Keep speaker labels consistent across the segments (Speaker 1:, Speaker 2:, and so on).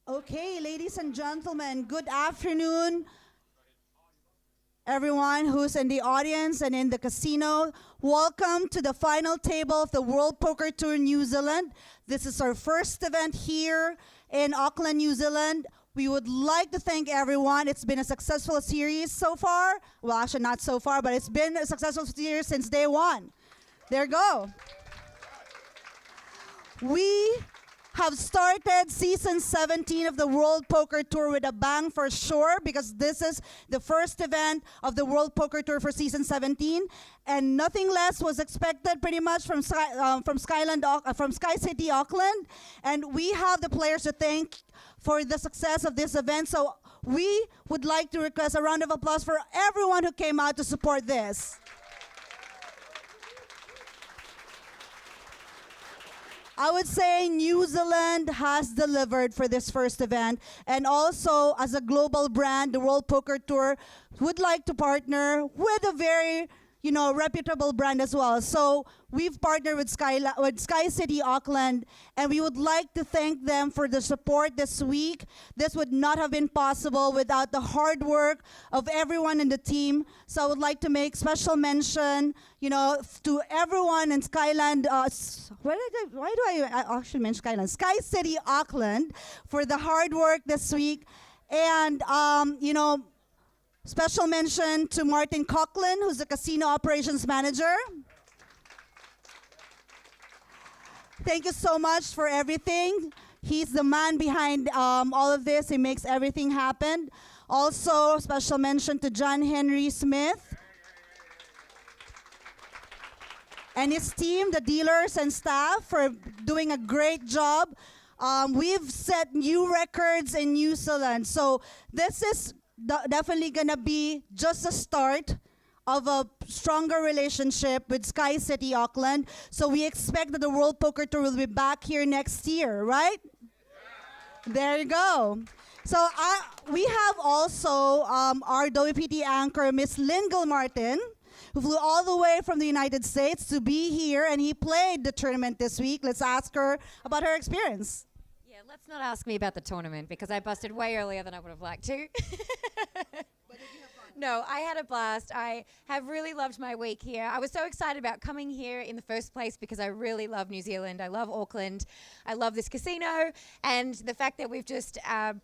Speaker 1: Okay, ladies and gentlemen, good afternoon, everyone who's in the audience and in the casino. Welcome to the final table of the World Poker Tour New Zealand. This is our first event here in Auckland, New Zealand. We would like to thank everyone. It's been a successful series so far. Well, actually not so far, but it's been a successful series since day one. There you go. We have started season 17 of the World Poker Tour with a bang for sure, because this is the first event of the World Poker Tour for season 17, and nothing less was expected pretty much from Sky City Auckland, and we have the players to thank for the success of this event. So we would like to request a round of applause for everyone who came out to support this. I would say New Zealand has delivered for this first event, and also as a global brand, the World Poker Tour would like to partner with a very, reputable brand as well. So we've partnered with Sky City Auckland, and we would like to thank them for the support this week. This would not have been possible without the hard work of everyone in the team. So I would like to make special mention, to everyone in Skyland. Why do I actually mention Skyland? Sky City Auckland for the hard work this week, and special mention to Martin Coughlin, who's the casino operations manager. Thank you so much for everything. He's the man behind all of this. He makes everything happen. Also, special mention to John Henry Smith and his team, the dealers and staff, for doing a great job. We've set new records in New Zealand. So this is definitely going to be just a start of a stronger relationship with Sky City Auckland. So we expect that the World Poker Tour will be back here next year, right? Yeah. There you go. So we have also our WPT anchor, Miss Lynn Gilmartin, who flew all the way from the United States to be here, and he played the tournament this week. Let's ask her about her experience.
Speaker 2: Yeah, let's not ask me about the tournament, because I busted way earlier than I would have liked to.
Speaker 1: But did you have fun?
Speaker 2: No, I had a blast. I have really loved my week here. I was so excited about coming here in the first place because I really love New Zealand. I love Auckland. I love this casino. And the fact that we've just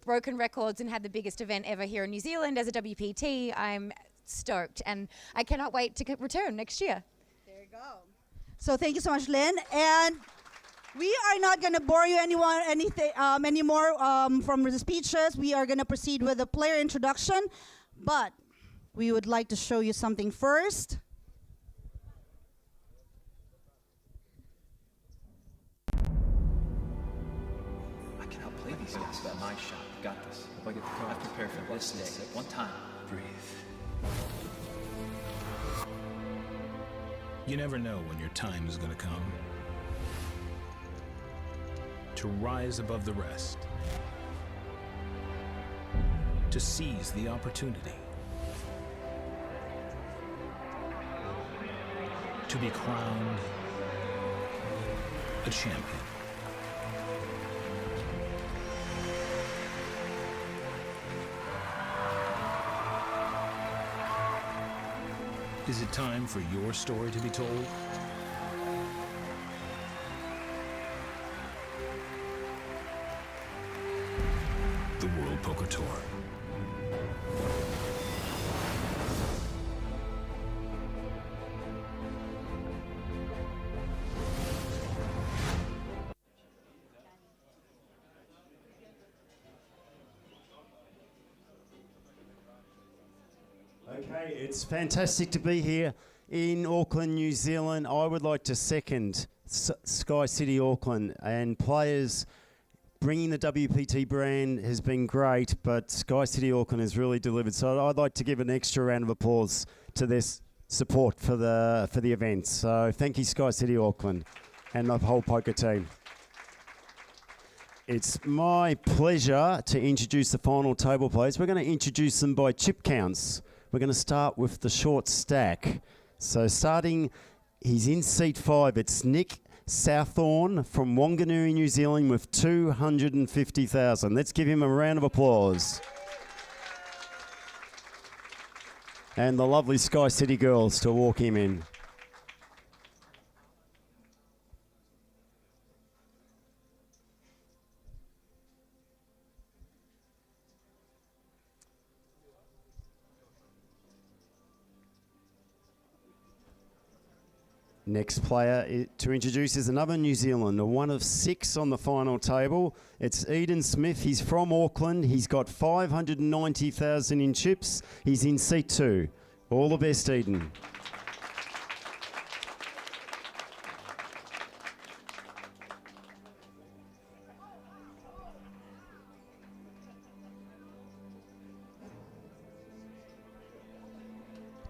Speaker 2: broken records and had the biggest event ever here in New Zealand as a WPT, I'm stoked. And I cannot wait to return next year.
Speaker 1: There you go. So thank you so much, Lynn. And we are not going to bore you anymore from the speeches. We are going to proceed with a player introduction, but we would like to show you something first.
Speaker 3: I can outplay these guys. About my shot. Got this. If I get the card, I've prepared for this day. One time. Breathe.
Speaker 4: You never know when your time is going to come. To rise above the rest. To seize the opportunity. To be crowned a champion. Is it time for your story to be told? The World Poker Tour.
Speaker 5: Okay, it's fantastic to be here in Auckland, New Zealand. I would like to second Sky City Auckland, and players bringing the WPT brand has been great, but Sky City Auckland has really delivered. So I'd like to give an extra round of applause to this support for the event. So thank you, Sky City Auckland and the whole poker team. It's my pleasure to introduce the final table players. We're going to introduce them by chip counts. We're going to start with the short stack. So starting, he's in seat 5. It's Nick Southorn from Wanganui, New Zealand with 250,000. Let's give him a round of applause. And the lovely Sky City girls to walk him in. Next player to introduce is another New Zealander, one of 6 on the final table. It's Eden Smith. He's from Auckland. He's got 590,000 in chips. He's in seat 2. All the best, Eden.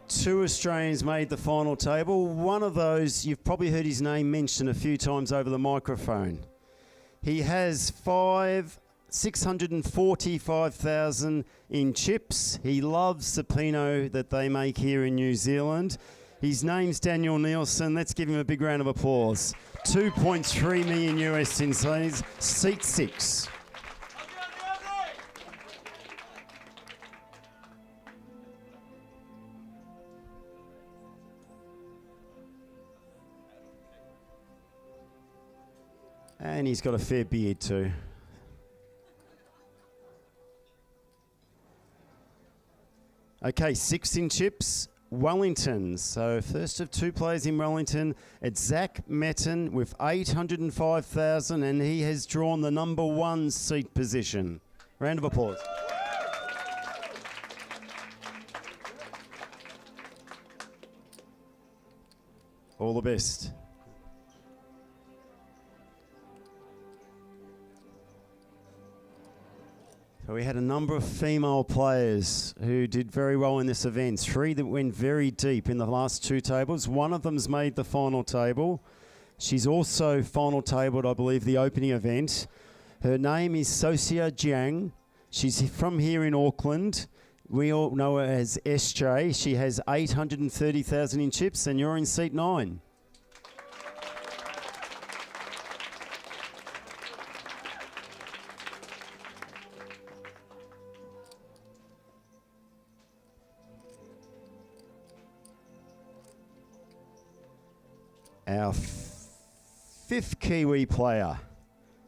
Speaker 5: Two Australians made the final table. One of those, you've probably heard his name mentioned a few times over the microphone. He has 645,000 in chips. He loves the Pinot that they make here in New Zealand. His name's Daniel Nielsen. Let's give him a big round of applause. 2.3 million US in seat 6. And he's got a fair beard too. Okay, 6 in chips, Wellington. So first of 2 players in Wellington, it's Zach Metten with 805,000, and he has drawn the number 1 seat position. Round of applause. All the best. So we had a number of female players who did very well in this event. 3 that went very deep in the last 2 tables. One of them's made the final table. She's also final tabled, I believe, the opening event. Her name is Sosia Jiang. She's from here in Auckland. We all know her as SJ. She has 830,000 in chips, and you're in seat 9. Our 5th Kiwi player.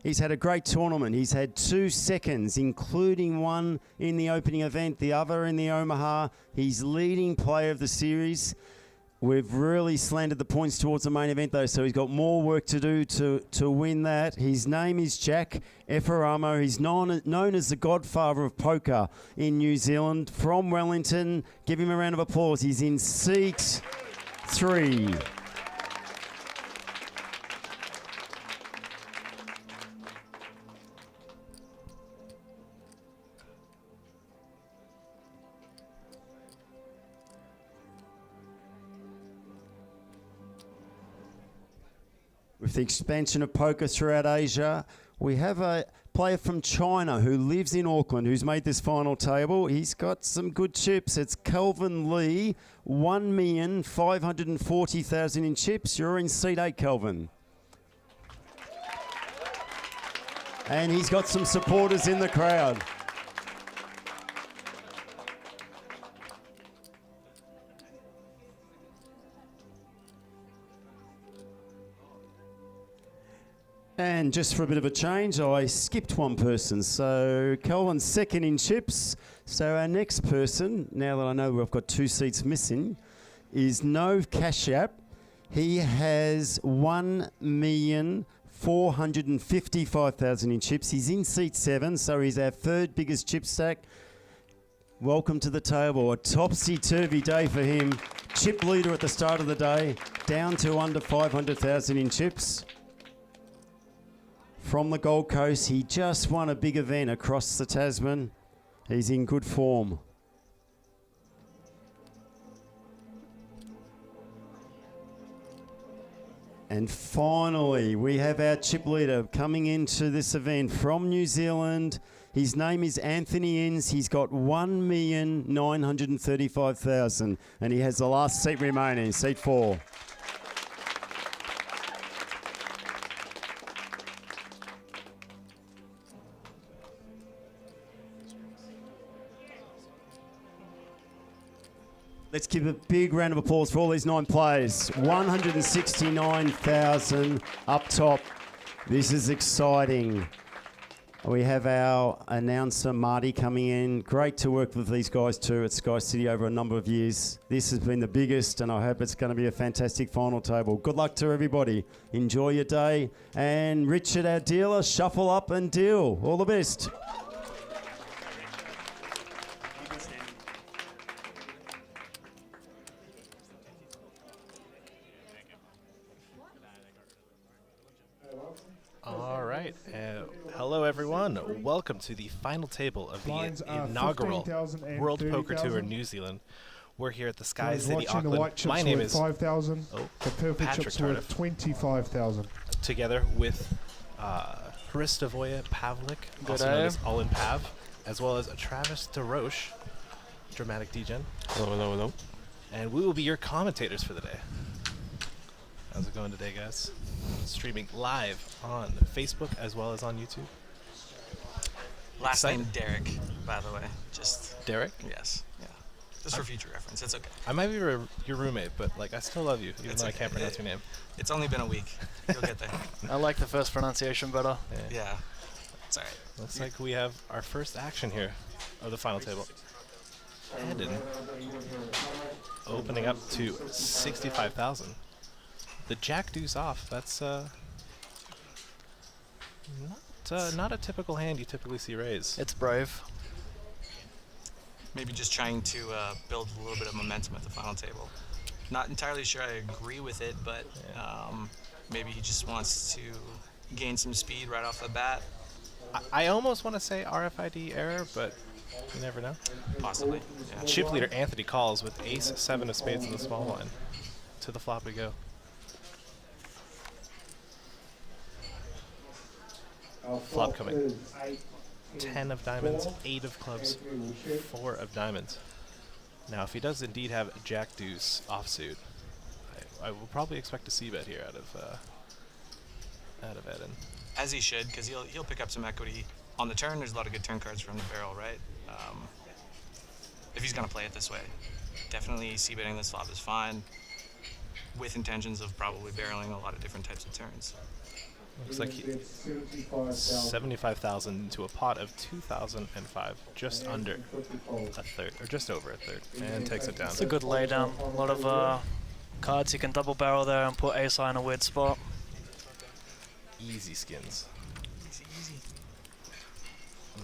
Speaker 5: He's had a great tournament. He's had 2 seconds, including one in the opening event, the other in the Omaha. He's leading player of the series. We've really slanted the points towards the main event though, so he's got more work to do to win that. His name is Jack Efferamo. He's known as the godfather of poker in New Zealand. From Wellington, give him a round of applause. He's in seat 3. With the expansion of poker throughout Asia, we have a player from China who lives in Auckland who's made this final table. He's got some good chips. It's Kelvin Lee, 1,540,000 in chips. You're in seat 8, Kelvin. And he's got some supporters in the crowd. And just for a bit of a change, I skipped one person. So Kelvin's 2nd in chips. So our next person, now that I know we've got 2 seats missing, is Nove Kashyap. He has 1,455,000 in chips. He's in seat 7, so he's our 3rd biggest chip stack. Welcome to the table. A topsy-turvy day for him. Chip leader at the start of the day, down to under 500,000 in chips. From the Gold Coast, he just won a big event across the Tasman. He's in good form. And finally, we have our chip leader coming into this event from New Zealand. His name is Anthony Innes. He's got 1,935,000, and he has the last seat remaining, seat 4. Let's give a big round of applause for all these 9 players. 169,000 up top. This is exciting. We have our announcer, Marty, coming in. Great to work with these guys too at Sky City over a number of years. This has been the biggest, and I hope it's going to be a fantastic final table. Good luck to everybody. Enjoy your day. And Richard, our dealer, shuffle up and deal. All the best.
Speaker 6: All right. Hello, everyone. Welcome to the final table of
Speaker 7: Lines
Speaker 6: the
Speaker 7: are
Speaker 6: inaugural
Speaker 7: 15,000 and
Speaker 6: World Poker Tour
Speaker 7: 30,000.
Speaker 6: New Zealand. We're here at the Sky
Speaker 7: Guys
Speaker 6: City,
Speaker 7: watching, the white
Speaker 6: Auckland.
Speaker 7: chips
Speaker 6: My name
Speaker 7: worth
Speaker 6: is
Speaker 7: 5,000.
Speaker 6: Oh,
Speaker 7: The purple
Speaker 6: Patrick
Speaker 7: chips worth
Speaker 6: Tardif.
Speaker 7: 25,000.
Speaker 6: Together with Hristovoye Pavlik,
Speaker 8: Good
Speaker 6: also known
Speaker 8: day.
Speaker 6: as All in Pav, as well as Travis DeRoche, Dramatic Degen.
Speaker 8: Hello.
Speaker 6: And we will be your commentators for the day. How's it going today, guys? Streaming live on Facebook as well as on YouTube.
Speaker 8: Last
Speaker 6: Excited.
Speaker 8: name Derek, by the way. Just
Speaker 6: Derek?
Speaker 8: yes, yeah. Just for future reference. It's okay.
Speaker 6: I might be your roommate, but like I still love you, even
Speaker 8: It's
Speaker 6: though
Speaker 8: okay.
Speaker 6: I can't pronounce your name.
Speaker 8: It's only been a week. You'll get there.
Speaker 9: I like the first pronunciation better.
Speaker 8: Yeah. It's alright.
Speaker 6: Looks like we have our first action here of the final table. Eden opening up to 65,000. The Jack Deuce off. That's not a typical hand you typically see raise.
Speaker 9: It's brave.
Speaker 8: Maybe just trying to build a little bit of momentum at the final table. Not entirely sure I agree with it, but maybe he just wants to gain some speed right off the bat.
Speaker 6: I almost want to say RFID error, but you never know.
Speaker 8: Possibly. Yeah.
Speaker 6: Chip leader Anthony calls with ace 7 of spades in the small line. To the flop we go. Flop coming. 10 of diamonds, 8 of clubs, 4 of diamonds. Now, if he does indeed have Jack Deuce offsuit, I will probably expect a c-bet here out of Eden.
Speaker 8: As he should, because he'll pick up some equity. On the turn, there's a lot of good turn cards from the barrel, right? If he's going to play it this way. Definitely c-betting this flop is fine, with intentions of probably barreling a lot of different types of turns.
Speaker 6: Looks like 75,000 to a pot of 2,005, just under a third, or just over a third, and takes it down.
Speaker 9: It's a good laydown. A lot of cards you can double barrel there and put ace high in a weird spot.
Speaker 6: Easy skins.
Speaker 8: Easy, easy.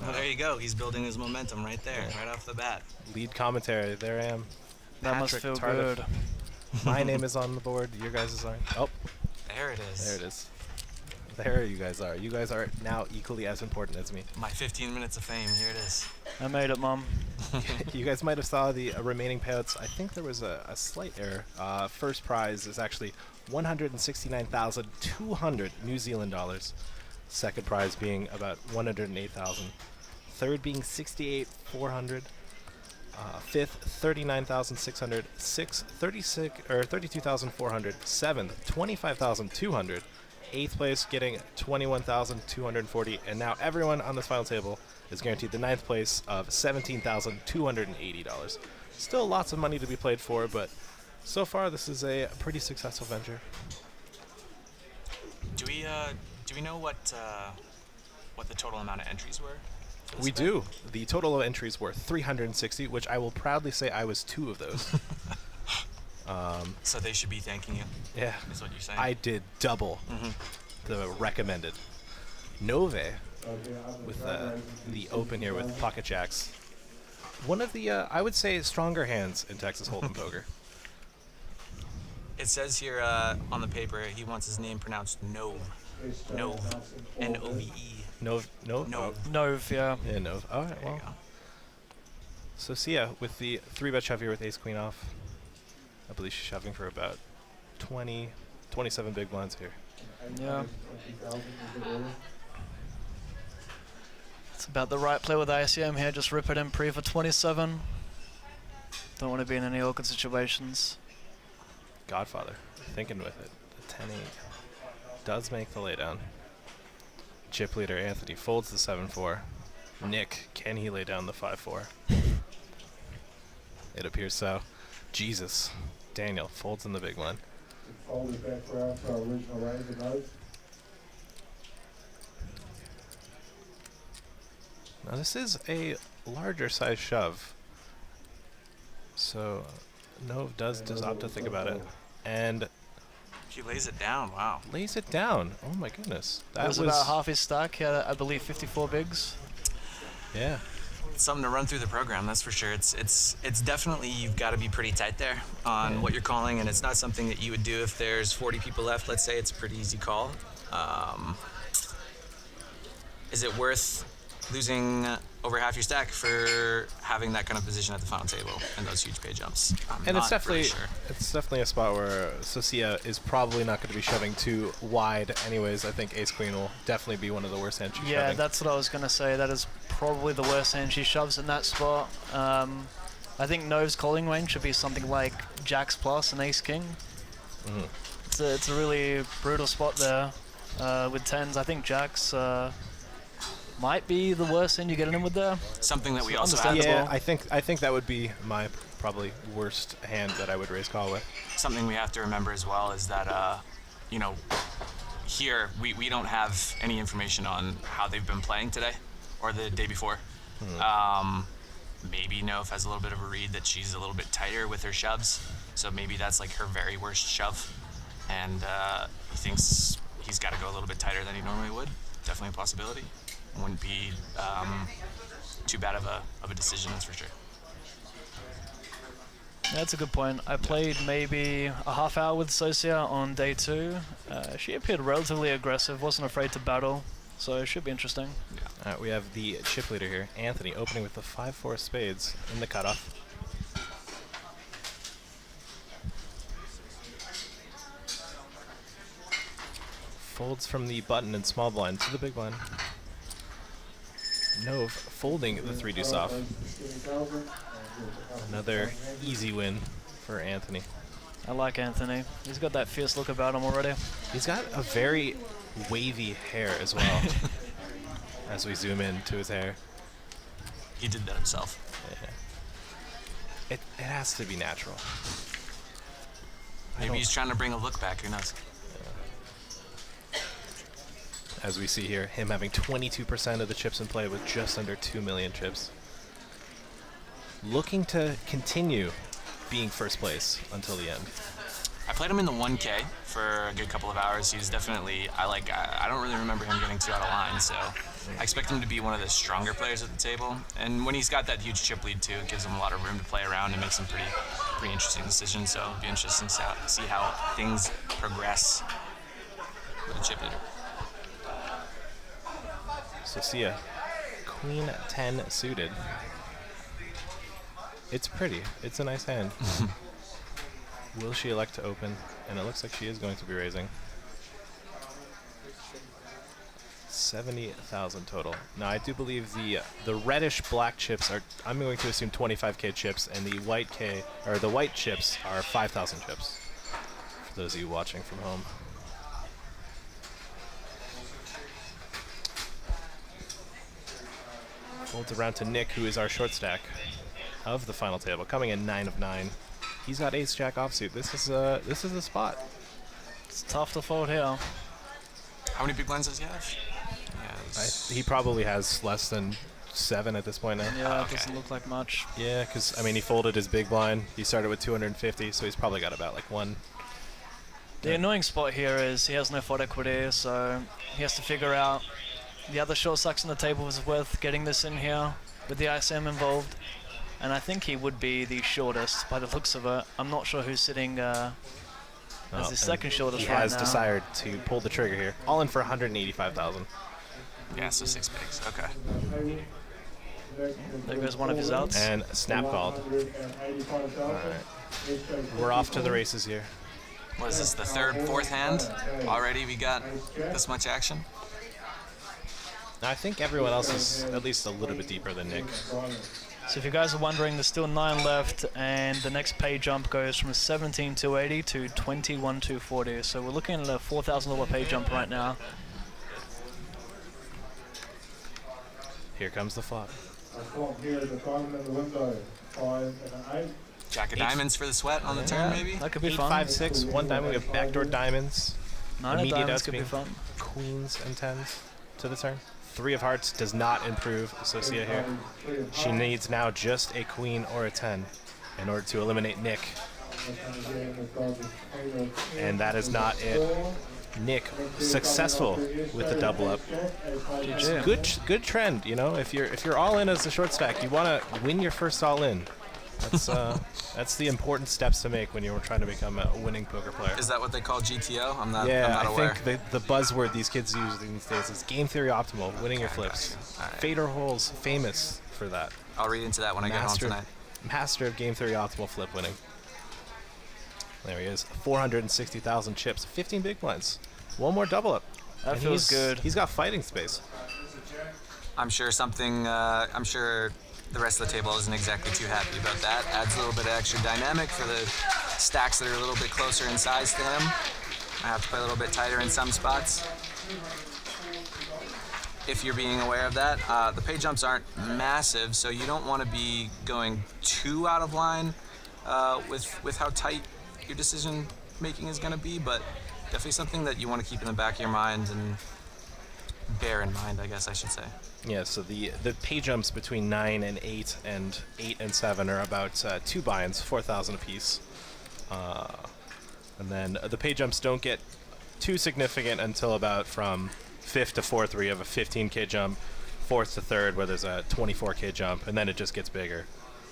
Speaker 8: Well, there you go. He's building his momentum right there, right off the bat.
Speaker 6: Lead commentary, there I am.
Speaker 9: That must
Speaker 6: Patrick
Speaker 9: feel
Speaker 6: Tardif.
Speaker 9: good.
Speaker 6: My name is on the board, your guys' aren't. Oh,
Speaker 8: There it is.
Speaker 6: there it is. There you guys are. You guys are now equally as important as me.
Speaker 8: My 15 minutes of fame. Here it is.
Speaker 9: I made it, Mum.
Speaker 6: You guys might have saw the remaining payouts. I think there was a slight error. First prize is actually 169,200 New Zealand dollars. Second prize being about 108,000. Third being 68,400. Fifth, 39,600. Sixth, 32,400. Seventh, 25,200. Eighth place getting 21,240, and now everyone on this final table is guaranteed the ninth place of $17,280. Still lots of money to be played for, but so far this is a pretty successful venture.
Speaker 8: Do we know what the total amount of entries were? for this
Speaker 6: We
Speaker 8: event?
Speaker 6: do. The total of entries were 360, which I will proudly say I was 2 of those.
Speaker 8: So they should be thanking you.
Speaker 6: Yeah,
Speaker 8: Is what you're saying?
Speaker 6: I did double the recommended. Nove with the open here with pocket jacks. One of the, I would say, stronger hands in Texas Hold'em poker.
Speaker 8: It says here on the paper he wants his name pronounced Nove. Nove. N-O-V-E.
Speaker 6: Nove.
Speaker 8: Nove.
Speaker 9: Nove, yeah.
Speaker 6: Yeah, Nove. All right,
Speaker 8: There you
Speaker 6: well.
Speaker 8: go.
Speaker 6: So Sia with the 3-bet shove here with ace queen off. I believe she's shoving for about 27 big blinds here.
Speaker 9: Yeah. It's about the right play with ACM here. Just rip it in pre for 27. Don't want to be in any awkward situations.
Speaker 6: Godfather thinking with it. The 10-8 does make the laydown. Chip leader Anthony folds the 7-4. Nick, can he lay down the 5-4? It appears so. Jesus. Daniel folds in the big line.
Speaker 7: Fold it back round to our original razor nose.
Speaker 6: Now this is a larger size shove. So Nove does opt to think about it. And
Speaker 8: He lays it down. Wow.
Speaker 6: lays it down. Oh my goodness.
Speaker 9: That was about half his stack. He had, I believe, 54 bigs.
Speaker 6: Yeah.
Speaker 8: It's something to run through the program, that's for sure. It's definitely, you've got to be pretty tight there on what you're calling, and it's not something that you would do if there's 40 people left. Let's say it's a pretty easy call. Is it worth losing over half your stack for having that kind of position at the final table and those huge pay jumps?
Speaker 6: And it's
Speaker 8: not
Speaker 6: definitely
Speaker 8: really sure.
Speaker 6: it's definitely a spot where Socia is probably not going to be shoving too wide anyways. I think Ace Queen will definitely be one of the worst hands she's
Speaker 9: Yeah,
Speaker 6: shoving.
Speaker 9: that's what I was going to say. That is probably the worst hand she shoves in that spot. I think Nove's calling range should be something like Jacks plus and Ace King. It's a really brutal spot there with tens. I think Jacks might be the worst hand you get in with there.
Speaker 8: Something that we also have.
Speaker 6: Yeah, I think that would be my probably worst hand that I would raise call with.
Speaker 8: Something we have to remember as well is that, you know, here we don't have any information on how they've been playing today or the day before. Maybe Nove has a little bit of a read that she's a little bit tighter with her shoves, so maybe that's like her very worst shove, and he thinks he's got to go a little bit tighter than he normally would. Definitely a possibility. Wouldn't be too bad of a decision, that's for sure.
Speaker 9: That's a good point. I played maybe a half hour with Socia on day 2. She appeared relatively aggressive, wasn't afraid to battle, so it should be interesting.
Speaker 6: We have the chip leader here, Anthony, opening with the 5-4 spades in the cutoff. Folds from the button and small blind to the big blind. Nove folding the 3 deuce off. Another easy win for Anthony.
Speaker 9: I like Anthony. He's got that fierce look about him already.
Speaker 6: He's got a very wavy hair as well. As we zoom in to his hair.
Speaker 8: He did that himself.
Speaker 6: Yeah. It has to be natural.
Speaker 8: Maybe he's trying to bring a look back, who knows?
Speaker 6: As we see here, him having 22% of the chips in play with just under 2 million chips. Looking to continue being first place until the end.
Speaker 8: I played him in the 1K for a good couple of hours. He's definitely, I don't really remember him getting too out of line, so I expect him to be one of the stronger players at the table. And when he's got that huge chip lead too, it gives him a lot of room to play around and make some pretty interesting decisions. So it'll be interesting to see how things progress with the chip leader.
Speaker 6: Socia, Queen 10 suited. It's pretty. It's a nice hand. Will she elect to open? And it looks like she is going to be raising. 70,000 total. Now I do believe the reddish black chips are, I'm going to assume 25k chips, and the white chips are 5,000 chips. For those of you watching from home. Folds around to Nick, who is our short stack of the final table, coming in 9 of 9. He's got ace jack offsuit. This is the spot.
Speaker 9: It's tough to fold here.
Speaker 8: How many big blinds does he have?
Speaker 6: He probably has less than 7 at this point now.
Speaker 9: Yeah, it doesn't look like much.
Speaker 6: Yeah, because I mean he folded his big blind. He started with 250, so he's probably got about like 1.
Speaker 9: The annoying spot here is he has no fold equity, so he has to figure out the other short stacks on the table is worth getting this in here with the ISM involved. And I think he would be the shortest by the looks of it. I'm not sure who's sitting as the second shortest right now.
Speaker 6: He has decided to pull the trigger here. All in for 185,000.
Speaker 8: Yeah, so 6 bigs. Okay.
Speaker 9: There goes one of his outs.
Speaker 6: And snap called. Alright. We're off to the races here.
Speaker 8: What is this, the third, fourth hand? Already we got this much action?
Speaker 6: Now I think everyone else is at least a little bit deeper than Nick.
Speaker 9: So if you guys are wondering, there's still 9 left, and the next pay jump goes from 17,280 to 21,240. So we're looking at a $4,000 pay jump right now.
Speaker 6: Here comes the flop.
Speaker 7: A flop here at the bottom of the window. 5 and an 8.
Speaker 8: Jack of diamonds for the sweat on the turn, maybe?
Speaker 9: That could be
Speaker 6: 8,
Speaker 9: fun.
Speaker 6: 5, 6, 1 diamond. We have backdoor diamonds.
Speaker 9: 9 of
Speaker 6: Immediate
Speaker 9: diamonds could be
Speaker 6: opening.
Speaker 9: fun.
Speaker 6: Queens and 10s to the turn. 3 of hearts does not improve Socia here. She needs now just a queen or a 10 in order to eliminate Nick. And that is not it. Nick successful with the double up.
Speaker 9: GG.
Speaker 6: Good trend, you know. If you're all in as a short stack, you want to win your first all in. That's the important steps to make when you're trying to become a winning poker player.
Speaker 8: Is that what they call GTO? I'm not
Speaker 6: Yeah,
Speaker 8: aware.
Speaker 6: I think the buzzword these kids use these days is game theory optimal, winning your flips.
Speaker 8: All right.
Speaker 6: Fader Hole's famous for that.
Speaker 8: I'll read into that when I get home tonight.
Speaker 6: Master of game theory optimal flip winning. There he is, 460,000 chips, 15 big blinds. One more double up.
Speaker 9: That
Speaker 6: And
Speaker 9: feels good.
Speaker 6: He's got fighting space.
Speaker 8: I'm sure I'm sure the rest of the table isn't exactly too happy about that. Adds a little bit of extra dynamic for the stacks that are a little bit closer in size to him. I have to play a little bit tighter in some spots. If you're being aware of that, the pay jumps aren't massive, so you don't want to be going too out of line with how tight your decision making is going to be, but definitely something that you want to keep in the back of your mind and bear in mind, I guess I should say.
Speaker 6: Yeah, so the pay jumps between 9 and 8 and 8 and 7 are about 2 buy-ins, 4,000 apiece. And then the pay jumps don't get too significant until about from 5th to 4th, where you have a 15K jump, 4th to 3rd, where there's a 24K jump, and then it just gets bigger.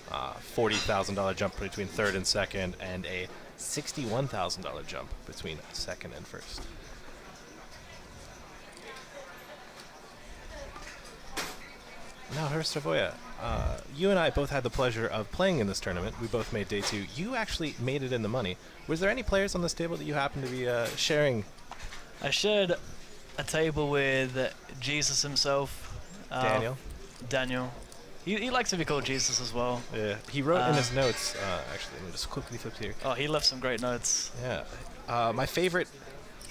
Speaker 6: $40,000 jump between 3rd and 2nd, and a $61,000 jump between 2nd and 1st. Now, Herstavoya, you and I both had the pleasure of playing in this tournament. We both made day 2. You actually made it in the money. Was there any players on this table that you happened to be sharing?
Speaker 9: I shared a table with Jesus himself. Daniel. He likes to be called Jesus as well.
Speaker 6: Yeah, he wrote in his notes, actually, let me just quickly flip here.
Speaker 9: Oh, he left some great notes.
Speaker 6: Yeah. My favorite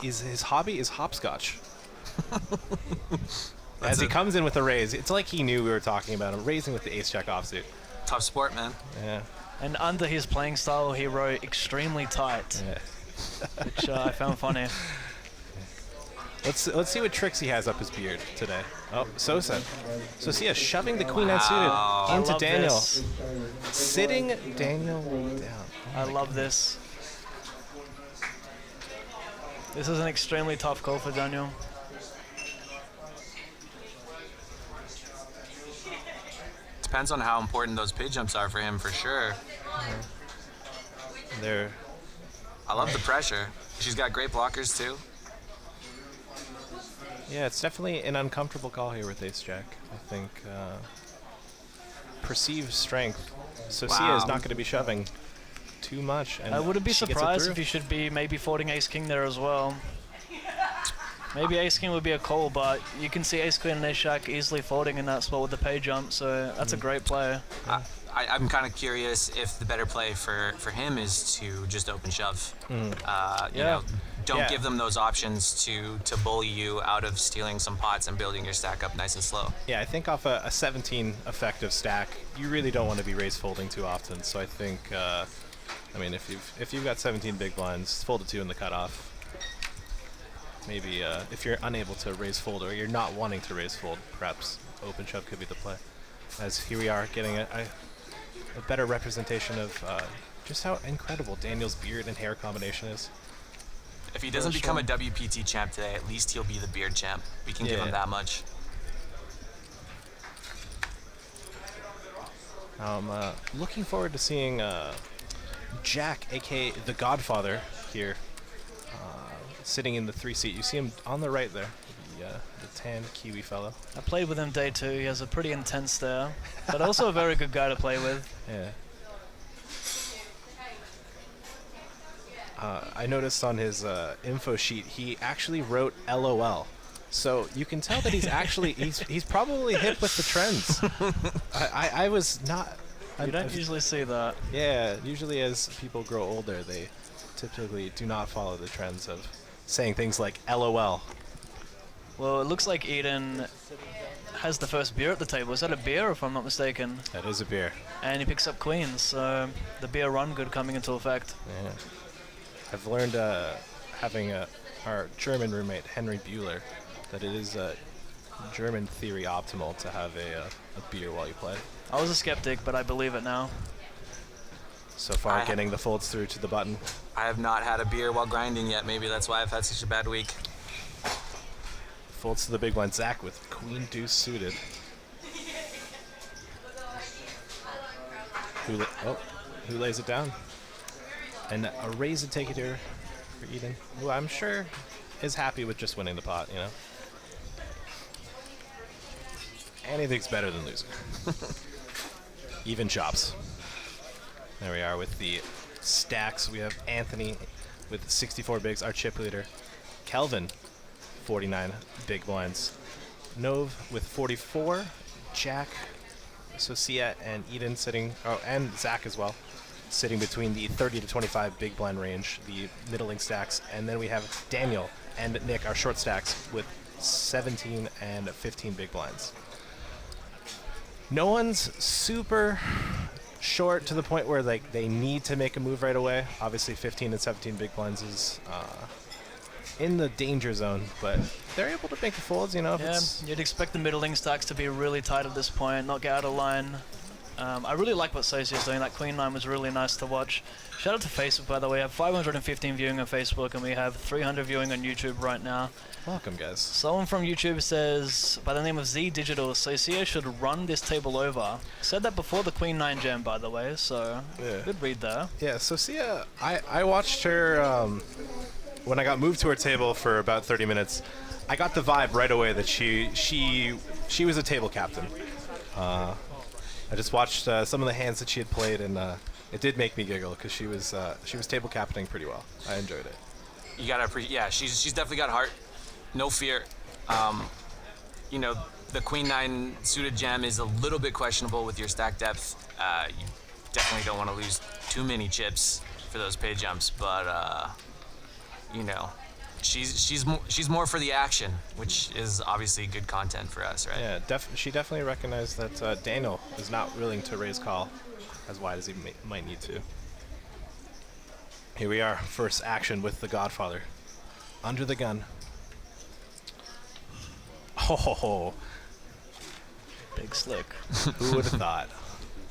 Speaker 6: is his hobby is hopscotch. As he comes in with a raise, it's like he knew we were talking about him, raising with the ace-jack offsuit.
Speaker 8: Tough sport, man.
Speaker 6: Yeah.
Speaker 9: And under his playing style, he wrote extremely tight,
Speaker 6: Yeah.
Speaker 9: which I found funny.
Speaker 6: Let's see what tricks he has up his beard today. Oh, Sosa. Socia shoving the queen unsuited
Speaker 9: I
Speaker 6: into
Speaker 9: love
Speaker 6: Daniel.
Speaker 9: this.
Speaker 6: Sitting Daniel down.
Speaker 9: I love this. This is an extremely tough call for Daniel.
Speaker 8: Depends on how important those pay jumps are for him, for sure.
Speaker 6: There.
Speaker 8: I love the pressure. She's got great blockers, too.
Speaker 6: Yeah, it's definitely an uncomfortable call here with ace-jack. I think perceived strength. Socia is not going to be shoving too much. And
Speaker 9: I wouldn't be
Speaker 6: she gets it
Speaker 9: surprised
Speaker 6: through.
Speaker 9: if you should be maybe folding ace-king there as well. Maybe ace-king would be a call, but you can see ace-queen and ace-jack easily folding in that spot with the pay jump, so that's a great play.
Speaker 8: I'm kind of curious if the better play for him is to just open shove. You know, don't give them those options to bully you out of stealing some pots and building your stack up nice and slow.
Speaker 6: Yeah, I think off a 17 effective stack, you really don't want to be raise folding too often. So I think, I mean, if you've got 17 big blinds, fold a 2 in the cutoff. Maybe if you're unable to raise fold or you're not wanting to raise fold, perhaps open shove could be the play. As here we are getting a better representation of just how incredible Daniel's beard and hair combination is.
Speaker 8: If he doesn't become a WPT champ today, at least he'll be the beard champ. We can give him that much.
Speaker 6: I'm looking forward to seeing Jack, aka the Godfather, here, sitting in the 3 seat. You see him on the right there, the tan Kiwi fellow.
Speaker 9: I played with him day 2. He has a pretty intense stare, but also a very good guy to play with.
Speaker 6: Yeah. I noticed on his info sheet he actually wrote LOL, so you can tell that he's actually he's probably hip with the trends. I was not.
Speaker 9: You don't usually see that.
Speaker 6: Yeah, usually as people grow older, they typically do not follow the trends of saying things like LOL.
Speaker 9: Well, it looks like Eden has the first beer at the table. Is that a beer, if I'm not mistaken?
Speaker 6: That is a beer.
Speaker 9: And he picks up queens, so the beer run good coming into effect.
Speaker 6: Yeah. I've learned having our German roommate Henry Bueller that it is German theory optimal to have a beer while you play.
Speaker 9: I was a skeptic, but I believe it now.
Speaker 6: So far, getting the folds through to the button.
Speaker 8: I have not had a beer while grinding yet. Maybe that's why I've had such a bad week.
Speaker 6: Folds to the big blind. Zach with queen deuce suited. Who lays it down? And a raise and take it here for Eden, who I'm sure is happy with just winning the pot, you know? Anything's better than losing. Even chops. There we are with the stacks. We have Anthony with 64 bigs, our chip leader. Kelvin, 49 big blinds. Nove with 44. Jack, Socia, and Eden sitting, and Zach as well, sitting between the 30 to 25 big blind range, the middling stacks. And then we have Daniel and Nick, our short stacks, with 17 and 15 big blinds. No one's super short to the point where like they need to make a move right away. Obviously 15 and 17 big blinds is in the danger zone, but they're able to make the folds, you know.
Speaker 9: Yeah, you'd expect the middling stacks to be really tight at this point, not get out of line. I really like what Socia is doing. That Queen 9 was really nice to watch. Shout out to Facebook, by the way. We have 515 viewing on Facebook, and we have 300 viewing on YouTube right now.
Speaker 6: Welcome, guys.
Speaker 9: Someone from YouTube says, by the name of Z Digital, Socia should run this table over. Said that before the Queen 9 jam, by the way, so good read there.
Speaker 6: Yeah, Socia, I watched her when I got moved to her table for about 30 minutes. I got the vibe right away that she was a table captain. I just watched some of the hands that she had played, and it did make me giggle because she was table captaining pretty well. I enjoyed it.
Speaker 8: You gotta appreciate. Yeah, she's definitely got heart. No fear. You know, the Queen 9 suited gem is a little bit questionable with your stack depth. You definitely don't want to lose too many chips for those pay jumps, but you know, she's more for the action, which is obviously good content for us, right?
Speaker 6: Yeah, she definitely recognized that Daniel is not willing to raise call as wide as he might need to. Here we are, first action with the Godfather. Under the gun. Oh,
Speaker 9: big slick.
Speaker 6: Who would have thought?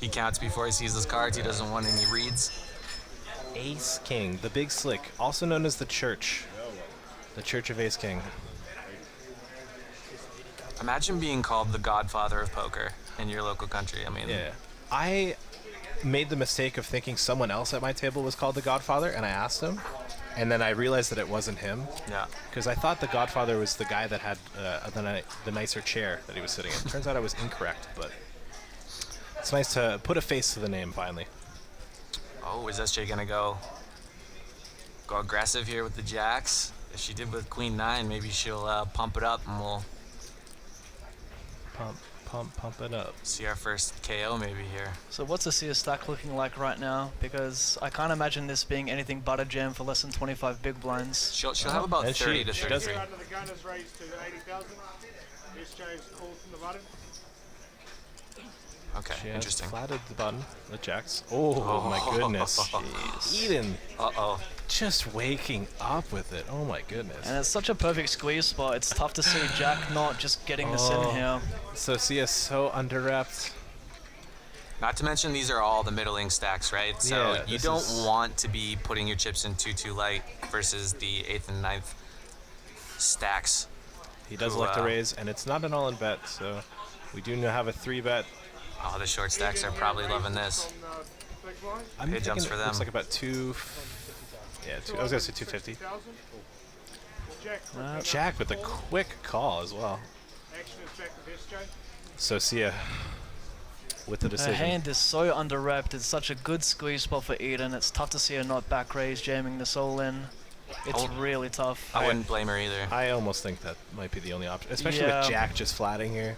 Speaker 8: He counts before he sees his cards. He doesn't want any reads.
Speaker 6: Ace King, the big slick, also known as the Church. The Church of Ace King.
Speaker 8: Imagine being called the Godfather of poker in your local country. I mean,
Speaker 6: yeah. I made the mistake of thinking someone else at my table was called the Godfather, and I asked him, and then I realized that it wasn't him.
Speaker 8: Yeah.
Speaker 6: Because I thought the Godfather was the guy that had the nicer chair that he was sitting in. Turns out I was incorrect, but it's nice to put a face to the name finally.
Speaker 8: Oh, is SJ gonna go aggressive here with the jacks? If she did with Queen 9, maybe she'll pump it up, and we'll
Speaker 6: pump it up.
Speaker 8: see our first KO maybe here.
Speaker 9: So what's the Sia stack looking like right now? Because I can't imagine this being anything but a jam for less than 25 big blinds.
Speaker 8: She'll have about
Speaker 6: And
Speaker 8: 30 to
Speaker 6: she
Speaker 8: 33.
Speaker 6: does-
Speaker 7: Under the gun is raised to 80,000. SJ's called from the button.
Speaker 8: Okay,
Speaker 6: She has
Speaker 8: interesting.
Speaker 6: flatted the button, the jacks. Oh my goodness. Eden
Speaker 8: Uh-oh.
Speaker 6: just waking up with it. Oh my goodness.
Speaker 9: And it's such a perfect squeeze spot. It's tough to see Jack not just getting this in here.
Speaker 6: Socia so under-repped.
Speaker 8: Not to mention these are all the middling stacks, right? So
Speaker 6: Yeah,
Speaker 8: you
Speaker 6: this
Speaker 8: don't
Speaker 6: is-
Speaker 8: want to be putting your chips in too light versus the 8th and 9th stacks.
Speaker 6: He does
Speaker 8: Who,
Speaker 6: like to raise, and it's not an all-in bet, so we do now have a 3-bet.
Speaker 8: Oh, the short stacks are probably loving this.
Speaker 7: Big blind.
Speaker 6: I'm
Speaker 8: Pay jumps
Speaker 6: thinking
Speaker 8: for
Speaker 6: it
Speaker 8: them.
Speaker 6: looks like about I was gonna say 250.
Speaker 7: Jack.
Speaker 6: Jack with a quick call as well.
Speaker 7: Action is back with SJ.
Speaker 6: Socia with the
Speaker 9: Her
Speaker 6: decision.
Speaker 9: hand is so under-repped. It's such a good squeeze spot for Eden. It's tough to see her not back raise, jamming the soul in. It's really tough.
Speaker 8: I wouldn't blame her either.
Speaker 6: I almost think that might be the only option, especially
Speaker 9: Yeah.
Speaker 6: with Jack just flatting here.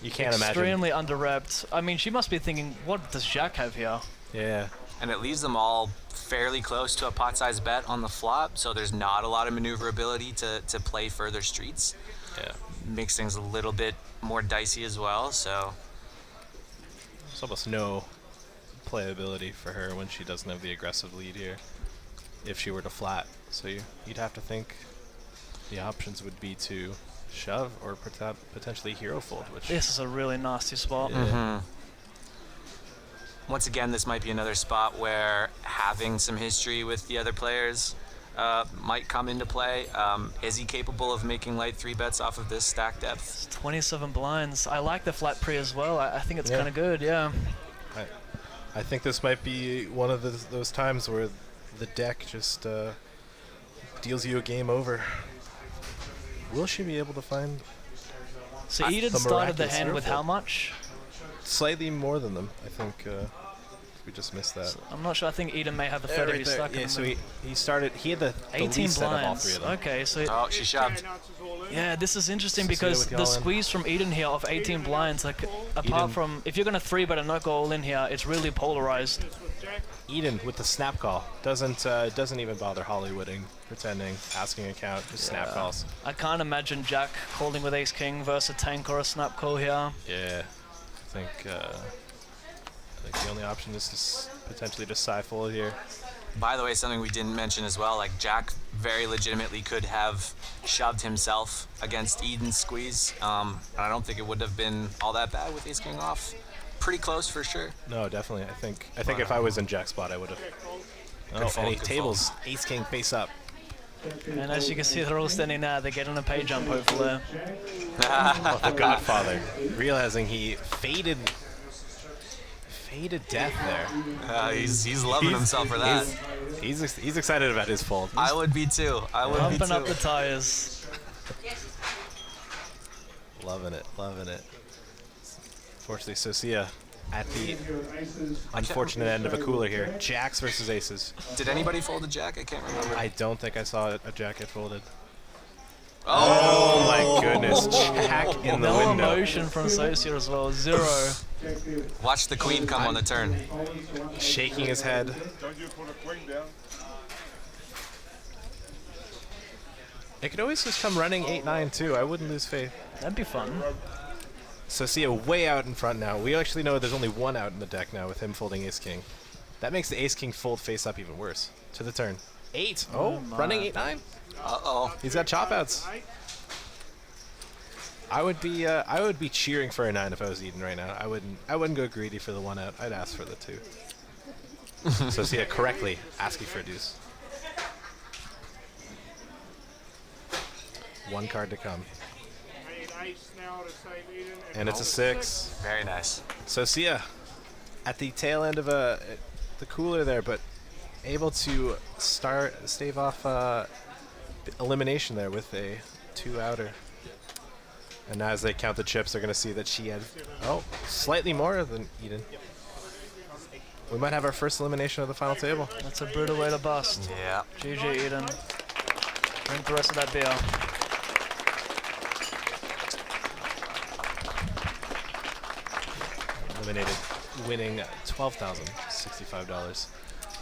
Speaker 6: You can't imagine.
Speaker 9: Extremely under-repped. I mean, she must be thinking, what does Jack have here?
Speaker 6: Yeah.
Speaker 8: and it leaves them all fairly close to a pot-sized bet on the flop, so there's not a lot of maneuverability to play further streets.
Speaker 6: Yeah.
Speaker 8: Makes things a little bit more dicey as well, so...
Speaker 6: There's almost no playability for her when she doesn't have the aggressive lead here, if she were to flat. So you'd have to think the options would be to shove or potentially hero fold, which...
Speaker 9: This is a really nasty spot.
Speaker 6: Yeah.
Speaker 8: Once again, this might be another spot where having some history with the other players might come into play. Is he capable of making light 3-bets off of this stack depth?
Speaker 9: 27 blinds. I like the flat pre as well. I think it's
Speaker 6: Yeah.
Speaker 9: kind of good, yeah.
Speaker 6: I think this might be one of those times where the deck just deals you a game over. Will she be able to find
Speaker 9: So Eden
Speaker 6: the
Speaker 9: started the
Speaker 6: miraculous
Speaker 9: hand
Speaker 6: hero
Speaker 9: with
Speaker 6: fold?
Speaker 9: how much?
Speaker 6: Slightly more than them, I think. We just missed that.
Speaker 9: I'm not sure. I think Eden may have the third of his stack.
Speaker 6: Yeah, so he started. He had the
Speaker 9: 18
Speaker 6: least set of all
Speaker 9: blinds.
Speaker 6: three of them.
Speaker 9: Okay, so
Speaker 8: Oh, she shoved.
Speaker 9: yeah, this is interesting
Speaker 6: So
Speaker 9: because
Speaker 6: with the
Speaker 9: the
Speaker 6: all-in.
Speaker 9: squeeze from Eden here of 18 blinds, like apart from if you're gonna 3-bet and not go all in here, it's really polarized.
Speaker 6: Eden with the snap call doesn't even bother Hollywooding, pretending, asking account, just snap calls.
Speaker 9: I can't imagine Jack holding with Ace King versus a tank or a snap call here.
Speaker 6: Yeah, I think the only option is to potentially just side fold here.
Speaker 8: By the way, something we didn't mention as well, like Jack very legitimately could have shoved himself against Eden's squeeze. And I don't think it would have been all that bad with Ace King off. Pretty close for sure.
Speaker 6: No, definitely. I think if I was in Jack's spot, I would have. Oh,
Speaker 8: fold,
Speaker 6: and he
Speaker 8: good
Speaker 6: tables Ace King face up.
Speaker 9: And as you can see, they're all standing there. They're getting a pay jump, hopefully.
Speaker 6: Oh, the Godfather, realizing he faded death there.
Speaker 8: He's loving himself for that.
Speaker 6: He's excited about his fold.
Speaker 8: I would be too. I would be
Speaker 9: Pumping
Speaker 8: too.
Speaker 9: up the tires.
Speaker 6: Loving it, loving it. Unfortunately, Socia at the unfortunate end of a cooler here. Jacks versus aces.
Speaker 8: Did anybody fold a Jack? I can't remember.
Speaker 6: I don't think I saw a jack get folded.
Speaker 8: Oh,
Speaker 6: my goodness. Jack in the
Speaker 9: No
Speaker 6: window.
Speaker 9: emotion from Socia as well. 0.
Speaker 8: Watch the queen come on the turn.
Speaker 6: Shaking his head.
Speaker 7: Don't you put a queen down?
Speaker 6: It could always just come running 8-9 too. I wouldn't lose faith.
Speaker 9: That'd be fun.
Speaker 6: Socia way out in front now. We actually know there's only one out in the deck now with him folding Ace King. That makes the Ace King fold face up even worse. To the turn. 8. Oh, running 8-9.
Speaker 8: Uh-oh.
Speaker 6: He's got chop outs. I would be cheering for a 9 if I was Eden right now. I wouldn't go greedy for the 1 out. I'd ask for the 2. Socia correctly asking for a deuce. 1 card to come.
Speaker 7: I need ace now to save Eden.
Speaker 6: And it's a 6.
Speaker 8: Very nice.
Speaker 6: Socia at the tail end of the cooler there, but able to stave off elimination there with a 2-outer. And now as they count the chips, they're going to see that she had, slightly more than Eden. We might have our first elimination of the final table.
Speaker 9: That's a brutal way to bust.
Speaker 8: Yeah.
Speaker 9: GG, Eden. Drink the rest of that beer.
Speaker 6: Eliminated, winning $12,065.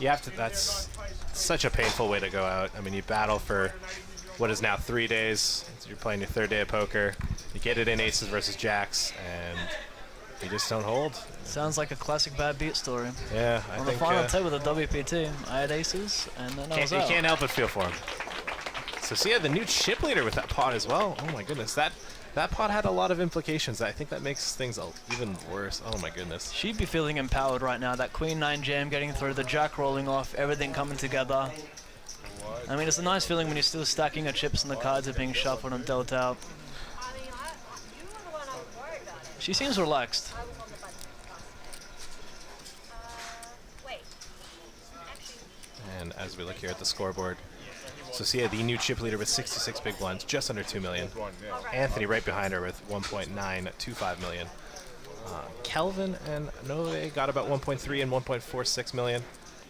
Speaker 6: You have to. That's such a painful way to go out. I mean, you battle for what is now 3 days. You're playing your 3rd day of poker. You get it in aces versus jacks, and you just don't hold.
Speaker 9: Sounds like a classic bad beat story.
Speaker 6: Yeah, I
Speaker 9: On the
Speaker 6: think
Speaker 9: final table of the WPT, I had aces, and then I was
Speaker 6: you
Speaker 9: out.
Speaker 6: can't help but feel for him. So see, the new chip leader with that pot as well. Oh my goodness, that pot had a lot of implications. I think that makes things even worse. Oh my goodness.
Speaker 9: She'd be feeling empowered right now. That Queen 9 jam getting through, the Jack rolling off, everything coming together. I mean, it's a nice feeling when you're still stacking your chips and the cards are being shuffled and dealt out. She seems relaxed.
Speaker 6: And as we look here at the scoreboard, Socia, the new chip leader with 66 big blinds, just under 2 million. Anthony right behind her with 1.925 million. Kelvin and Nove got about 1.3 and 1.46 million.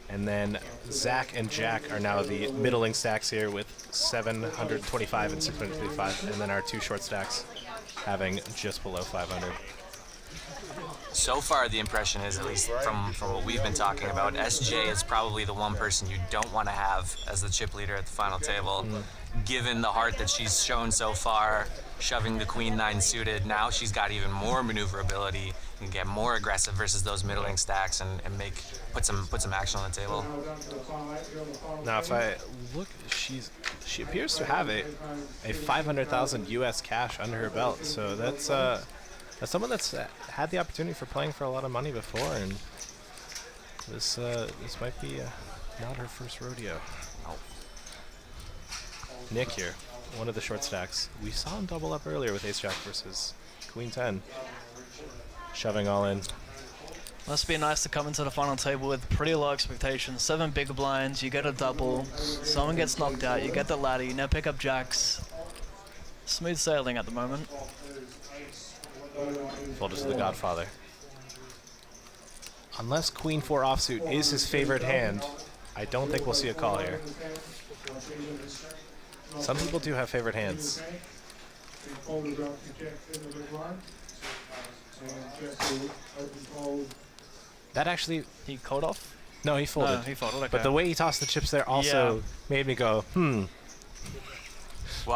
Speaker 6: And then Zach and Jack are now the middling stacks here with 725 and 655. And then our 2 short stacks having just below 500.
Speaker 8: So far, the impression is, at least from what we've been talking about, SJ is probably the one person you don't want to have as the chip leader at the final table, given the heart that she's shown so far, shoving the queen nine suited. Now she's got even more maneuverability and get more aggressive versus those middling stacks and put some action on the table.
Speaker 6: Now, if I look, she appears to have a 500,000 U.S. cash under her belt. So that's someone that's had the opportunity for playing for a lot of money before, and this might be not her first rodeo. Nick here, one of the short stacks. We saw him double up earlier with Ace Jack versus Queen 10, shoving all in.
Speaker 9: Must be nice to come into the final table with pretty low expectations. 7 big blinds, you get a double, someone gets knocked out, you get the ladder, you now pick up jacks. Smooth sailing at the moment.
Speaker 6: Folded to the Godfather. Unless Queen 4 offsuit is his favorite hand, I don't think we'll see a call here. Some people do have favorite hands. That actually...
Speaker 9: He called off?
Speaker 6: No, he folded.
Speaker 9: No, he folded, okay.
Speaker 6: But the way he tossed the chips there also made me go,
Speaker 8: Well,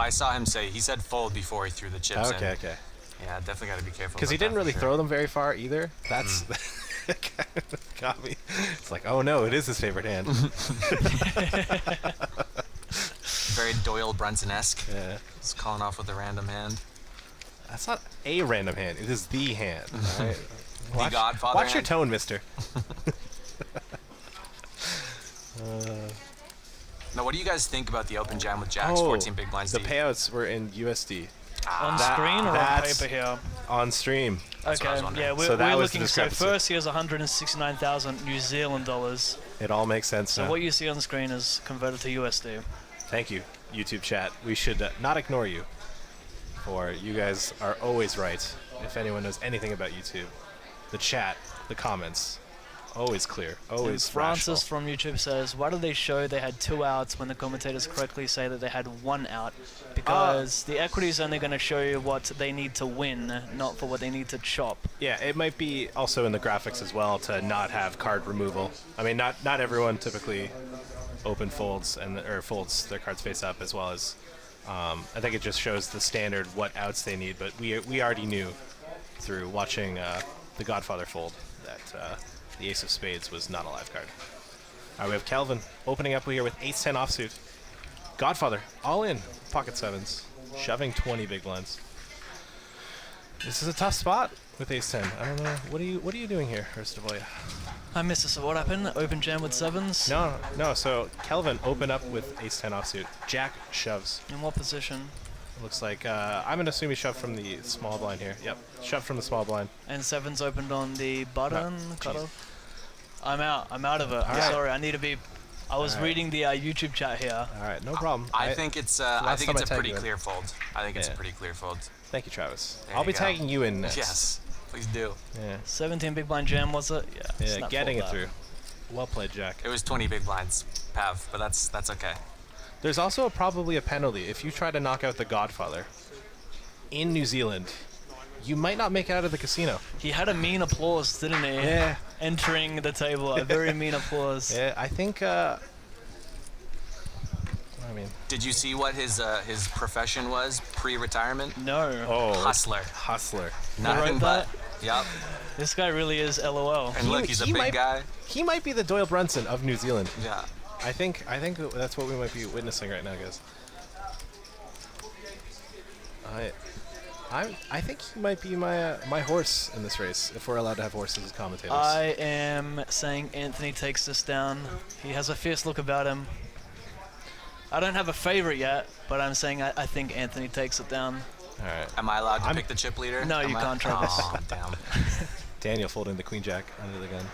Speaker 8: I saw him say, he said fold before he threw the chips in.
Speaker 6: Okay.
Speaker 8: Yeah, definitely got to be careful.
Speaker 6: Because he didn't really throw them very far either. That's got me. It's like, oh no, it is his favorite hand.
Speaker 8: Very Doyle Brunson-esque.
Speaker 6: Yeah.
Speaker 8: Just calling off with a random hand.
Speaker 6: That's not a random hand. It is the hand. Right?
Speaker 8: The Godfather
Speaker 6: Watch your
Speaker 8: hand.
Speaker 6: tone, mister.
Speaker 8: Now, what do you guys think about the open jam with jacks, 14 big blinds
Speaker 6: The
Speaker 8: deep?
Speaker 6: payouts were in USD.
Speaker 9: On screen or on
Speaker 6: that's
Speaker 9: paper here?
Speaker 6: On stream.
Speaker 8: That's what I was
Speaker 9: Okay,
Speaker 8: wondering.
Speaker 9: yeah, we're,
Speaker 6: So that
Speaker 9: we're
Speaker 6: was the
Speaker 9: looking. So
Speaker 6: discrepancy.
Speaker 9: first, he has 169,000 New Zealand dollars.
Speaker 6: It all makes sense
Speaker 9: So
Speaker 6: now.
Speaker 9: what you see on screen is converted to USD.
Speaker 6: Thank you, YouTube chat. We should not ignore you, for you guys are always right. If anyone knows anything about YouTube, the chat, the comments, always clear,
Speaker 9: And
Speaker 6: always
Speaker 9: Francis
Speaker 6: rational.
Speaker 9: from YouTube says, why do they show they had 2 outs when the commentators correctly say that they had 1 out? Because the equity is only going to show you what they need to win, not for what they need to chop.
Speaker 6: Yeah, it might be also in the graphics as well to not have card removal. I mean, not everyone typically open folds or folds their cards face up, as well as I think it just shows the standard what outs they need. But we already knew through watching the Godfather fold that the Ace of Spades was not a live card. All right, we have Kelvin opening up here with Ace-10 offsuit. Godfather all in pocket sevens, shoving 20 big blinds. This is a tough spot with Ace-10. I don't know. What are you doing here, Hurstavoya?
Speaker 9: I missed this. What happened? Open jam with sevens?
Speaker 6: No. So Kelvin opened up with Ace-10 offsuit. Jack shoves.
Speaker 9: In what position?
Speaker 6: Looks like I'm gonna assume he shoved from the small blind here. Yep, shoved from the small blind.
Speaker 9: And sevens opened on the button cutoff. I'm out of it. I'm
Speaker 6: right.
Speaker 9: sorry. I need to be. I was
Speaker 6: All right.
Speaker 9: reading the YouTube chat here.
Speaker 6: All right, no problem.
Speaker 8: I think it's a
Speaker 6: last time I tagged
Speaker 8: pretty
Speaker 6: you in.
Speaker 8: clear fold. I think it's a
Speaker 6: Yeah.
Speaker 8: pretty clear fold.
Speaker 6: Thank you, Travis.
Speaker 8: There
Speaker 6: I'll
Speaker 8: you
Speaker 6: be
Speaker 8: go.
Speaker 6: tagging you in next.
Speaker 8: Yes, please do.
Speaker 6: Yeah.
Speaker 9: 17 big blind jam was it? Yeah.
Speaker 6: Yeah,
Speaker 9: snap
Speaker 6: getting
Speaker 9: fold
Speaker 6: it
Speaker 9: that.
Speaker 6: through. Well played, Jack.
Speaker 8: It was 20 big blinds, Pav, but that's okay.
Speaker 6: There's also probably a penalty if you try to knock out the Godfather in New Zealand. You might not make it out of the casino.
Speaker 9: He had a mean applause, didn't he?
Speaker 6: Yeah.
Speaker 9: Entering the table, a very mean applause.
Speaker 6: Yeah, I think. I mean,
Speaker 8: Did you see what his profession was pre-retirement?
Speaker 9: No.
Speaker 8: Hustler.
Speaker 6: Hustler.
Speaker 8: Nothing
Speaker 9: wrote
Speaker 8: but.
Speaker 9: that?
Speaker 8: Yep.
Speaker 9: This guy really is LOL.
Speaker 8: And look, he's a
Speaker 6: he
Speaker 8: big
Speaker 6: might-
Speaker 8: guy.
Speaker 6: He might be the Doyle Brunson of New Zealand.
Speaker 8: Yeah.
Speaker 6: I think that's what we might be witnessing right now, guys. I think he might be my horse in this race, if we're allowed to have horses as commentators.
Speaker 9: I am saying Anthony takes this down. He has a fierce look about him. I don't have a favorite yet, but I'm saying I think Anthony takes it down.
Speaker 6: All right.
Speaker 8: Am I allowed to pick the chip leader?
Speaker 9: No, you can't, Travis.
Speaker 8: Oh, damn.
Speaker 6: Daniel folding the Queen Jack under the gun.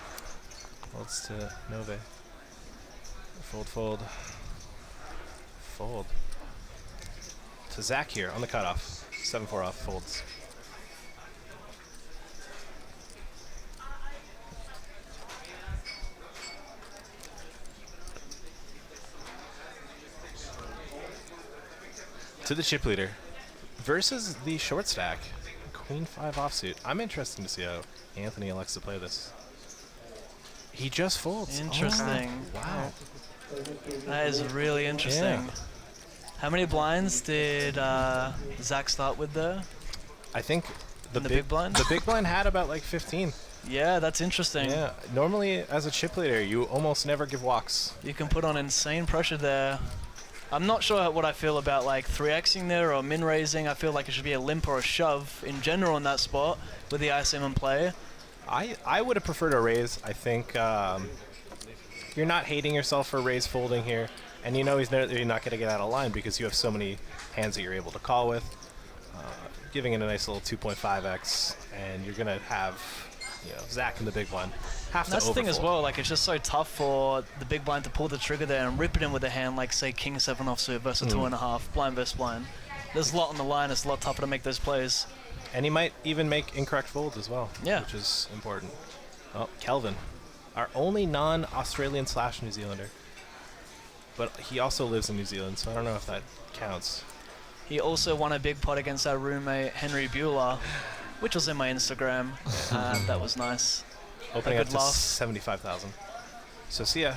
Speaker 6: Folds to Nove. Fold. Fold. To Zach here on the cutoff. 7-4 off, folds. To the chip leader versus the short stack. Queen 5 offsuit. I'm interested to see how Anthony elects to play this. He just folds.
Speaker 9: Interesting.
Speaker 6: Oh, wow.
Speaker 9: That is really interesting.
Speaker 6: Yeah.
Speaker 9: How many blinds did Zach start with there?
Speaker 6: I think
Speaker 9: The big blind?
Speaker 6: The big blind had about like 15.
Speaker 9: Yeah, that's interesting.
Speaker 6: Yeah. Normally, as a chip leader, you almost never give walks.
Speaker 9: You can put on insane pressure there. I'm not sure what I feel about like 3xing there or min raising. I feel like it should be a limp or a shove in general in that spot with the ISM in play.
Speaker 6: I would have preferred a raise. I think you're not hating yourself for raise folding here. And you know you're not going to get out of line because you have so many hands that you're able to call with. Giving it a nice little 2.5x, and you're going to have Zach in the big blind have to
Speaker 9: That's the thing as
Speaker 6: overfold.
Speaker 9: well, like it's just so tough for the big blind to pull the trigger there and rip it in with a hand like say King 7 offsuit versus 2.5, blind versus blind. There's a lot on the line, it's a lot tougher to make those plays.
Speaker 6: And he might even make incorrect folds as well,
Speaker 9: Yeah.
Speaker 6: which is important. Oh, Kelvin, our only non-Australian / New Zealander. But he also lives in New Zealand, so I don't know if that counts.
Speaker 9: He also won a big pot against our roommate Henry Bueller, which was in my Instagram. That was nice.
Speaker 6: Opening
Speaker 9: A
Speaker 6: up
Speaker 9: good
Speaker 6: to
Speaker 9: laugh.
Speaker 6: 75,000. So Sia,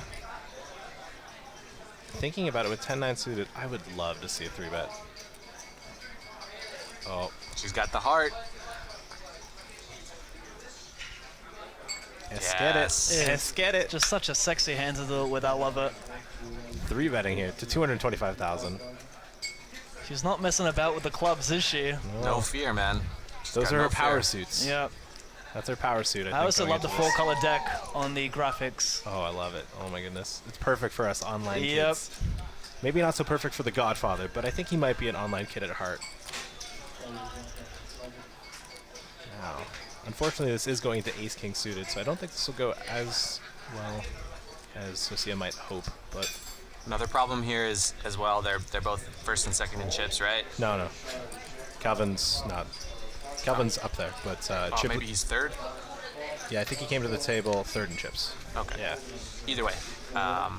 Speaker 6: thinking about it with 10-9 suited, I would love to see a 3-bet. Oh,
Speaker 10: She's got the heart.
Speaker 6: yes, get it. Yes, get it.
Speaker 9: Just such a sexy hand to do it with, I love it.
Speaker 6: 3-betting here to 225,000.
Speaker 9: She's not messing about with the clubs, is she?
Speaker 10: No fear, man.
Speaker 6: Those
Speaker 10: got
Speaker 6: are
Speaker 10: no
Speaker 6: her power
Speaker 10: fear.
Speaker 6: suits.
Speaker 9: Yep.
Speaker 6: That's her power suit.
Speaker 9: I also love the
Speaker 6: going into this.
Speaker 9: 4-color deck on the graphics.
Speaker 6: Oh, I love it. Oh my goodness. It's perfect for us online
Speaker 9: Yep.
Speaker 6: kids. Maybe not so perfect for the Godfather, but I think he might be an online kid at heart. Now, unfortunately, this is going into Ace King suited, so I don't think this will go as well as Socia might hope. But
Speaker 10: Another problem here is as well. They're both first and second in chips, right?
Speaker 6: no. Calvin's not. Calvin's up there, but
Speaker 10: Oh,
Speaker 6: chip.
Speaker 10: maybe he's third.
Speaker 6: Yeah, I think he came to the table third in chips.
Speaker 10: Okay.
Speaker 6: Yeah.
Speaker 10: Either way. Well,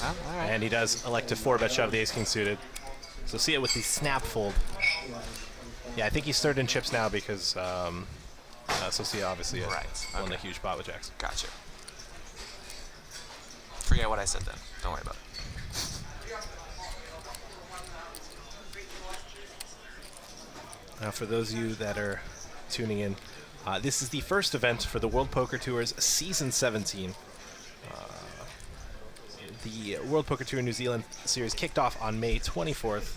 Speaker 10: all right.
Speaker 6: And he does elect to 4-bet shove the Ace King suited. So see it with the snap fold. Yeah, I think he's third in chips now because Socia obviously won the huge pot with jacks.
Speaker 10: Gotcha. Forget what I said then. Don't worry about it.
Speaker 6: Now, for those of you that are tuning in, this is the first event for the World Poker Tour's Season 17. The World Poker Tour New Zealand series kicked off on May 24th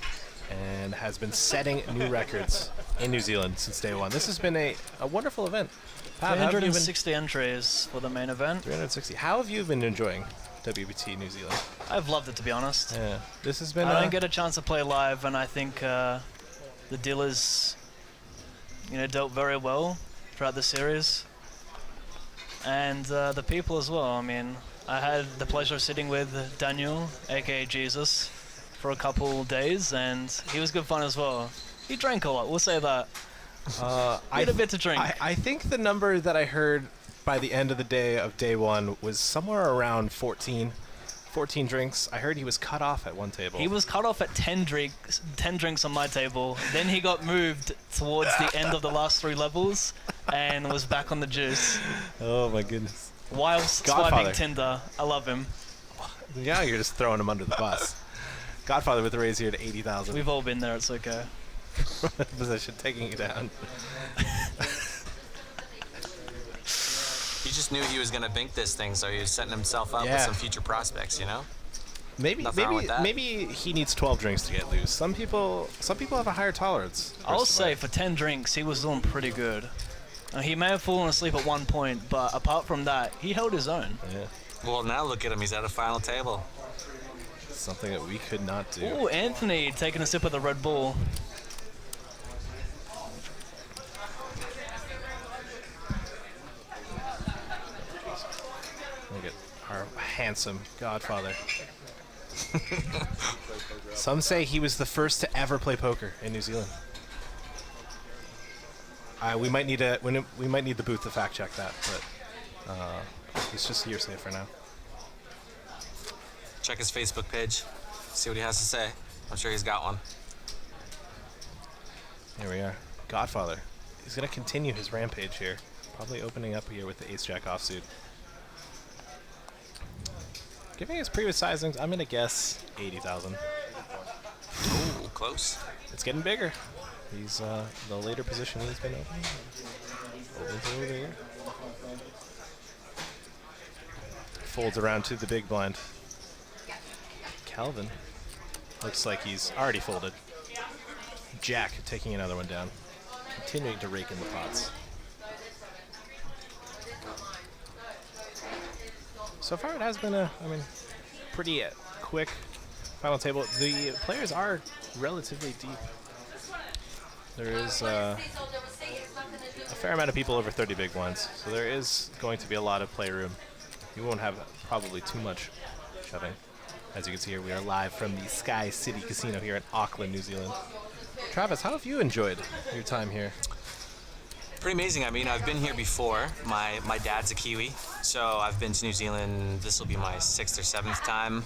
Speaker 6: and has been setting new records in New Zealand since day one. This has been a wonderful event. Pat, how have you been-
Speaker 9: 360 entries for the main event.
Speaker 6: 360. How have you been enjoying WPT New Zealand?
Speaker 9: I've loved it, to be honest.
Speaker 6: Yeah, this has been.
Speaker 9: I don't get a chance to play live, and I think the dealers, dealt very well throughout the series, and the people as well. I mean, I had the pleasure of sitting with Daniel, aka Jesus, for a couple days, and he was good fun as well. He drank a lot. We'll say that. He had a bit to drink.
Speaker 6: I think the number that I heard by the end of the day of day one was somewhere around 14 drinks. I heard he was cut off at one table.
Speaker 9: He was cut off at 10 drinks on my table. Then he got moved towards the end of the last 3 levels and was back on the juice.
Speaker 6: Oh my goodness.
Speaker 9: Whilst
Speaker 6: Godfather.
Speaker 9: swiping Tinder. I love him.
Speaker 6: Yeah, you're just throwing him under the bus. Godfather with the raise here to 80,000.
Speaker 9: We've all been there, it's okay.
Speaker 6: Position, taking you down.
Speaker 10: He just knew he was going to bink this thing, so he was setting himself up with
Speaker 6: Yeah.
Speaker 10: some future prospects,
Speaker 6: Maybe
Speaker 10: Nothing wrong with that.
Speaker 6: maybe he needs 12 drinks to get loose. Some people have a higher tolerance.
Speaker 9: I'll say for 10 drinks, he was doing pretty good. He may have fallen asleep at one point, but apart from that, he held his own.
Speaker 6: Yeah.
Speaker 10: Well, now look at him. He's at a final table.
Speaker 6: Something that we could not do.
Speaker 9: Ooh, Anthony taking a sip of the Red Bull.
Speaker 6: Look at our handsome Godfather. Some say he was the first to ever play poker in New Zealand. We might need the booth to fact check that, but he's just hearsay for now.
Speaker 10: Check his Facebook page. See what he has to say. I'm sure he's got one.
Speaker 6: Here we are, Godfather. he's going to continue his rampage here. Probably opening up here with the ace-jack offsuit. Giving his previous sizings, I'm going to guess 80,000.
Speaker 10: Ooh, close.
Speaker 6: It's getting bigger. He's the later position he's been opening. Over there. Folds around to the big blind. Calvin looks like he's already folded. Jack taking another one down. Continuing to rake in the pots. So far it has been pretty quick final table. The players are relatively deep. There is a fair amount of people over 30 big blinds, so there is going to be a lot of play room. You won't have probably too much shoving. As you can see here, we are live from the Sky City Casino here in Auckland, New Zealand. Travis, how have you enjoyed your time here?
Speaker 10: Pretty amazing. I mean, I've been here before. My dad's a Kiwi, so I've been to New Zealand. This will be my 6th or 7th time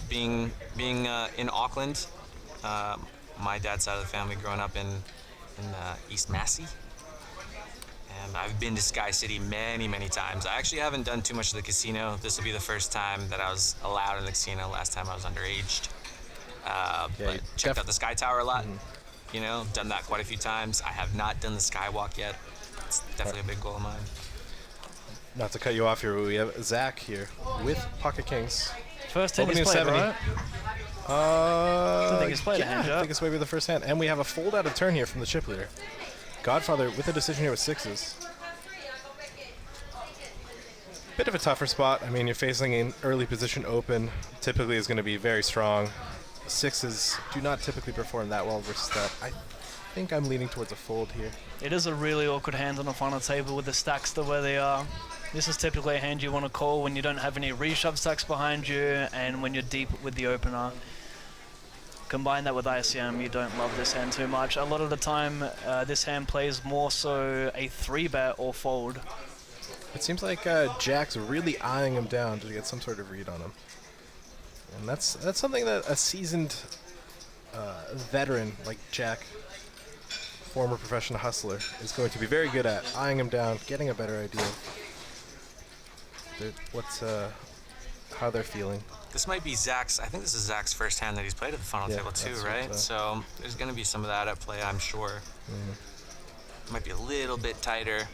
Speaker 10: being in Auckland. My dad's side of the family growing up in East Massey. And I've been to Sky City many, many times. I actually haven't done too much of the casino. This will be the first time that I was allowed in the casino. Last time I was underaged. But checked out the Sky Tower a lot. You know, done that quite a few times. I have not done the Skywalk yet. It's definitely a big goal of mine.
Speaker 6: Not to cut you off here, but we have Zach here with Pocket Kings.
Speaker 9: First hand he's played,
Speaker 6: 70.
Speaker 9: right? I don't think he's played a hand
Speaker 6: I
Speaker 9: yet.
Speaker 6: think it's maybe the first hand. And we have a fold out of turn here from the chip leader. Godfather with a decision here with 6s. Bit of a tougher spot. I mean, you're facing an early position open. Typically is going to be very strong. 6s do not typically perform that well versus that. I think I'm leaning towards a fold here.
Speaker 9: It is a really awkward hand on the final table with the stacks the way they are. This is typically a hand you want to call when you don't have any reshove stacks behind you and when you're deep with the opener. Combine that with ICM, you don't love this hand too much. A lot of the time, this hand plays more so a 3-bet or fold.
Speaker 6: It seems like Jack's really eyeing him down to get some sort of read on him. And that's something that a seasoned veteran like Jack, former professional hustler, is going to be very good at. Eyeing him down, getting a better idea of how they're feeling.
Speaker 10: This might be Zach's, I think this is Zach's first hand that he's played at the final table too, right? So there's going to be some of that at play, I'm sure. Might be a little bit tighter.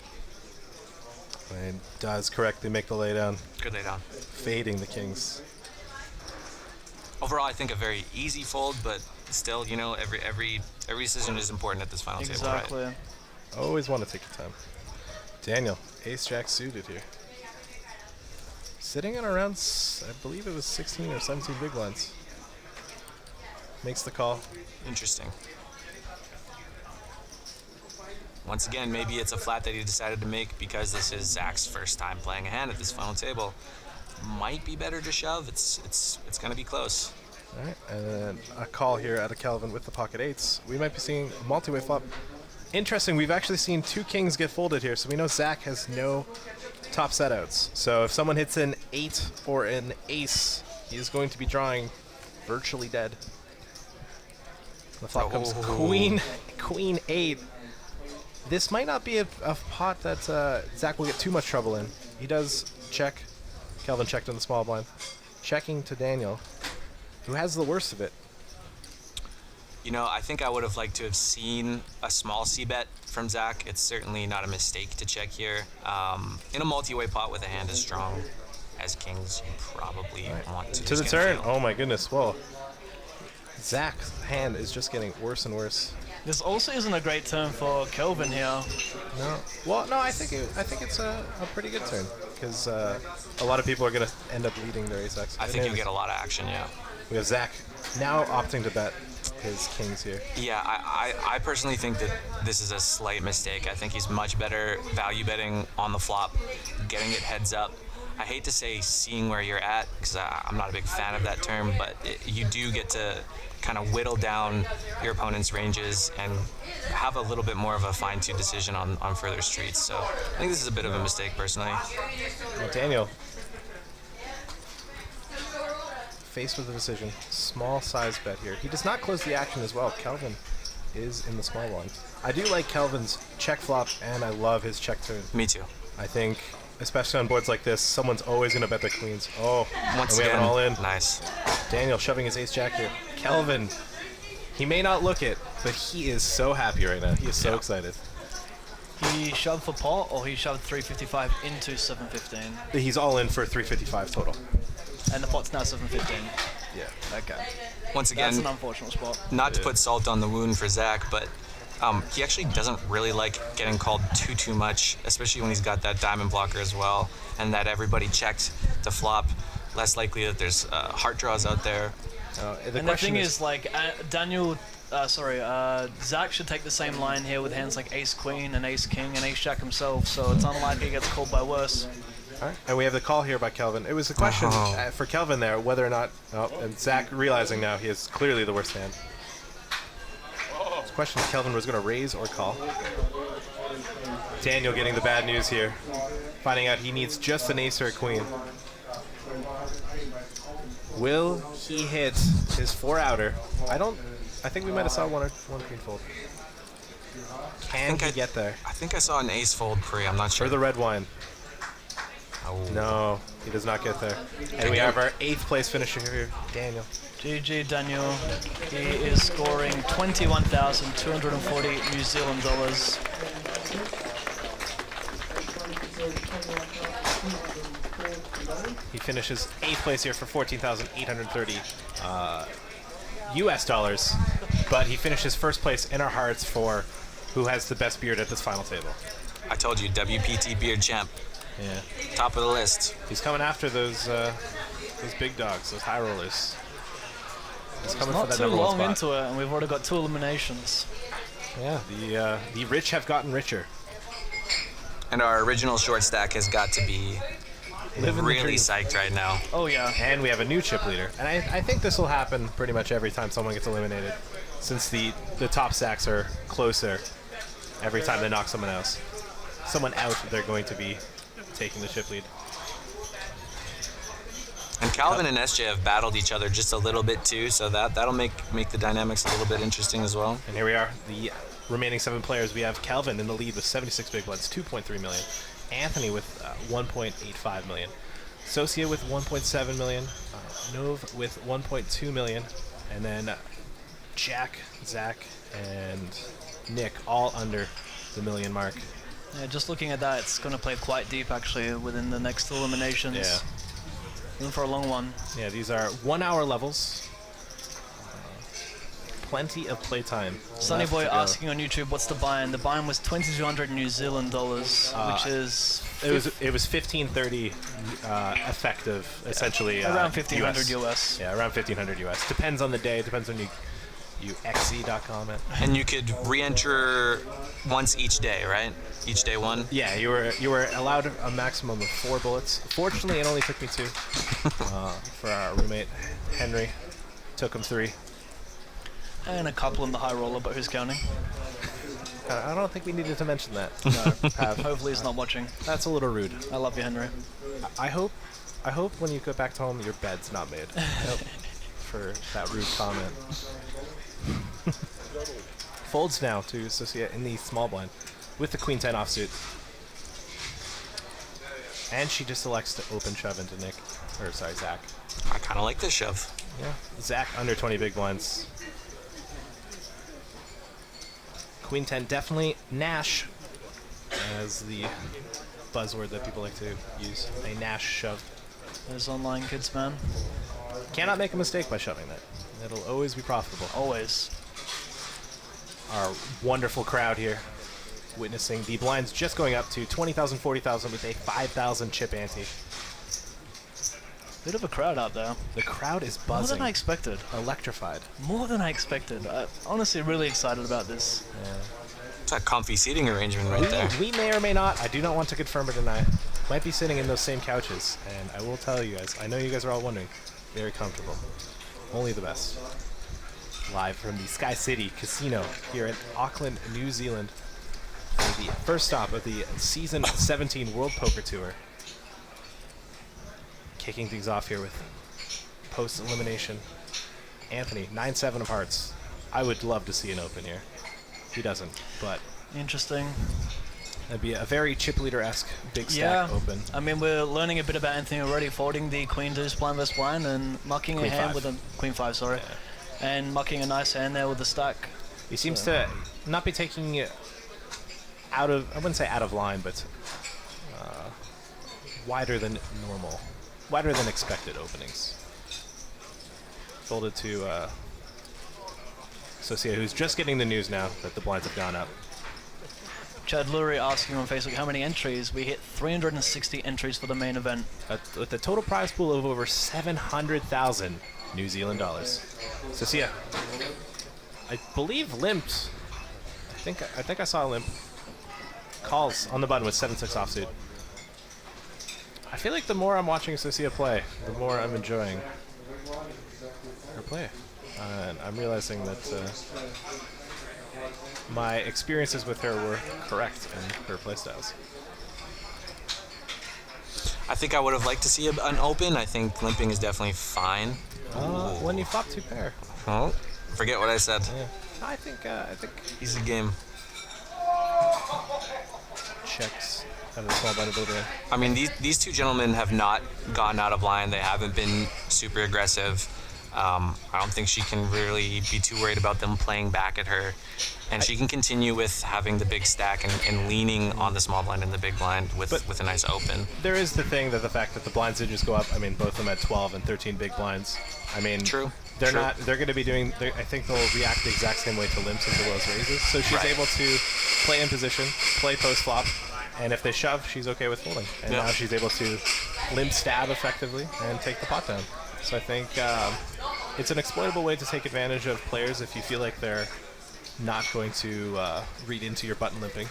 Speaker 6: And does correctly make the laydown.
Speaker 10: Good laydown.
Speaker 6: Fading the kings.
Speaker 10: Overall, I think a very easy fold, but still, you know, every decision is important at this final table, right?
Speaker 9: Exactly.
Speaker 6: Always want to take your time. Daniel, ace-jack suited here. Sitting at around, I believe it was 16 or 17 big blinds. Makes the call.
Speaker 10: Interesting. Once again, maybe it's a flat that he decided to make because this is Zach's first time playing a hand at this final table. Might be better to shove. It's going to be close.
Speaker 6: All right, and then a call here out of Calvin with the pocket 8s. We might be seeing a multi-way flop. Interesting, we've actually seen 2 kings get folded here, so we know Zach has no top setouts. So if someone hits an 8 or an ace, he is going to be drawing virtually dead. The flop comes queen 8. This might not be a pot that Zach will get too much trouble in. He does check. Kelvin checked in the small blind. Checking to Daniel, who has the worst of it.
Speaker 10: You know, I think I would have liked to have seen a small c-bet from Zach. It's certainly not a mistake to check here. In a multi-way pot with a hand as strong as kings, you probably want to.
Speaker 6: To the turn. Oh my goodness. Whoa. Zach's hand is just getting worse and worse.
Speaker 9: This also isn't a great turn for Kelvin here.
Speaker 6: No. Well, no, I think it's a pretty good turn because a lot of people are going to end up leading their ace-x.
Speaker 10: I think you'll get a lot of action, yeah.
Speaker 6: We have Zach now opting to bet his kings here.
Speaker 10: Yeah, I personally think that this is a slight mistake. I think he's much better value betting on the flop, getting it heads up. I hate to say seeing where you're at because I'm not a big fan of that term, but you do get to kind of whittle down your opponent's ranges and have a little bit more of a fine-tuned decision on further streets. So I think this is a bit of a mistake personally.
Speaker 6: Well, Daniel, faced with a decision, small size bet here. He does not close the action as well. Kelvin is in the small blind. I do like Kelvin's check flop, and I love his check turn.
Speaker 10: Me too.
Speaker 6: I think, especially on boards like this, someone's always going to bet their queens. Oh,
Speaker 10: Once
Speaker 6: and we
Speaker 10: again,
Speaker 6: have it all in.
Speaker 10: nice.
Speaker 6: Daniel shoving his ace-jack here. Kelvin, he may not look it, but he is so happy right now. He is so excited.
Speaker 9: He shoved for pot, or he shoved 355 into 715,
Speaker 6: He's all in for 355 total.
Speaker 9: and the pot's now 715.
Speaker 6: Yeah.
Speaker 9: Okay.
Speaker 10: Once
Speaker 9: That's
Speaker 10: again,
Speaker 9: an unfortunate spot.
Speaker 10: not to put salt on the wound for Zach, but he actually doesn't really like getting called too much, especially when he's got that diamond blocker as well, and that everybody checked to flop. Less likely that there's heart draws out there.
Speaker 9: And the thing is, like, Zach should take the same line here with hands like ace queen and ace king and ace jack himself, so it's unlikely he gets called by worse.
Speaker 6: All right. And we have the call here by Kelvin. It was a question for Kelvin there, whether or not, and Zach realizing now he is clearly the worst hand. The question is Kelvin was going to raise or call. Daniel getting the bad news here, finding out he needs just an ace or a queen. Will he hit his 4-outer? I think we might have saw one queen fold. Can he get there?
Speaker 10: I think I saw an ace fold pre. I'm not sure.
Speaker 6: For the red wine.
Speaker 10: Oh.
Speaker 6: No, he does not get there. And we have our 8th place finisher here, Daniel.
Speaker 9: GG Daniel. He is scoring 21,240 New Zealand dollars.
Speaker 6: He finishes 8th place here for 14,830 US dollars, but he finishes 1st place in our hearts for who has the best beard at this final table.
Speaker 10: I told you, WPT beard champ.
Speaker 6: Yeah.
Speaker 10: Top of the list.
Speaker 6: He's coming after those big dogs, those high rollers. He's coming
Speaker 9: Not
Speaker 6: for that
Speaker 9: too
Speaker 6: number one
Speaker 9: long
Speaker 6: spot.
Speaker 9: into it, and we've already got 2 eliminations.
Speaker 6: Yeah, the rich have gotten richer.
Speaker 10: And our original short stack has got to be
Speaker 6: Living the
Speaker 10: really
Speaker 6: dream.
Speaker 10: psyched right now.
Speaker 9: Oh yeah.
Speaker 6: And we have a new chip leader. And I think this will happen pretty much every time someone gets eliminated, since the top stacks are closer every time they knock someone out. They're going to be taking the chip lead.
Speaker 10: And Calvin and SJ have battled each other just a little bit too, so that'll make the dynamics a little bit interesting as well.
Speaker 6: And here we are, the remaining 7 players. We have Calvin in the lead with 76 big blinds, 2.3 million. Anthony with 1.85 million. Socia with 1.7 million. Nov with 1.2 million. And then Jack, Zach, and Nick all under the million mark.
Speaker 9: Yeah, just looking at that, it's going to play quite deep actually within the next eliminations.
Speaker 6: Yeah.
Speaker 9: In for a long one.
Speaker 6: Yeah, these are 1-hour levels. Plenty of playtime.
Speaker 9: Sunny
Speaker 6: left
Speaker 9: Boy
Speaker 6: to go.
Speaker 9: asking on YouTube, what's the buy-in? The buy-in was 2,200 New Zealand dollars, which is
Speaker 6: It was 1530 effective, essentially.
Speaker 9: around 1,500 US.
Speaker 6: Yeah, around 1,500 US. Depends on the day. Depends when you xe.com it.
Speaker 10: And you could re-enter once each day, right? Each day one.
Speaker 6: Yeah, you were allowed a maximum of 4 bullets. Fortunately, it only took me 2. For our roommate Henry, took him 3.
Speaker 9: And a couple in the high roller, but who's counting?
Speaker 6: I don't think we needed to mention that.
Speaker 9: No. Hopefully he's not watching.
Speaker 6: That's a little rude.
Speaker 9: I love you, Henry.
Speaker 6: I hope when you go back to home, your bed's not made. For that rude comment. Folds now to Socia in the small blind with the queen 10 offsuit. And she just elects to open shove into Zach.
Speaker 10: I kind of like this shove.
Speaker 6: Yeah. Zach under 20 big blinds. Queen 10 definitely Nash as the buzzword that people like to use. A Nash shove.
Speaker 9: Those online kids, man.
Speaker 6: Cannot make a mistake by shoving that. It'll always be profitable.
Speaker 9: Always.
Speaker 6: Our wonderful crowd here witnessing the blinds just going up to 20,000, 40,000 with a 5,000 chip ante.
Speaker 9: Bit of a crowd out there.
Speaker 6: The crowd is buzzing.
Speaker 9: More than I expected.
Speaker 6: Electrified.
Speaker 9: More than I expected. I'm honestly really excited about this.
Speaker 6: Yeah.
Speaker 10: It's a comfy seating arrangement right there.
Speaker 6: We may or may not, I do not want to confirm or deny, might be sitting in those same couches. And I will tell you guys, I know you guys are all wondering, very comfortable. Only the best. Live from the Sky City Casino here in Auckland, New Zealand, for the first stop of the Season 17 World Poker Tour. Kicking things off here with post-elimination Anthony, 9-7 of hearts. I would love to see an open here. He doesn't, but
Speaker 9: Interesting.
Speaker 6: that'd be a very chip leader-esque big stack open.
Speaker 9: I mean, we're learning a bit about Anthony already, folding the queen deuce blind versus blind and mucking
Speaker 6: Queen
Speaker 9: a hand
Speaker 6: five.
Speaker 9: with a queen five, sorry, and mucking a nice hand there with the stack.
Speaker 6: He seems to not be taking it out of, I wouldn't say out of line, but wider than normal, wider than expected openings. Folded to Socia, who's just getting the news now that the blinds have gone up.
Speaker 9: Chad Lurie asking on Facebook how many entries. We hit 360 entries for the main event.
Speaker 6: With a total prize pool of over 700,000 New Zealand dollars. Socia, I believe limped. I think I saw a limp. Calls on the button with 7-6 offsuit. I feel like the more I'm watching Socia play, the more I'm enjoying her play. And I'm realizing that my experiences with her were correct in her playstyles.
Speaker 10: I think I would have liked to see an open. I think limping is definitely fine.
Speaker 6: When you flop 2 pair.
Speaker 10: Oh, forget what I said.
Speaker 6: Yeah. I think
Speaker 10: Easy game.
Speaker 6: checks out of the small blind ability.
Speaker 10: I mean, these two gentlemen have not gotten out of line. They haven't been super aggressive. I don't think she can really be too worried about them playing back at her. And she can continue with having the big stack and leaning on the small blind and the big blind with a nice open.
Speaker 6: There is the thing that the fact that the blinds did just go up. I mean, both of them had 12 and 13 big blinds. I mean,
Speaker 10: True.
Speaker 6: They're
Speaker 10: True.
Speaker 6: not. They're going to be doing. I think they'll react the exact same way to limps as well as raises. So she's
Speaker 10: Right.
Speaker 6: able to play in position, play post flop, and if they shove, she's okay with folding. And
Speaker 10: Yeah.
Speaker 6: now she's able to limp stab effectively and take the pot down. So I think it's an exploitable way to take advantage of players if you feel like they're not going to read into your button limping.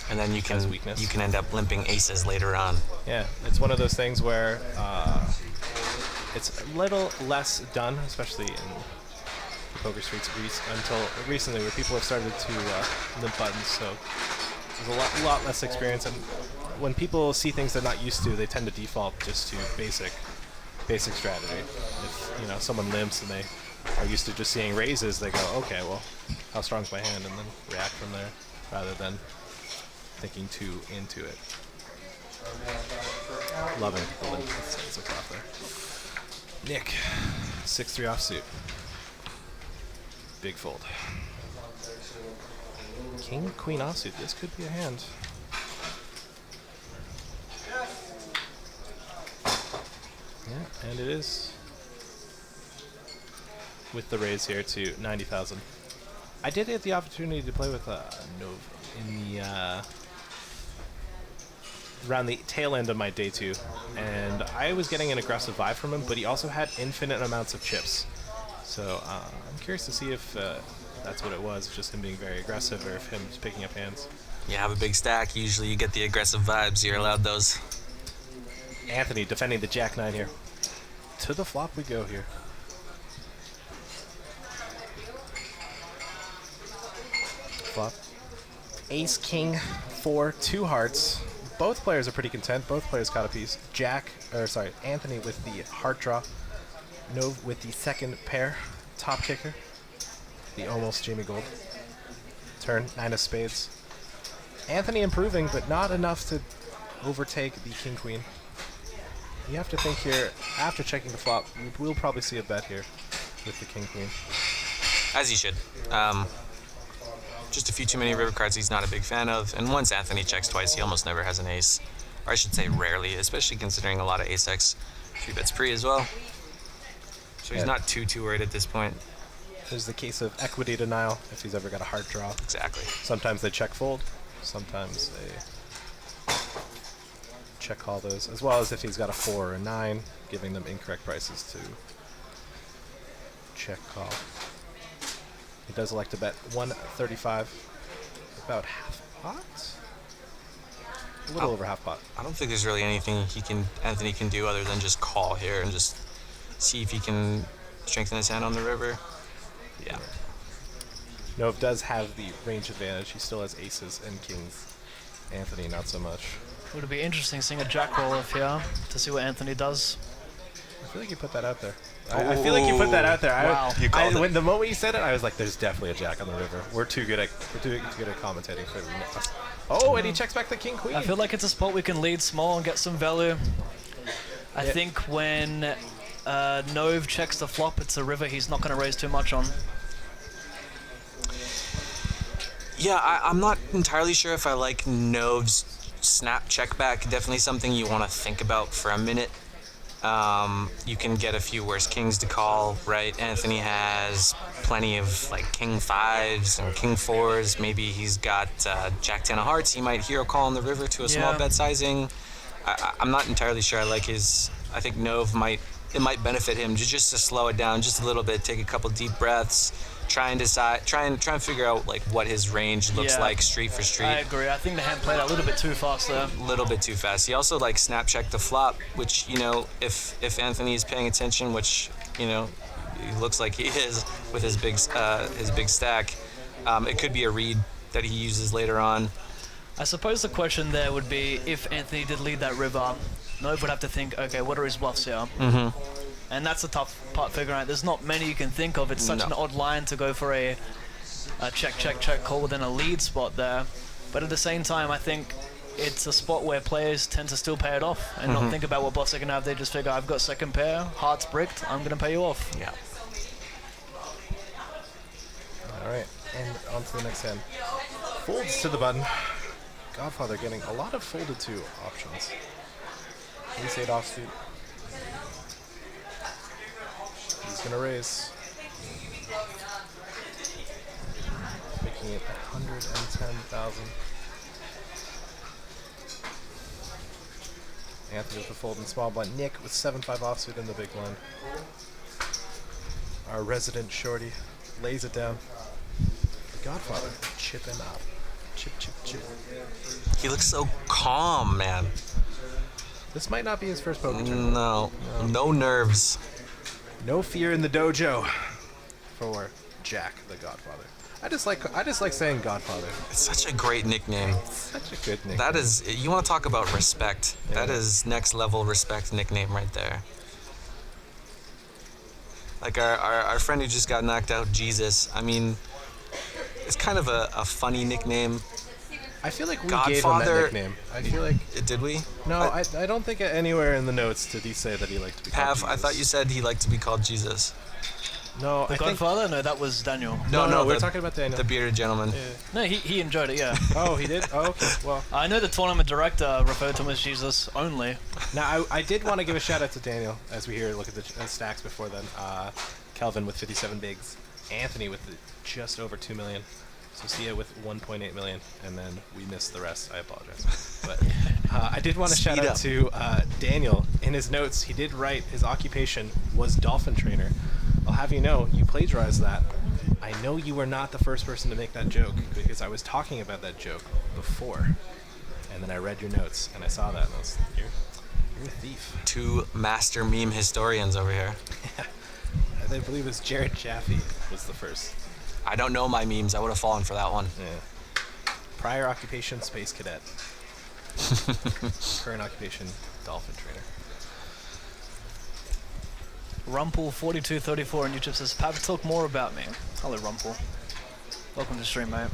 Speaker 10: And then you
Speaker 6: As weakness.
Speaker 10: can end up limping aces later on.
Speaker 6: Yeah, it's one of those things where it's a little less done, especially in the poker streets until recently, where people have started to limp buttons. So there's a lot less experience, and when people see things they're not used to, they tend to default just to basic strategy. If someone limps and they are used to just seeing raises, they go, okay, well, how strong's my hand, and then react from there, rather than thinking too into it. Loving the limp. It's a off there. Nick, 6-3 offsuit. Big fold. King, queen offsuit. This could be a hand. Yeah, and it is. With the raise here to 90,000. I did get the opportunity to play with Nov in the around the tail end of my day 2, and I was getting an aggressive vibe from him, but he also had infinite amounts of chips. So I'm curious to see if that's what it was, just him being very aggressive, or if him just picking up hands.
Speaker 10: You have a big stack, usually you get the aggressive vibes, you're allowed those.
Speaker 6: Anthony defending the Jack-9 here. To the flop we go here. Flop. Ace, king, 4, 2 hearts. Both players are pretty content. Both players caught a piece. Anthony with the heart draw. Nov with the second pair. Top kicker. The almost Jamie Gold. Turn, 9 of spades. Anthony improving, but not enough to overtake the king-queen. You have to think here, after checking the flop, we'll probably see a bet here with the king-queen.
Speaker 10: As you should. Just a few too many river cards he's not a big fan of, and once Anthony checks twice, he almost never has an ace. Or I should say rarely, especially considering a lot of ace-x 3-bets pre as well. So he's not too worried at this point.
Speaker 6: There's the case of equity denial, if he's ever got a hard draw.
Speaker 10: Exactly.
Speaker 6: Sometimes they check fold, sometimes they check call those, as well as if he's got a 4 or a 9, giving them incorrect prices to check call. He does elect to bet 135, about half pot? A little over half pot.
Speaker 10: I don't think there's really anything Anthony can do other than just call here and just see if he can strengthen his hand on the river. Yeah.
Speaker 6: Nov does have the range advantage. He still has aces and kings. Anthony, not so much.
Speaker 9: Would it be interesting seeing a jack roll off here to see what Anthony does?
Speaker 6: I feel like you put that out there. I feel like you put that out there.
Speaker 9: Wow.
Speaker 10: You called it.
Speaker 6: When the moment you said it, I was like, "There's definitely a jack on the river." We're too good at commentating for us. Oh, and he checks back the king queen.
Speaker 9: I feel like it's a spot we can lead small and get some value. I think when Nove checks the flop, it's a river he's not going to raise too much on.
Speaker 10: Yeah, I'm not entirely sure if I like Nove's snap check back. Definitely something you want to think about for a minute. You can get a few worse kings to call, right? Anthony has plenty of like king fives and king fours. Maybe he's got jack 10 of hearts. He might hero call on the river to a small
Speaker 9: Yeah.
Speaker 10: bet sizing. I'm not entirely sure. I like his. I think Nove might benefit him just to slow it down just a little bit, take a couple deep breaths, try and figure out like what his range looks
Speaker 9: Yeah.
Speaker 10: like street for street.
Speaker 9: I agree. I think the hand played a little bit too fast there.
Speaker 10: A little bit too fast. He also like snap checked the flop, which if Anthony is paying attention, which he looks like he is with his big stack, it could be a read that he uses later on.
Speaker 9: I suppose the question there would be if Anthony did lead that river, Nove would have to think, okay, what are his bluffs here?
Speaker 10: Mm-hmm.
Speaker 9: And that's the tough part figuring out. There's not many you can think of. It's such an odd line to go for a check, check, check call within a lead spot there. But at the same time, I think it's a spot where players tend to still pay it off and not think about what bluffs they can have. They just figure, I've got second pair, hearts bricked, I'm going to pay you off.
Speaker 10: Yeah.
Speaker 6: All right, and on to the next hand. Folds to the button. Godfather getting a lot of folded to options. Ace 8 offsuit. He's gonna raise. Making it 110,000. Anthony with the fold in small blind. Nick with 7-5 offsuit in the big blind. Our resident shorty lays it down. The Godfather chipping up. Chip, chip, chip.
Speaker 10: He looks so calm, man.
Speaker 6: This might not be his first poker turn.
Speaker 10: No nerves.
Speaker 6: No fear in the dojo for Jack the Godfather. I just like saying Godfather.
Speaker 10: It's such a great nickname.
Speaker 6: Such a good nickname.
Speaker 10: That is, you want to talk about respect.
Speaker 6: Yeah.
Speaker 10: That is next level respect nickname right there. Like our friend who just got knocked out, Jesus. I mean, it's kind of a funny nickname.
Speaker 6: I feel like we
Speaker 10: Godfather,
Speaker 6: gave him that nickname. I feel like
Speaker 10: did we?
Speaker 6: no. I don't think anywhere in the notes did he say that he liked to be called
Speaker 10: Pav,
Speaker 6: Jesus.
Speaker 10: I thought you said he liked to be called Jesus.
Speaker 6: No,
Speaker 9: The
Speaker 6: I think
Speaker 9: Godfather? No, that was Daniel.
Speaker 6: no. We're
Speaker 10: the-
Speaker 6: talking about Daniel.
Speaker 10: The bearded gentleman.
Speaker 9: No, he enjoyed it, yeah.
Speaker 6: Oh, he did. Oh, okay. Well,
Speaker 9: I know the tournament director referred to him as Jesus only.
Speaker 6: now I did want to give a shout out to Daniel as we look at the stacks before then. Kelvin with 57 bigs, Anthony with just over 2 million, Socia with 1.8 million, and then we missed the rest. I apologize. But I did want to shout
Speaker 10: Speed
Speaker 6: out
Speaker 10: up.
Speaker 6: to Daniel. In his notes, he did write his occupation was dolphin trainer. I'll have you know, you plagiarized that. I know you were not the first person to make that joke because I was talking about that joke before, and then I read your notes and I saw that and I was like, you're a thief.
Speaker 10: Two master meme historians over here.
Speaker 6: I believe it was Jared Jaffe was the first.
Speaker 10: I don't know my memes. I would have fallen for that one.
Speaker 6: Yeah. Prior occupation, space cadet. Current occupation, dolphin trainer.
Speaker 9: Rumpel4234 on YouTube says, Pav, talk more about me. Hello, Rumpel. Welcome to the stream, mate.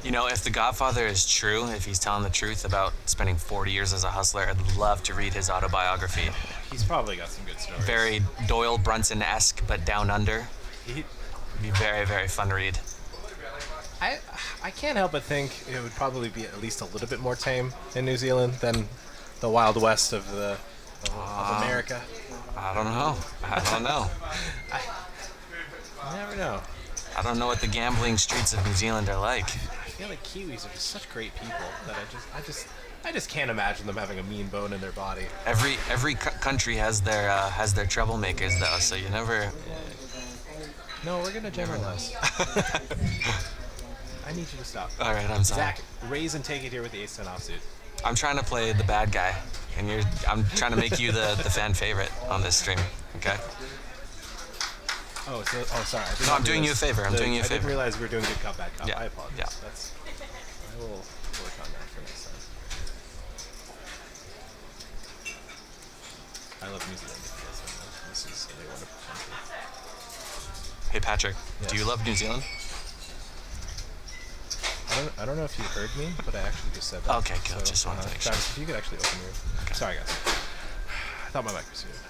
Speaker 10: You know, if The Godfather is true, if he's telling the truth about spending 40 years as a hustler, I'd love to read his autobiography.
Speaker 6: He's probably got some good stories.
Speaker 10: Very Doyle Brunson-esque, but down under.
Speaker 6: He,
Speaker 10: It'd be very, very fun read.
Speaker 6: I can't help but think it would probably be at least a little bit more tame in New Zealand than the Wild West of America.
Speaker 10: I don't know. I don't know.
Speaker 6: You never know.
Speaker 10: I don't know what the gambling streets of New Zealand are like.
Speaker 6: I feel like Kiwis are just such great people that I just can't imagine them having a mean bone in their body.
Speaker 10: Every country has their troublemakers though, so you never.
Speaker 6: No, we're gonna generalize. I need you to stop.
Speaker 10: All right, I'm sorry.
Speaker 6: Zach, raise and take it here with the ace-10 offsuit.
Speaker 10: I'm trying to play the bad guy, and I'm trying to make you the fan favorite on this stream. Okay.
Speaker 6: Oh, sorry.
Speaker 10: No, I'm doing you a favor. I'm doing you a
Speaker 6: I didn't
Speaker 10: favor.
Speaker 6: realize we were doing good cop, bad cop.
Speaker 10: Yeah,
Speaker 6: I apologize.
Speaker 10: yeah.
Speaker 6: I will work on that for next time. I love New Zealand. This is a wonderful country.
Speaker 8: Hey Patrick,
Speaker 6: Yes.
Speaker 8: do you love New Zealand?
Speaker 6: I don't know if you heard me, but I actually just said that.
Speaker 8: Okay, good. Just wanted to make sure.
Speaker 6: Travis, if you could actually open your... Sorry, guys. I thought my mic was muted.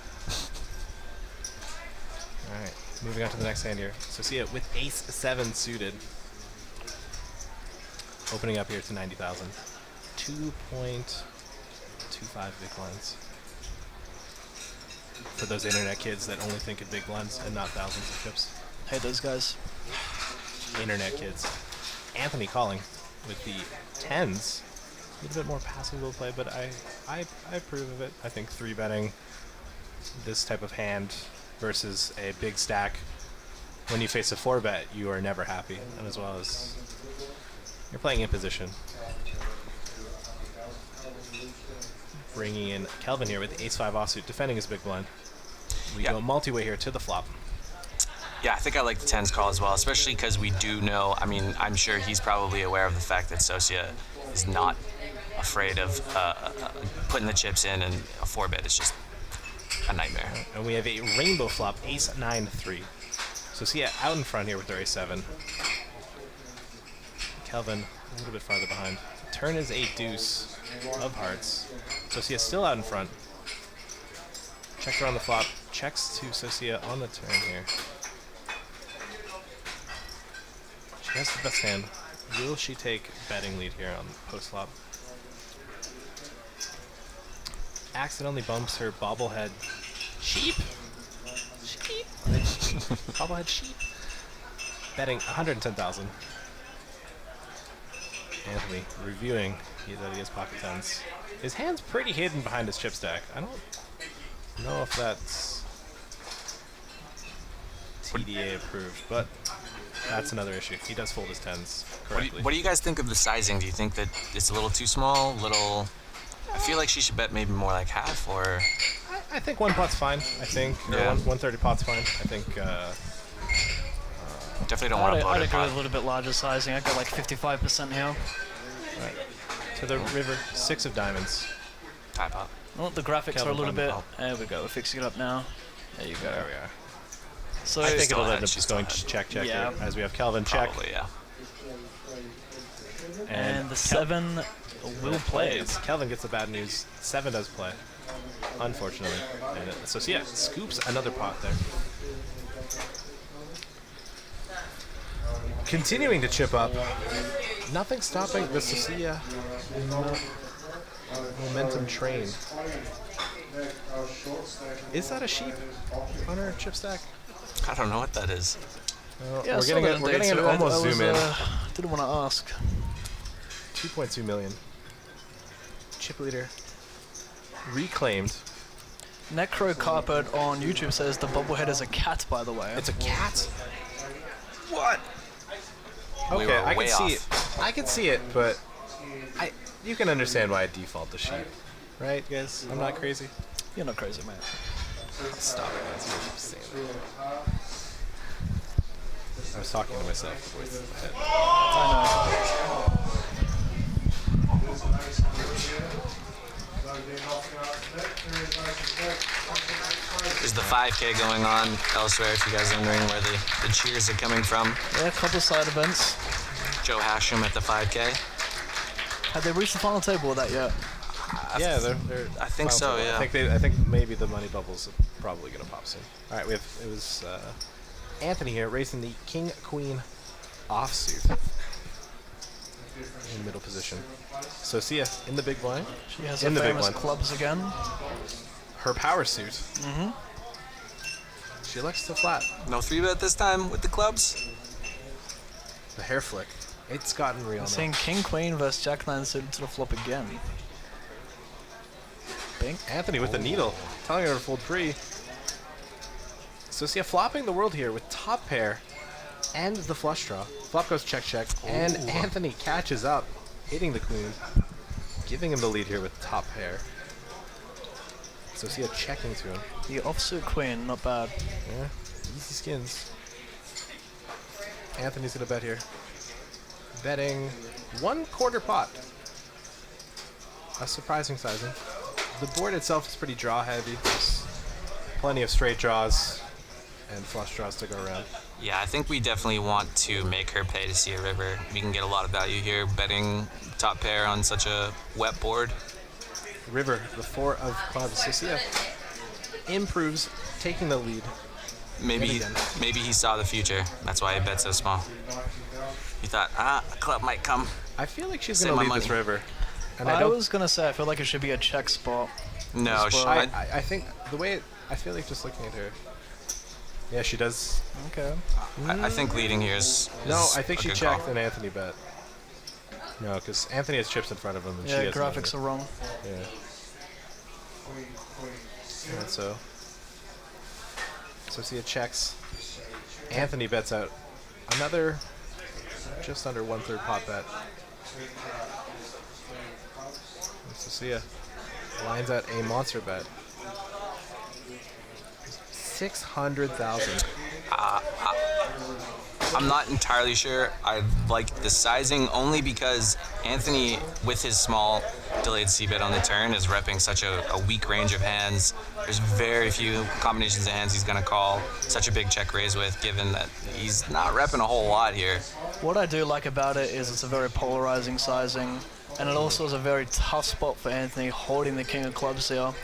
Speaker 6: All right, moving on to the next hand here. Socia with ace-7 suited. Opening up here to 90,000. 2.25 big blinds. For those internet kids that only think of big blinds and not thousands of chips.
Speaker 9: Hate those guys.
Speaker 6: Internet kids. Anthony calling with the 10s. A little bit more passive will play, but I approve of it. I think 3-betting this type of hand versus a big stack, when you face a 4-bet, you are never happy. And as well as you're playing in position. Bringing in Kelvin here with the ace-5 offsuit, defending his big blind. We go multi-way here to the flop.
Speaker 8: Yeah, I think I like the 10s call as well, especially because we do know, I mean, I'm sure he's probably aware of the fact that Socia is not afraid of putting the chips in, and a 4-bet is just a nightmare.
Speaker 6: And we have a rainbow flop, ace-9-3. Socia out in front here with their ace-7. Kelvin a little bit farther behind. Turn is a deuce of hearts. Socia still out in front. Checks her on the flop. Checks to Socia on the turn here. She has the best hand. Will she take betting lead here on post flop? Accidentally bumps her bobblehead sheep. Sheep. Bobblehead sheep. Betting 110,000. Anthony reviewing that he has pocket tens. His hand's pretty hidden behind his chip stack. I don't know if that's TDA approved, but that's another issue. He does fold his tens correctly.
Speaker 8: What do you guys think of the sizing? Do you think that it's a little too small? I feel like she should bet maybe more like half, or...
Speaker 6: I think one pot's fine. I think 130 pot's fine. I think
Speaker 8: definitely don't want to blow
Speaker 9: I'd
Speaker 8: it
Speaker 9: agree
Speaker 8: pot.
Speaker 9: with a little bit larger sizing. I got like 55% here.
Speaker 6: Right. To the river, 6 of diamonds.
Speaker 8: Tie pot.
Speaker 9: Well, the graphics
Speaker 6: Kelvin
Speaker 9: are a little
Speaker 6: on the
Speaker 9: bit.
Speaker 6: ball.
Speaker 9: There we go. We're fixing it up now. There you go.
Speaker 6: There we are.
Speaker 9: So
Speaker 6: I think
Speaker 8: still
Speaker 6: it'll
Speaker 8: ahead,
Speaker 6: end up
Speaker 8: she's
Speaker 6: just going
Speaker 8: still
Speaker 6: check
Speaker 9: Yeah.
Speaker 6: here, as we have Kelvin check.
Speaker 8: Probably, yeah.
Speaker 9: and the 7 will play.
Speaker 6: Kelvin gets the bad news. 7 does play, unfortunately. And so yeah, scoops another pot there. Continuing to chip up. Nothing stopping the Socia momentum train. Is that a sheep on her chip stack?
Speaker 8: I don't know what that is.
Speaker 6: Well,
Speaker 9: Yeah,
Speaker 6: we're getting an almost zoom in.
Speaker 9: Didn't want to ask.
Speaker 6: 2.2 million. Chip leader reclaimed.
Speaker 9: Necro Carpet on YouTube says the bobblehead is a cat, by the way.
Speaker 6: It's a cat. What?
Speaker 8: We
Speaker 6: Okay,
Speaker 8: were
Speaker 6: I can
Speaker 8: way
Speaker 6: see
Speaker 8: off.
Speaker 6: it. I can see it, but you can understand why I default to sheep, right, guys? I'm not crazy.
Speaker 9: You're not crazy, man.
Speaker 6: Stop it, guys. You keep saying that. I was talking to myself. The voice in my head.
Speaker 9: I
Speaker 8: There's the 5K going on elsewhere, if you guys are wondering where the cheers are coming from.
Speaker 9: know. Yeah, a couple of side events.
Speaker 8: Joe Hashem at the 5K.
Speaker 9: Have they reached the final table with that yet?
Speaker 6: Yeah, they're
Speaker 8: I think so,
Speaker 6: final
Speaker 8: yeah.
Speaker 6: table. I think maybe the money bubble's probably gonna pop soon. All right, it was Anthony here racing the King Queen offsuit in middle position. Socia in the big blind.
Speaker 9: She has
Speaker 6: in
Speaker 9: her
Speaker 6: the big
Speaker 9: famous
Speaker 6: blind.
Speaker 9: clubs again.
Speaker 6: Her power suit.
Speaker 9: Mm-hmm.
Speaker 6: She elects to flat.
Speaker 8: No 3-bet this time with the clubs.
Speaker 6: The hair flick. It's gotten real now.
Speaker 9: Seeing King Queen versus Jack 9 suited to the flop again. Bink.
Speaker 6: Anthony with the needle, telling her to fold pre. Socia flopping the world here with top pair and the flush draw. Flop goes check check, and Anthony catches up, hitting the queen, giving him the lead here with top pair. Socia checking to him.
Speaker 9: The offsuit queen, not bad.
Speaker 6: Yeah, easy skins. Anthony's gonna bet here. Betting 1/4 pot. A surprising sizing. The board itself is pretty draw heavy. There's plenty of straight draws and flush draws to go around.
Speaker 10: Yeah, I think we definitely want to make her pay to see a river. We can get a lot of value here betting top pair on such a wet board.
Speaker 6: River, the 4 of clubs. Socia improves, taking the lead.
Speaker 10: Maybe he saw the future. That's why he bet so small. He thought, a club might come.
Speaker 6: I feel like she's
Speaker 10: Save
Speaker 6: going to
Speaker 10: my
Speaker 6: lead this
Speaker 10: money.
Speaker 6: river. And
Speaker 9: I was gonna say I feel like it should be a check spot.
Speaker 10: No,
Speaker 6: I think the way I feel like just looking at her. Yeah, she does.
Speaker 9: Okay.
Speaker 10: I think leading here is
Speaker 6: No, I think
Speaker 10: a
Speaker 6: she
Speaker 10: good
Speaker 6: checked
Speaker 10: call.
Speaker 6: and Anthony bet. No, because Anthony has chips in front of him and
Speaker 9: Yeah,
Speaker 6: she has none of
Speaker 9: graphics
Speaker 6: it.
Speaker 9: are wrong.
Speaker 6: Yeah. And so Socia checks. Anthony bets out another just under 1/3 pot bet. And Socia lines out a monster bet. 600,000.
Speaker 10: I'm not entirely sure. I like the sizing only because Anthony, with his small delayed c-bet on the turn, is repping such a weak range of hands. There's very few combinations of hands he's going to call such a big check raise with, given that he's not repping a whole lot here.
Speaker 9: What I do like about it is it's a very polarizing sizing, and it also is a very tough spot for Anthony holding the king of clubs here.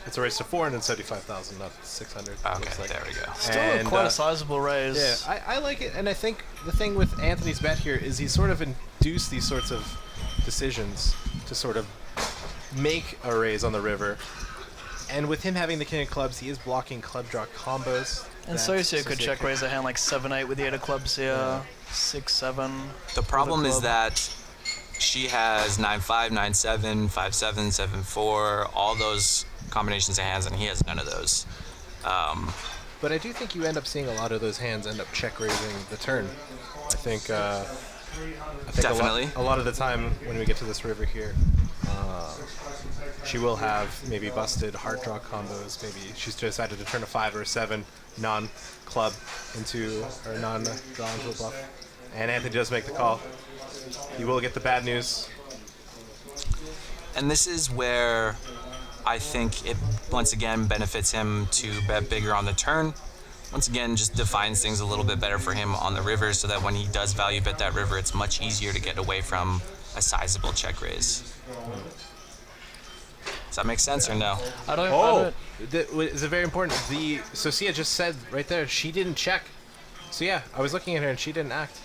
Speaker 6: It's a raise to 475,000, not 600.
Speaker 10: Okay,
Speaker 6: looks like.
Speaker 10: there we go.
Speaker 9: Still
Speaker 6: And,
Speaker 9: quite a sizable raise.
Speaker 6: Yeah, I like it, and I think the thing with Anthony's bet here is he sort of induced these sorts of decisions to sort of make a raise on the river. And with him having the king of clubs, he is blocking club draw combos.
Speaker 9: And
Speaker 6: that
Speaker 9: Socia could
Speaker 6: Socia
Speaker 9: check
Speaker 6: can-
Speaker 9: raise a hand like 7-8 with the 8 of clubs here, 6-7.
Speaker 10: The problem is
Speaker 9: club.
Speaker 10: that she has 9-5, 9-7, 5-7, 7-4, all those combinations of hands, and he has none of those.
Speaker 6: But I do think you end up seeing a lot of those hands end up check raising the turn. I think
Speaker 10: Definitely.
Speaker 6: a lot of the time when we get to this river here, she will have maybe busted hard draw combos. Maybe she's decided to turn a 5 or a 7 non-club into, or non-draw into a bluff. And Anthony does make the call. He will get the bad news.
Speaker 10: And this is where I think it once again benefits him to bet bigger on the turn. Once again, just defines things a little bit better for him on the river so that when he does value bet that river, it's much easier to get away from a sizable check raise. Does that make sense or no?
Speaker 9: I don't.
Speaker 6: Oh, it's very important. The Socia just said right there she didn't check. So yeah, I was looking at her and she didn't act.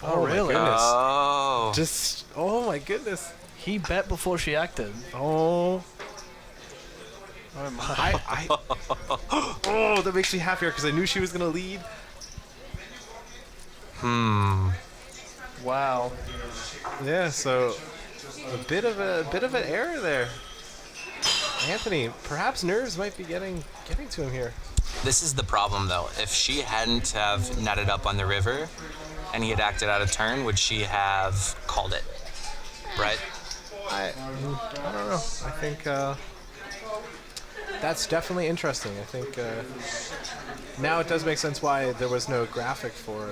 Speaker 9: Oh, really?
Speaker 6: My goodness.
Speaker 10: Oh.
Speaker 6: Just oh my goodness.
Speaker 9: He bet before she acted.
Speaker 6: Oh.
Speaker 9: Oh my.
Speaker 6: Oh, that makes me happier because I knew she was gonna lead.
Speaker 9: Wow.
Speaker 6: Yeah, so a bit of an error there. Anthony, perhaps nerves might be getting to him here.
Speaker 10: This is the problem, though. If she hadn't have netted up on the river and he had acted out of turn, would she have called it? Right?
Speaker 6: I don't know. I think that's definitely interesting. I think now it does make sense why there was no graphic for.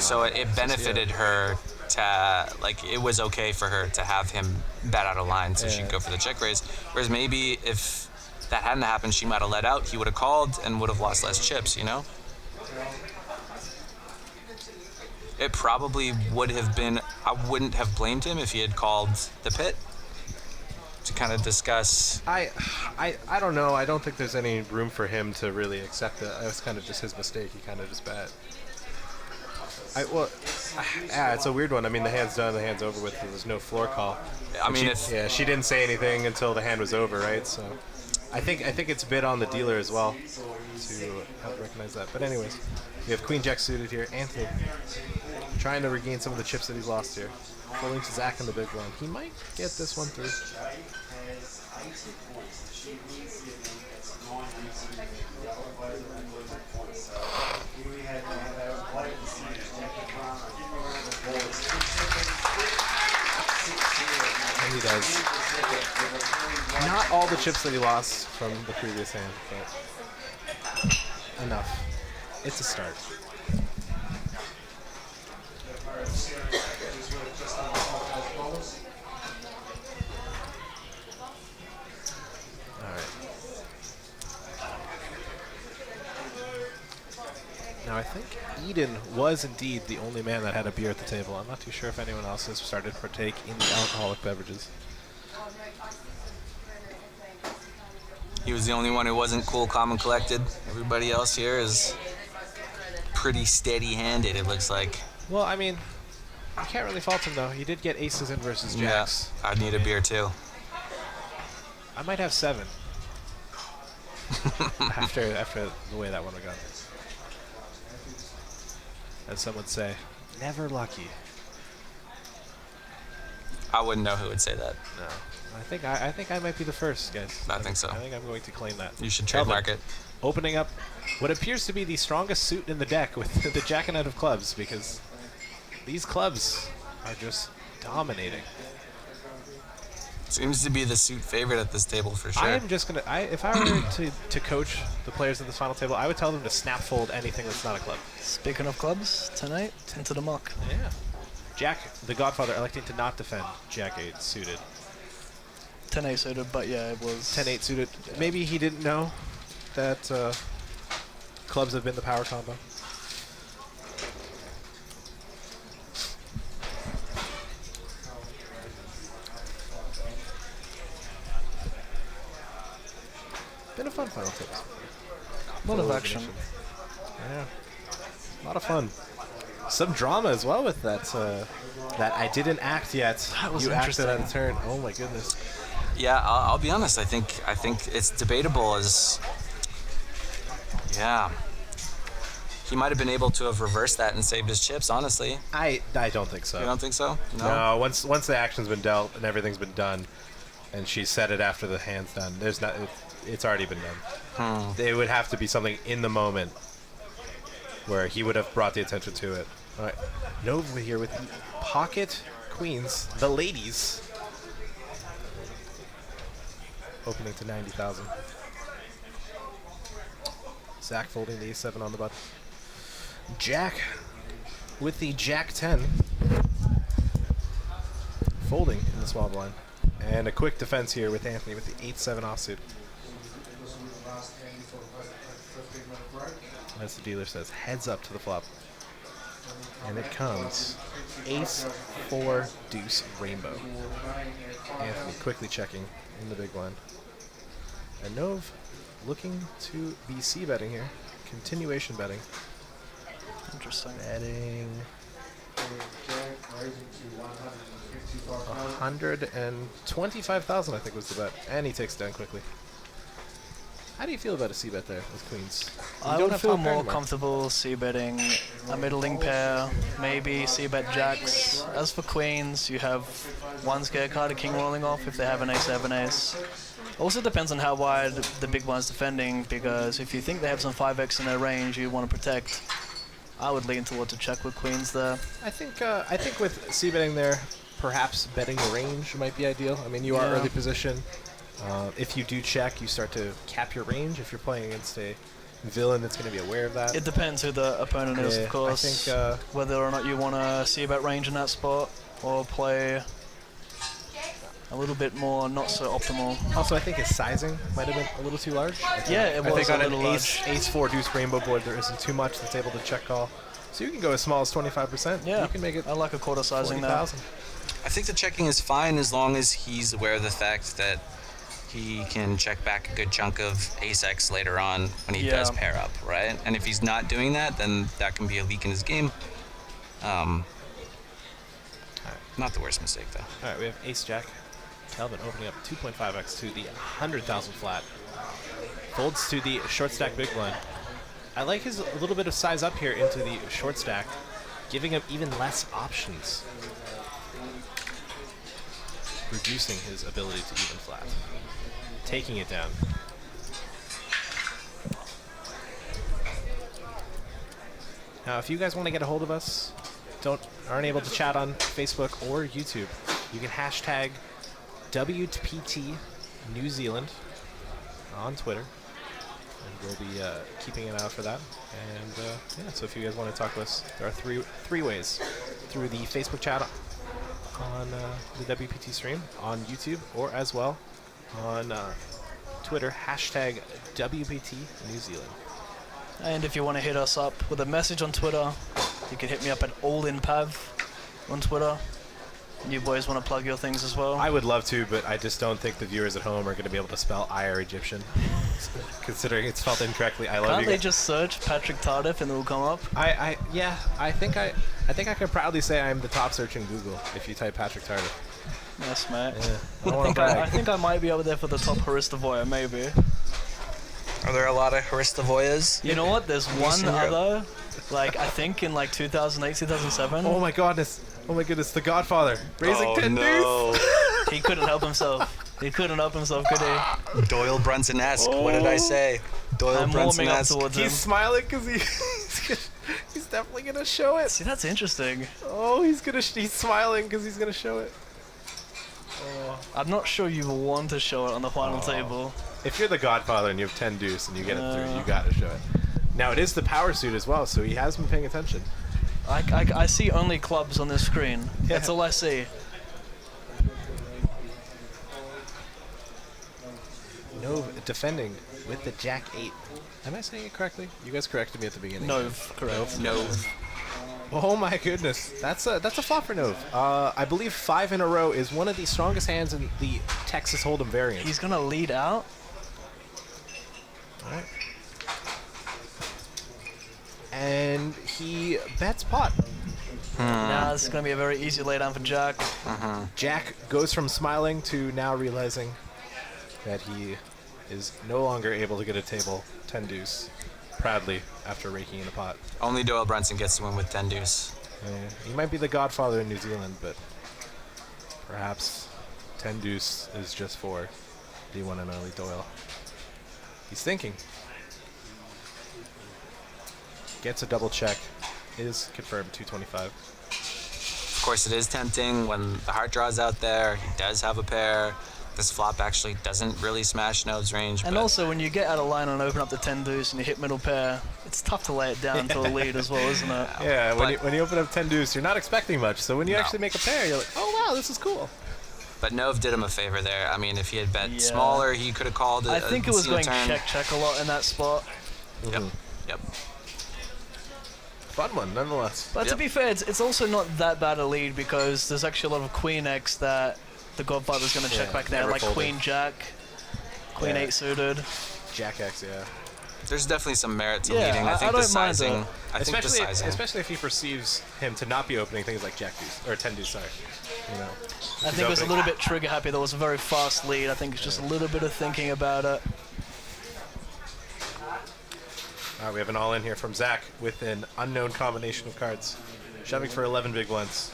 Speaker 10: So it benefited her to, like, it was okay for her to have him bet out of line so she'd go for the check raise. Whereas maybe if that hadn't happened, she might have let out, he would have called and would have lost less chips, you know? It probably would have been, I wouldn't have blamed him if he had called the pit to kind of discuss.
Speaker 6: I don't know. I don't think there's any room for him to really accept it. It was kind of just his mistake. He kind of just bet. It's a weird one. I mean, the hand's done, the hand's over with. There's no floor call.
Speaker 10: I mean,
Speaker 6: she didn't say anything until the hand was over, right? So, I think it's a bit on the dealer as well to help recognize that. But anyways, we have Queen Jack suited here. Anthony trying to regain some of the chips that he's lost here. Pulling to Zach in the big one. He might get this one through. And he does. Not all the chips that he lost from the previous hand, but enough. It's a start. Alright. Now, I think Eden was indeed the only man that had a beer at the table. I'm not too sure if anyone else has started to partake in the alcoholic beverages.
Speaker 10: He was the only one who wasn't cool, calm, and collected. Everybody else here is pretty steady-handed, it looks like.
Speaker 6: Well, I mean, you can't really fault him, though. He did get aces in versus jacks.
Speaker 10: Yeah, I'd need a beer, too.
Speaker 6: I might have 7. after the way that one would go. As some would say, never lucky.
Speaker 10: I wouldn't know who would say that.
Speaker 6: No. I think I might be the first, guys.
Speaker 10: I think so.
Speaker 6: I think I'm going to claim that.
Speaker 10: You should trademark it.
Speaker 6: Opening up what appears to be the strongest suit in the deck with the Jack and Knight of clubs, because these clubs are just dominating.
Speaker 10: Seems to be the suit favorite at this table for sure.
Speaker 6: I am just gonna. If I were to coach the players at this final table, I would tell them to snap fold anything that's not a club.
Speaker 9: Speaking of clubs, tonight into the muck.
Speaker 6: Yeah. Jack, the Godfather, electing to not defend Jack 8 suited.
Speaker 9: 10-8 suited, but yeah, it was
Speaker 6: 10-8 suited. Maybe he didn't know that clubs have been the power combo. Been a fun final table.
Speaker 9: a lot of action.
Speaker 6: Yeah, a lot of fun. Some drama as well with that. That I didn't act yet.
Speaker 9: That was
Speaker 6: you acted
Speaker 9: interesting.
Speaker 6: at a turn. Oh my goodness.
Speaker 10: Yeah, I'll be honest. I think it's debatable as. Yeah. He might have been able to have reversed that and saved his chips. Honestly.
Speaker 6: I don't think so.
Speaker 10: You don't think so?
Speaker 6: No. Once the action's been dealt and everything's been done, and she said it after the hand's done. There's not. It's already been done. It would have to be something in the moment where he would have brought the attention to it. All right, Nova here with the pocket queens, the ladies, opening to 90,000. Zach folding the A7 on the button. Jack with the Jack 10, folding in the small blind, and a quick defense here with Anthony with the 8-7 offsuit. As the dealer says, heads up to the flop. And it comes ace, 4, deuce, rainbow. Anthony quickly checking in the big blind. And Nov looking to be c-betting here. Continuation betting.
Speaker 9: Interesting.
Speaker 6: Betting 125,000 I think was the bet. And he takes it down quickly. How do you feel about a c-bet there with queens?
Speaker 9: I would feel more comfortable c-betting a middling pair, maybe c-bet jacks. As for queens, you have one scare card, a king rolling off if they have an a7 ace. Also depends on how wide the big one's defending, because if you think they have some 5x in their range you want to protect, I would lean towards a check with queens there.
Speaker 6: I think with c-betting there, perhaps betting the range might be ideal. I mean, you are early position. If you do check, you start to cap your range. If you're playing against a villain that's going to be aware of that.
Speaker 9: It depends who the opponent is, of course.
Speaker 6: I think
Speaker 9: whether or not you want to see about range in that spot or play a little bit more not so optimal.
Speaker 6: Also, I think his sizing might have been a little too large.
Speaker 9: Yeah, it was
Speaker 6: I think
Speaker 9: a
Speaker 6: on
Speaker 9: little
Speaker 6: an
Speaker 9: large.
Speaker 6: ace 4 deuce rainbow board, there isn't too much that's able to check call. So you can go as small as 25%.
Speaker 9: Yeah,
Speaker 6: you can make it.
Speaker 9: I like a quarter sizing there.
Speaker 6: 40,000.
Speaker 10: I think the checking is fine as long as he's aware of the fact that he can check back a good chunk of ace-x later on when he does pair up, right? And if he's not doing that, then that can be a leak in his game. Not the worst mistake, though.
Speaker 6: All right, we have ace-jack. Kelvin opening up 2.5x to the 100,000 flat. Folds to the short stack big blind. I like his a little bit of size up here into the short stack, giving him even less options, reducing his ability to even flat, taking it down. Now, if you guys want to get a hold of us, aren't able to chat on Facebook or YouTube, you can hashtag WPT New Zealand on Twitter, and we'll be keeping an eye out for that. And yeah, so if you guys want to talk to us, there are three ways: through the Facebook chat on the WPT stream, on YouTube, or as well on Twitter, hashtag WPT New Zealand.
Speaker 9: And if you want to hit us up with a message on Twitter, you can hit me up at allinpav on Twitter. You boys want to plug your things as well?
Speaker 6: I would love to, but I just don't think the viewers at home are going to be able to spell IR Egyptian, considering it's spelled incorrectly. I love
Speaker 9: Can't
Speaker 6: you
Speaker 9: they
Speaker 6: guys.
Speaker 9: just search Patrick Tardif and it will come up?
Speaker 6: I think I can proudly say I'm the top search in Google if you type Patrick Tardif.
Speaker 9: Yes, mate.
Speaker 6: Yeah, I don't want to
Speaker 9: I
Speaker 6: brag.
Speaker 9: think I might be over there for the top Haristavoya, maybe.
Speaker 8: Are there a lot of Haristavoyas?
Speaker 9: You know what? There's one
Speaker 8: Eastern Europe?
Speaker 9: other, like I think in like 2008, 2007.
Speaker 6: Oh my goodness! Oh my goodness! The Godfather raising
Speaker 8: Oh
Speaker 6: 10
Speaker 8: no.
Speaker 9: He couldn't help himself. He couldn't help himself, could he?
Speaker 8: Doyle Brunson-esque. What did I say? Doyle
Speaker 9: I'm warming up
Speaker 8: Brunson-esque.
Speaker 9: towards him.
Speaker 6: He's smiling because he's definitely gonna show it.
Speaker 9: See, that's interesting.
Speaker 6: Oh, he's smiling because he's gonna show it.
Speaker 9: I'm not sure you want to show it on the final table.
Speaker 6: If you're the Godfather and you have 10 deuce and you get it through, you gotta show it. Now it is the power suit as well, so he has been paying attention.
Speaker 9: I see only clubs on this screen.
Speaker 6: Yeah.
Speaker 9: That's all I see.
Speaker 6: Nove defending with the Jack 8. Am I saying it correctly? You guys corrected me at the beginning.
Speaker 9: Nove, correct.
Speaker 8: Nove.
Speaker 6: Oh my goodness, that's a flop for Nove. I believe 5 in a row is one of the strongest hands in the Texas Hold'em variant.
Speaker 9: He's gonna lead out.
Speaker 6: All right. And he bets pot.
Speaker 9: Now this is gonna be a very easy laydown for Jack.
Speaker 6: Jack goes from smiling to now realizing that he is no longer able to get a table 10 deuce proudly after raking in a pot.
Speaker 10: Only Doyle Brunson gets to win with 10 deuce.
Speaker 6: He might be the Godfather in New Zealand, but perhaps 10 deuce is just for the one and only Doyle. He's thinking. Gets a double check. Is confirmed 225.
Speaker 10: Of course, it is tempting when the heart draw's out there. He does have a pair. This flop actually doesn't really smash Nove's range.
Speaker 9: And
Speaker 10: but
Speaker 9: also, when you get out of line and open up the 10 deuce and you hit middle pair, it's tough to lay it down to a lead as well, isn't it?
Speaker 6: Yeah, when you open up 10 deuce, you're not expecting much. So when you actually make a pair, you're like, oh wow, this is cool.
Speaker 10: But Nove did him a favor there. I mean, if he had bet
Speaker 9: Yeah.
Speaker 10: smaller, he could have called it.
Speaker 9: I think it was going
Speaker 10: turn.
Speaker 9: check a lot in that spot.
Speaker 10: Yep. Yep.
Speaker 6: Fun one, nonetheless.
Speaker 9: But to
Speaker 10: Yep.
Speaker 9: be fair, it's also not that bad a lead because there's actually a lot of queen X that the Godfather's going to check
Speaker 6: Yeah,
Speaker 9: back there,
Speaker 6: never
Speaker 9: like
Speaker 6: folded.
Speaker 9: queen jack, queen
Speaker 6: Yeah.
Speaker 9: 8 suited.
Speaker 6: Jack X, yeah.
Speaker 10: There's definitely some merit to
Speaker 9: Yeah,
Speaker 10: leading. I
Speaker 9: I
Speaker 10: think
Speaker 9: don't
Speaker 10: the
Speaker 9: mind
Speaker 10: sizing.
Speaker 9: that.
Speaker 10: I think the sizing.
Speaker 6: Especially if he perceives him to not be opening things like Jack deuce or 10 deuce. Sorry, you know.
Speaker 9: I think it was a little bit trigger happy. There was a very fast lead. I think it's just a little bit of thinking about it.
Speaker 6: All right, we have an all in here from Zach with an unknown combination of cards, shoving for 11 big blinds.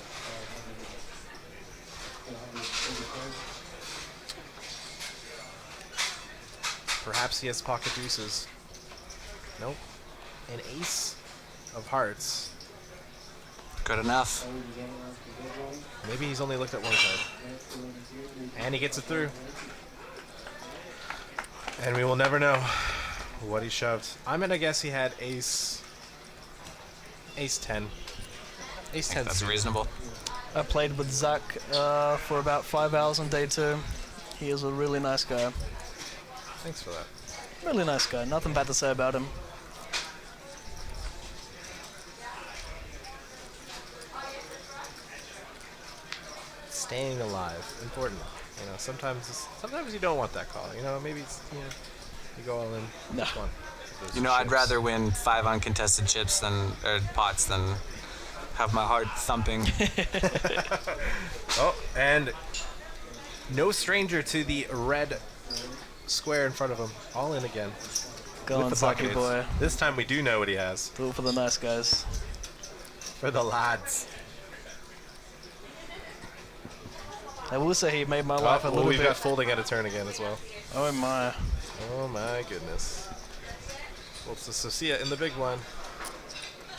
Speaker 6: Perhaps he has pocket deuces. Nope. An ace of hearts.
Speaker 10: Good enough.
Speaker 6: Maybe he's only looked at one card. And he gets it through. And we will never know what he shoved. I'm gonna guess he had ace 10. Ace 10.
Speaker 10: That's reasonable.
Speaker 9: I played with Zach for about 5 hours on day 2. He is a really nice guy.
Speaker 6: Thanks for that.
Speaker 9: Really nice guy. Nothing bad to say about him.
Speaker 6: Staying alive, important. You know, sometimes you don't want that call. You know, maybe it's, you go all in.
Speaker 9: No.
Speaker 6: Just one. Those
Speaker 10: You know, I'd
Speaker 6: chips.
Speaker 10: rather win 5 uncontested chips or pots than have my heart thumping.
Speaker 6: Oh, and no stranger to the red square in front of him. All in again.
Speaker 9: Go
Speaker 6: with
Speaker 9: on,
Speaker 6: the
Speaker 9: Saki
Speaker 6: buckets.
Speaker 9: boy.
Speaker 6: This time we do know what he has.
Speaker 9: Do it for the nice guys.
Speaker 6: For the lads.
Speaker 9: I will say he made my life a little
Speaker 6: we've
Speaker 9: bit.
Speaker 6: got folding at a turn again as well.
Speaker 9: Oh my.
Speaker 6: Oh my goodness. Well, it's the Socia in the big blind.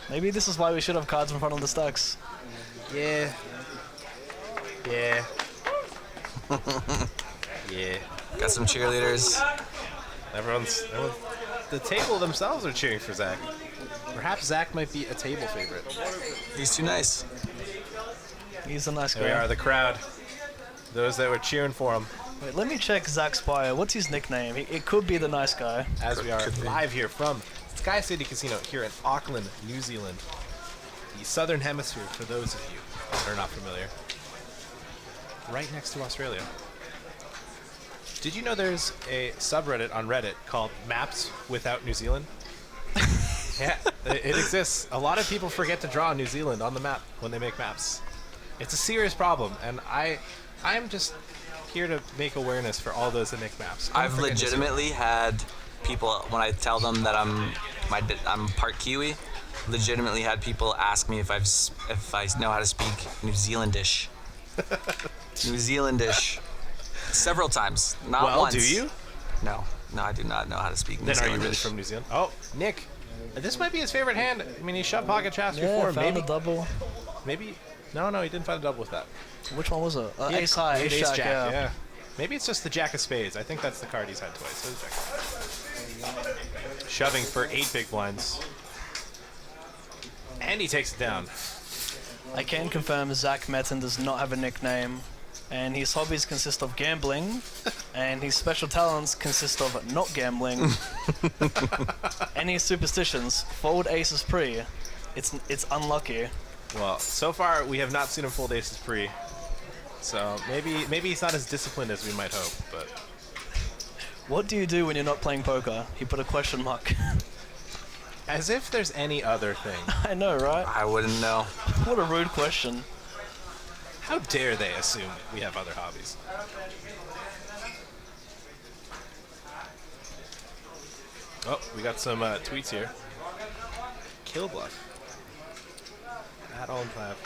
Speaker 9: Maybe this is why we should have cards in front of the stacks.
Speaker 6: Yeah. Yeah. Yeah.
Speaker 10: Got some cheerleaders.
Speaker 6: Everyone's the table themselves are cheering for Zach. Perhaps Zach might be a table favorite.
Speaker 10: He's too nice.
Speaker 9: He's a nice
Speaker 6: Here we
Speaker 9: guy.
Speaker 6: are, the crowd. Those that were cheering for him.
Speaker 9: Wait, let me check Zach's bio. What's his nickname? It could be the nice guy.
Speaker 6: As we are
Speaker 10: Could be.
Speaker 6: live here from Sky City Casino here in Auckland, New Zealand. The Southern Hemisphere, for those of you that are not familiar. Right next to Australia. Did you know there's a subreddit on Reddit called Maps Without New Zealand? Yeah, it exists. A lot of people forget to draw New Zealand on the map when they make maps. It's a serious problem, and I'm just here to make awareness for all those that make maps. Don't
Speaker 10: I've
Speaker 6: forget New Zealand.
Speaker 10: legitimately had people, when I tell them that I'm part Kiwi, legitimately had people ask me if I know how to speak New Zealandish. New Zealandish. Several times, not
Speaker 6: Well,
Speaker 10: once.
Speaker 6: do you?
Speaker 10: No, I do not know how to speak New
Speaker 6: Then
Speaker 10: Zealandish.
Speaker 6: are you really from New Zealand? Oh, Nick. This might be his favorite hand. I mean, he shoved pocket traps
Speaker 9: Yeah,
Speaker 6: before.
Speaker 9: found
Speaker 6: Maybe.
Speaker 9: a double.
Speaker 6: Maybe. No, he didn't find a double with that.
Speaker 9: Which one was it?
Speaker 6: He had
Speaker 9: Ace high,
Speaker 6: ace
Speaker 9: ace
Speaker 6: jack,
Speaker 9: jack,
Speaker 6: yeah. Maybe it's just the jack of spades. I think that's the card he's had twice. So jack. Shoving for 8 big blinds. And he takes it down.
Speaker 9: I can confirm Zach Metten does not have a nickname, and his hobbies consist of gambling, and his special talents consist of not gambling. Any superstitions? Fold aces pre. It's unlucky.
Speaker 6: Well, so far we have not seen him fold aces pre. So maybe he's not as disciplined as we might hope, but
Speaker 9: What do you do when you're not playing poker? He put a question mark.
Speaker 6: as if there's any other thing.
Speaker 9: I know, right?
Speaker 10: I wouldn't know.
Speaker 9: What a rude question.
Speaker 6: How dare they assume we have other hobbies? Oh, we got some tweets here. Kill bluff. At all clap.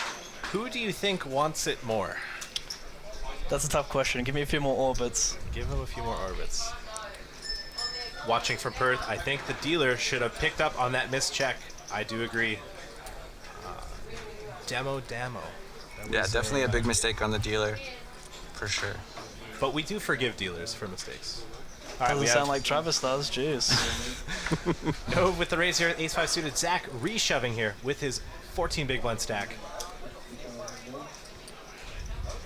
Speaker 6: Who do you think wants it more?
Speaker 9: That's a tough question. Give me a few more orbits.
Speaker 6: Give him a few more orbits. Watching from Perth, I think the dealer should have picked up on that missed check. I do agree. Demo. That
Speaker 10: Yeah,
Speaker 6: was
Speaker 10: definitely a big mistake on the dealer, for sure.
Speaker 6: But we do forgive dealers for mistakes. All right,
Speaker 9: Doesn't
Speaker 6: we
Speaker 9: sound
Speaker 6: have
Speaker 9: like Travis does. Jeez.
Speaker 6: Nove with the raise here, ace-5 suited. Zach reshoving here with his 14 big blind stack.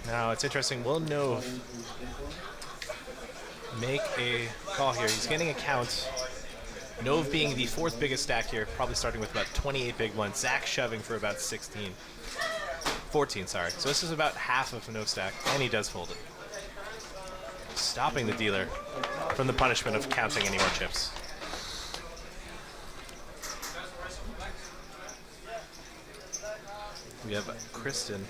Speaker 6: Now it's interesting. Will Nove make a call here? He's getting a count. Nove being the 4th biggest stack here, probably starting with about 28 big blinds. Zach shoving for about 14, sorry. So this is about half of Nove stack, and he does fold it. Stopping the dealer from the punishment of counting any more chips. We have Kristen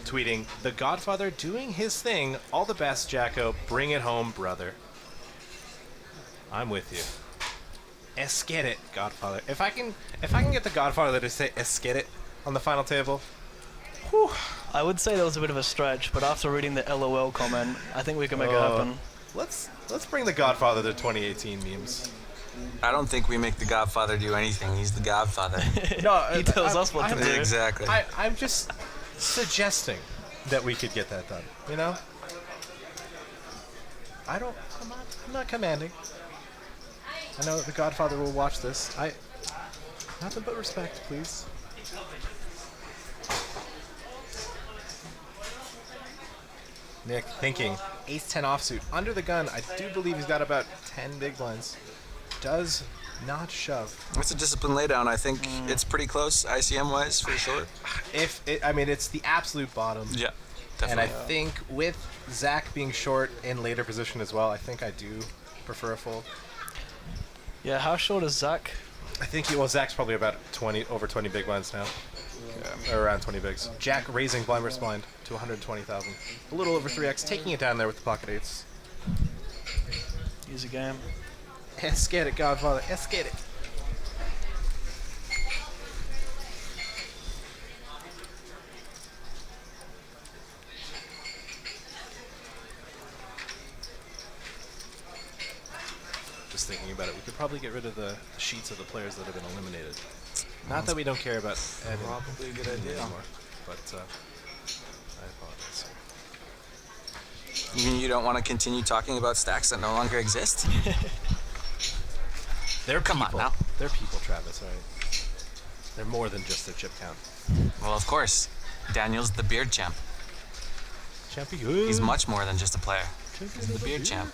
Speaker 6: tweeting, "The Godfather doing his thing. All the best, Jacko. Bring it home, brother." I'm with you. Esquet it, Godfather. If I can get the Godfather to say esquet it on the final table, whew.
Speaker 9: I would say that was a bit of a stretch, but after reading the LOL comment, I think we can make it happen.
Speaker 6: Let's bring the Godfather to 2018 memes.
Speaker 10: I don't think we make the Godfather do anything. He's the Godfather.
Speaker 6: No,
Speaker 9: He tells us what to do.
Speaker 10: Exactly.
Speaker 6: I'm just suggesting that we could get that done. You know? I'm not commanding. I know that the Godfather will watch this. Nothing but respect, please. Nick thinking, ace-10 offsuit. Under the gun, I do believe he's got about 10 big blinds. Does not shove.
Speaker 10: It's a discipline laydown. I think it's pretty close, ICM-wise, for sure.
Speaker 6: It's the absolute bottom.
Speaker 10: Yeah,
Speaker 6: And I
Speaker 10: definitely.
Speaker 6: think with Zach being short in later position as well, I think I do prefer a fold.
Speaker 9: Yeah, how short is Zach?
Speaker 6: I think Zach's probably about over 20 big blinds now. Yeah, or around 20 bigs. Jack raising blind versus blind to 120,000. A little over 3x, taking it down there with the pocket eights.
Speaker 9: Easy game.
Speaker 6: Esquet it, Godfather. Esquet it. Just thinking about it, we could probably get rid of the sheets of the players that have been eliminated. Not that we don't care about adding
Speaker 10: Probably a good idea.
Speaker 6: anymore, but I apologize.
Speaker 10: You mean you don't want to continue talking about stacks that no longer exist?
Speaker 6: They're
Speaker 10: Come on
Speaker 6: people.
Speaker 10: now.
Speaker 6: They're people, Travis, all right? They're more than just their chip count.
Speaker 10: Well, of course. Daniel's the beard champ.
Speaker 6: Champion.
Speaker 10: He's much more than just a player. He's the beard champ.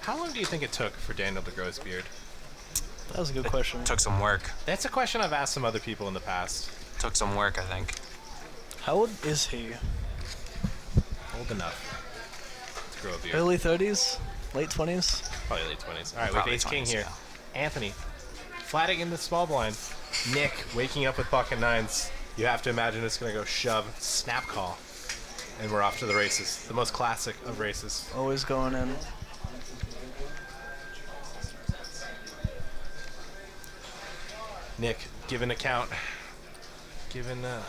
Speaker 6: How long do you think it took for Daniel to grow his beard?
Speaker 9: That was a good question.
Speaker 8: Took some work.
Speaker 6: That's a question I've asked some other people in the past.
Speaker 8: Took some work, I think.
Speaker 9: How old is he?
Speaker 6: Old enough to grow a beard.
Speaker 9: Early 30s? Late 20s?
Speaker 6: Probably late 20s. All right,
Speaker 8: Probably
Speaker 6: with ace king
Speaker 8: 20s,
Speaker 6: here.
Speaker 8: yeah.
Speaker 6: Anthony, flatting in the small blind. Nick waking up with pocket nines. You have to imagine it's going to go shove, snap call. And we're off to the races. The most classic of races.
Speaker 9: Always going in.
Speaker 6: Nick, given a count, given a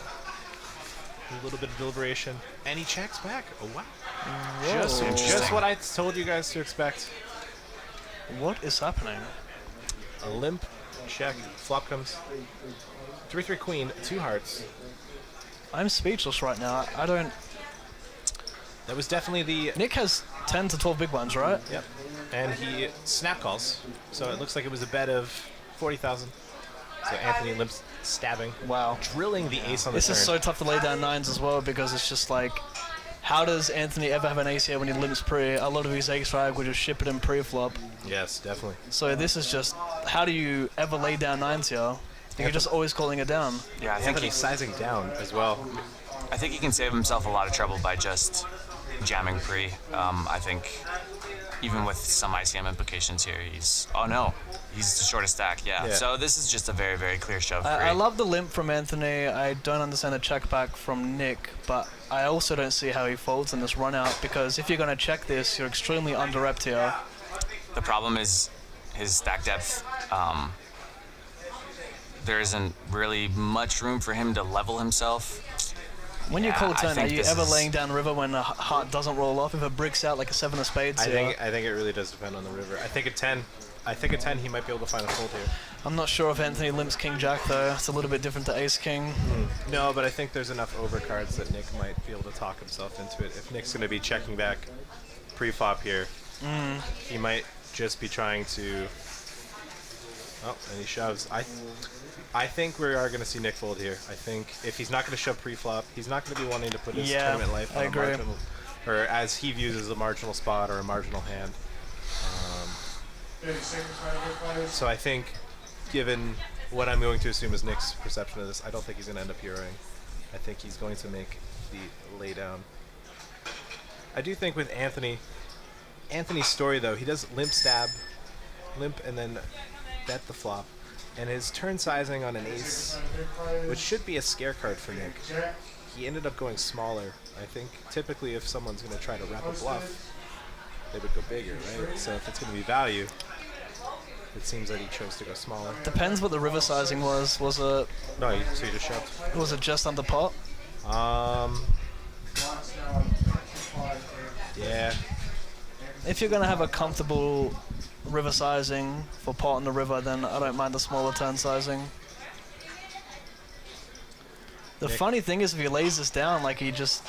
Speaker 6: little bit of deliberation, and he checks back. Oh, wow. Just what I told you guys to expect.
Speaker 9: What is happening?
Speaker 6: A limp check. Flop comes. 3-3 queen, 2 hearts.
Speaker 9: I'm speechless right now. I don't...
Speaker 6: That was definitely the...
Speaker 9: Nick has 10 to 12 big ones, right?
Speaker 6: Yep. And he snap calls. So it looks like it was a bet of 40,000. So Anthony limps stabbing.
Speaker 9: Wow.
Speaker 6: Drilling the ace on the
Speaker 9: This
Speaker 6: turn.
Speaker 9: is so tough to lay down nines as well, because it's just like, how does Anthony ever have an ace here when he limps pre? A lot of his ace rag would just ship it in pre-flop.
Speaker 6: Yes, definitely.
Speaker 9: So this is just, how do you ever lay down nines here? You're just always calling it down.
Speaker 8: Yeah, I think
Speaker 6: Anthony's sizing down as well.
Speaker 8: I think he can save himself a lot of trouble by just jamming pre. I think even with some ICM implications here, he's the shortest stack. Yeah. So this is just a very, very clear shove.
Speaker 9: I love the limp from Anthony. I don't understand the check back from Nick, but I also don't see how he folds in this run out, because if you're going to check this, you're extremely under-repped here.
Speaker 8: The problem is his stack depth. There isn't really much room for him to level himself.
Speaker 9: When you call a
Speaker 8: I
Speaker 9: turn, are
Speaker 8: think
Speaker 9: you
Speaker 8: this
Speaker 9: ever
Speaker 8: is-
Speaker 9: laying down river when a heart doesn't roll off? If it bricks out like a 7 of spades?
Speaker 6: I think it really does depend on the river. I think a 10 he might be able to find a fold here.
Speaker 9: I'm not sure if Anthony limps King Jack though. It's a little bit different to Ace King.
Speaker 6: No, but I think there's enough overcards that Nick might be able to talk himself into it. If Nick's going to be checking back pre-flop here, he might just be trying to... Oh, and he shoves. I think we are going to see Nick fold here. I think if he's not going to shove pre-flop, he's not going to be wanting to put his tournament life on a marginal, or as he views as a marginal spot or a marginal hand. So I think, given what I'm going to assume is Nick's perception of this, I don't think he's going to end up heroing. I think he's going to make the laydown. I do think with Anthony's story though, he does limp stab, limp and then bet the flop. And his turn sizing on an ace, which should be a scare card for Nick, he ended up going smaller. I think typically if someone's going to try to wrap a bluff, they would go bigger, right? So if it's going to be value, it seems that he chose to go smaller.
Speaker 9: Depends what the river sizing was. Was it...
Speaker 6: No, so you just shoved.
Speaker 9: Was it just under pot?
Speaker 6: Yeah.
Speaker 9: If you're going to have a comfortable river sizing for pot in the river, then I don't mind the smaller turn sizing. The funny thing is, if he lays this down, like he just...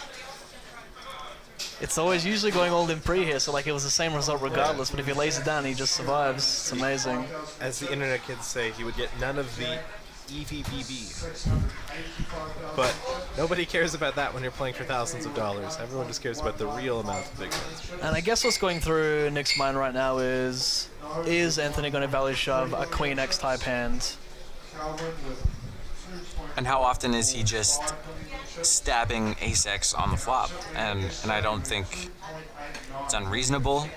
Speaker 9: It's always usually going all in pre here, so like it was the same result regardless, but if he lays it down, he just survives. It's amazing.
Speaker 6: As the internet kids say, he would get none of the EVPB. But nobody cares about that when you're playing for thousands of dollars. Everyone just cares about the real amount of big ones.
Speaker 9: And I guess what's going through Nick's mind right now is Anthony going to value shove a Queen X type hand?
Speaker 8: And how often is he just stabbing ace X on the flop? And I don't think it's unreasonable.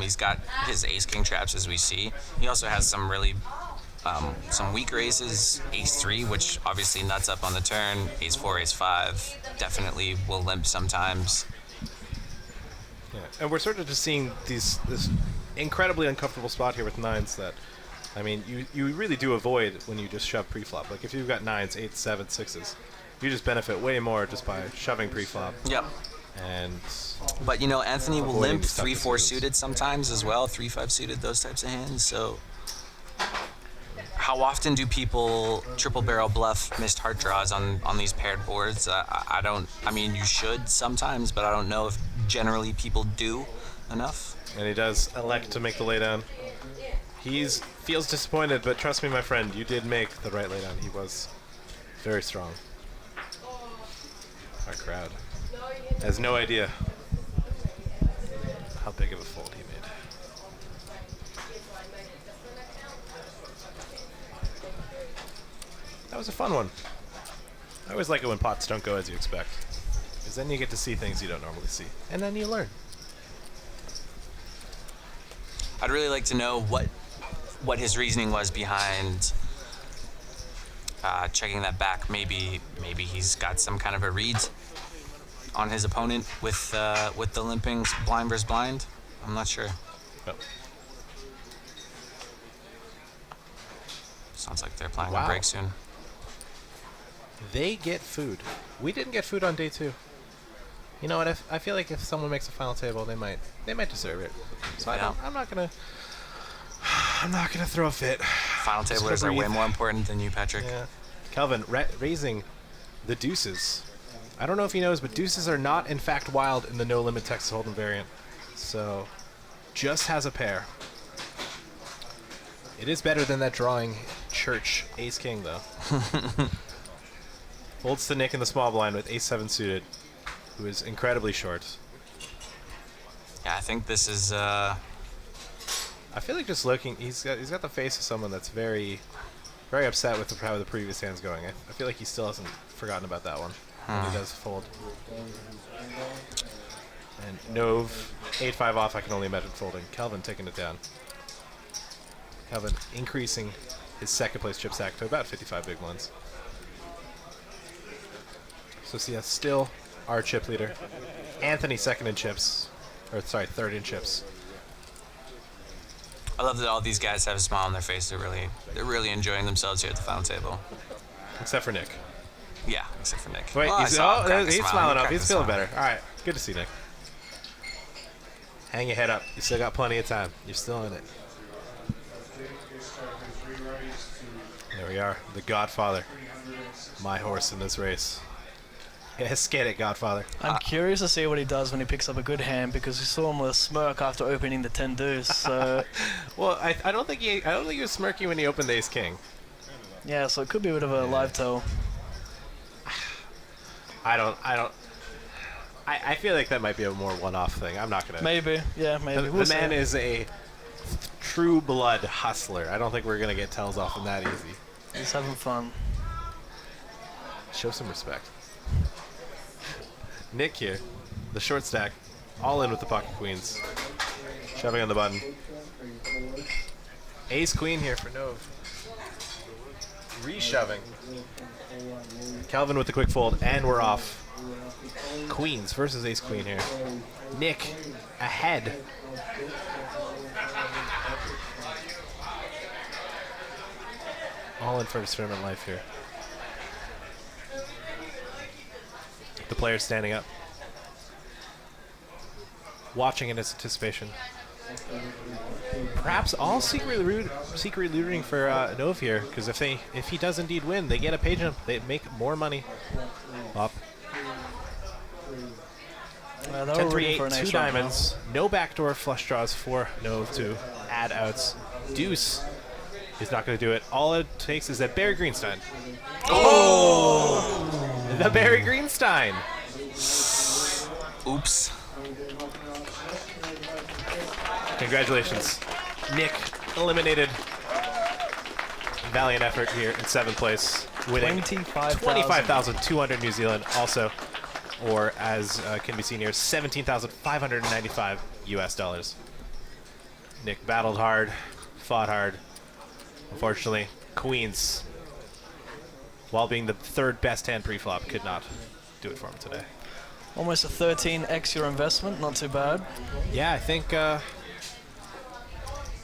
Speaker 8: He's got his ace king traps as we see. He also has some really some weaker aces, ace 3, which obviously nuts up on the turn, ace 4, ace 5, definitely will limp sometimes.
Speaker 6: Yeah. And we're sort of just seeing this incredibly uncomfortable spot here with nines that, I mean, you really do avoid when you just shove pre-flop. Like if you've got 9s, 8s, 7s, 6s, you just benefit way more just by shoving pre-flop.
Speaker 8: Yep. But you know, Anthony will limp 3-4 suited sometimes as well, 3-5 suited, those types of hands. So how often do people triple barrel bluff missed heart draws on these paired boards? I mean, you should sometimes, but I don't know if generally people do enough.
Speaker 6: And he does elect to make the laydown. He feels disappointed, but trust me, my friend, you did make the right laydown. He was very strong. Our crowd has no idea how big of a fold he made. That was a fun one. I always like it when pots don't go as you expect, because then you get to see things you don't normally see, and then you learn.
Speaker 10: I'd really like to know what his reasoning was behind checking that back. Maybe he's got some kind of a read on his opponent with the limping blind versus blind. I'm not sure.
Speaker 6: Yep.
Speaker 10: Sounds like they're planning
Speaker 6: Wow.
Speaker 10: a break soon.
Speaker 6: They get food. We didn't get food on day 2. You know what? I feel like if someone makes a final table, they might deserve it. So
Speaker 10: Yeah.
Speaker 6: I'm not gonna throw a fit.
Speaker 10: Final
Speaker 6: Just
Speaker 10: tablers
Speaker 6: gonna
Speaker 10: are way
Speaker 6: breathe.
Speaker 10: more important than you, Patrick.
Speaker 6: Yeah. Kelvin raising the deuces. I don't know if he knows, but deuces are not in fact wild in the no limit Texas Hold'em variant. So just has a pair. It is better than that drawing church ace king though. Folds to Nick in the small blind with ace 7 suited, who is incredibly short.
Speaker 10: Yeah, I think this is.
Speaker 6: I feel like just looking, he's got the face of someone that's very, very upset with how the previous hand's going. I feel like he still hasn't forgotten about that one when he does fold. And Nove, 8-5 off, I can only imagine folding. Kelvin taking it down. Kelvin increasing his second place chip stack to about 55 big ones. So Sia still our chip leader. Anthony second in chips, or sorry, third in chips.
Speaker 10: I love that all these guys have a smile on their face. They're really enjoying themselves here at the final table.
Speaker 6: Except for Nick.
Speaker 10: Yeah, except for Nick.
Speaker 6: Wait,
Speaker 10: Well, I saw him crack a
Speaker 6: he's
Speaker 10: smile.
Speaker 6: smiling
Speaker 10: He
Speaker 6: up.
Speaker 10: cracked
Speaker 6: He's
Speaker 10: a
Speaker 6: feeling
Speaker 10: smile.
Speaker 6: better. All right, good to see Nick. Hang your head up. You still got plenty of time. You're still in it. There we are, the Godfather. My horse in this race. Yes, get it, Godfather.
Speaker 9: I'm curious to see what he does when he picks up a good hand, because we saw him with a smirk after opening the 10 deuce. So
Speaker 6: Well, I don't think he was smirky when he opened Ace King.
Speaker 9: yeah, so it could be a bit of a live tell.
Speaker 6: I feel like that might be a more one-off thing. I'm not gonna.
Speaker 9: Maybe, yeah, maybe.
Speaker 6: The
Speaker 9: We'll
Speaker 6: man
Speaker 9: see.
Speaker 6: is a true blood hustler. I don't think we're gonna get tells off him that easy.
Speaker 9: He's having fun.
Speaker 6: Show some respect. Nick here, the short stack, all in with the pocket queens. Shoving on the button. Ace queen here for Nove. Reshoving. Calvin with the quick fold, and we're off. Queens versus ace queen here. Nick ahead. All in for tournament life here. The players standing up, watching in anticipation. Perhaps all secretly rooting for Nove here, because if he does indeed win, they get a page up. They make more money. Up.
Speaker 9: They were
Speaker 6: 10-3-8,
Speaker 9: rooting for an
Speaker 6: two
Speaker 9: ace right now.
Speaker 6: diamonds. No backdoor flush draws for Nove to add outs. Deuce is not going to do it. All it takes is that Barry Greenstein. Oh! The Barry Greenstein.
Speaker 10: Oops.
Speaker 6: Congratulations. Nick eliminated. Valiant effort here in 7th place, winning 25,200 New Zealand also, or as can be seen here, 17,595 US dollars. Nick battled hard, fought hard. Unfortunately, Queens, while being the third best hand pre-flop, could not do it for him today.
Speaker 9: Almost a 13x your investment, not too bad.
Speaker 6: Yeah, I think, and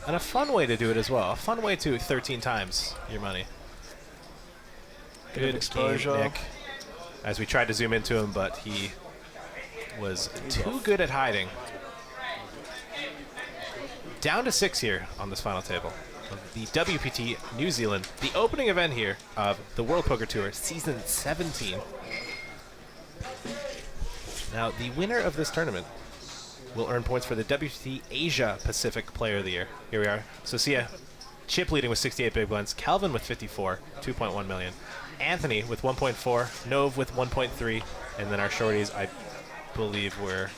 Speaker 6: a fun way to do it as well. A fun way to 13 times your money. Good
Speaker 9: exposure.
Speaker 6: game, Nick. As we tried to zoom into him, but he was too good at hiding. Down to 6 here on this final table. The WPT New Zealand, the opening event here of the World Poker Tour Season 17. Now, the winner of this tournament will earn points for the WPT Asia Pacific Player of the Year. Here we are. Socia, chip leading with 68 big blinds. Calvin with 54, 2.1 million. Anthony with 1.4. Nove with 1.3. And then our shorties, I believe, were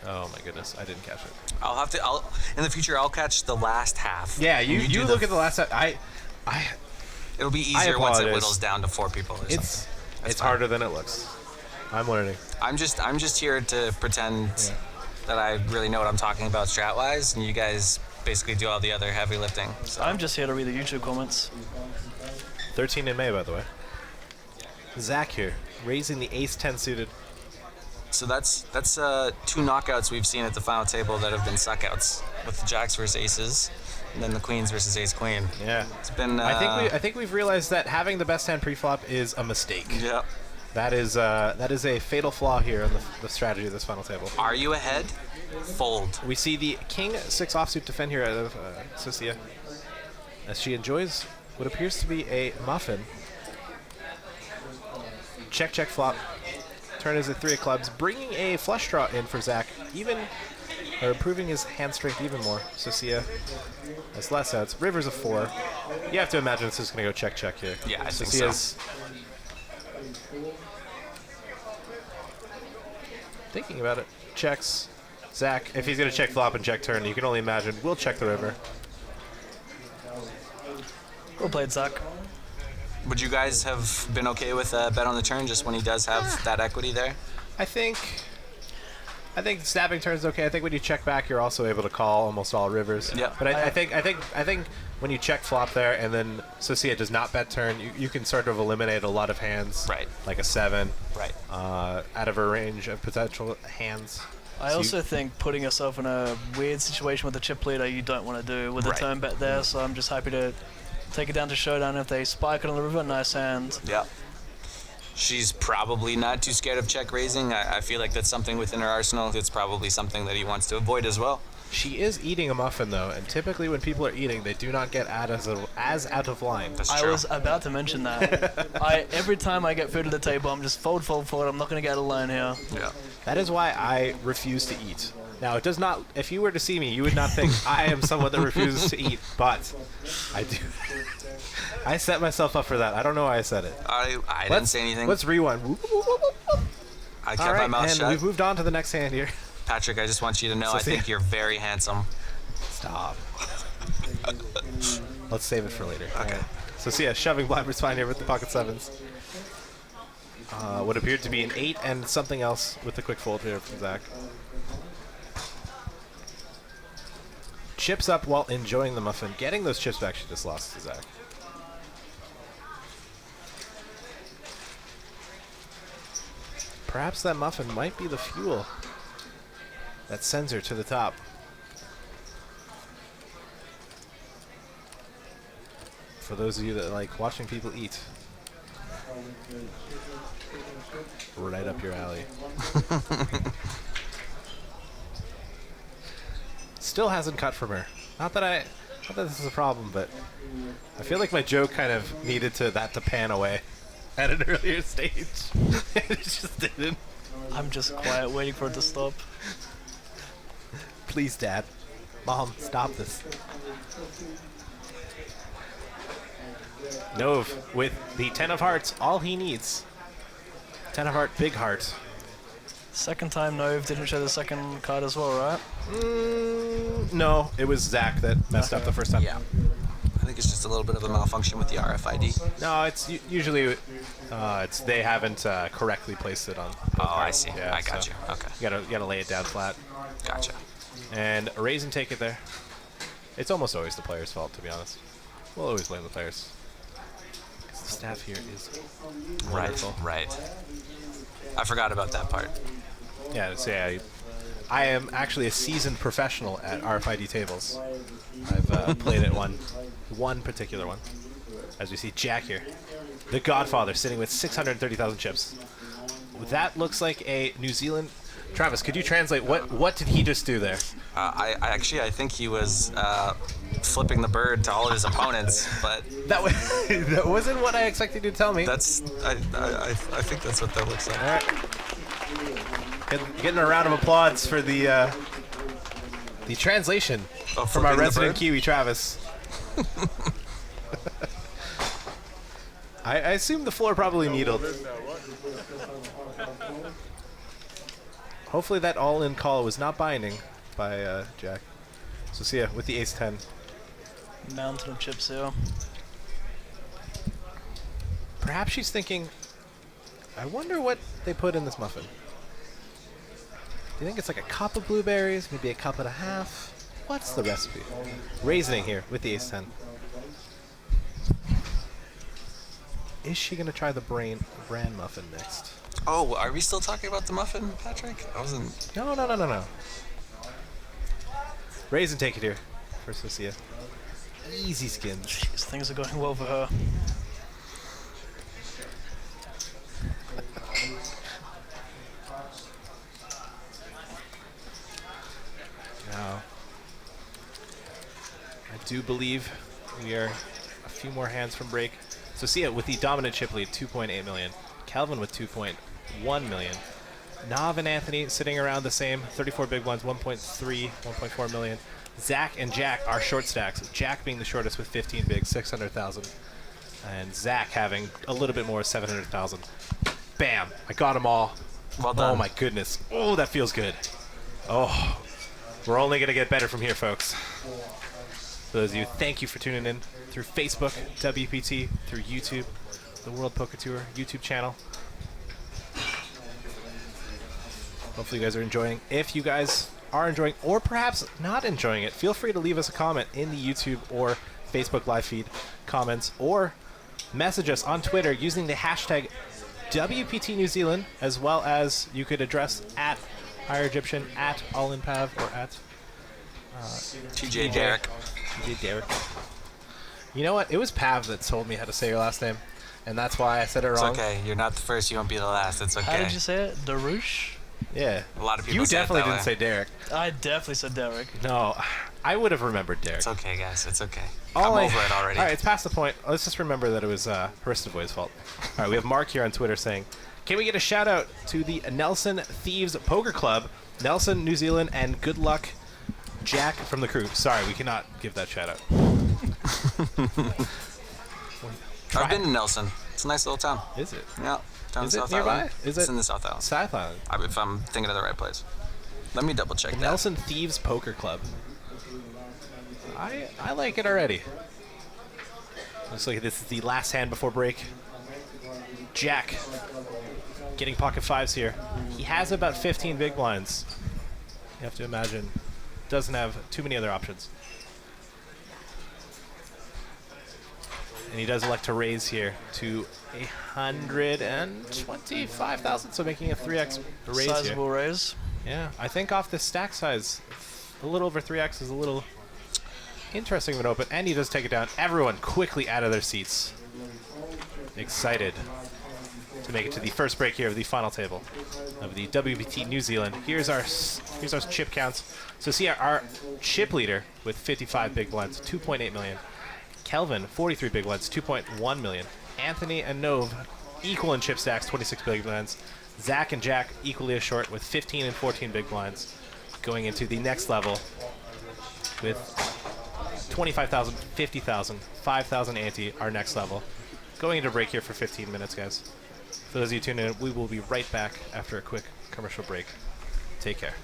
Speaker 6: Oh my goodness, I didn't catch it.
Speaker 10: I'll in the future I'll catch the last half.
Speaker 6: Yeah,
Speaker 10: and
Speaker 6: you
Speaker 10: do
Speaker 6: look at the last half.
Speaker 10: It'll be easier once it
Speaker 6: apologize.
Speaker 10: whittles down to 4 people. Or
Speaker 6: It's
Speaker 10: something. That's
Speaker 6: it's
Speaker 10: fine.
Speaker 6: harder than it looks. I'm learning.
Speaker 10: I'm just here to pretend that I really know what I'm talking about strat-wise, and you guys basically do all the other heavy lifting. So.
Speaker 9: I'm just here to read the YouTube comments.
Speaker 6: 13 in May, by the way. Zach here, raising the ace-10 suited.
Speaker 10: So that's 2 knockouts we've seen at the final table that have been suckouts, with the jacks versus aces, and then the queens versus ace queen.
Speaker 6: Yeah,
Speaker 10: it's been.
Speaker 6: I think we've realized that having the best hand pre-flop is a mistake.
Speaker 10: Yeah.
Speaker 6: That is a fatal flaw here in the strategy of this final table.
Speaker 10: Are you ahead? Fold.
Speaker 6: We see the king 6 offsuit defend here out of Socia, as she enjoys what appears to be a muffin. Check, check, flop. Turn is a 3 of clubs, bringing a flush draw in for Zach, improving his hand strength even more. Socia has less outs. River's a 4. You have to imagine this is going to go check, check here.
Speaker 10: Yeah, I think
Speaker 6: Socia's
Speaker 10: so.
Speaker 6: Thinking about it. Checks. Zach, if he's going to check flop and check turn, you can only imagine, we'll check the river.
Speaker 9: Well played, Zach.
Speaker 10: Would you guys have been okay with a bet on the turn just when he does have that equity there?
Speaker 6: I think snapping turn's okay. I think when you check back, you're also able to call almost all rivers.
Speaker 10: Yeah.
Speaker 6: But I think when you check flop there and then Socia does not bet turn, you can sort of eliminate a lot of hands.
Speaker 10: Right.
Speaker 6: Like a 7.
Speaker 10: Right.
Speaker 6: Out of a range of potential hands.
Speaker 9: I also think putting yourself in a weird situation with a chip leader you don't want to do with a turn bet there, so I'm just happy to take it down to showdown. If they spike it on the river, nice hand.
Speaker 10: Yeah. She's probably not too scared of check raising. I feel like that's something within her arsenal. It's probably something that he wants to avoid as well.
Speaker 6: She is eating a muffin though, and typically when people are eating, they do not get as out of line.
Speaker 10: That's
Speaker 9: I
Speaker 10: true.
Speaker 9: was about to mention that. Every time I get food at the table, I'm just fold, fold, fold. I'm not going to get a line here.
Speaker 10: Yeah.
Speaker 6: That is why I refuse to eat. Now, it does not, if you were to see me, you would not think I am someone that refuses to eat, but I do. I set myself up for that. I don't know why I said it.
Speaker 10: I didn't say anything.
Speaker 6: Let's rewind.
Speaker 10: I kept my mouth
Speaker 6: and
Speaker 10: shut.
Speaker 6: we've moved on to the next hand here.
Speaker 10: Patrick, I just want you to know I think you're very handsome.
Speaker 6: Stop. Let's save it for later.
Speaker 10: Okay.
Speaker 6: So see, shoving blind was fine here with the pocket 7s. What appeared to be an 8 and something else with the quick fold here from Zach. Chips up while enjoying the muffin. Getting those chips back, she just lost to Zach. Perhaps that muffin might be the fuel that sends her to the top. For those of you that like watching people eat. Right up your alley. Still hasn't cut from her. Not that this is a problem, but I feel like my joke kind of needed to pan away at an earlier stage. It just didn't.
Speaker 9: I'm just quiet, waiting for it to stop.
Speaker 6: Please, Dad. Mom, stop this. Nove with the 10 of hearts, all he needs. 10 of heart, big heart.
Speaker 9: Second time Nove didn't show the second card as well, right?
Speaker 6: No, it was Zach that messed up the first time.
Speaker 10: Yeah. I think it's just a little bit of a malfunction with the RFID.
Speaker 6: No, it's usually it's they haven't correctly placed it on.
Speaker 10: Oh, I see.
Speaker 6: Yeah,
Speaker 10: I got
Speaker 6: so
Speaker 10: you. Okay.
Speaker 6: You gotta lay it down flat.
Speaker 10: Gotcha.
Speaker 6: And raise and take it there. It's almost always the player's fault, to be honest. We'll always blame the players. 'Cause the staff here is wonderful.
Speaker 10: Right. I forgot about that part.
Speaker 6: Yeah, so yeah, I am actually a seasoned professional at RFID tables. I've played at one particular one. As we see Jack here, the Godfather, sitting with 630,000 chips. That looks like a New Zealand. Travis, could you translate what did he just do there?
Speaker 10: I think he was flipping the bird to all of his opponents, but
Speaker 6: that wasn't what I expected you to tell me.
Speaker 10: That's I think that's what that looks like.
Speaker 6: All right. Getting a round of applause for the translation from our resident Kiwi, Travis. I assume the floor probably needled. Hopefully that all-in call was not binding by Jack. So see ya with the ace-10.
Speaker 9: Mountain of chips here.
Speaker 6: Perhaps she's thinking, I wonder what they put in this muffin. Do you think it's like a cup of blueberries, maybe a cup and a half? What's the recipe? Raisoning here with the ace-10. Is she going to try the bran muffin next?
Speaker 8: Oh, are we still talking about the muffin, Patrick? I wasn't.
Speaker 6: No. Raisin, take it here. First, Lucia. Easy skins.
Speaker 9: Jeez, things are going well for her.
Speaker 6: Now, I do believe we are a few more hands from break. So Sia with the dominant chip lead, 2.8 million. Kelvin with 2.1 million. Nav and Anthony sitting around the same, 34 big ones, 1.3, 1.4 million. Zach and Jack are short stacks. Jack being the shortest with 15 big, 600,000. And Zach having a little bit more, 700,000. Bam! I got them all.
Speaker 8: Well done.
Speaker 6: Oh my goodness. Oh, that feels good. Oh, we're only going to get better from here, folks. For those of you, thank you for tuning in through Facebook, WPT, through YouTube, the World Poker Tour YouTube channel. Hopefully you guys are enjoying. If you guys are enjoying or perhaps not enjoying it, feel free to leave us a comment in the YouTube or Facebook live feed comments, or message us on Twitter using the hashtag WPT New Zealand, as well as you could address at Higher Egyptian, at AllInPav, or at
Speaker 8: TJ Derek.
Speaker 6: TJ Derek. You know what? It was Pav that told me how to say your last name, and that's why I said it wrong.
Speaker 8: It's okay. You're not the first. You won't be the last. It's okay.
Speaker 9: How did you say it? Darush?
Speaker 6: Yeah.
Speaker 8: A lot of people
Speaker 6: You
Speaker 8: say it
Speaker 6: definitely
Speaker 8: that
Speaker 6: didn't
Speaker 8: way.
Speaker 6: say Derek.
Speaker 9: I definitely said Derek.
Speaker 6: No, I would have remembered Derek.
Speaker 8: It's okay, guys. It's okay.
Speaker 6: All
Speaker 8: I'm over it already.
Speaker 6: All right, it's past the point. Let's just remember that it was Haristovoy's fault. All right, we have Mark here on Twitter saying, can we get a shout out to the Nelson Thieves Poker Club, Nelson, New Zealand, and good luck, Jack from the crew. Sorry, we cannot give that shout out.
Speaker 8: I've been to Nelson. It's a nice little town.
Speaker 6: Is it?
Speaker 8: Yeah. Down
Speaker 6: Is it
Speaker 8: South
Speaker 6: nearby?
Speaker 8: Island.
Speaker 6: Is
Speaker 8: It's
Speaker 6: it
Speaker 8: in the South Island.
Speaker 6: South Island.
Speaker 8: If I'm thinking of the right place. Let me double check
Speaker 6: The
Speaker 8: that.
Speaker 6: Nelson Thieves Poker Club. I like it already. Looks like this is the last hand before break. Jack getting pocket fives here. He has about 15 big blinds. You have to imagine. Doesn't have too many other options. And he does elect to raise here to 125,000, so making a 3x raise
Speaker 9: Sizable
Speaker 6: here.
Speaker 9: raise.
Speaker 6: Yeah, I think off the stack size, a little over 3x is a little interesting of an open, and he does take it down. Everyone quickly out of their seats. Excited to make it to the first break here of the final table of the WPT New Zealand. Here's our chip counts. So see our chip leader with 55 big blinds, 2.8 million. Kelvin, 43 big blinds, 2.1 million. Anthony and Nove, equal in chip stacks, 26 big blinds. Zach and Jack equally as short with 15 and 14 big blinds. Going into the next level with 25,000, 50,000, 5,000 ante, our next level. Going into break here for 15 minutes, guys. For those of you tuning in, we will be right back after a quick commercial break. Take care.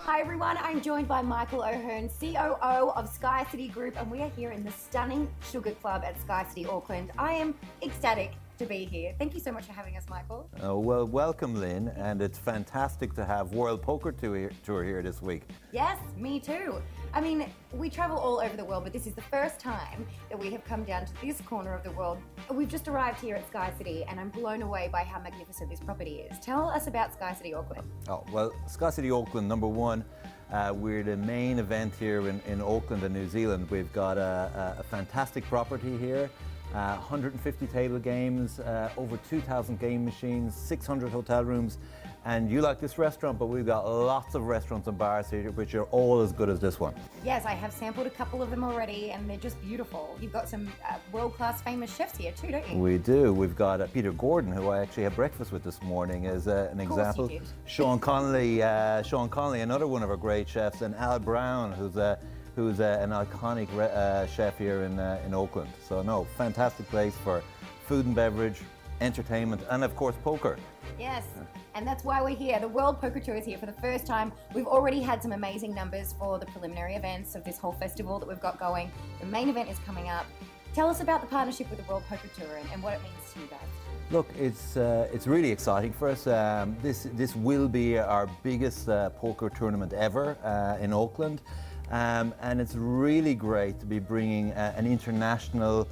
Speaker 11: Hi everyone, I'm joined by Michael O'Hearn, COO of Sky City Group, and we are here in the stunning Sugar Club at Sky City Auckland. I am ecstatic to be here. Thank you so much for having us, Michael.
Speaker 12: Well, welcome, Lynn, and it's fantastic to have World Poker Tour here this week.
Speaker 11: Yes, me too. I mean, we travel all over the world, but this is the first time that we have come down to this corner of the world. We've just arrived here at Sky City, and I'm blown away by how magnificent this property is. Tell us about Sky City Auckland.
Speaker 12: Oh, well, Sky City Auckland, number one, we're the main event here in Auckland and New Zealand. We've got a fantastic property here. 150 table games, over 2,000 game machines, 600 hotel rooms, and you like this restaurant, but we've got lots of restaurants and bars here which are all as good as this one.
Speaker 11: Yes, I have sampled a couple of them already, and they're just beautiful. You've got some world-class famous chefs here too, don't you?
Speaker 12: We do. We've got Peter Gordon, who I actually had breakfast with this morning, as an example.
Speaker 11: You did.
Speaker 12: Sean Connolly, another one of our great chefs, and Al Brown, who's an iconic chef here in Auckland. So no, fantastic place for food and beverage, entertainment, and of course poker.
Speaker 11: Yes, and that's why we're here. The World Poker Tour is here for the first time. We've already had some amazing numbers for the preliminary events of this whole festival that we've got going. The main event is coming up. Tell us about the partnership with the World Poker Tour and what it means to you guys.
Speaker 12: Look, it's really exciting for us. This will be our biggest poker tournament ever in Auckland, and it's really great to be bringing an international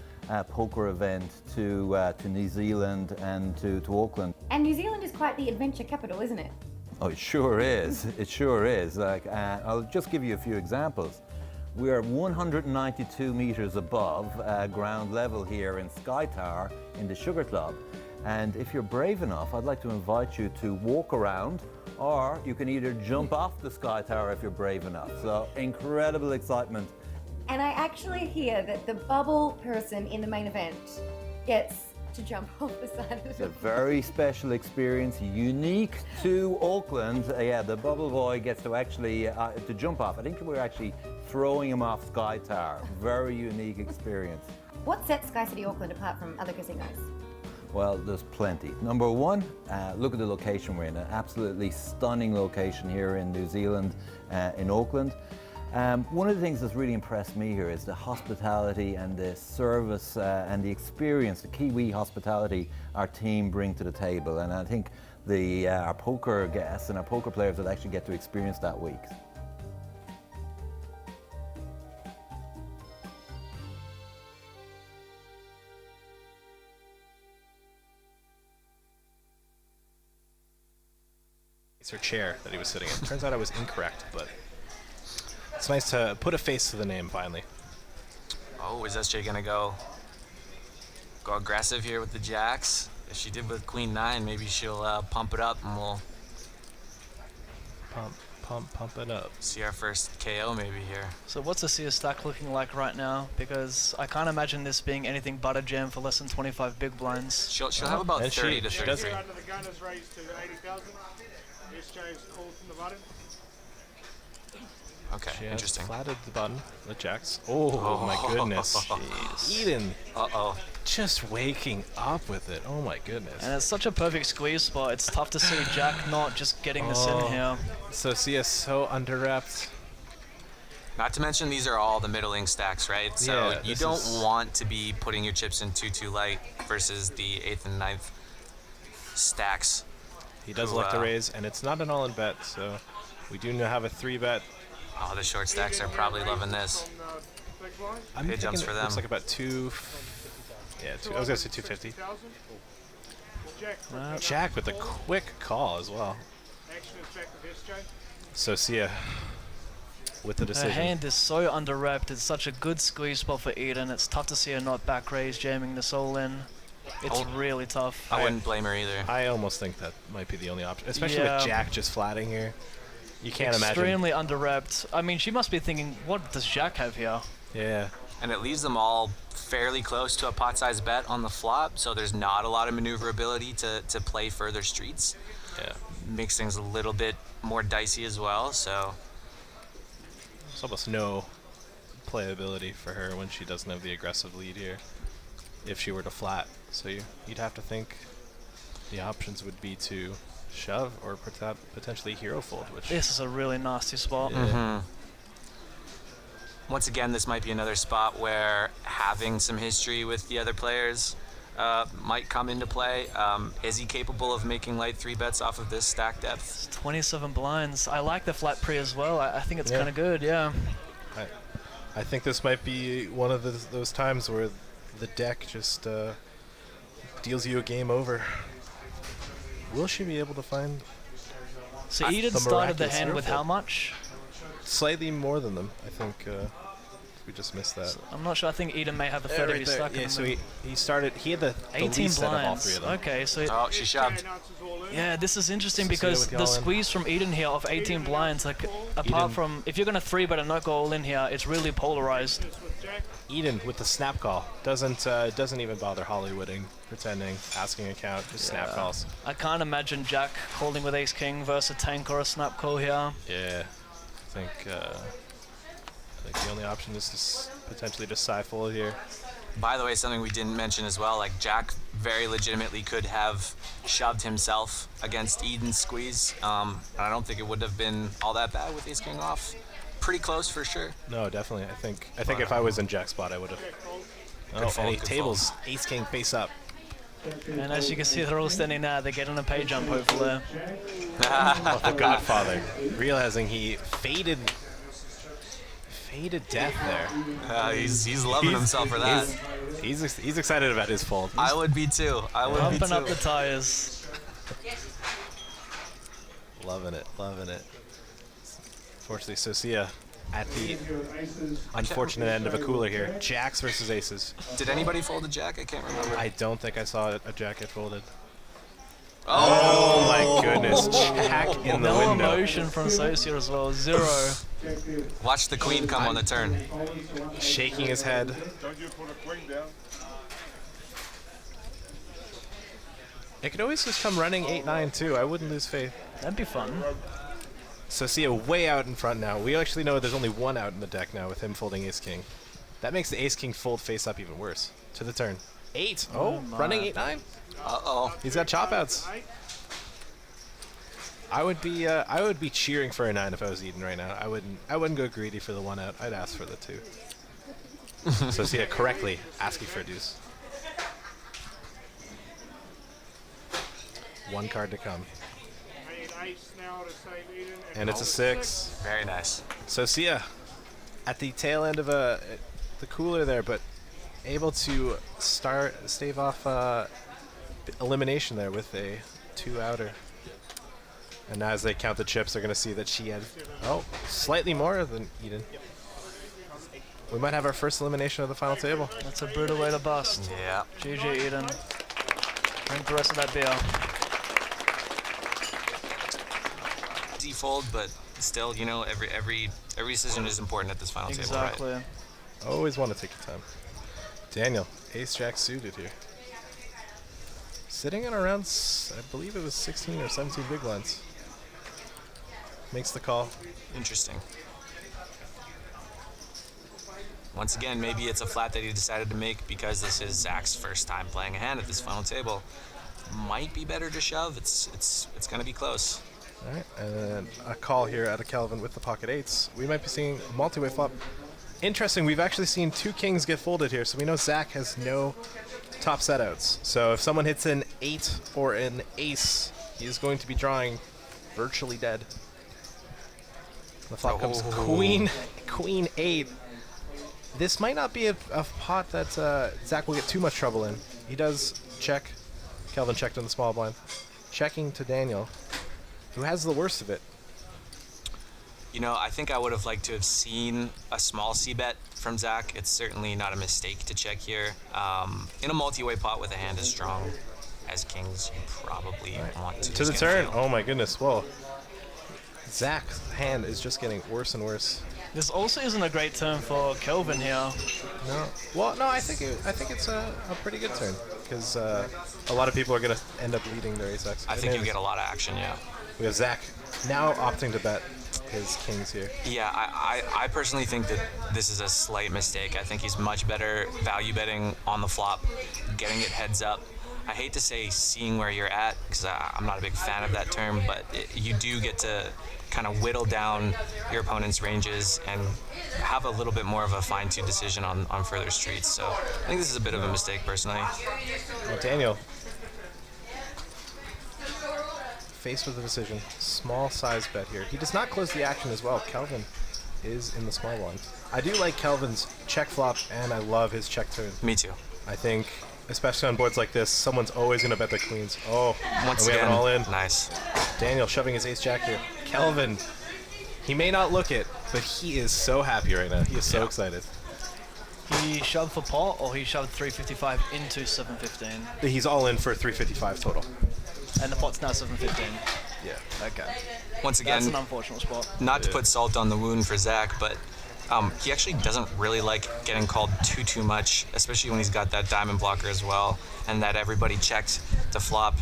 Speaker 12: poker event to New Zealand and to Auckland.
Speaker 11: And New Zealand is quite the adventure capital, isn't it?
Speaker 12: Oh, it sure is. It sure is. Like, I'll just give you a few examples. We are 192 meters above ground level here in Sky Tower in the Sugar Club. And if you're brave enough, I'd like to invite you to walk around, or you can either jump off the Sky Tower if you're brave enough. So incredible excitement.
Speaker 11: And I actually hear that the bubble person in the main event gets to jump off the side of
Speaker 12: It's
Speaker 11: the
Speaker 12: a very special experience, unique to Auckland. Yeah, the bubble boy gets to actually to jump off. I think we're actually throwing him off Sky Tower. Very unique experience.
Speaker 11: What sets Sky City Auckland apart from other casinos?
Speaker 12: Well, there's plenty. Number one, look at the location we're in. An absolutely stunning location here in New Zealand, in Auckland. One of the things that's really impressed me here is the hospitality and the service and the experience, the Kiwi hospitality our team bring to the table. And I think our poker guests and our poker players will actually get to experience that week.
Speaker 6: It's her chair that he was sitting in. Turns out I was incorrect, but it's nice to put a face to the name finally.
Speaker 10: Oh, is SJ gonna go aggressive here with the jacks? If she did with Queen 9, maybe she'll pump it up and we'll
Speaker 6: pump it up.
Speaker 10: see our first KO maybe here.
Speaker 9: So what's the CS stack looking like right now? Because I can't imagine this being anything but a jam for less than 25 big blinds.
Speaker 10: She'll have about
Speaker 6: And
Speaker 10: 30 to
Speaker 6: she
Speaker 10: 33.
Speaker 7: Under the gunners raised to 80,000. SJ's called from the button.
Speaker 10: Okay,
Speaker 6: She has
Speaker 10: interesting.
Speaker 6: flatted the button with jacks. Oh my goodness. Jeez. Eden
Speaker 10: Uh-oh.
Speaker 6: just waking up with it. Oh my goodness.
Speaker 9: And it's such a perfect squeeze spot. It's tough to see Jack not just getting this in here.
Speaker 6: So CS so under-repped.
Speaker 10: Not to mention these are all the middling stacks, right? So
Speaker 6: Yeah,
Speaker 10: you
Speaker 6: this
Speaker 10: don't
Speaker 6: is-
Speaker 10: want to be putting your chips in too light versus the 8th and 9th stacks.
Speaker 6: He does
Speaker 10: Who,
Speaker 6: elect to raise, and it's not an all-in bet, so we do have a 3-bet.
Speaker 10: Oh, the short stacks are probably loving this.
Speaker 6: I'm
Speaker 10: Big jumps
Speaker 6: thinking
Speaker 10: for
Speaker 6: it
Speaker 10: them.
Speaker 6: looks like about I was gonna say 250. Jack with a quick call as well.
Speaker 7: Action is back with SJ.
Speaker 6: So Sia with the
Speaker 9: Her
Speaker 6: decision.
Speaker 9: hand is so under-wrapped. It's such a good squeeze spot for Eden. It's tough to see her not back raise, jamming this all in. It's really tough.
Speaker 10: I wouldn't blame her either.
Speaker 6: I almost think that might be the only option, especially
Speaker 9: Yeah.
Speaker 6: with Jack just flatting here. You can't imagine.
Speaker 9: Extremely under-wrapped. I mean, she must be thinking, what does Jack have here?
Speaker 6: Yeah.
Speaker 10: And it leaves them all fairly close to a pot-sized bet on the flop, so there's not a lot of maneuverability to play further streets.
Speaker 6: Yeah.
Speaker 10: Makes things a little bit more dicey as well, so...
Speaker 6: There's almost no playability for her when she doesn't have the aggressive lead here. If she were to flat. So you'd have to think the options would be to shove or potentially hero fold, which...
Speaker 9: This is a really nasty spot.
Speaker 6: Yeah.
Speaker 10: Once again, this might be another spot where having some history with the other players might come into play. Is he capable of making light 3-bets off of this stack depth?
Speaker 9: 27 blinds. I like the flat pre as well. I think it's
Speaker 6: Yeah.
Speaker 9: kind of good, yeah.
Speaker 6: I think this might be one of those times where the deck just deals you a game over. Will she be able to find...
Speaker 9: So Eden
Speaker 6: the
Speaker 9: started the
Speaker 6: miraculous
Speaker 9: hand
Speaker 6: hero
Speaker 9: with
Speaker 6: fold?
Speaker 9: how much?
Speaker 6: Slightly more than them. I think we just missed that.
Speaker 9: I'm not sure. I think Eden may have the third of his stack.
Speaker 6: Yeah, so he started... He had the
Speaker 9: 18
Speaker 6: least set of all
Speaker 9: blinds.
Speaker 6: three of them.
Speaker 9: Okay, so...
Speaker 10: Oh, she shoved.
Speaker 9: Yeah, this is interesting
Speaker 6: So
Speaker 9: because
Speaker 6: with the
Speaker 9: the
Speaker 6: all-in.
Speaker 9: squeeze from Eden here of 18 blinds, like, apart
Speaker 6: Eden.
Speaker 9: from... If you're going to 3-bet and not go all in here, it's really polarized.
Speaker 6: Eden with the snap call doesn't even bother Hollywooding, pretending, asking account, just snap
Speaker 9: Yeah.
Speaker 6: calls.
Speaker 9: I can't imagine Jack holding with Ace King versus a tank or a snap call here.
Speaker 6: Yeah, I think the only option is to potentially just side fold here.
Speaker 10: By the way, something we didn't mention as well, like Jack very legitimately could have shoved himself against Eden's squeeze. I don't think it would have been all that bad with ace king off. Pretty close for sure.
Speaker 6: No, definitely. I think if I was in Jack's spot, I would have. Oh,
Speaker 10: fold,
Speaker 6: and he
Speaker 10: good
Speaker 6: tables ace king face up.
Speaker 9: And as you can see, they're all standing there. They're getting a pay jump, hopefully.
Speaker 6: Oh, the Godfather, realizing he faded death there.
Speaker 10: He's loving himself for that.
Speaker 6: He's excited about his fold.
Speaker 10: I would be too. I would be too.
Speaker 9: Pumping up the tires.
Speaker 6: Loving it. Fortunately, Socia at the unfortunate end of a cooler here. Jacks versus aces.
Speaker 10: Did anybody fold a jack? I can't remember.
Speaker 6: I don't think I saw a jack get folded.
Speaker 10: Oh,
Speaker 6: my goodness. Jack in the
Speaker 9: No
Speaker 6: window.
Speaker 9: emotion from Socia as well. 0.
Speaker 10: Watch the queen come on the turn.
Speaker 6: Shaking his head.
Speaker 7: Don't you put a queen down?
Speaker 6: It could always just come running 8-9 too. I wouldn't lose faith.
Speaker 9: That'd be fun.
Speaker 6: Socia way out in front now. We actually know there's only one out in the deck now with him folding ace king. That makes the ace king fold face up even worse. To the turn. 8. Oh, running 8-9.
Speaker 10: Uh-oh.
Speaker 6: He's got chop outs. I would be cheering for a 9 if I was Eden right now. I wouldn't go greedy for the 1 out. I'd ask for the 2. Socia correctly asking for a deuce. 1 card to come.
Speaker 7: I need ace now to save Eden.
Speaker 6: And it's a 6.
Speaker 10: Very nice.
Speaker 6: Socia at the tail end of the cooler there, but able to stave off elimination there with a 2-outer. And as they count the chips, they're going to see that she had, slightly more than Eden. We might have our first elimination of the final table.
Speaker 9: That's a brutal way to bust.
Speaker 10: Yeah.
Speaker 9: GG, Eden. Drink the rest of that beer.
Speaker 10: Easy fold, but still, you know, every decision is important at this final table,
Speaker 9: Exactly.
Speaker 10: right?
Speaker 6: Always want to take your time. Daniel, ace-jack suited here. Sitting in around, I believe it was 16 or 17 big blinds. Makes the call.
Speaker 10: Interesting. Once again, maybe it's a flat that he decided to make because this is Zach's first time playing a hand at this final table. Might be better to shove. It's going to be close.
Speaker 6: All right, and a call here out of Kelvin with the pocket 8s. We might be seeing a multi-way flop. Interesting, we've actually seen 2 kings get folded here, so we know Zach has no top setouts. So if someone hits an 8 or an ace, he is going to be drawing virtually dead. The flop comes queen 8. This might not be a pot that Zach will get too much trouble in. He does check. Kelvin checked in the small blind. Checking to Daniel, who has the worst of it.
Speaker 10: You know, I think I would have liked to have seen a small c-bet from Zach. It's certainly not a mistake to check here. In a multi-way pot with a hand as strong as kings, you probably want to.
Speaker 6: To the turn. Oh my goodness. Whoa. Zach's hand is just getting worse and worse.
Speaker 9: This also isn't a great turn for Kelvin here.
Speaker 6: No. Well, no, I think it's a pretty good turn because a lot of people are going to end up leading their ace-x.
Speaker 10: I think you get a lot of action, yeah.
Speaker 6: We have Zach now opting to bet his kings here.
Speaker 10: Yeah, I personally think that this is a slight mistake. I think he's much better value betting on the flop, getting it heads up. I hate to say seeing where you're at because I'm not a big fan of that term, but you do get to kind of whittle down your opponent's ranges and have a little bit more of a fine-tuned decision on further streets. So I think this is a bit of a mistake personally.
Speaker 6: Well, Daniel, faced with a decision, small size bet here. He does not close the action as well. Kelvin is in the small one. I do like Kelvin's check flop, and I love his check turn.
Speaker 10: Me too.
Speaker 6: I think, especially on boards like this, someone's always going to bet their queens. Oh,
Speaker 10: once
Speaker 6: and we
Speaker 10: again,
Speaker 6: have it all in.
Speaker 10: Nice.
Speaker 6: Daniel shoving his ace-jack here. Kelvin, he may not look it, but he is so happy right now. He is so excited.
Speaker 9: He shoved for pot, or he shoved 355 into 715?
Speaker 6: He's all in for 355 total.
Speaker 9: And the pot's now 715?
Speaker 6: Yeah.
Speaker 9: Okay.
Speaker 10: Once again,
Speaker 9: that's an unfortunate spot.
Speaker 10: Not to put salt on the wound for Zach, but he actually doesn't really like getting called too much, especially when he's got that diamond blocker as well, and that everybody checked to flop.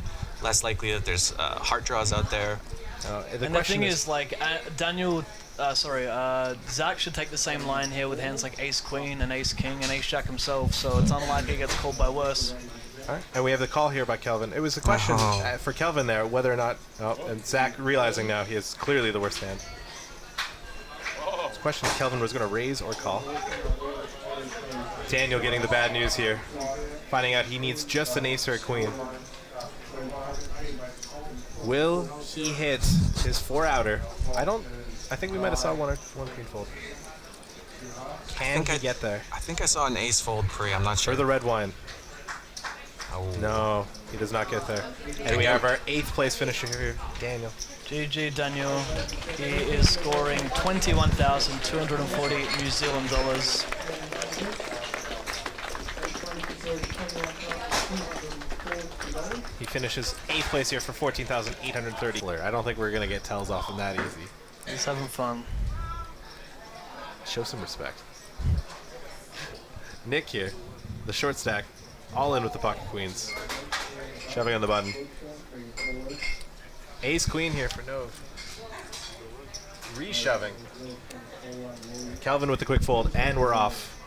Speaker 10: Less likely that there's heart draws out there.
Speaker 9: And the thing is, like, Zach should take the same line here with hands like Ace Queen and Ace King and Ace Jack himself, so it's unlikely he gets called by worse.
Speaker 6: All right, and we have the call here by Kelvin. It was a question for Kelvin there, whether or not, and Zach realizing now he is clearly the worst hand. This question is Kelvin was going to raise or call. Daniel getting the bad news here, finding out he needs just an ace or a queen. Will he hit his 4-outer? I think we might have saw one queen fold. Can he get there?
Speaker 10: I think I saw an ace fold pre. I'm not sure.
Speaker 6: Or the red wine.
Speaker 10: Oh.
Speaker 6: No, he does not get there. And we have our 8th place finisher here, Daniel.
Speaker 9: GG Daniel. He is scoring 21,240 New Zealand dollars.
Speaker 6: He finishes 8th place here for 14,830. I don't think we're going to get tells off him that easy.
Speaker 9: He's having fun.
Speaker 6: Show some respect. Nick here, the short stack, all in with the pocket queens. Shoving on the button. Ace queen here for Nove. Reshoving. Kelvin with the quick fold, and we're off.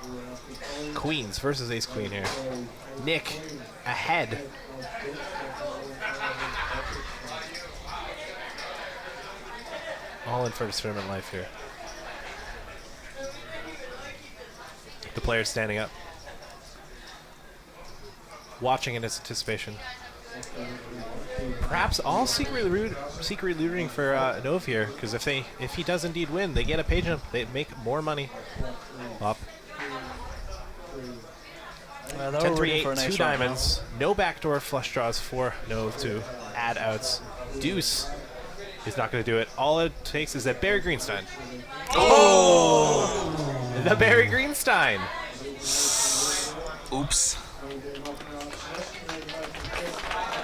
Speaker 6: Queens versus ace queen here. Nick ahead. All in for his tournament life here. The players standing up, watching in anticipation. Perhaps all secretly rooting for Nove here, because if he does indeed win, they get a page up. They make more money. Up. 10-3-8, 2 diamonds, no backdoor flush draws for Nove to add outs. Deuce is not going to do it. All it takes is that Barry Greenstein. Oh! The Barry Greenstein.
Speaker 10: Oops.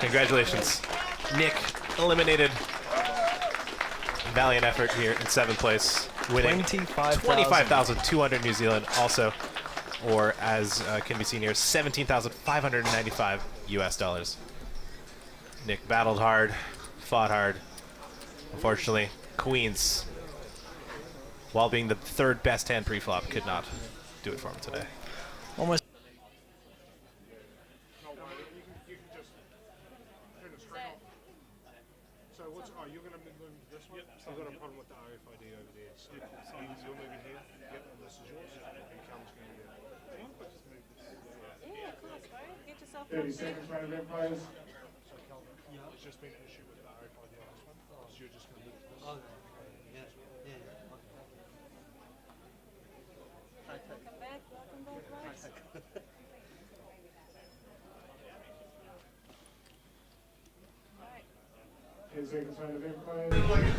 Speaker 6: Congratulations. Nick eliminated. Valiant effort here in 7th place, winning 25,200 New Zealand also, or as can be seen here, 17,595 US dollars. Nick battled hard, fought hard. Unfortunately, queens, while being the 3rd best hand pre-flop, could not do it for him today.
Speaker 9: Almost.
Speaker 7: So what's, oh, you're going to move this one? I've got a problem with the RFID over there. So you're moving here? Yep, and this is yours. And Calvin's going to do it.
Speaker 13: Yeah, of course, bro. Get yourself
Speaker 7: 30 seconds, round of empires. So Calvin, it's just been an issue with the RFID on this one. So you're just going to move this. Oh, yeah.
Speaker 13: Welcome back, mate.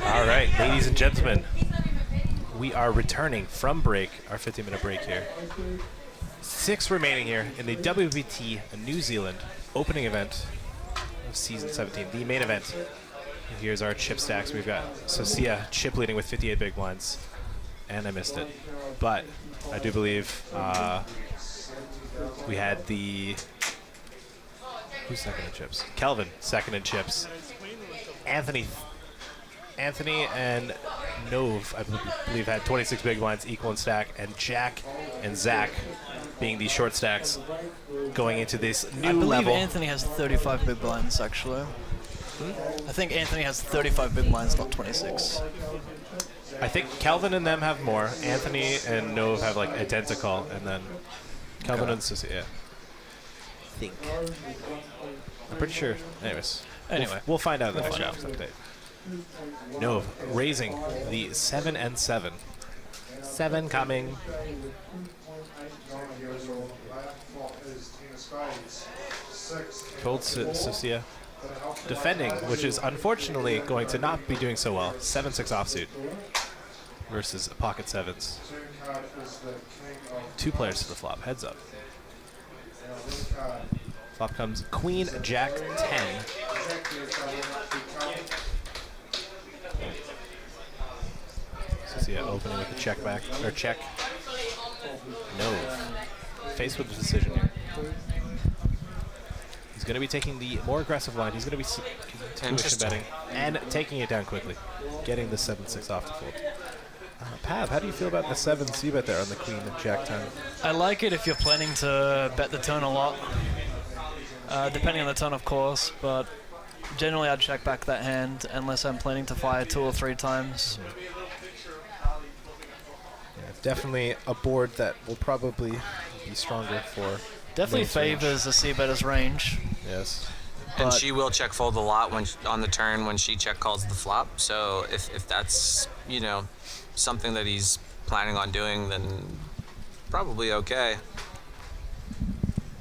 Speaker 6: All right, ladies and gentlemen, we are returning from break, our 15-minute break here. 6 remaining here in the WPT New Zealand opening event of season 17, the main event. And here's our chip stacks. We've got Socia chip leading with 58 big blinds, and I missed it, but I do believe we had the who's second in chips? Kelvin second in chips. Anthony and Nove, I believe, had 26 big blinds equal in stack, and Jack and Zach being the short stacks going into this new
Speaker 9: I believe
Speaker 6: level.
Speaker 9: Anthony has 35 big blinds, actually. I think Anthony has 35 big blinds, not 26.
Speaker 6: I think Kelvin and them have more. Anthony and Nove have like identical, and then Kelvin and Susie, yeah. I think. I'm pretty sure. Anyways.
Speaker 9: Anyway.
Speaker 6: We'll find out in the next draft update. Nove raising the 7 and 7. 7 coming. Told Socia defending, which is unfortunately going to not be doing so well. 7-6 offsuit versus pocket 7s. 2 players to the flop. Heads up. Flop comes Queen, Jack, 10. Socia opening with the check back, or check. No. Faced with the decision here. He's going to be taking the more aggressive line. He's going to be Tuition
Speaker 10: Interesting.
Speaker 6: betting and taking it down quickly, getting the 7-6 off the fold. Pav, how do you feel about the 7 c-bet there on the queen and jack 10?
Speaker 9: I like it if you're planning to bet the turn a lot, depending on the turn, of course, but generally I'd check back that hand unless I'm planning to fire 2 or 3 times.
Speaker 6: Yeah, definitely a board that will probably be stronger for...
Speaker 9: Definitely
Speaker 6: Main's range.
Speaker 9: favors the c-better's range.
Speaker 6: Yes.
Speaker 10: And
Speaker 9: But-
Speaker 10: she will check fold a lot when on the turn when she check calls the flop. So if that's, you know, something that he's planning on doing, then probably okay.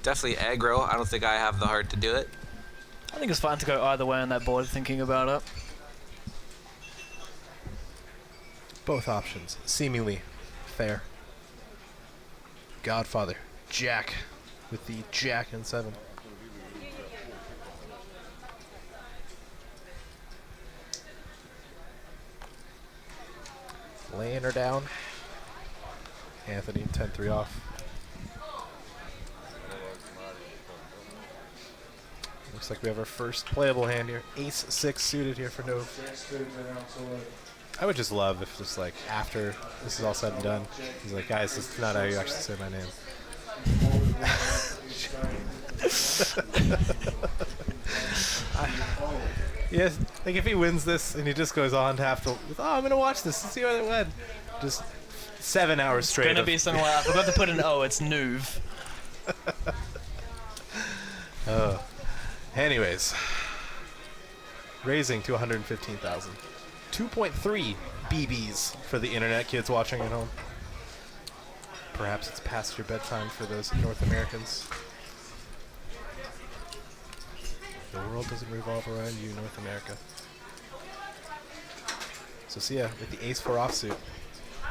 Speaker 10: Definitely aggro. I don't think I have the heart to do it.
Speaker 9: I think it's fine to go either way on that board thinking about it.
Speaker 6: Both options, seemingly fair. Godfather, Jack, with the jack and 7. Laying her down. Anthony, 10-3 off. Looks like we have our first playable hand here. Ace-6 suited here for Nove. I would just love if just like after this is all said and done, he's like, guys, this is not how you actually say my name. Yes, like if he wins this and he just goes on to have to, oh, I'm gonna watch this and see where it went. Just 7 hours straight.
Speaker 9: Gonna
Speaker 6: of-
Speaker 9: be something like, I forgot to put an O, it's Nuve.
Speaker 6: Anyways, raising to 115,000. 2.3 BBs for the internet kids watching at home. Perhaps it's past your bedtime for those North Americans. The world doesn't revolve around you, North America. So Sia with the ace-4 offsuit.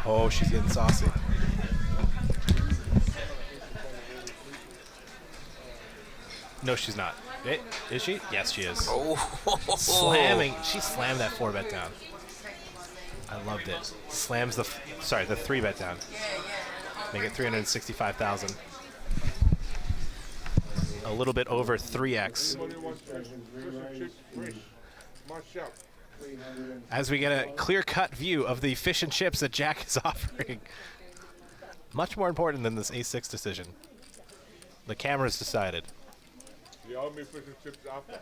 Speaker 6: Oh, she's getting saucy. No, she's not. Is she? Yes, she is.
Speaker 10: Oh.
Speaker 6: Slamming. She slammed that 4-bet down. I loved it. Slams the 3-bet down. Make it 365,000. A little bit over 3x. As we get a clear-cut view of the fish and chips that Jack is offering. Much more important than this A6 decision. The camera's decided.
Speaker 7: You owe me fish and chips after.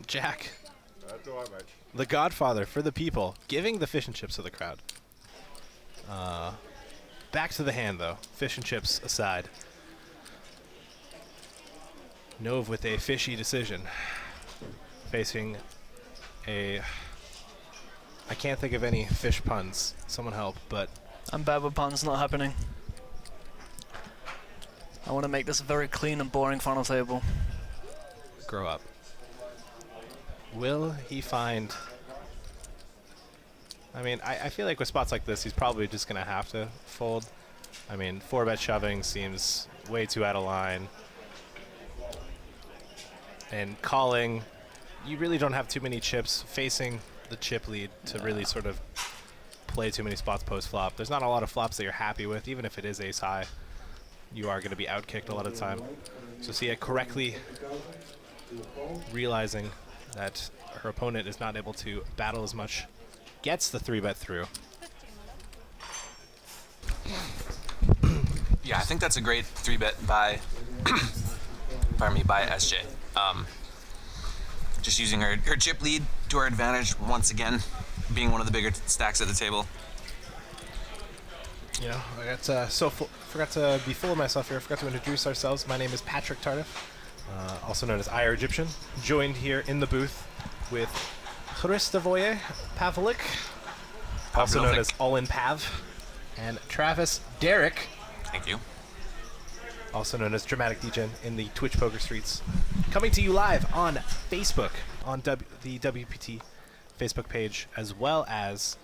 Speaker 6: Jack,
Speaker 7: That's all right, mate.
Speaker 6: the Godfather for the people, giving the fish and chips to the crowd. Back to the hand, though. Fish and chips aside. Nove with a fishy decision. Facing a... I can't think of any fish puns. Someone help, but...
Speaker 9: I'm bad with puns, not happening. I want to make this a very clean and boring final table.
Speaker 6: Grow up. Will he find... I mean, I feel like with spots like this, he's probably just going to have to fold. I mean, 4-bet shoving seems way too out of line. And calling, you really don't have too many chips facing the chip lead to really sort of play too many spots post-flop. There's not a lot of flops that you're happy with, even if it is ace-high. You are going to be outkicked a lot of the time. So Sia correctly realizing that her opponent is not able to battle as much, gets the 3-bet through.
Speaker 10: Yeah, I think that's a great 3-bet by, pardon me, by SJ. Just using her chip lead to her advantage once again, being one of the bigger stacks at the table.
Speaker 6: You know, I got forgot to be full of myself here. I forgot to introduce ourselves. My name is Patrick Tardif, also known as IR Egyptian. Joined here in the booth with Hristovoje Pavlik, also known as All In Pav, and Travis Derrick.
Speaker 10: Thank you.
Speaker 6: Also known as Dramatic DJ in the Twitch poker streets. Coming to you live on Facebook, on the WPT Facebook page, as well as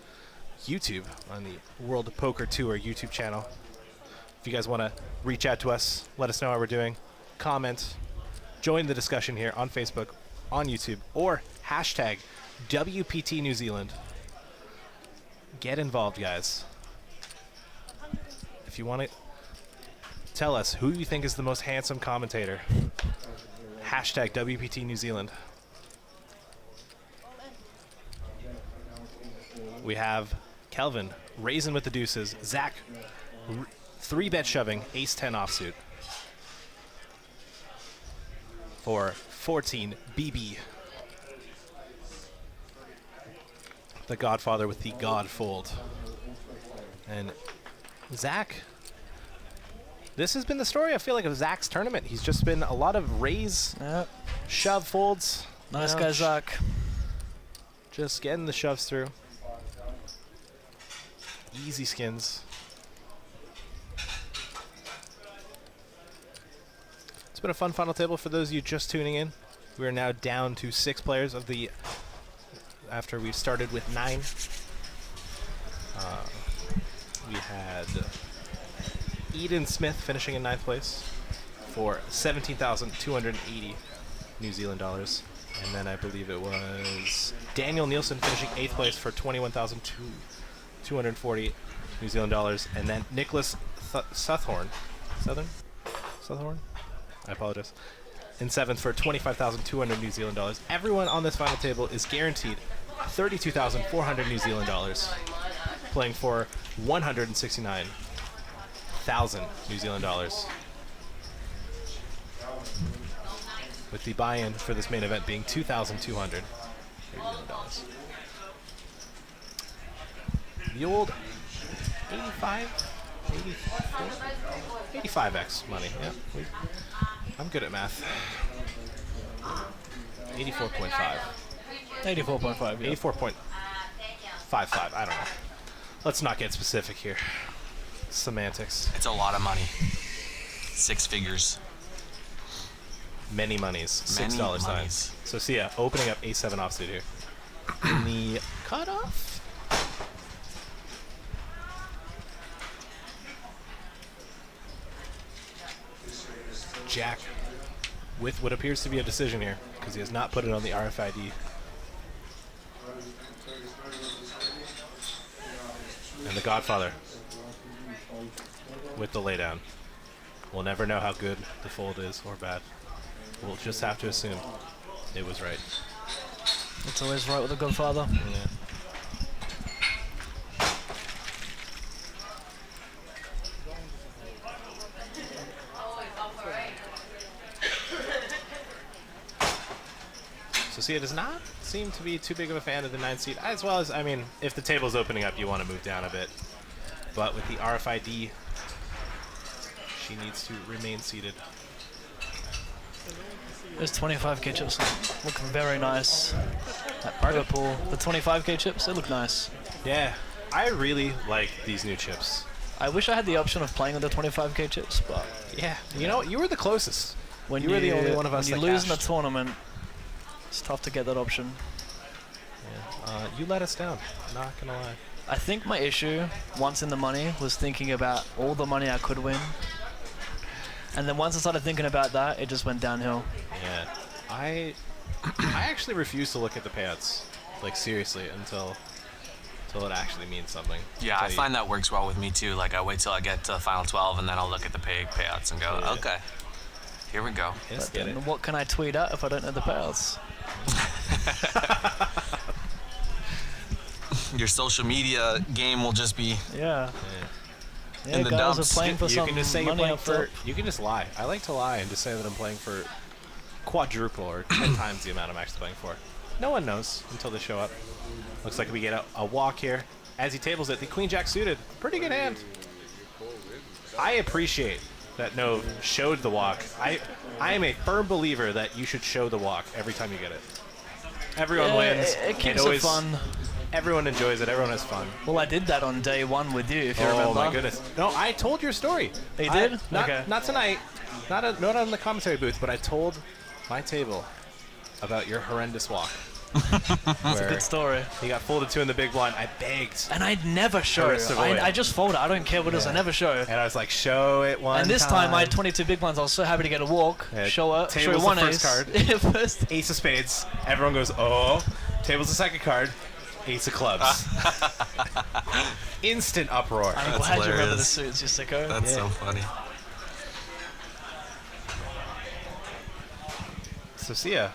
Speaker 6: YouTube on the World Poker Tour YouTube channel. If you guys want to reach out to us, let us know how we're doing, comment, join the discussion here on Facebook, on YouTube, or hashtag WPT New Zealand. Get involved, guys. If you want to tell us who you think is the most handsome commentator, hashtag WPT New Zealand. We have Kelvin raising with the deuces. Zach, 3-bet shoving, ace-10 offsuit. For 14, BB. The Godfather with the God fold. And Zach, this has been the story, I feel like, of Zach's tournament. He's just been a lot of raise, shove folds.
Speaker 9: Nice guy, Zach.
Speaker 6: Just getting the shoves through. Easy skins. It's been a fun final table for those of you just tuning in. We are now down to 6 players of the, after we started with 9. We had Eden Smith finishing in 9th place for 17,280 New Zealand dollars. And then I believe it was Daniel Nielsen finishing 8th place for 21,240 New Zealand dollars. And then Nicholas Southorn. Southorn? I apologize. In 7th for 25,200 New Zealand dollars. Everyone on this final table is guaranteed 32,400 New Zealand dollars, playing for 169,000 New Zealand dollars. With the buy-in for this main event being 2,200 New Zealand dollars. The old 85x money. Yeah, I'm good at math. 84.5.
Speaker 9: 84.5. Yeah.
Speaker 6: 84.55. I don't know. Let's not get specific here. Semantics.
Speaker 10: It's a lot of money. 6 figures.
Speaker 6: Many monies.
Speaker 10: Many
Speaker 6: $6
Speaker 10: monies.
Speaker 6: signs. So Sia opening up A7 offsuit here. In the cutoff. Jack with what appears to be a decision here because he has not put it on the RFID. And the Godfather with the laydown. We'll never know how good the fold is or bad. We'll just have to assume it was right.
Speaker 9: It's always right with the Godfather.
Speaker 6: Yeah. So Sia does not seem to be too big of a fan of the 9th seed, as well as, I mean, if the table's opening up, you want to move down a bit. But with the RFID, she needs to remain seated.
Speaker 9: Those 25k chips look very nice. At Liverpool, the 25k chips, they look nice.
Speaker 6: Yeah, I really like these new chips.
Speaker 9: I wish I had the option of playing with the 25k chips, but
Speaker 6: yeah, you know, you were the closest.
Speaker 9: When
Speaker 6: you were the only one of us
Speaker 9: when
Speaker 6: that
Speaker 9: you lose in a
Speaker 6: cashed.
Speaker 9: tournament, it's tough to get that option.
Speaker 6: Yeah. You let us down, not gonna lie.
Speaker 9: I think my issue, once in the money, was thinking about all the money I could win. And then once I started thinking about that, it just went downhill.
Speaker 6: Yeah, I actually refuse to look at the payouts, like seriously, until it actually means something.
Speaker 10: Yeah, I find that works well with me too. Like I wait till I get to the final 12 and then I'll look at the payouts and go, okay, here we go.
Speaker 6: Yes,
Speaker 9: But then what can I tweet out if I don't know the payouts?
Speaker 10: Your social media game will just be
Speaker 9: Yeah.
Speaker 10: in the
Speaker 9: guys
Speaker 10: dumps.
Speaker 9: are playing for
Speaker 6: You
Speaker 9: some
Speaker 6: can just say you're
Speaker 9: money
Speaker 6: playing
Speaker 9: up
Speaker 6: for.
Speaker 9: top.
Speaker 6: You can just lie. I like to lie and just say that I'm playing for quadruple or 10 times the amount I'm actually playing for. No one knows until they show up. Looks like we get a walk here as he tables it. The Queen Jack suited, pretty good hand. I appreciate that Nove showed the walk. I am a firm believer that you should show the walk every time you get it. Everyone wins.
Speaker 9: It keeps it fun.
Speaker 6: Everyone enjoys it. Everyone has fun.
Speaker 9: Well, I did that on day 1 with you, if you
Speaker 6: Oh
Speaker 9: remember.
Speaker 6: my goodness! No, I told your story.
Speaker 9: You did?
Speaker 6: Not,
Speaker 9: Okay.
Speaker 6: not tonight. Not on the commentary booth, but I told my table about your horrendous walk.
Speaker 9: It's a good story.
Speaker 6: He got folded 2 in the big blind. I begged.
Speaker 9: And I'd never show. I just fold it. I don't care what it is. I never show.
Speaker 6: And I was like, show it one.
Speaker 9: And this time I had 22 big blinds. I was so happy to get a walk. Show it. Show
Speaker 6: Table's
Speaker 9: one
Speaker 6: the first
Speaker 9: ace.
Speaker 6: card.
Speaker 9: First.
Speaker 6: Ace of spades. Everyone goes, oh. Table's the second card. Ace of clubs. Instant uproar.
Speaker 9: I'm glad you remember the suits, you sicko.
Speaker 10: That's so funny.
Speaker 6: So Sia,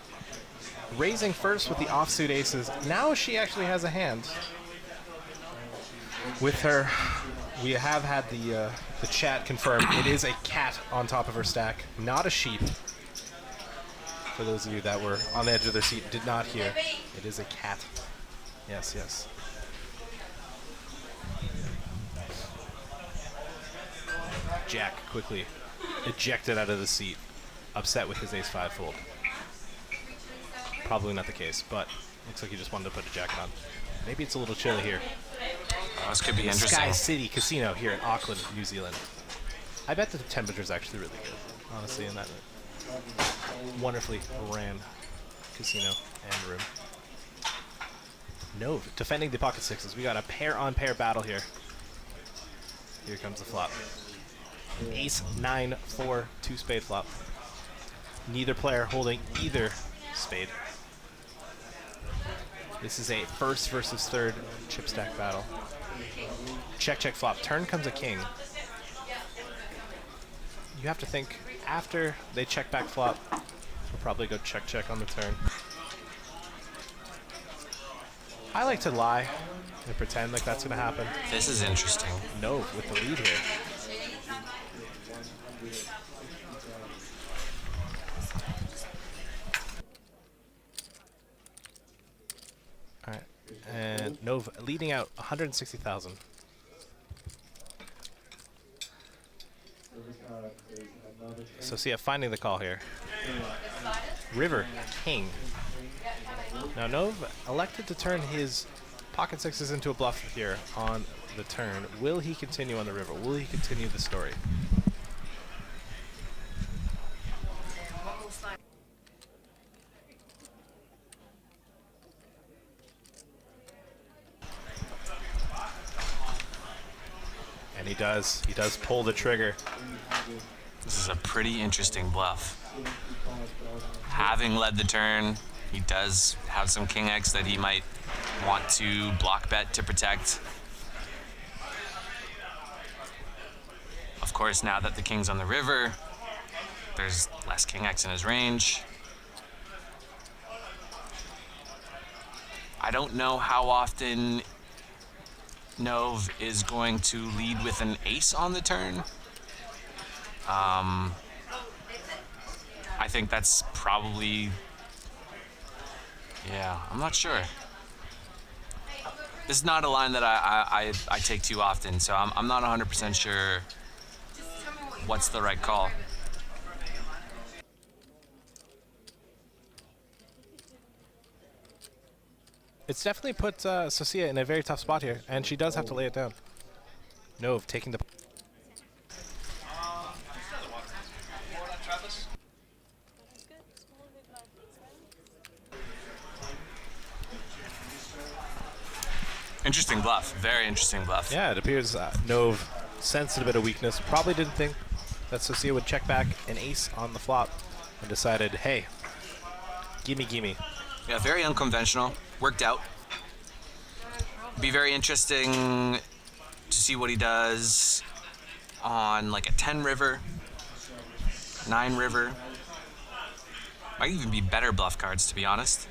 Speaker 6: raising first with the offsuit aces. Now she actually has a hand. With her, we have had the chat confirm it is a cat on top of her stack, not a sheep. For those of you that were on the edge of their seat, did not hear. It is a cat. Yes, yes. Jack quickly ejected out of the seat, upset with his ace-5 fold. Probably not the case, but looks like he just wanted to put a jacket on. Maybe it's a little chilly here.
Speaker 10: Oh, this could be interesting.
Speaker 6: Sky City Casino here in Auckland, New Zealand. I bet the temperature's actually really good, honestly, in that wonderfully ran casino and room. No, defending the pocket sixes. We got a pair-on-pair battle here. Here comes the flop. Ace 9-4 two-spade flop. Neither player holding either spade. This is a first versus third chip stack battle. Check, check, flop. Turn comes a king. You have to think after they check back flop, we'll probably go check, check on the turn. I like to lie and pretend like that's going to happen.
Speaker 10: This is interesting.
Speaker 6: No, with the lead here. All right, and Nova leading out 160,000. Socia finding the call here. River king. Now Nova elected to turn his pocket sixes into a bluff here on the turn. Will he continue on the river? Will he continue the story? And he does. He does pull the trigger.
Speaker 10: This is a pretty interesting bluff. Having led the turn, he does have some king X that he might want to block bet to protect. Of course, now that the king's on the river, there's less king X in his range. I don't know how often Nove is going to lead with an ace on the turn. I think that's probably, yeah, I'm not sure. This is not a line that I take too often, so I'm not 100% sure what's the right call.
Speaker 6: It's definitely put Socia in a very tough spot here, and she does have to lay it down. Nove taking the...
Speaker 10: Interesting bluff. Very interesting bluff.
Speaker 6: Yeah, it appears Nove sensed a bit of weakness. Probably didn't think that Socia would check back an ace on the flop and decided, hey, gimme, gimme.
Speaker 10: Yeah, very unconventional. Worked out. Be very interesting to see what he does on like a 10 river, 9 river. Might even be better bluff cards, to be honest.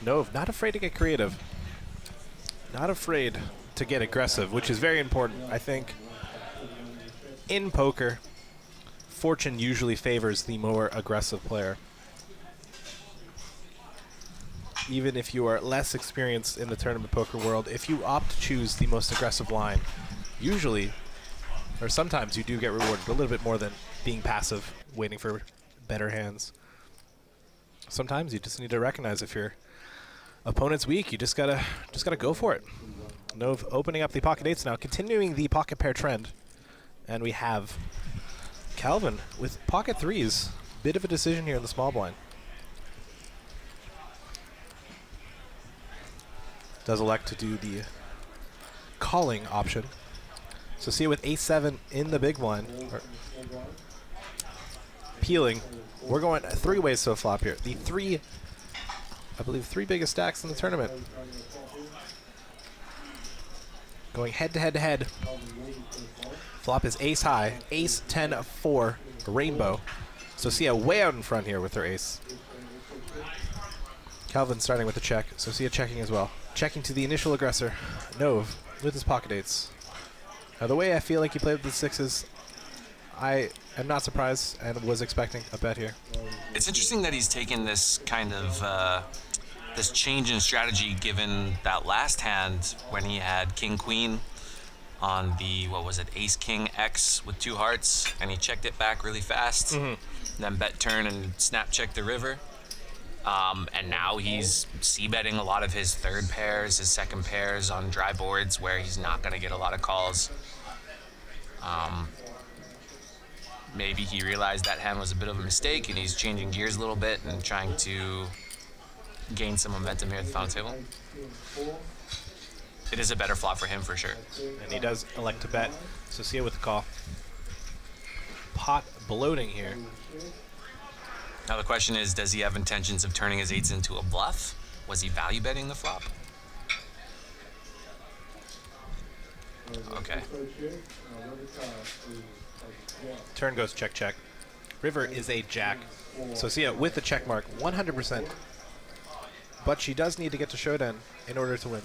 Speaker 6: Nove, not afraid to get creative. Not afraid to get aggressive, which is very important. I think in poker, fortune usually favors the more aggressive player. Even if you are less experienced in the tournament poker world, if you opt to choose the most aggressive line, usually, or sometimes you do get rewarded a little bit more than being passive, waiting for better hands. Sometimes you just need to recognize if your opponent's weak, you just gotta go for it. Nove opening up the pocket eights now, continuing the pocket pair trend. And we have Calvin with pocket threes. Bit of a decision here in the small blind. Does elect to do the calling option. So see it with ace-7 in the big blind. Peeling. We're going 3 ways to a flop here. The I believe 3 biggest stacks in the tournament. Going head to head to head. Flop is ace high, ace 10-4, rainbow. So see a way out in front here with her ace. Calvin starting with the check. Socia checking as well. Checking to the initial aggressor, Nove, with his pocket eights. Now the way I feel like he played with the sixes, I am not surprised and was expecting a bet here.
Speaker 10: It's interesting that he's taken this kind of this change in strategy given that last hand when he had King Queen on the, what was it, Ace King X with 2 hearts, and he checked it back really fast, then bet turn and snap check the river. And now he's c-betting a lot of his third pairs, his second pairs on dry boards where he's not going to get a lot of calls. Maybe he realized that hand was a bit of a mistake and he's changing gears a little bit and trying to gain some momentum here at the final table. It is a better flop for him for sure.
Speaker 6: And he does elect to bet. Socia with the call. Pot bloating here.
Speaker 10: Now the question is, does he have intentions of turning his eights into a bluff? Was he value betting the flop? Okay.
Speaker 6: Turn goes check, check. River is a jack. Socia with the check mark, 100%. But she does need to get to showdown in order to win.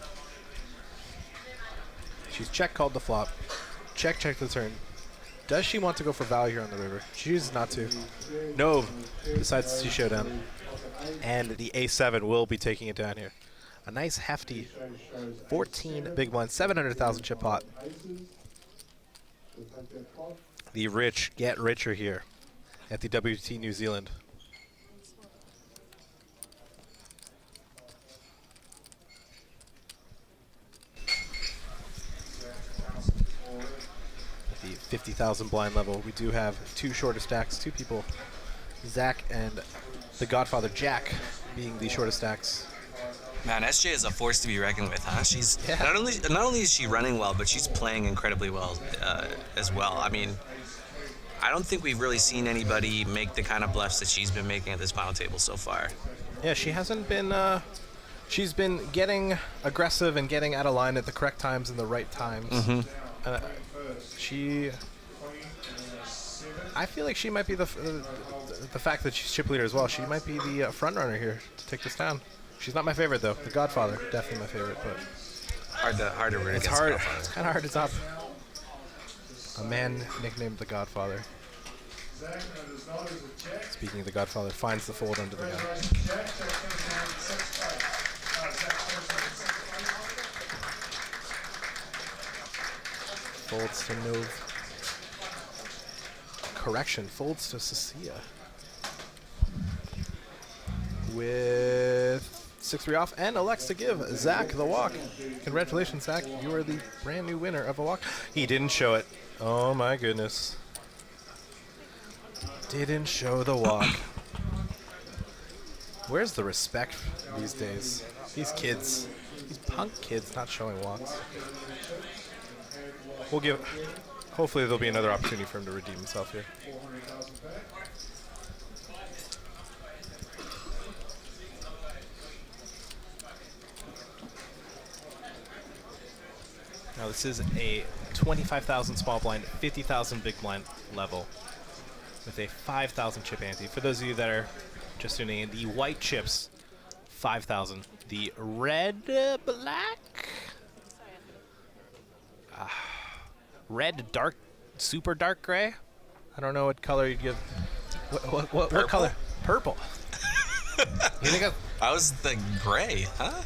Speaker 6: She's check called the flop. Check, check the turn. Does she want to go for value here on the river? She chooses not to. No, decides to see showdown. And the A7 will be taking it down here. A nice hefty 14 big blind, 700,000 chip pot. The rich get richer here at the WT New Zealand. At the 50,000 blind level, we do have 2 shorter stacks, 2 people, Zach and the Godfather Jack being the shortest stacks.
Speaker 10: Man, SJ is a force to be reckoned with, huh? She's not only is she running well, but she's playing incredibly well as well. I mean, I don't think we've really seen anybody make the kind of bluffs that she's been making at this final table so far.
Speaker 6: Yeah, she hasn't been. She's been getting aggressive and getting out of line at the correct times and the right times. I feel like she might be the fact that she's chip leader as well. She might be the front runner here to take this down. She's not my favorite though. The Godfather, definitely my favorite, but
Speaker 10: hard to root
Speaker 6: it's
Speaker 10: against
Speaker 6: hard.
Speaker 10: the Godfather.
Speaker 6: It's kind of hard to top a man nicknamed the Godfather. Speaking of the Godfather, finds the fold under the gun. Folds to Nove. Correction, folds to Socia. With 6-3 off and elects to give Zach the walk. Congratulations, Zach. You are the brand new winner of a walk. He didn't show it. Oh my goodness. Didn't show the walk. Where's the respect these days? These kids, these punk kids not showing walks. We'll give, hopefully there'll be another opportunity for him to redeem himself here. Now this is a 25,000 small blind, 50,000 big blind level with a 5,000 chip ante. For those of you that are just tuning in, the white chips, 5,000. The red, black, red, dark, super dark gray. I don't know what color you'd give. What color? Purple. You think
Speaker 10: I was the gray, huh?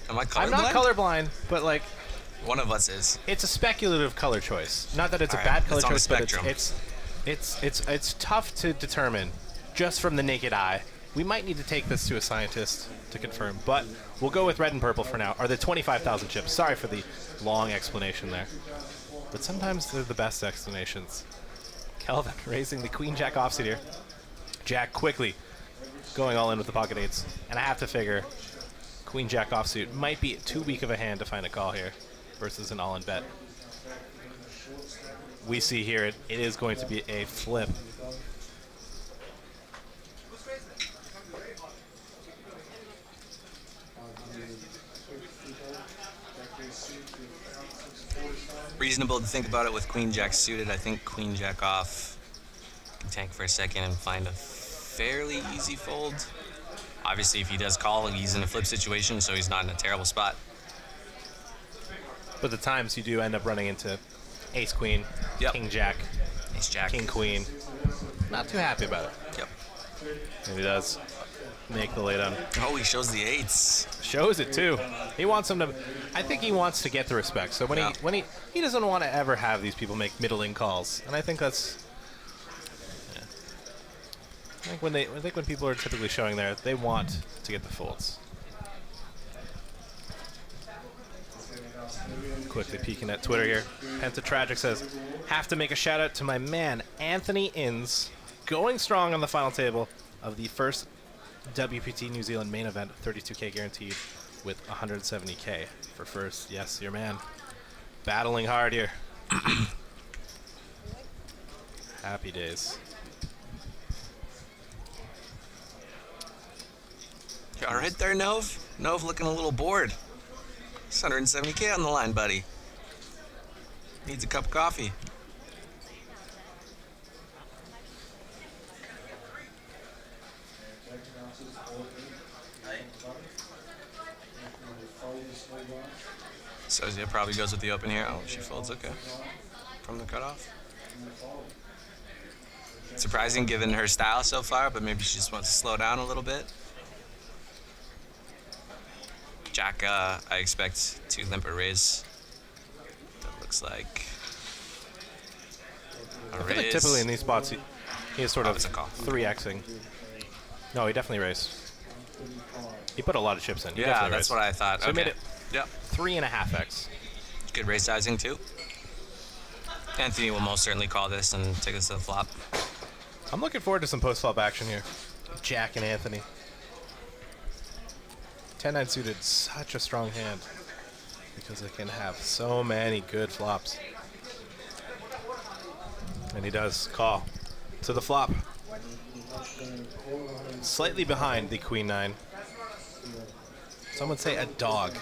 Speaker 10: Am I colorblind?
Speaker 6: I'm not colorblind, but like.
Speaker 10: One of us is.
Speaker 6: It's a speculative color choice. Not that it's a
Speaker 10: All
Speaker 6: bad
Speaker 10: right,
Speaker 6: color
Speaker 10: it's on the
Speaker 6: choice, but
Speaker 10: spectrum.
Speaker 6: it's tough to determine just from the naked eye. We might need to take this to a scientist to confirm, but we'll go with red and purple for now. Are the 25,000 chips? Sorry for the long explanation there, but sometimes they're the best explanations. Kelvin raising the queen jack offsuit here. Jack quickly going all in with the pocket eights, and I have to figure queen jack offsuit might be too weak of a hand to find a call here versus an all-in bet. We see here it is going to be a flip.
Speaker 10: Reasonable to think about it with queen jack suited. I think queen jack off can tank for a second and find a fairly easy fold. Obviously, if he does call, he's in a flip situation, so he's not in a terrible spot.
Speaker 6: But the times you do end up running into ace queen, king jack,
Speaker 10: ace jack,
Speaker 6: king queen. Not too happy about it.
Speaker 10: Yep.
Speaker 6: And he does make the laydown.
Speaker 10: Oh, he shows the eights.
Speaker 6: Shows it too. He wants him to. I think he wants to get the respect. So when he doesn't want to ever have these people make middling calls, and I think that's. Yeah. I think when people are typically showing there, they want to get the folds. Quickly peeking at Twitter here. Pentatragic says, have to make a shout out to my man Anthony Inns, going strong on the final table of the first WPT New Zealand main event, 32K guaranteed with 170K for first. Yes, your man. Battling hard here. Happy days.
Speaker 10: You all right there, Nove? Nove looking a little bored. 170K on the line, buddy. Needs a cup of coffee. Sozia probably goes with the open here. Oh, she folds, okay. From the cutoff. Surprising given her style so far, but maybe she just wants to slow down a little bit. Jack, I expect to limp a raise. That looks like a
Speaker 6: I feel
Speaker 10: raise.
Speaker 6: like typically in these spots, he is sort of
Speaker 10: it's a call.
Speaker 6: 3xing. No, he definitely raised. He put a lot of chips in. He
Speaker 10: Yeah,
Speaker 6: definitely
Speaker 10: that's
Speaker 6: raised.
Speaker 10: what I thought.
Speaker 6: So
Speaker 10: Okay.
Speaker 6: he made it 3.5x.
Speaker 10: Good raise sizing too. Anthony will most certainly call this and take this to the flop.
Speaker 6: I'm looking forward to some post-flop action here. Jack and Anthony. 10-9 suited, such a strong hand because it can have so many good flops. And he does call to the flop. Slightly behind the queen nine. Some would say a dog.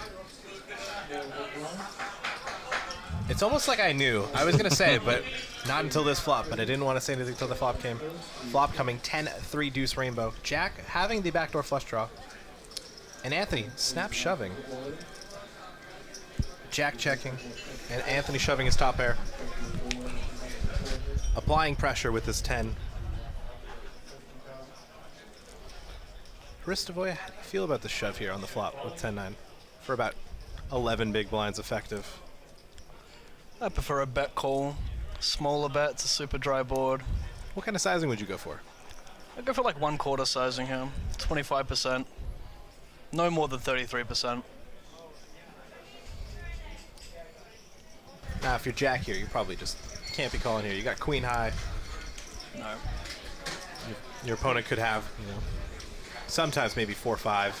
Speaker 6: It's almost like I knew. I was going to say, but not until this flop. But I didn't want to say anything until the flop came. Flop coming 10-3 deuce rainbow. Jack having the backdoor flush draw. And Anthony snap shoving. Jack checking. And Anthony shoving his top pair. Applying pressure with his 10. Ristovoy, how do you feel about the shove here on the flop with 10-9? For about 11 big blinds effective.
Speaker 9: I prefer a bet call. Smaller bet, it's a super dry board.
Speaker 6: What kind of sizing would you go for?
Speaker 9: I'd go for like 1/4 sizing here. 25%. No more than 33%.
Speaker 6: Now, if you're Jack here, you probably just can't be calling here. You got queen high.
Speaker 9: No.
Speaker 6: Your opponent could have, you know, sometimes maybe 4-5.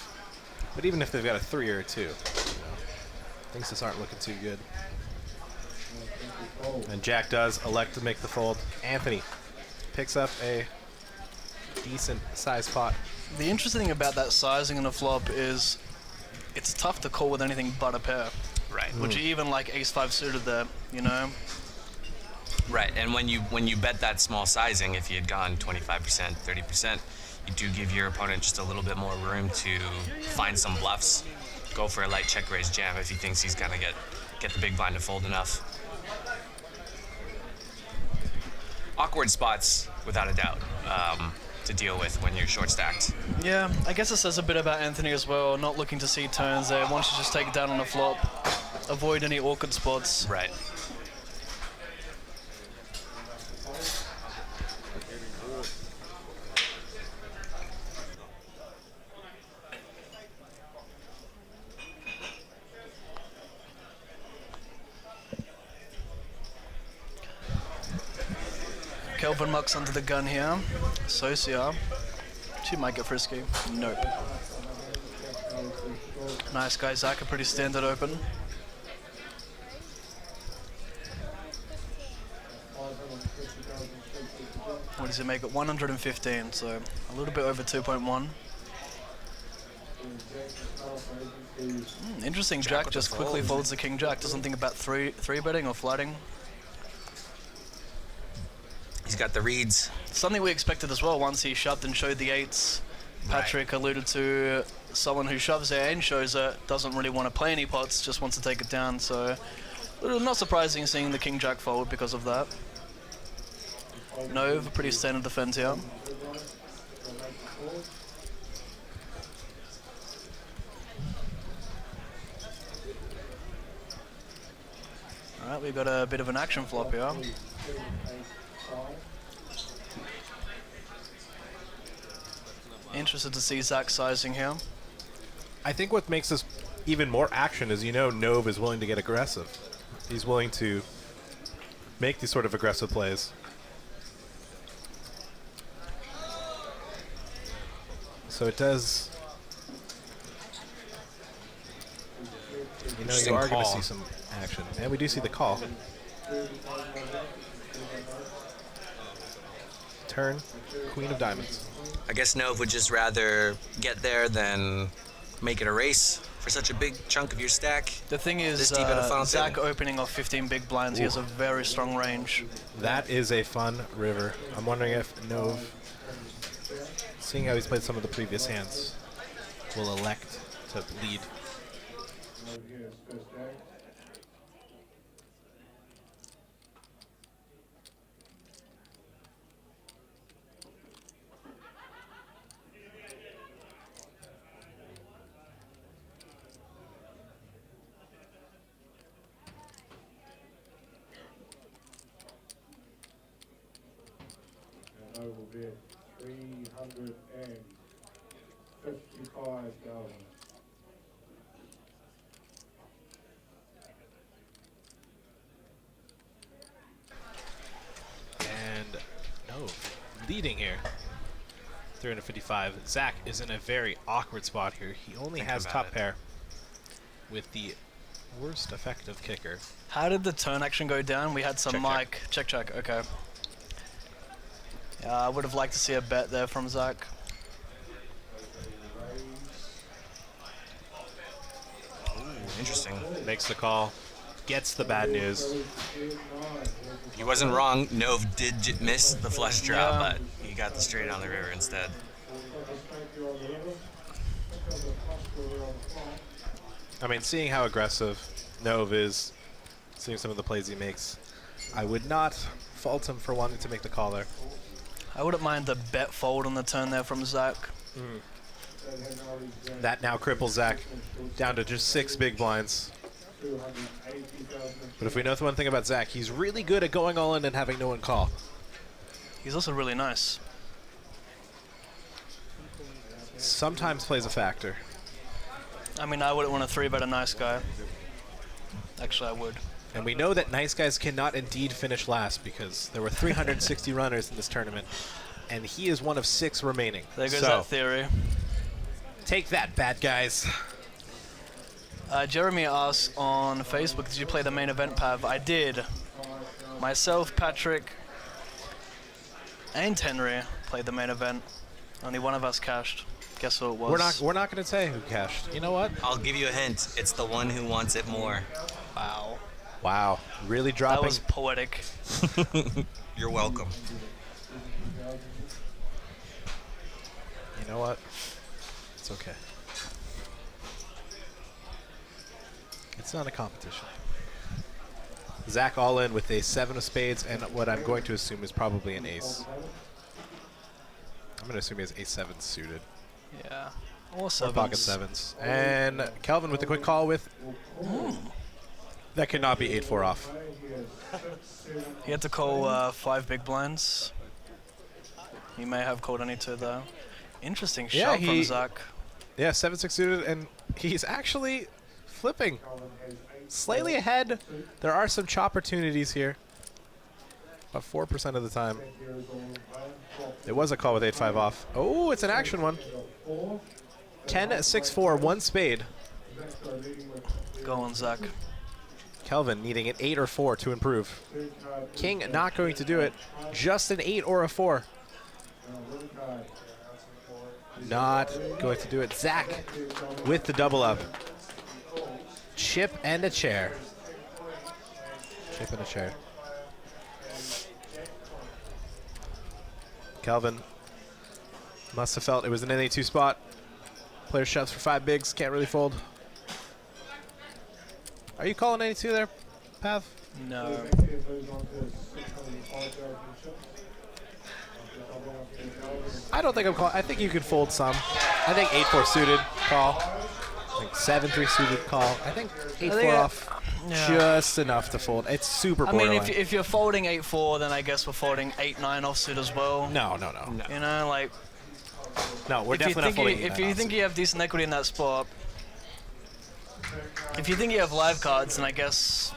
Speaker 6: But even if they've got a 3 or a 2, you know, things just aren't looking too good. And Jack does elect to make the fold. Anthony picks up a decent size pot.
Speaker 9: The interesting thing about that sizing in a flop is it's tough to call with anything but a pair.
Speaker 10: Right.
Speaker 9: Would you even like ace-5 suited there, you know?
Speaker 10: Right, and when you bet that small sizing, if you had gone 25%, 30%, you do give your opponent just a little bit more room to find some bluffs. Go for a light check raise jam if he thinks he's gonna get the big blind to fold enough. Awkward spots, without a doubt, to deal with when you're short stacked.
Speaker 9: Yeah, I guess it says a bit about Anthony as well, not looking to see turns there, wants to just take it down on a flop, avoid any awkward spots.
Speaker 10: Right.
Speaker 9: Kelvin Muck's under the gun here. Socia. She might get frisky. Nope. Nice guy, Zach, a pretty standard open. What does he make it? 115, so a little bit over 2.1. Interesting, Jack just quickly folds the king jack. Doesn't think about three betting or flatting.
Speaker 10: He's got the reads.
Speaker 9: Something we expected as well once he shoved and showed the eights. Patrick alluded to someone who shoves their and shows it, doesn't really want to play any pots, just wants to take it down. So, not surprising seeing the King Jack fold because of that. Nove, pretty standard defense here. Alright, we've got a bit of an action flop here. Interested to see Zach sizing here.
Speaker 6: I think what makes this even more action is, Nove is willing to get aggressive. He's willing to make these sort of aggressive plays. So it does. You are going to see some action, and we do see the call. Turn, Queen of Diamonds.
Speaker 10: I guess Nove would just rather get there than make it a race for such a big chunk of your stack.
Speaker 9: The thing is,
Speaker 10: This deep in a funnel
Speaker 9: Zach opening off 15 big blinds, he has a very strong range.
Speaker 6: That is a fun river. I'm wondering if Nove, seeing how he's played some of the previous hands, will elect to lead.
Speaker 7: Will be at 355,000.
Speaker 6: And Nove leading here. 355. Zach is in a very awkward spot here. He only has top pair with the worst effective kicker.
Speaker 9: How did the turn action go down? We had some
Speaker 6: Check,
Speaker 9: mic. Check. Okay. I would have liked to see a bet there from Zach.
Speaker 10: Interesting.
Speaker 6: Makes the call. Gets the bad news.
Speaker 10: He wasn't wrong. Nove did miss the flush draw, but he got the straight on the river instead.
Speaker 6: I mean, seeing how aggressive Nove is, seeing some of the plays he makes, I would not fault him for wanting to make the call there.
Speaker 9: I wouldn't mind the bet fold on the turn there from Zach.
Speaker 6: That now cripples Zach down to just 6 big blinds. But if we know one thing about Zach, he's really good at going all in and having no one call.
Speaker 9: He's also really nice.
Speaker 6: Sometimes plays a factor.
Speaker 9: I mean, I wouldn't want to 3-bet a nice guy. Actually, I would.
Speaker 6: And we know that nice guys cannot indeed finish last because there were 360 runners in this tournament, and he is one of 6 remaining.
Speaker 9: There goes that theory.
Speaker 6: Take that, bad guys.
Speaker 9: Jeremy asks on Facebook, did you play the main event, Pav? I did. Myself, Patrick, and Henry played the main event. Only one of us cashed. Guess who it was?
Speaker 6: We're not going to say who cashed. You know what?
Speaker 10: I'll give you a hint. It's the one who wants it more.
Speaker 9: Wow.
Speaker 6: Wow. Really dropping.
Speaker 9: That was poetic.
Speaker 10: You're welcome.
Speaker 6: You know what? It's okay. It's not a competition. Zach all in with a 7 of spades and what I'm going to assume is probably an ace. I'm going to assume he has a7 suited.
Speaker 9: Yeah. Or
Speaker 6: pocket 7s. And Kelvin with a quick call with... That cannot be 8-4 off.
Speaker 9: He had to call 5 big blinds. He may have called any 2 though. Interesting shot from Zach.
Speaker 6: Yeah, 7-6 suited, and he's actually flipping. Slightly ahead. There are some chop opportunities here. About 4% of the time. It was a call with 8-5 off. Oh, it's an action one. 10-6-4, 1 spade.
Speaker 9: Go on, Zach.
Speaker 6: Kelvin needing an 8 or 4 to improve. King not going to do it. Just an 8 or a 4. Not going to do it. Zach with the double up. Chip and a chair. Chip and a chair. Kelvin Must have felt it was an NA2 spot. Player shoves for 5 bigs, can't really fold. Are you calling NA2 there, Pav?
Speaker 9: No.
Speaker 6: I don't think I'm calling. I think you could fold some. I think 8-4 suited call. I think 7-3 suited call. I think 8-4 off. Just enough to fold. It's super
Speaker 9: I
Speaker 6: borderline.
Speaker 9: mean, if you're folding 8-4, then I guess we're folding 8-9 offsuit as well.
Speaker 6: No.
Speaker 9: You know, like.
Speaker 6: No, we're definitely not folding.
Speaker 9: If you think you have decent equity in that spot, if you think you have live cards, then I guess.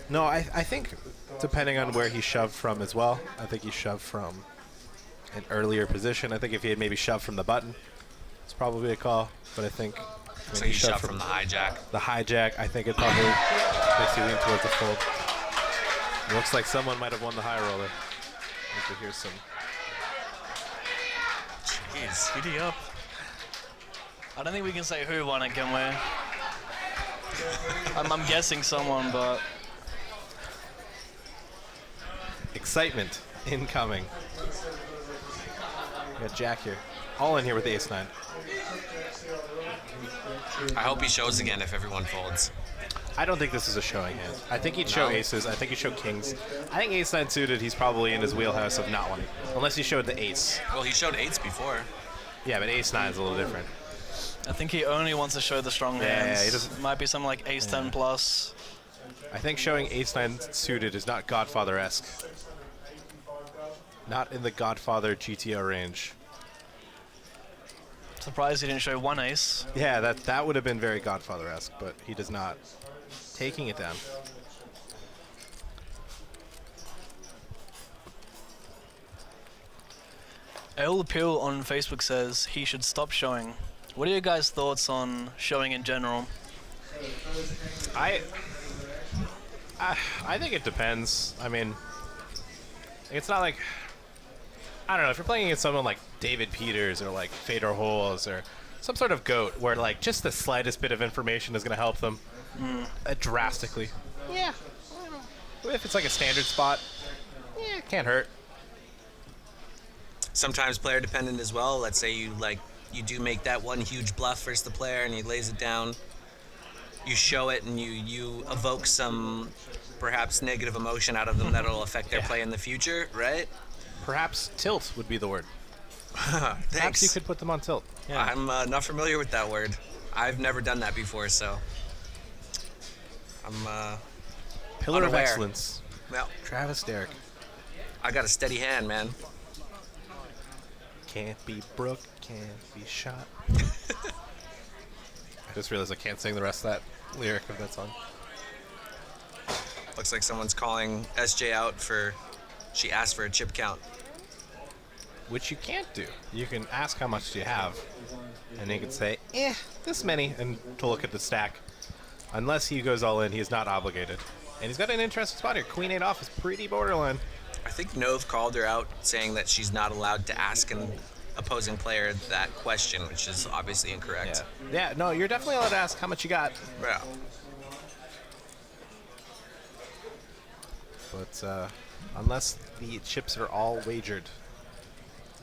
Speaker 6: No, I think depending on where he shoved from as well. I think he shoved from an earlier position. I think if he had maybe shoved from the button, it's probably a call. But I think.
Speaker 10: So he shoved from the hijack.
Speaker 6: The hijack, I think it probably makes you lean towards the fold. It looks like someone might have won the high roller. We could hear some.
Speaker 10: Jeez.
Speaker 9: Giddy up. I don't think we can say who won it, can we? I'm guessing someone, but.
Speaker 6: Excitement incoming. We got Jack here. All in here with the ace-9.
Speaker 10: I hope he shows again if everyone folds.
Speaker 6: I don't think this is a showing hand. I think he'd show aces. I think he'd show kings. I think ace-9 suited, he's probably in his wheelhouse of not wanting. Unless he showed the ace.
Speaker 10: Well, he showed 8s before.
Speaker 6: Yeah, but ace-9 is a little different.
Speaker 9: I think he only wants to show the strong hands.
Speaker 6: Yeah, he doesn't.
Speaker 9: Might be something like ace-10 plus.
Speaker 6: I think showing ace-9 suited is not Godfather-esque. Not in the Godfather GTO range.
Speaker 9: Surprised he didn't show 1 ace.
Speaker 6: Yeah, that would have been very Godfather-esque, but he does not. Taking it down.
Speaker 9: El Appeal on Facebook says he should stop showing. What are your guys' thoughts on showing in general?
Speaker 6: I think it depends. I mean, it's not like, I don't know, if you're playing against someone like David Peters or like Fedor Holes or some sort of GOAT where like just the slightest bit of information is going to help them drastically. Yeah. I don't know. If it's like a standard spot, yeah, it can't hurt.
Speaker 10: Sometimes player dependent as well. Let's say you do make that one huge bluff versus the player and he lays it down. You show it and you evoke some perhaps negative emotion out of them that'll affect their play in the future, right?
Speaker 6: Perhaps tilt would be the word.
Speaker 10: Thanks.
Speaker 6: Perhaps you could put them on tilt. Yeah.
Speaker 10: I'm not familiar with that word. I've never done that before, so I'm
Speaker 6: Pillar
Speaker 10: unaware.
Speaker 6: of excellence.
Speaker 10: Well,
Speaker 6: Travis Derrick.
Speaker 10: I got a steady hand, man.
Speaker 6: Can't be broke, can't be shot. I just realized I can't sing the rest of that lyric of that song.
Speaker 10: Looks like someone's calling SJ out for, she asked for a chip count.
Speaker 6: Which you can't do. You can ask how much do you have, and he can say, this many, and to look at the stack. Unless he goes all in, he is not obligated. And he's got an interesting spot here. Queen 8 off is pretty borderline.
Speaker 10: I think Nove called her out saying that she's not allowed to ask an opposing player that question, which is obviously incorrect.
Speaker 6: Yeah, no, you're definitely allowed to ask how much you got.
Speaker 10: Yeah.
Speaker 6: But unless the chips are all wagered,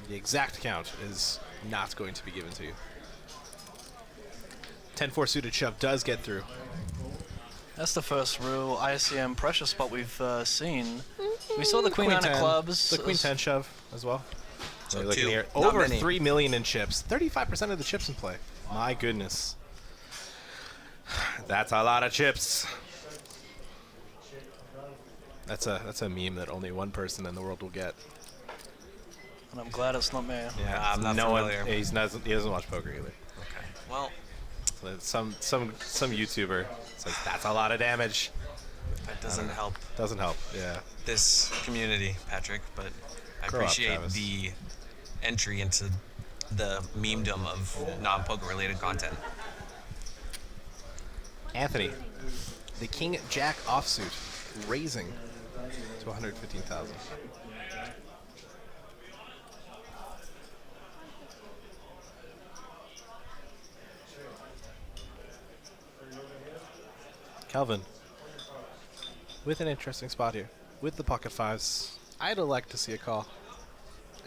Speaker 6: the exact count is not going to be given to you. 10-4 suited shove does get through.
Speaker 9: That's the first real ICM pressure spot we've seen. We saw the Queen 9 of clubs.
Speaker 6: The Queen 10 shove as well.
Speaker 10: So
Speaker 6: looking
Speaker 10: two,
Speaker 6: here,
Speaker 10: not
Speaker 6: over
Speaker 10: many.
Speaker 6: 3 million in chips. 35% of the chips in play. My goodness. That's a lot of chips. That's a meme that only one person in the world will get.
Speaker 9: And I'm glad it's not me.
Speaker 6: Yeah,
Speaker 10: I'm not
Speaker 6: no
Speaker 10: familiar.
Speaker 6: one. He doesn't watch poker either.
Speaker 10: Okay. Well,
Speaker 6: So some YouTuber says that's a lot of damage.
Speaker 10: that doesn't help
Speaker 6: Doesn't help. Yeah.
Speaker 10: this community, Patrick, but I
Speaker 6: Grow up,
Speaker 10: appreciate
Speaker 6: Travis.
Speaker 10: the entry into the memedom of non-poker related content.
Speaker 6: Anthony, the King Jack offsuit, raising to 115,000. Kelvin, with an interesting spot here, with the pocket fives, I'd like to see a call.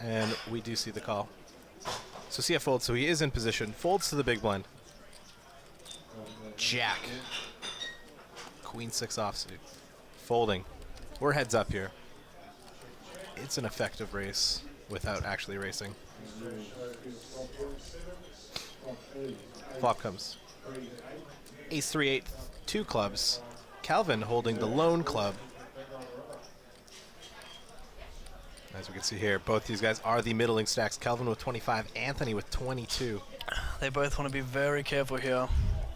Speaker 6: And we do see the call. So CF folds, so he is in position. Folds to the big blind. Jack. Queen 6 offsuit. Folding. We're heads up here. It's an effective race without actually racing. Flop comes. Ace 3-8, 2 clubs. Calvin holding the lone club. As we can see here, both these guys are the middling stacks. Calvin with 25, Anthony with 22.
Speaker 9: They both want to be very careful here.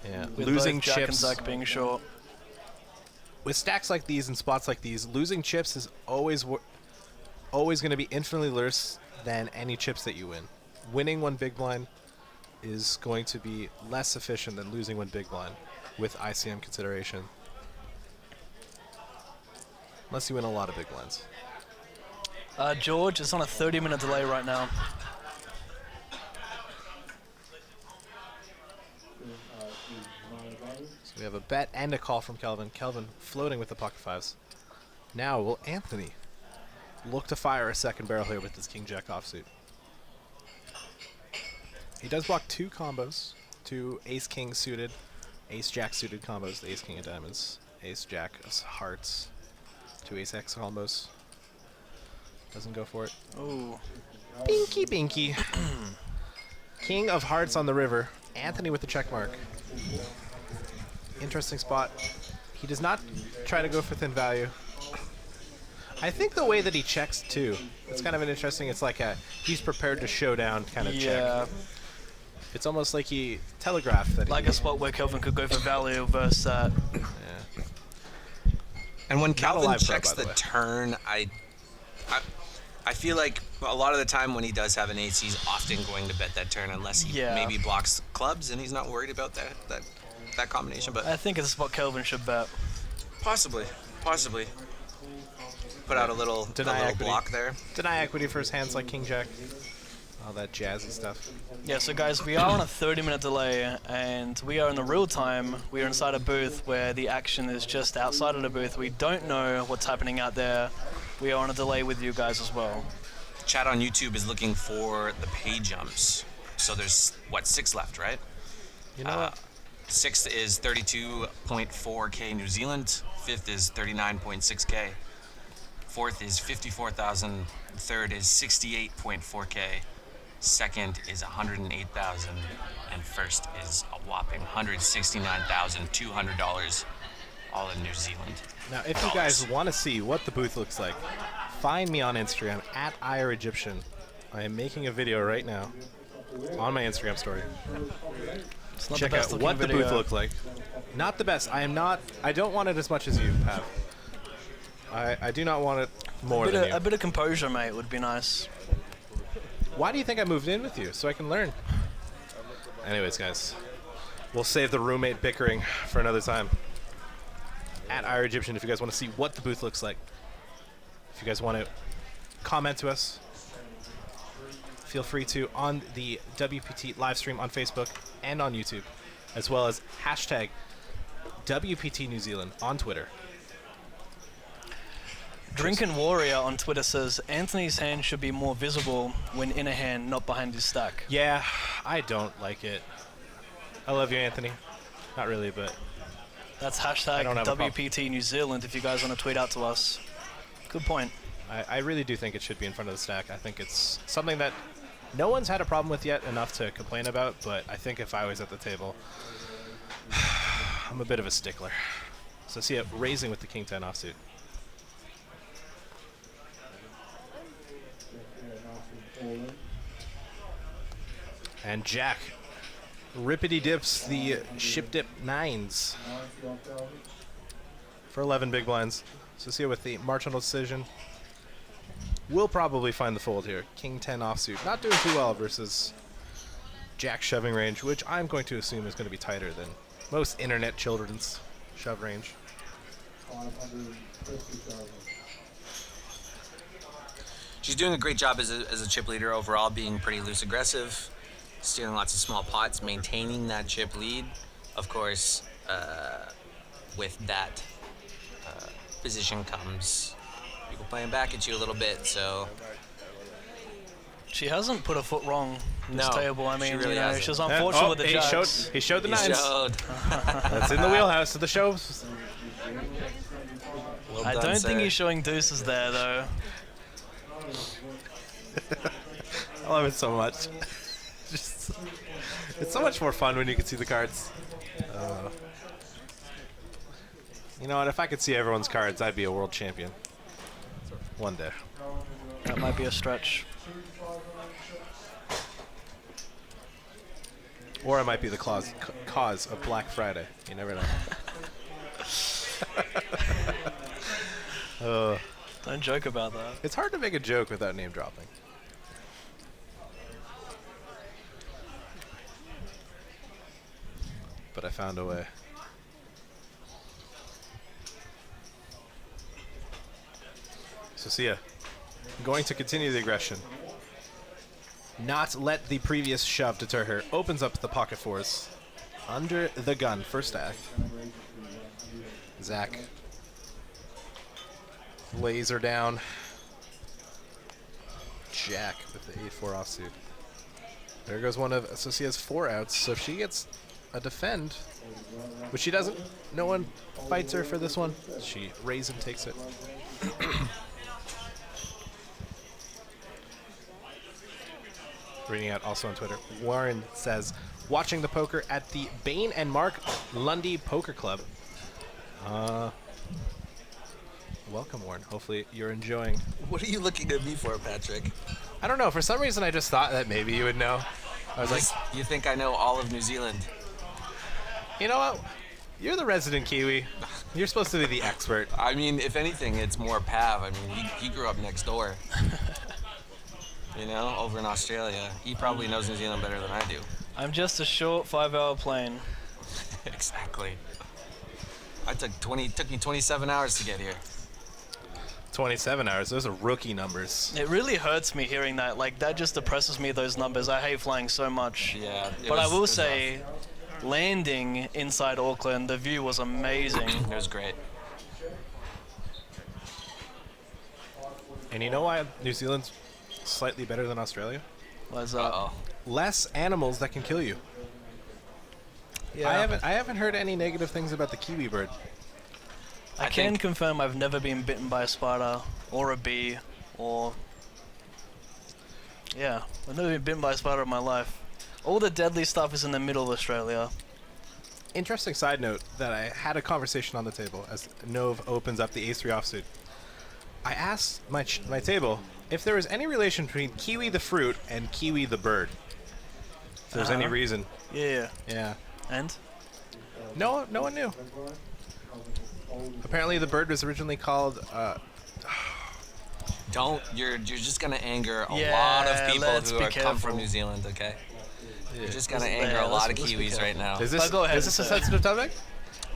Speaker 6: Yeah,
Speaker 9: With
Speaker 6: losing
Speaker 9: both Jack and
Speaker 6: chips.
Speaker 9: Zach being short.
Speaker 6: With stacks like these and spots like these, losing chips is always going to be infinitely worse than any chips that you win. Winning one big blind is going to be less efficient than losing one big blind with ICM consideration. Unless you win a lot of big blinds.
Speaker 9: George is on a 30-minute delay right now.
Speaker 6: So we have a bet and a call from Kelvin. Kelvin floating with the pocket fives. Now will Anthony look to fire a second barrel here with his King Jack offsuit. He does block 2 combos, 2 Ace King suited, Ace Jack suited combos, the Ace King of diamonds, Ace Jack of hearts, 2 Ace X combos. Doesn't go for it.
Speaker 9: Ooh.
Speaker 6: Binky binky. King of hearts on the river. Anthony with the check mark. Interesting spot. He does not try to go for thin value. I think the way that he checks too, it's kind of an interesting, it's like a he's prepared to show down kind of check. It's almost like he telegraphed that
Speaker 9: Like a spot where Kelvin could go for value versus that.
Speaker 6: Yeah.
Speaker 10: And when
Speaker 6: Not a
Speaker 10: Calvin
Speaker 6: live pro,
Speaker 10: checks
Speaker 6: by the
Speaker 10: the
Speaker 6: way.
Speaker 10: turn, I feel like a lot of the time when he does have an ace, he's often going to bet that turn unless he maybe blocks clubs and he's not worried about that combination. But
Speaker 9: I think it's a spot Kelvin should bet.
Speaker 10: possibly. Put out a little
Speaker 6: equity.
Speaker 10: block there.
Speaker 6: Deny equity for his hands like King Jack. All that jazzy stuff.
Speaker 9: Yeah, so guys, we are on a 30-minute delay, and we are in the real time. We are inside a booth where the action is just outside of the booth. We don't know what's happening out there. We are on a delay with you guys as well.
Speaker 10: Chat on YouTube is looking for the pay jumps. So there's, 6 left, right?
Speaker 6: You know what?
Speaker 10: 6th is 32.4k New Zealand. 5th is 39.6k. 4th is 54,000. 3rd is 68.4k. 2nd is 108,000. And 1st is a whopping $169,200, all in New Zealand.
Speaker 6: Now, if you guys want to see what the booth looks like, find me on Instagram at IREgyptian. I am making a video right now on my Instagram story.
Speaker 9: It's not
Speaker 6: Check
Speaker 9: the best
Speaker 6: out what the
Speaker 9: looking
Speaker 6: booth
Speaker 9: video.
Speaker 6: looks like. Not the best. I don't want it as much as you have. I do not want it more than you.
Speaker 9: A bit of composure, mate, would be nice.
Speaker 6: Why do you think I moved in with you? So I can learn. Anyways, guys, we'll save the roommate bickering for another time. At IREgyptian, if you guys want to see what the booth looks like. If you guys want to comment to us, feel free to on the WPT live stream on Facebook and on YouTube, as well as hashtag WPT New Zealand on Twitter.
Speaker 9: Drinkin' Warrior on Twitter says Anthony's hand should be more visible when in a hand, not behind his stack.
Speaker 6: Yeah, I don't like it. I love you, Anthony. Not really, but
Speaker 9: That's
Speaker 6: I
Speaker 9: hashtag
Speaker 6: don't have a problem.
Speaker 9: WPT New Zealand if you guys want to tweet out to us. Good point.
Speaker 6: I really do think it should be in front of the stack. I think it's something that no one's had a problem with yet enough to complain about, but I think if I was at the table, I'm a bit of a stickler. So see it raising with the King 10 offsuit. And Jack rippity dips the ship dip 9s for 11 big blinds. So see it with the marginal decision. We'll probably find the fold here. King 10 offsuit. Not doing too well versus Jack shoving range, which I'm going to assume is going to be tighter than most internet children's shove range.
Speaker 10: She's doing a great job as a chip leader overall, being pretty loose aggressive, stealing lots of small pots, maintaining that chip lead. Of course, with that position comes people playing back at you a little bit, so
Speaker 9: She hasn't put a foot wrong this
Speaker 10: No,
Speaker 9: table. I
Speaker 10: she
Speaker 9: mean,
Speaker 10: really
Speaker 9: you know,
Speaker 10: hasn't.
Speaker 9: she was unfortunate with the
Speaker 6: he
Speaker 9: jacks.
Speaker 6: showed the
Speaker 10: He
Speaker 6: nines.
Speaker 10: showed.
Speaker 6: That's in the wheelhouse of the show.
Speaker 10: Well
Speaker 9: I
Speaker 10: done,
Speaker 9: don't think
Speaker 10: sir.
Speaker 9: he's showing deuces there, though.
Speaker 6: I love it so much. Just, it's so much more fun when you can see the cards. You know what? If I could see everyone's cards, I'd be a world champion. One day.
Speaker 9: That might be a stretch.
Speaker 6: Or I might be the cause of Black Friday. You never know.
Speaker 9: Don't joke about that.
Speaker 6: It's hard to make a joke without name dropping. But I found a way. Socia, going to continue the aggression. Not let the previous shove deter her. Opens up the pocket fours. Under the gun, first stack. Zach. Laser down. Jack with the 8-4 offsuit. There goes one of Socia's 4 outs. So if she gets a defend, which she doesn't, no one fights her for this one. She raises and takes it. Reading out also on Twitter, Warren says, watching the poker at the Bain and Mark Lundy Poker Club. Welcome, Warren. Hopefully you're enjoying.
Speaker 10: What are you looking at me for, Patrick?
Speaker 6: I don't know. For some reason, I just thought that maybe you would know. I was like,
Speaker 10: You think I know all of New Zealand?
Speaker 6: you know what? You're the resident Kiwi. You're supposed to be the expert.
Speaker 10: I mean, if anything, it's more Pav. I mean, he grew up next door. You know, over in Australia. He probably knows New Zealand better than I do.
Speaker 9: I'm just a short 5-hour plane.
Speaker 10: Exactly. Took me 27 hours to get here.
Speaker 6: 27 hours. Those are rookie numbers.
Speaker 9: It really hurts me hearing that. Like, that just depresses me, those numbers. I hate flying so much.
Speaker 10: Yeah.
Speaker 9: But I will say, landing inside Auckland, the view was amazing.
Speaker 10: It was great.
Speaker 6: And you know why New Zealand's slightly better than Australia?
Speaker 9: Why's that?
Speaker 10: Uh-oh.
Speaker 6: Less animals that can kill you.
Speaker 9: Yeah.
Speaker 6: I haven't heard any negative things about the kiwi bird.
Speaker 9: I can confirm I've never been bitten by a spider or a bee or... Yeah, I've never been bitten by a spider in my life. All the deadly stuff is in the middle of Australia.
Speaker 6: Interesting side note that I had a conversation on the table as Nove opens up the ace-3 offsuit. I asked my table if there was any relation between kiwi the fruit and kiwi the bird. If there's any reason.
Speaker 9: Yeah.
Speaker 6: Yeah.
Speaker 9: And?
Speaker 6: No one knew. Apparently the bird was originally called...
Speaker 10: You're just gonna anger a
Speaker 9: Yeah,
Speaker 10: lot of people
Speaker 9: let's
Speaker 10: who
Speaker 9: be
Speaker 10: come from
Speaker 9: careful.
Speaker 10: New Zealand, okay? You're just gonna
Speaker 9: Yeah,
Speaker 10: anger a lot of
Speaker 9: let's be
Speaker 10: Kiwis
Speaker 9: careful.
Speaker 10: right now.
Speaker 6: Is this,
Speaker 9: Go ahead,
Speaker 6: is this a
Speaker 9: sir.
Speaker 6: sensitive topic?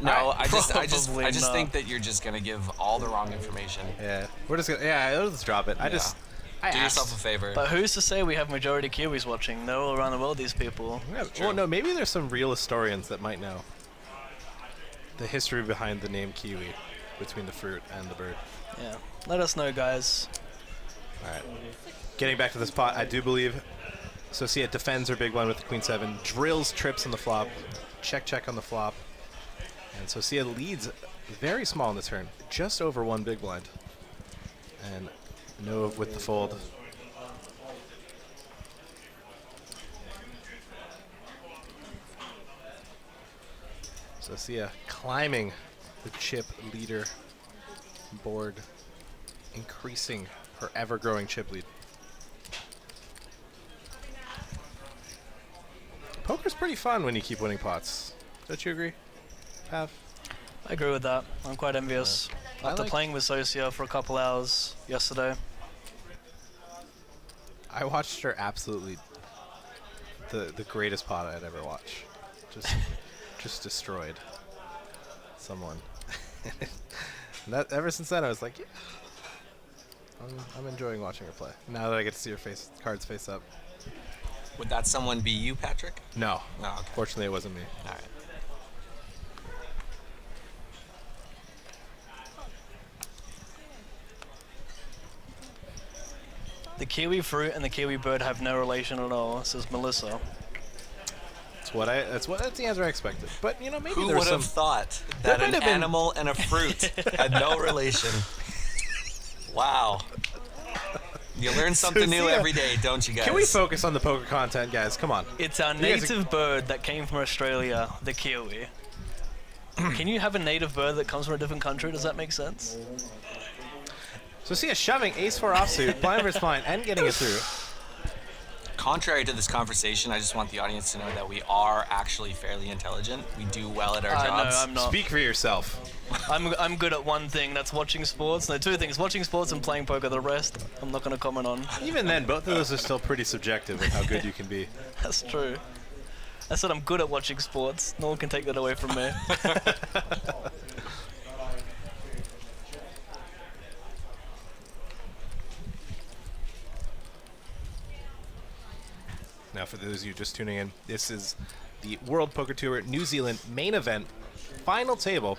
Speaker 10: No,
Speaker 6: Alright.
Speaker 10: I just
Speaker 9: Probably not.
Speaker 10: think that you're just gonna give all the wrong information.
Speaker 6: Yeah. We're just gonna... Yeah, let's drop it. I
Speaker 10: Do
Speaker 6: asked.
Speaker 10: yourself a favor.
Speaker 9: But who's to say we have majority Kiwis watching? They're all around the world, these people.
Speaker 6: Yeah, well, no, maybe there's some real historians that might know the history behind the name kiwi between the fruit and the bird.
Speaker 9: Yeah. Let us know, guys.
Speaker 6: All right. Getting back to this pot, I do believe Socia defends her big one with the queen 7, drills trips on the flop, check on the flop, and Socia leads very small in the turn, just over 1 big blind. And Nove with the fold. Socia climbing the chip leader board, increasing her ever-growing chip lead. Poker's pretty fun when you keep winning pots. Don't you agree, Pav?
Speaker 9: I agree with that. I'm quite envious.
Speaker 6: I
Speaker 9: After
Speaker 6: like-
Speaker 9: playing with Socia for a couple hours yesterday.
Speaker 6: I watched her absolutely the greatest pot I'd ever watched. Just destroyed someone. And that ever since then I was like, yeah, I'm enjoying watching her play. Now that I get to see her cards face up.
Speaker 10: Would that someone be you, Patrick?
Speaker 6: No.
Speaker 10: No, okay.
Speaker 6: Fortunately it wasn't me.
Speaker 10: All right.
Speaker 9: The kiwi fruit and the kiwi bird have no relation at all, says Melissa.
Speaker 6: That's the answer I expected. But you know, maybe
Speaker 10: Who
Speaker 6: there's
Speaker 10: would have
Speaker 6: some.
Speaker 10: thought
Speaker 6: There
Speaker 10: that
Speaker 6: might
Speaker 10: an
Speaker 6: have been-
Speaker 10: animal and a fruit had no relation? Wow. You learn something new every day, don't you guys?
Speaker 6: Can we focus on the poker content, guys? Come on.
Speaker 9: It's our
Speaker 6: You guys are-
Speaker 9: native bird that came from Australia, the kiwi. Can you have a native bird that comes from a different country? Does that make sense?
Speaker 6: So see us shoving ace-4 offsuit, blind versus blind, and getting it through.
Speaker 10: Contrary to this conversation, I just want the audience to know that we are actually fairly intelligent. We do well at our jobs.
Speaker 9: No, I'm not.
Speaker 6: Speak for yourself.
Speaker 9: I'm good at one thing, that's watching sports. No, two things, watching sports and playing poker. The rest, I'm not going to comment on.
Speaker 6: Even then, both of those are still pretty subjective of how good you can be.
Speaker 9: That's true. I said I'm good at watching sports. No one can take that away from me.
Speaker 6: Now, for those of you just tuning in, this is the World Poker Tour New Zealand main event, final table.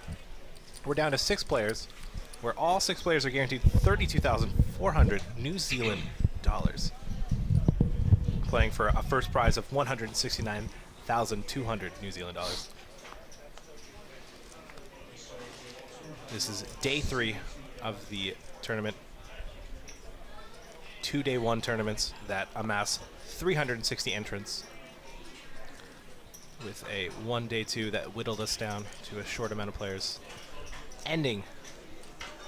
Speaker 6: We're down to 6 players, where all 6 players are guaranteed 32,400 New Zealand dollars, playing for a first prize of 169,200 New Zealand dollars. This is day 3 of the tournament. 2 day 1 tournaments that amass 360 entrants, with a 1 day 2 that whittled us down to a short amount of players, ending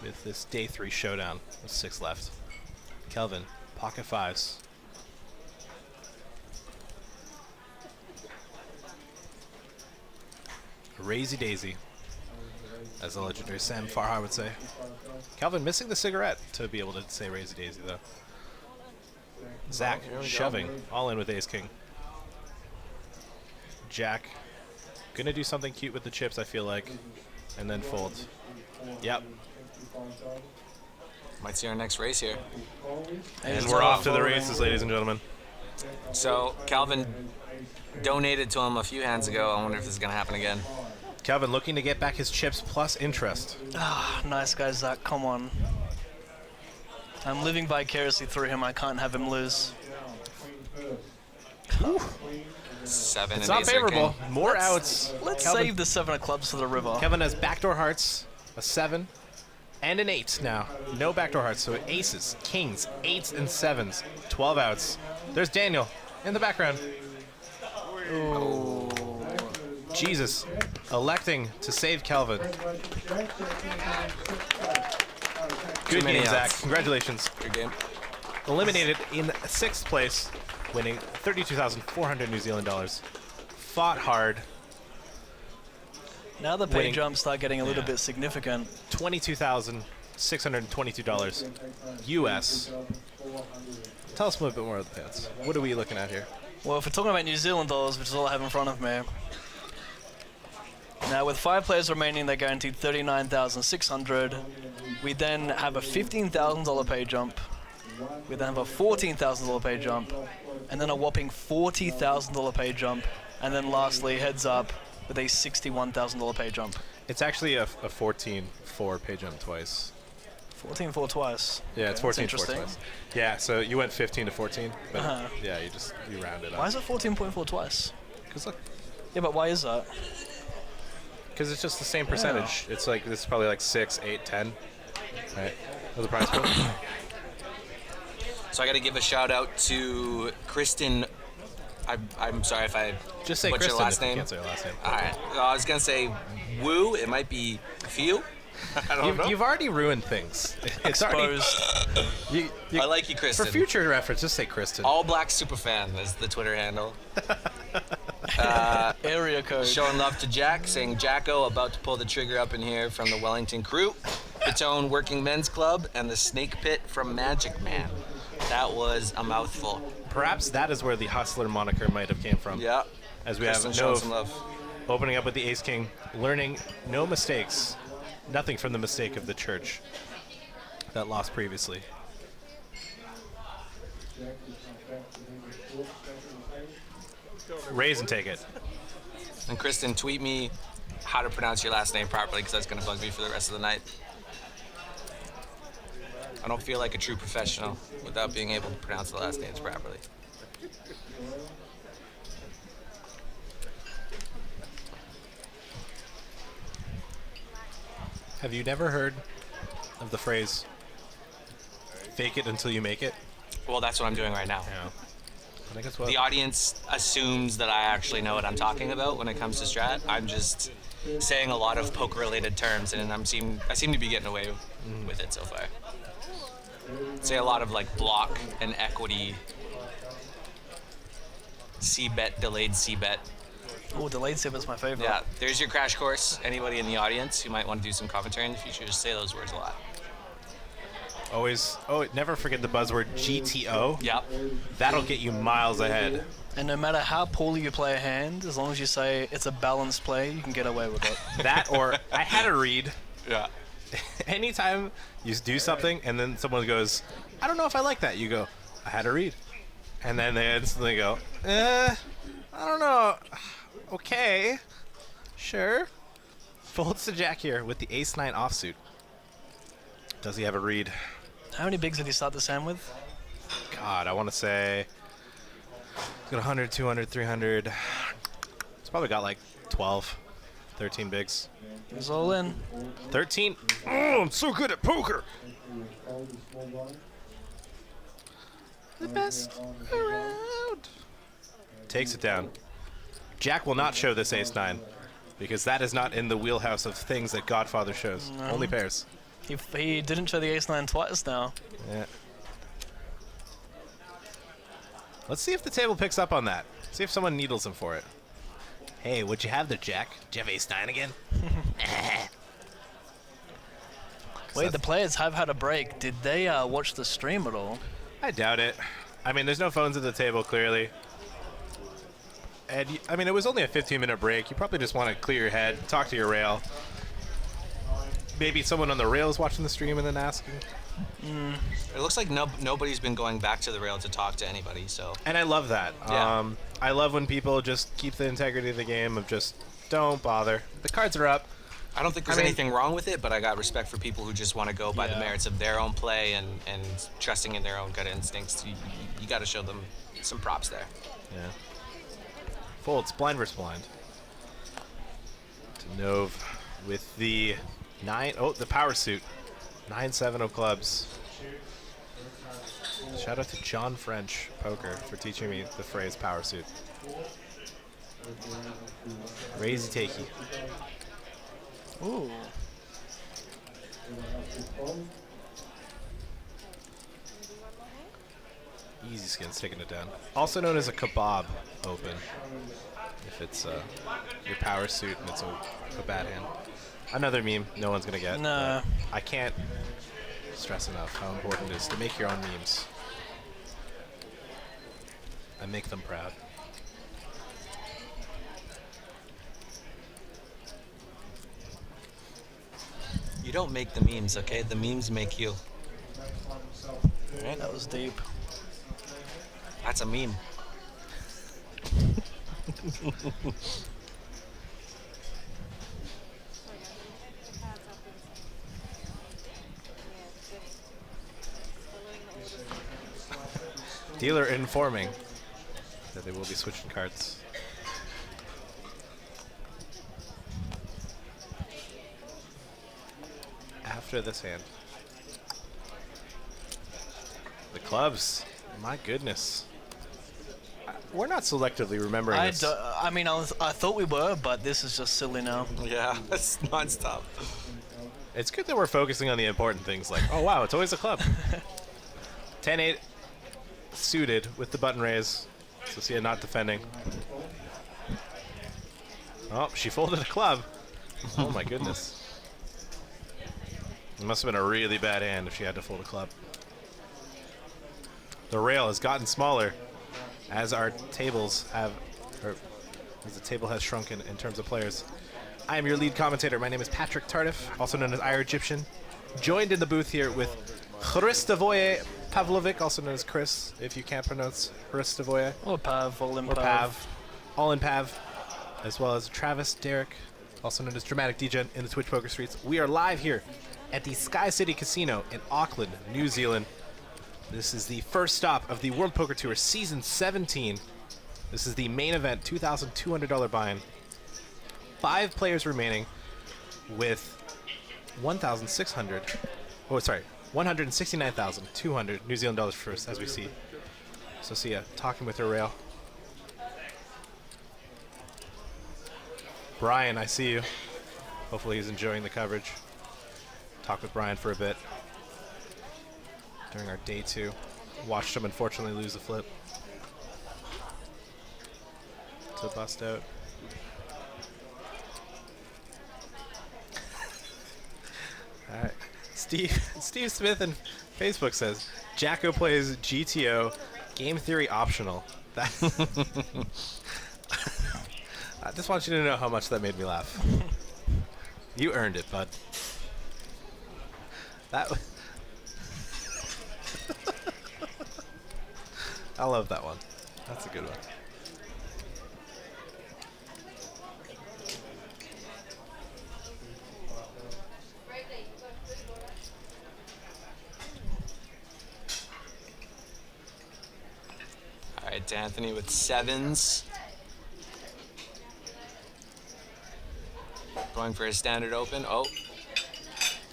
Speaker 6: with this day 3 showdown with 6 left. Kelvin, pocket 5s. Razy daisy, as the legendary Sam Farha would say. Kelvin missing the cigarette to be able to say razy daisy, though. Zach shoving, all in with ace king. Jack gonna do something cute with the chips, I feel like, and then fold. Yep.
Speaker 10: Might see our next race here.
Speaker 6: And we're off to the races, ladies and gentlemen.
Speaker 10: So Calvin donated to him a few hands ago. I wonder if this is gonna happen again.
Speaker 6: Calvin looking to get back his chips plus interest.
Speaker 9: Ah, nice guy, Zach. Come on. I'm living vicariously through him. I can't have him lose.
Speaker 10: 7
Speaker 6: It's
Speaker 10: and
Speaker 6: not
Speaker 10: ace or
Speaker 6: favorable.
Speaker 10: king.
Speaker 6: More outs.
Speaker 9: Let's
Speaker 6: Kelvin-
Speaker 9: save the 7 of clubs for the river.
Speaker 6: Kevin has backdoor hearts, a 7, and an 8 now. No backdoor hearts, so aces, kings, 8s, and 7s. 12 outs. There's Daniel in the background.
Speaker 9: Ooh.
Speaker 6: Jesus, electing to save Kelvin. Good
Speaker 10: many
Speaker 6: game, Zach.
Speaker 10: outs.
Speaker 6: Congratulations.
Speaker 10: Good game.
Speaker 6: Eliminated in 6th place, winning 32,400 New Zealand dollars. Fought hard.
Speaker 9: Now the pay
Speaker 6: Winning.
Speaker 9: jumps start getting a little
Speaker 6: Yeah.
Speaker 9: bit significant.
Speaker 6: $22,622 US. Tell us a little bit more about the payouts. What are we looking at here?
Speaker 9: Well, if we're talking about New Zealand dollars, which is all I have in front of me. Now, with 5 players remaining, they're guaranteed 39,600. We then have a $15,000 pay jump. We then have a $14,000 pay jump, and then a whopping $40,000 pay jump, and then lastly, heads up, with a $61,000 pay jump.
Speaker 6: It's actually a 14-4 pay jump twice.
Speaker 9: 14-4 twice.
Speaker 6: Yeah, it's
Speaker 9: That's
Speaker 6: 14-4
Speaker 9: interesting.
Speaker 6: twice. Yeah, so you went 15 to 14, but
Speaker 9: Uh-huh.
Speaker 6: yeah, you round it up.
Speaker 9: Why is it 14.4 twice?
Speaker 6: Because look,
Speaker 9: Yeah, but why is that?
Speaker 6: because it's just the same percentage. It's like this is probably like 6, 8, 10. Right. What's the prize pool?
Speaker 10: So I got to give a shout out to Kristen. I'm sorry if I
Speaker 6: Just say
Speaker 10: butcher
Speaker 6: Kristen
Speaker 10: your last
Speaker 6: if you
Speaker 10: name.
Speaker 6: can't say your last name.
Speaker 10: All right. I was gonna say Woo. It might be Few. I don't know.
Speaker 6: You've already ruined things. It's already.
Speaker 9: Exposed.
Speaker 10: I like you, Kristen.
Speaker 6: For future reference, just say Kristen.
Speaker 10: All Black Superfan is the Twitter handle.
Speaker 9: Area code.
Speaker 10: Showing love to Jack, saying Jacko about to pull the trigger up in here from the Wellington Crew, Petone Working Men's Club, and the Snake Pit from Magic Man. That was a mouthful.
Speaker 6: Perhaps that is where the Hustler moniker might have came from.
Speaker 10: Yeah.
Speaker 6: As we
Speaker 10: Kristen
Speaker 6: have
Speaker 10: showing
Speaker 6: no
Speaker 10: some love.
Speaker 6: opening up with the Ace King, learning no mistakes, nothing from the mistake of the church that lost previously. Raise and take it.
Speaker 10: And Kristen, tweet me how to pronounce your last name properly because that's going to bug me for the rest of the night. I don't feel like a true professional without being able to pronounce the last names properly.
Speaker 6: Have you never heard of the phrase, fake it until you make it?
Speaker 10: Well, that's what I'm doing right now.
Speaker 6: Yeah. I think that's what
Speaker 10: The audience assumes that I actually know what I'm talking about when it comes to strat. I'm just saying a lot of poker-related terms, and I seem to be getting away with it so far. Say a lot of like block and equity, C-bet, delayed C-bet.
Speaker 9: Oh, delayed C-bet's my favorite.
Speaker 10: Yeah, there's your crash course. Anybody in the audience who might want to do some commentary in the future, just say those words a lot.
Speaker 6: Always, never forget the buzzword GTO.
Speaker 10: Yep.
Speaker 6: That'll get you miles ahead.
Speaker 9: And no matter how poorly you play a hand, as long as you say it's a balanced play, you can get away with it.
Speaker 6: That or I had a read.
Speaker 10: Yeah.
Speaker 6: Anytime you do something and then someone goes, I don't know if I like that, you go, I had a read. And then they instantly go, I don't know. Okay. Sure. Folds to jack here with the ace-9 offsuit. Does he have a read?
Speaker 9: How many bigs did he start this hand with?
Speaker 6: God, I want to say he's got 100, 200, 300. He's probably got like 12, 13 bigs.
Speaker 9: He's all in.
Speaker 6: 13? Oh, I'm so good at poker. The best around. Takes it down. Jack will not show this ace-9 because that is not in the wheelhouse of things that Godfather shows.
Speaker 9: No.
Speaker 6: Only pairs.
Speaker 9: He didn't show the ace-9 twice now.
Speaker 6: Yeah. Let's see if the table picks up on that. See if someone needles him for it. Hey, what'd you have there, Jack? Did you have ace-9 again?
Speaker 9: Wait, the players have had a break. Did they watch the stream at all?
Speaker 6: I doubt it. I mean, there's no phones at the table, clearly. And, I mean, it was only a 15-minute break. You probably just want to clear your head, talk to your rail. Maybe someone on the rail is watching the stream and then asking.
Speaker 10: It looks like nobody's been going back to the rail to talk to anybody, so.
Speaker 6: And I love that.
Speaker 10: Yeah.
Speaker 6: I love when people just keep the integrity of the game of just don't bother. The cards are up.
Speaker 10: I don't think there's anything wrong with it, but I got respect for people who just want to go by the merits of their own play and trusting in their own gut instincts. You got to show them some props there.
Speaker 6: Yeah. Folds, blind versus blind. To Nove with the 9, the power suit. 9-7 of clubs. Shout out to John French Poker for teaching me the phrase power suit. Raisey takey.
Speaker 9: Ooh.
Speaker 6: Easy Skin's taking it down. Also known as a kebab open. If it's your power suit and it's a bad hand. Another meme no one's going to get.
Speaker 9: No.
Speaker 6: I can't stress enough how important it is to make your own memes. And make them proud.
Speaker 10: You don't make the memes, okay? The memes make you.
Speaker 9: Alright, that was deep.
Speaker 10: That's a meme.
Speaker 6: Dealer informing that they will be switching cards. After this hand. The clubs. My goodness. We're not selectively remembering this.
Speaker 9: I mean, I thought we were, but this is just silly now.
Speaker 10: Yeah, it's nonstop.
Speaker 6: It's good that we're focusing on the important things like, oh wow, it's always a club. 10-8 suited with the button raise. Sophia not defending. Oh, she folded a club. Oh my goodness. It must have been a really bad hand if she had to fold a club. The rail has gotten smaller as our tables have, or as the table has shrunken in terms of players. I am your lead commentator. My name is Patrick Tardif, also known as Ire Egyptian. Joined in the booth here with Hristovoje Pavlovic, also known as Chris, if you can't pronounce Hristovoje.
Speaker 9: Or Pav, all in
Speaker 6: Or
Speaker 9: Pav.
Speaker 6: All in Pav. As well as Travis, Derek, also known as Dramatic Degen in the Twitch Poker Streets. We are live here at the Sky City Casino in Auckland, New Zealand. This is the first stop of the World Poker Tour Season 17. This is the main event, $2,200 buy-in. 5 players remaining with 169,200 New Zealand dollars first, as we see. So Sia talking with her rail. Brian, I see you. Hopefully he's enjoying the coverage. Talk with Brian for a bit during our day 2. Watched him unfortunately lose the flip to bust out. All right, Steve Smith in Facebook says Jacko plays GTO, game theory optional. That I just want you to know how much that made me laugh. You earned it, bud. That. I love that one. That's a good one.
Speaker 10: All right, Anthony with 7s. Going for his standard open. Oh,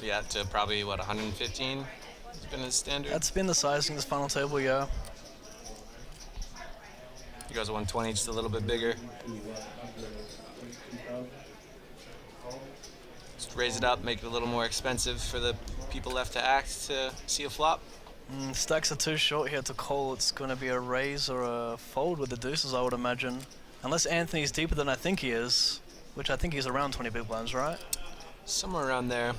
Speaker 10: yeah, to probably, what, 115? It's been his standard.
Speaker 9: That's been the sizing this final table, yeah.
Speaker 10: He goes 120, just a little bit bigger. Just raise it up, make it a little more expensive for the people left to act to see a flop.
Speaker 9: Stacks are too short here to call. It's going to be a raise or a fold with the deuces, I would imagine. Unless Anthony's deeper than I think he is, which I think he's around 20 big blinds, right?
Speaker 10: Somewhere around there.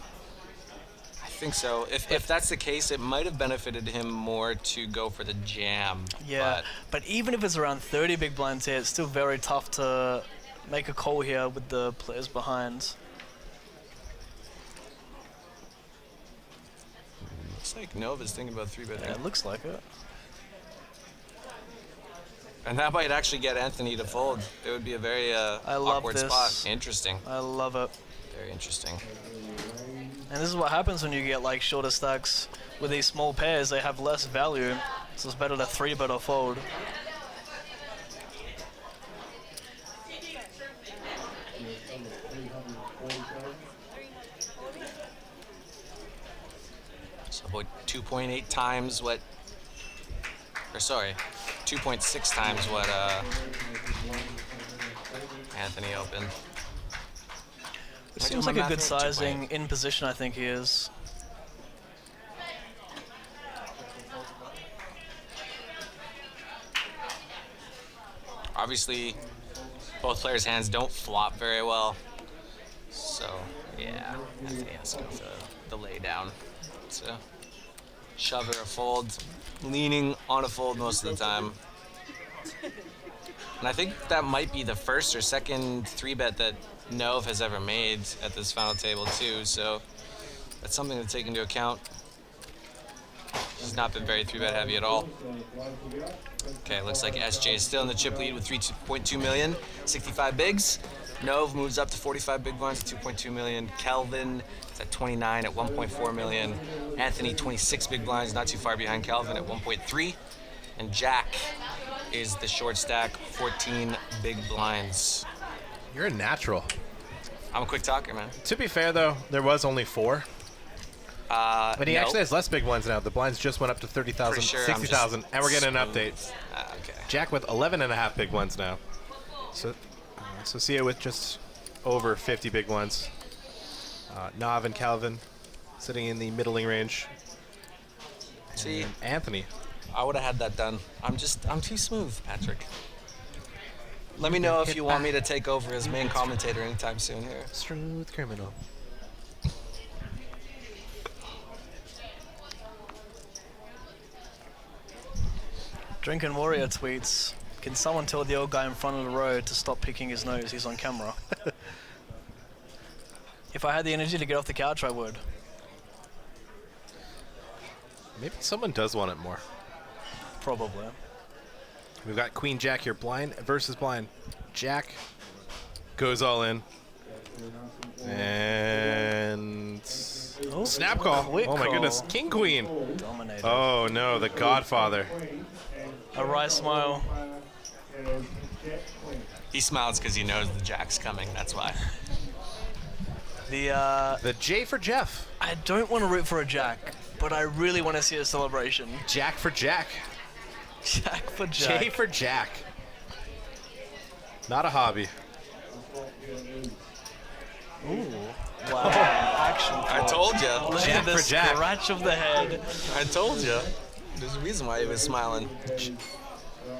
Speaker 10: I think so. If that's the case, it might have benefited him more to go for the jam.
Speaker 9: Yeah, but even if it's around 30 big blinds here, it's still very tough to make a call here with the players behind.
Speaker 10: Looks like Nova's thinking about 3-betting.
Speaker 9: Yeah, it looks like it.
Speaker 10: And that might actually get Anthony to fold. It would be a very awkward
Speaker 9: this.
Speaker 10: spot. Interesting.
Speaker 9: I love it.
Speaker 10: Very interesting.
Speaker 9: And this is what happens when you get like shorter stacks with these small pairs. They have less value, so it's better to 3-bet or fold.
Speaker 10: So about 2.8 times what, or sorry, 2.6 times what Anthony opened.
Speaker 9: It seems like a good sizing in position, I think he is.
Speaker 10: Obviously, both players' hands don't flop very well. So, yeah, Anthony has to go for the lay down. So, shove or a fold, leaning on a fold most of the time. And I think that might be the first or second 3-bet that Nov has ever made at this final table too, so that's something to take into account. He's not been very 3-bet heavy at all. Okay, looks like SJ is still in the chip lead with 3.2 million, 65 bigs. Nov moves up to 45 big blinds at 2.2 million. Kelvin is at 29 at 1.4 million. Anthony, 26 big blinds, not too far behind Kelvin at 1.3. And Jack is the short stack, 14 big blinds.
Speaker 6: You're a natural.
Speaker 10: I'm a quick talker, man.
Speaker 6: To be fair, though, there was only 4. But he
Speaker 10: no.
Speaker 6: actually has less big blinds now. The blinds just went up to 30,000,
Speaker 10: Sure,
Speaker 6: 60,000, and we're getting an update.
Speaker 10: Okay.
Speaker 6: Jack with 11.5 big blinds now. So Sia with just over 50 big blinds. Nav and Calvin sitting in the middling range.
Speaker 10: See,
Speaker 6: and Anthony.
Speaker 10: I would have had that done. I'm too smooth, Patrick. Let me know if you want me to take over as main commentator anytime soon here.
Speaker 6: Smooth criminal.
Speaker 9: Drinking Warrior tweets, can someone tell the old guy in front of the road to stop picking his nose? He's on camera. If I had the energy to get off the couch, I would.
Speaker 6: Maybe someone does want it more.
Speaker 9: Probably.
Speaker 6: We've got Queen Jack here, blind versus blind. Jack goes all in. And
Speaker 9: Oh,
Speaker 6: snap call.
Speaker 9: quick
Speaker 6: Oh my
Speaker 9: call.
Speaker 6: goodness. King Queen.
Speaker 9: Dominated.
Speaker 6: Oh no, the Godfather.
Speaker 9: A right smile.
Speaker 10: He smiles because he knows the jack's coming. That's why.
Speaker 6: The J for Jeff.
Speaker 9: I don't want to root for a jack, but I really want to see a celebration.
Speaker 6: Jack for Jack.
Speaker 9: Jack for Jack.
Speaker 6: J for Jack. Not a hobby.
Speaker 9: Ooh. Wow. Action.
Speaker 10: I told you.
Speaker 9: Look
Speaker 6: Jack
Speaker 9: at the
Speaker 6: for Jack.
Speaker 9: scratch of the head.
Speaker 10: I told you. There's a reason why he was smiling.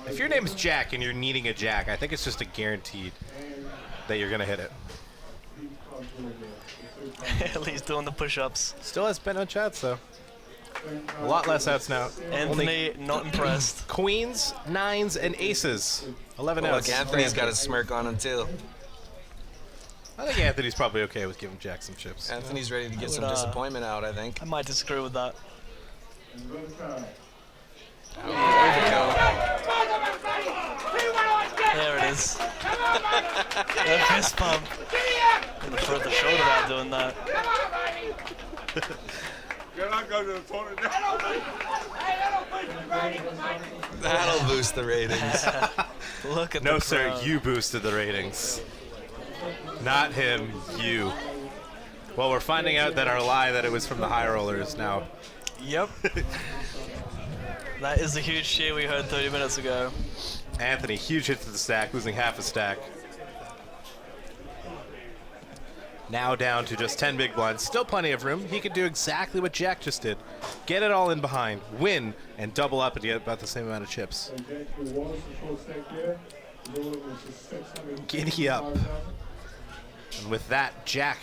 Speaker 6: If your name's Jack and you're needing a jack, I think it's just a guaranteed that you're gonna hit it.
Speaker 9: At least doing the push-ups.
Speaker 6: Still has been on chats though. A lot less outs now.
Speaker 9: Anthony, not impressed.
Speaker 6: Queens, nines, and aces. 11
Speaker 10: Oh,
Speaker 6: outs.
Speaker 10: look, Anthony's got a smirk on him too.
Speaker 6: I think Anthony's probably okay with giving Jack some chips.
Speaker 10: Anthony's ready to get some
Speaker 9: would,
Speaker 10: disappointment out, I think.
Speaker 9: I might disagree with that. There it is. The fist bump. Gonna throw the shoulder out doing that.
Speaker 10: That'll boost the ratings.
Speaker 9: Look at
Speaker 6: No,
Speaker 9: the
Speaker 6: sir,
Speaker 9: crowd.
Speaker 6: you boosted the ratings. Not him, you. Well, we're finding out that our lie that it was from the high rollers now.
Speaker 9: Yep. That is the huge cheer we heard 30 minutes ago.
Speaker 6: Anthony, huge hit to the stack, losing half a stack. Now down to just 10 big blinds. Still plenty of room. He could do exactly what Jack just did. Get it all in behind, win, and double up and get about the same amount of chips. Giddy up. And with that, Jack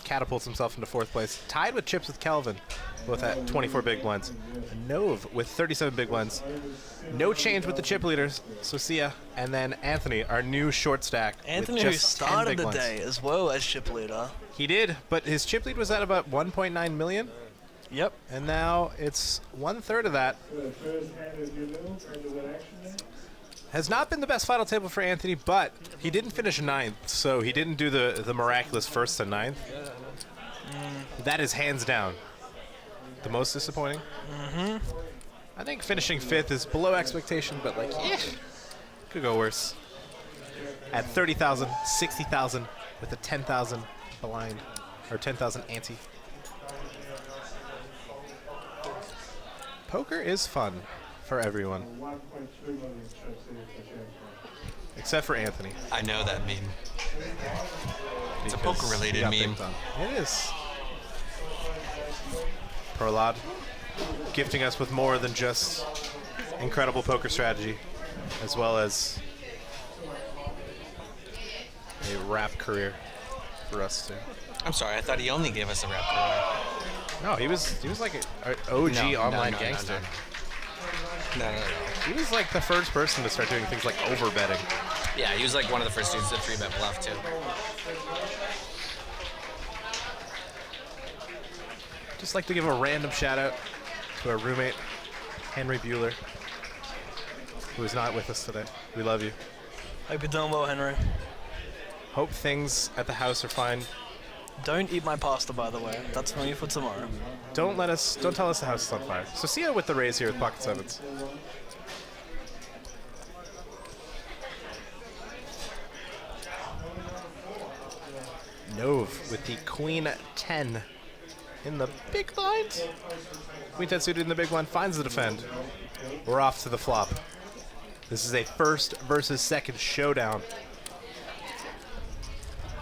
Speaker 6: catapults himself into fourth place, tied with chips with Kelvin, both at 24 big blinds. Nove with 37 big blinds. No change with the chip leaders, Socia, and then Anthony, our new short stack.
Speaker 9: Anthony,
Speaker 6: with
Speaker 9: who
Speaker 6: just 10
Speaker 9: started
Speaker 6: big
Speaker 9: the
Speaker 6: blinds.
Speaker 9: day as well as chip leader.
Speaker 6: He did, but his chip lead was at about 1.9 million.
Speaker 9: Yep.
Speaker 6: And now it's 1/3 of that. Has not been the best final table for Anthony, but he didn't finish ninth, so he didn't do the miraculous first to ninth. That is hands down the most disappointing. I think finishing fifth is below expectation, but like, yeah, could go worse. At 30,000, 60,000 with a 10,000 blind, or 10,000 ante. Poker is fun for everyone. Except for Anthony.
Speaker 10: I know that meme. It's a
Speaker 6: Because
Speaker 10: poker-related
Speaker 6: he got
Speaker 10: meme.
Speaker 6: picked on. It is. Prolad gifting us with more than just incredible poker strategy, as well as a rap career for us too.
Speaker 10: I'm sorry, I thought he only gave us a rap career.
Speaker 6: No, he was like an OG online
Speaker 10: no,
Speaker 6: gangster.
Speaker 10: No.
Speaker 6: He was like the first person to start doing things like over betting.
Speaker 10: Yeah, he was like one of the first dudes to 3-bet bluff too.
Speaker 6: Just like to give a random shout out to our roommate, Henry Bueller, who is not with us today. We love you.
Speaker 9: Hope you're doing well, Henry.
Speaker 6: Hope things at the house are fine.
Speaker 9: Don't eat my pasta, by the way. That's for you for tomorrow.
Speaker 6: Don't tell us the house is on fire. So see you with the raise here with Pocket Sevens. Nove with the Queen 10 in the big blind. Queen 10 suited in the big blind finds the defend. We're off to the flop. This is a first versus second showdown.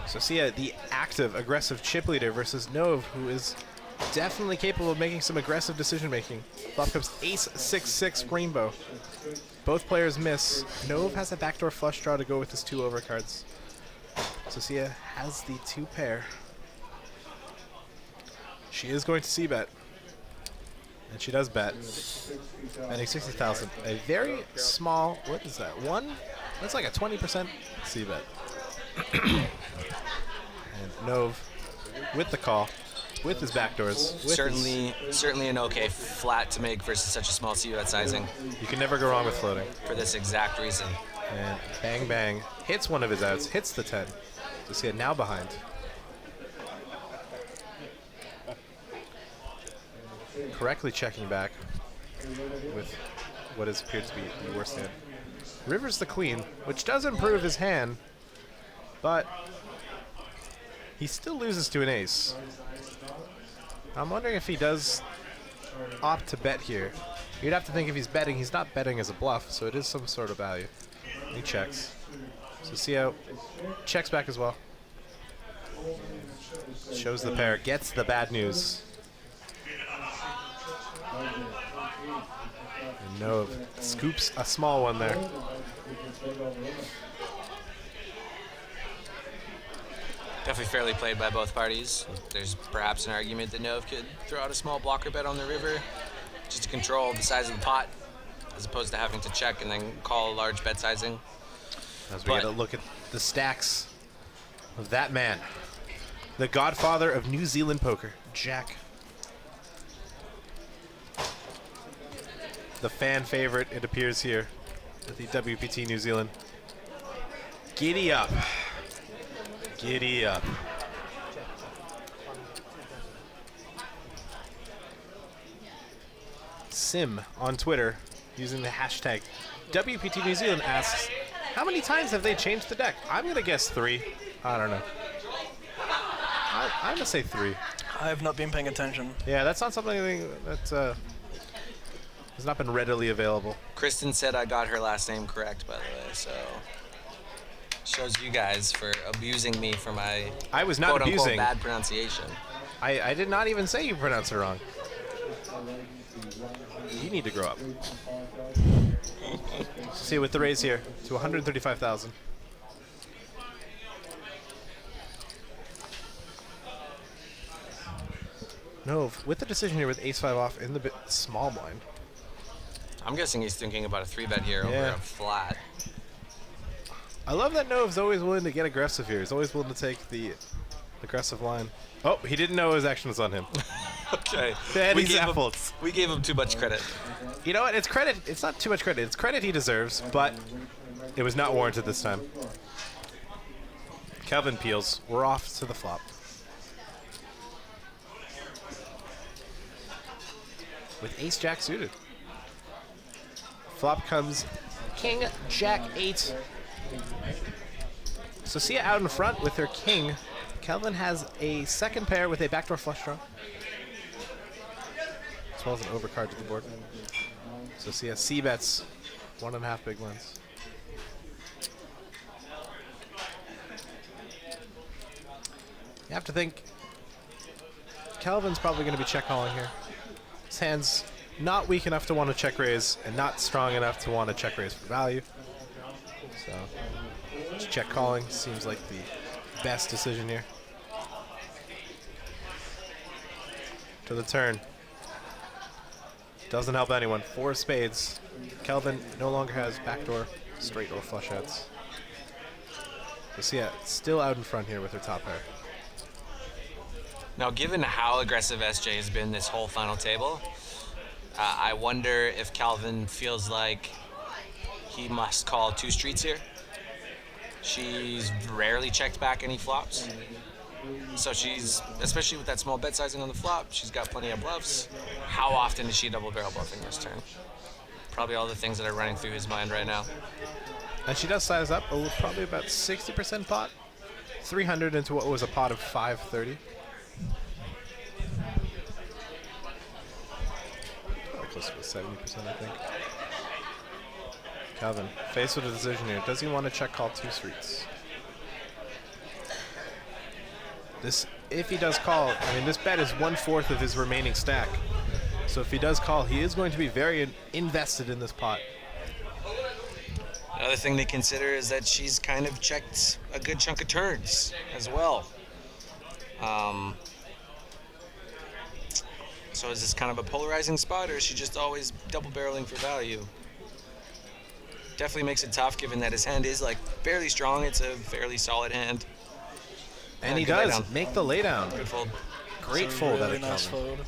Speaker 6: So Sia, the active, aggressive chip leader versus Nove, who is definitely capable of making some aggressive decision making. Flop comes ace 6-6 rainbow. Both players miss. Nove has a backdoor flush draw to go with his 2 overcards. So Sia has the 2 pair. She is going to c-bet. And she does bet. Betting 60,000. A very small, what is that? That's like a 20% c-bet. And Nove with the call, with his backdoors. With
Speaker 10: Certainly an okay flat to make versus such a small c-bet sizing.
Speaker 6: You can never go wrong with floating.
Speaker 10: For this exact reason.
Speaker 6: And bang bang, hits one of his outs, hits the 10. So see it now behind. correctly checking back with what has appeared to be the worst hand. River's the queen, which does improve his hand, but he still loses to an ace. I'm wondering if he does opt to bet here. You'd have to think if he's betting, he's not betting as a bluff, so it is some sort of value. He checks. So see how checks back as well. Shows the pair, gets the bad news. And Nove scoops a small one there.
Speaker 10: Definitely fairly played by both parties. There's perhaps an argument that Nove could throw out a small blocker bet on the river just to control the size of the pot, as opposed to having to check and then call a large bet sizing.
Speaker 6: As we get a look at the stacks of that man, the godfather of New Zealand poker, Jack. The fan favorite, it appears here at the WPT New Zealand. Giddy up. Giddy up. Sim on Twitter, using the hashtag WPT New Zealand, asks, how many times have they changed the deck? I'm going to guess 3. I don't know. I'm going to say 3.
Speaker 9: I have not been paying attention.
Speaker 6: Yeah, that's not something that has not been readily available.
Speaker 10: Kristen said I got her last name correct, by the way, so shows you guys for abusing me for my
Speaker 6: I was not
Speaker 10: quote-unquote
Speaker 6: abusing.
Speaker 10: bad pronunciation.
Speaker 6: I did not even say you pronounced it wrong. You need to grow up. See with the raise here to 135,000. Nove with the decision here with ace-5 off in the small blind.
Speaker 10: I'm guessing he's thinking about a 3-bet here over
Speaker 6: Yeah.
Speaker 10: a flat.
Speaker 6: I love that Nove's always willing to get aggressive here. He's always willing to take the aggressive line. Oh, he didn't know his action was on him.
Speaker 10: Okay.
Speaker 6: Then
Speaker 10: we
Speaker 6: he's apples.
Speaker 10: We gave him too much credit.
Speaker 6: You know what? It's credit. It's not too much credit. It's credit he deserves, but it was not warranted this time. Kelvin peels. We're off to the flop. With ace-jack suited. Flop comes king, jack, 8. So Sia out in front with her king. Kelvin has a second pair with a backdoor flush draw, as well as an overcard to the board. So Sia c-bets 1.5 big blinds. You have to think Kelvin's probably going to be check calling here. His hand's not weak enough to want to check raise and not strong enough to want to check raise for value. So just check calling seems like the best decision here. To the turn. Doesn't help anyone. 4 spades. Kelvin no longer has backdoor, straight, or flush outs. So Sia still out in front here with her top pair.
Speaker 10: Now, given how aggressive SJ has been this whole final table, I wonder if Calvin feels like he must call 2 streets here. She's rarely checked back any flops. So she's, especially with that small bet sizing on the flop, she's got plenty of bluffs. How often is she double barrel bluffing this turn? Probably all the things that are running through his mind right now.
Speaker 6: And she does size up probably about 60% pot. 300 into what was a pot of 530. Probably close to 70%, I think. Calvin, faced with a decision here. Does he want to check call 2 streets? This, if he does call, I mean, this bet is 1/4 of his remaining stack. So if he does call, he is going to be very invested in this pot.
Speaker 10: Another thing to consider is that she's kind of checked a good chunk of turns as well. So is this kind of a polarizing spot, or is she just always double barreling for value? Definitely makes it tough, given that his hand is like fairly strong. It's a fairly solid hand.
Speaker 6: And he
Speaker 10: good
Speaker 6: does
Speaker 10: laydown.
Speaker 6: make the laydown.
Speaker 10: Good fold.
Speaker 6: Great fold out
Speaker 9: Really
Speaker 6: of
Speaker 9: nice
Speaker 6: Calvin.
Speaker 9: fold.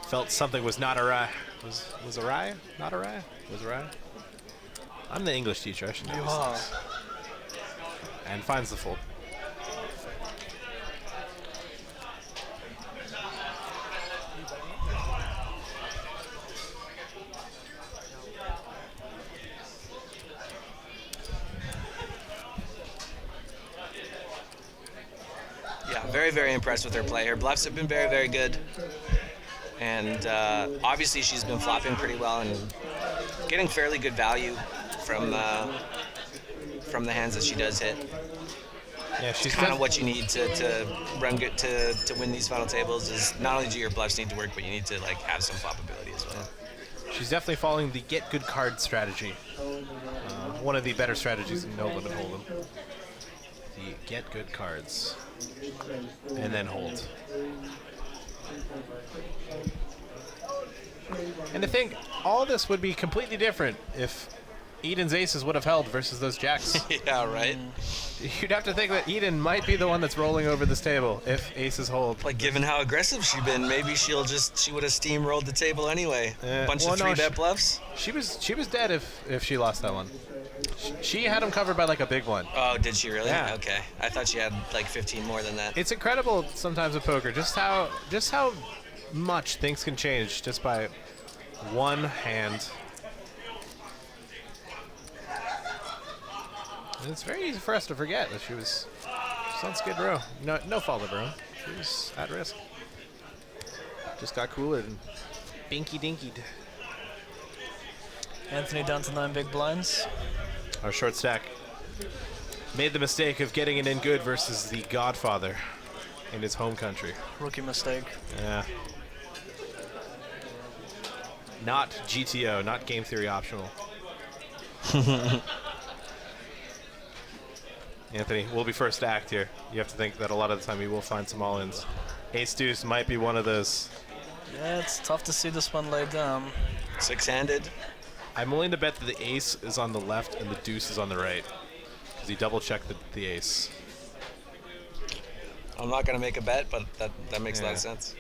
Speaker 6: Felt something was not awry. Was awry? Not awry? Was awry? I'm the English teacher. I should know
Speaker 9: You
Speaker 6: these
Speaker 9: are.
Speaker 6: things. And finds the fold.
Speaker 10: Very, very impressed with her play. Her bluffs have been very, very good. And obviously she's been flopping pretty well and getting fairly good value from the hands that she does hit.
Speaker 6: Yeah, she's
Speaker 10: kind of what you need to run good to win these final tables. Is not only do your bluffs need to work, but you need to like have some floppability as well.
Speaker 6: She's definitely following the get good card strategy. One of the better strategies in No Limit Hold'em. The get good cards and then hold. And to think, all this would be completely different if Eden's aces would have held versus those jacks.
Speaker 10: Yeah, right.
Speaker 6: You'd have to think that Eden might be the one that's rolling over this table if aces hold.
Speaker 10: Like, given how aggressive she's been, maybe she would have steamrolled the table anyway. Bunch of 3-bet bluffs.
Speaker 6: She was dead if she lost that one. She had him covered by like a big one.
Speaker 10: Oh, did she really?
Speaker 6: Yeah.
Speaker 10: Okay. I thought she had like 15 more than that.
Speaker 6: It's incredible sometimes with poker just how much things can change just by one hand. And it's very easy for us to forget that she was on Skid Row. No fault of her own. She was at risk. Just got cooler and binky dinkied.
Speaker 9: Anthony down to 9 big blinds.
Speaker 6: Our short stack made the mistake of getting it in good versus the Godfather in his home country.
Speaker 9: Rookie mistake.
Speaker 6: Yeah. Not GTO, not game theory optional. Anthony, we'll be first to act here. You have to think that a lot of the time we will find some all-ins. Ace Deuce might be one of those.
Speaker 9: Yeah, it's tough to see this one laid down.
Speaker 10: 6-handed.
Speaker 6: I'm willing to bet that the ace is on the left and the deuce is on the right. Because he double-checked the ace.
Speaker 10: I'm not going to make a bet, but that makes a lot of sense.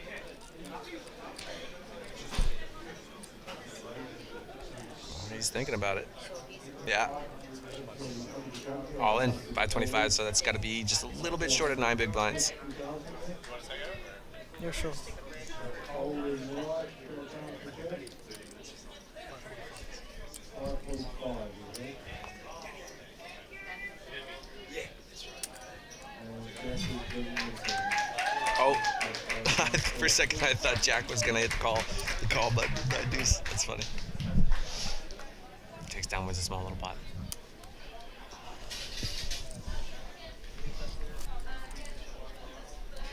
Speaker 10: He's thinking about it. Yeah. All in, 525, so that's got to be just a little bit short of 9 big blinds.
Speaker 9: Yeah, sure.
Speaker 10: Oh, for a second I thought Jack was going to hit the call button by deuce. That's funny. Takes down with a small little pot.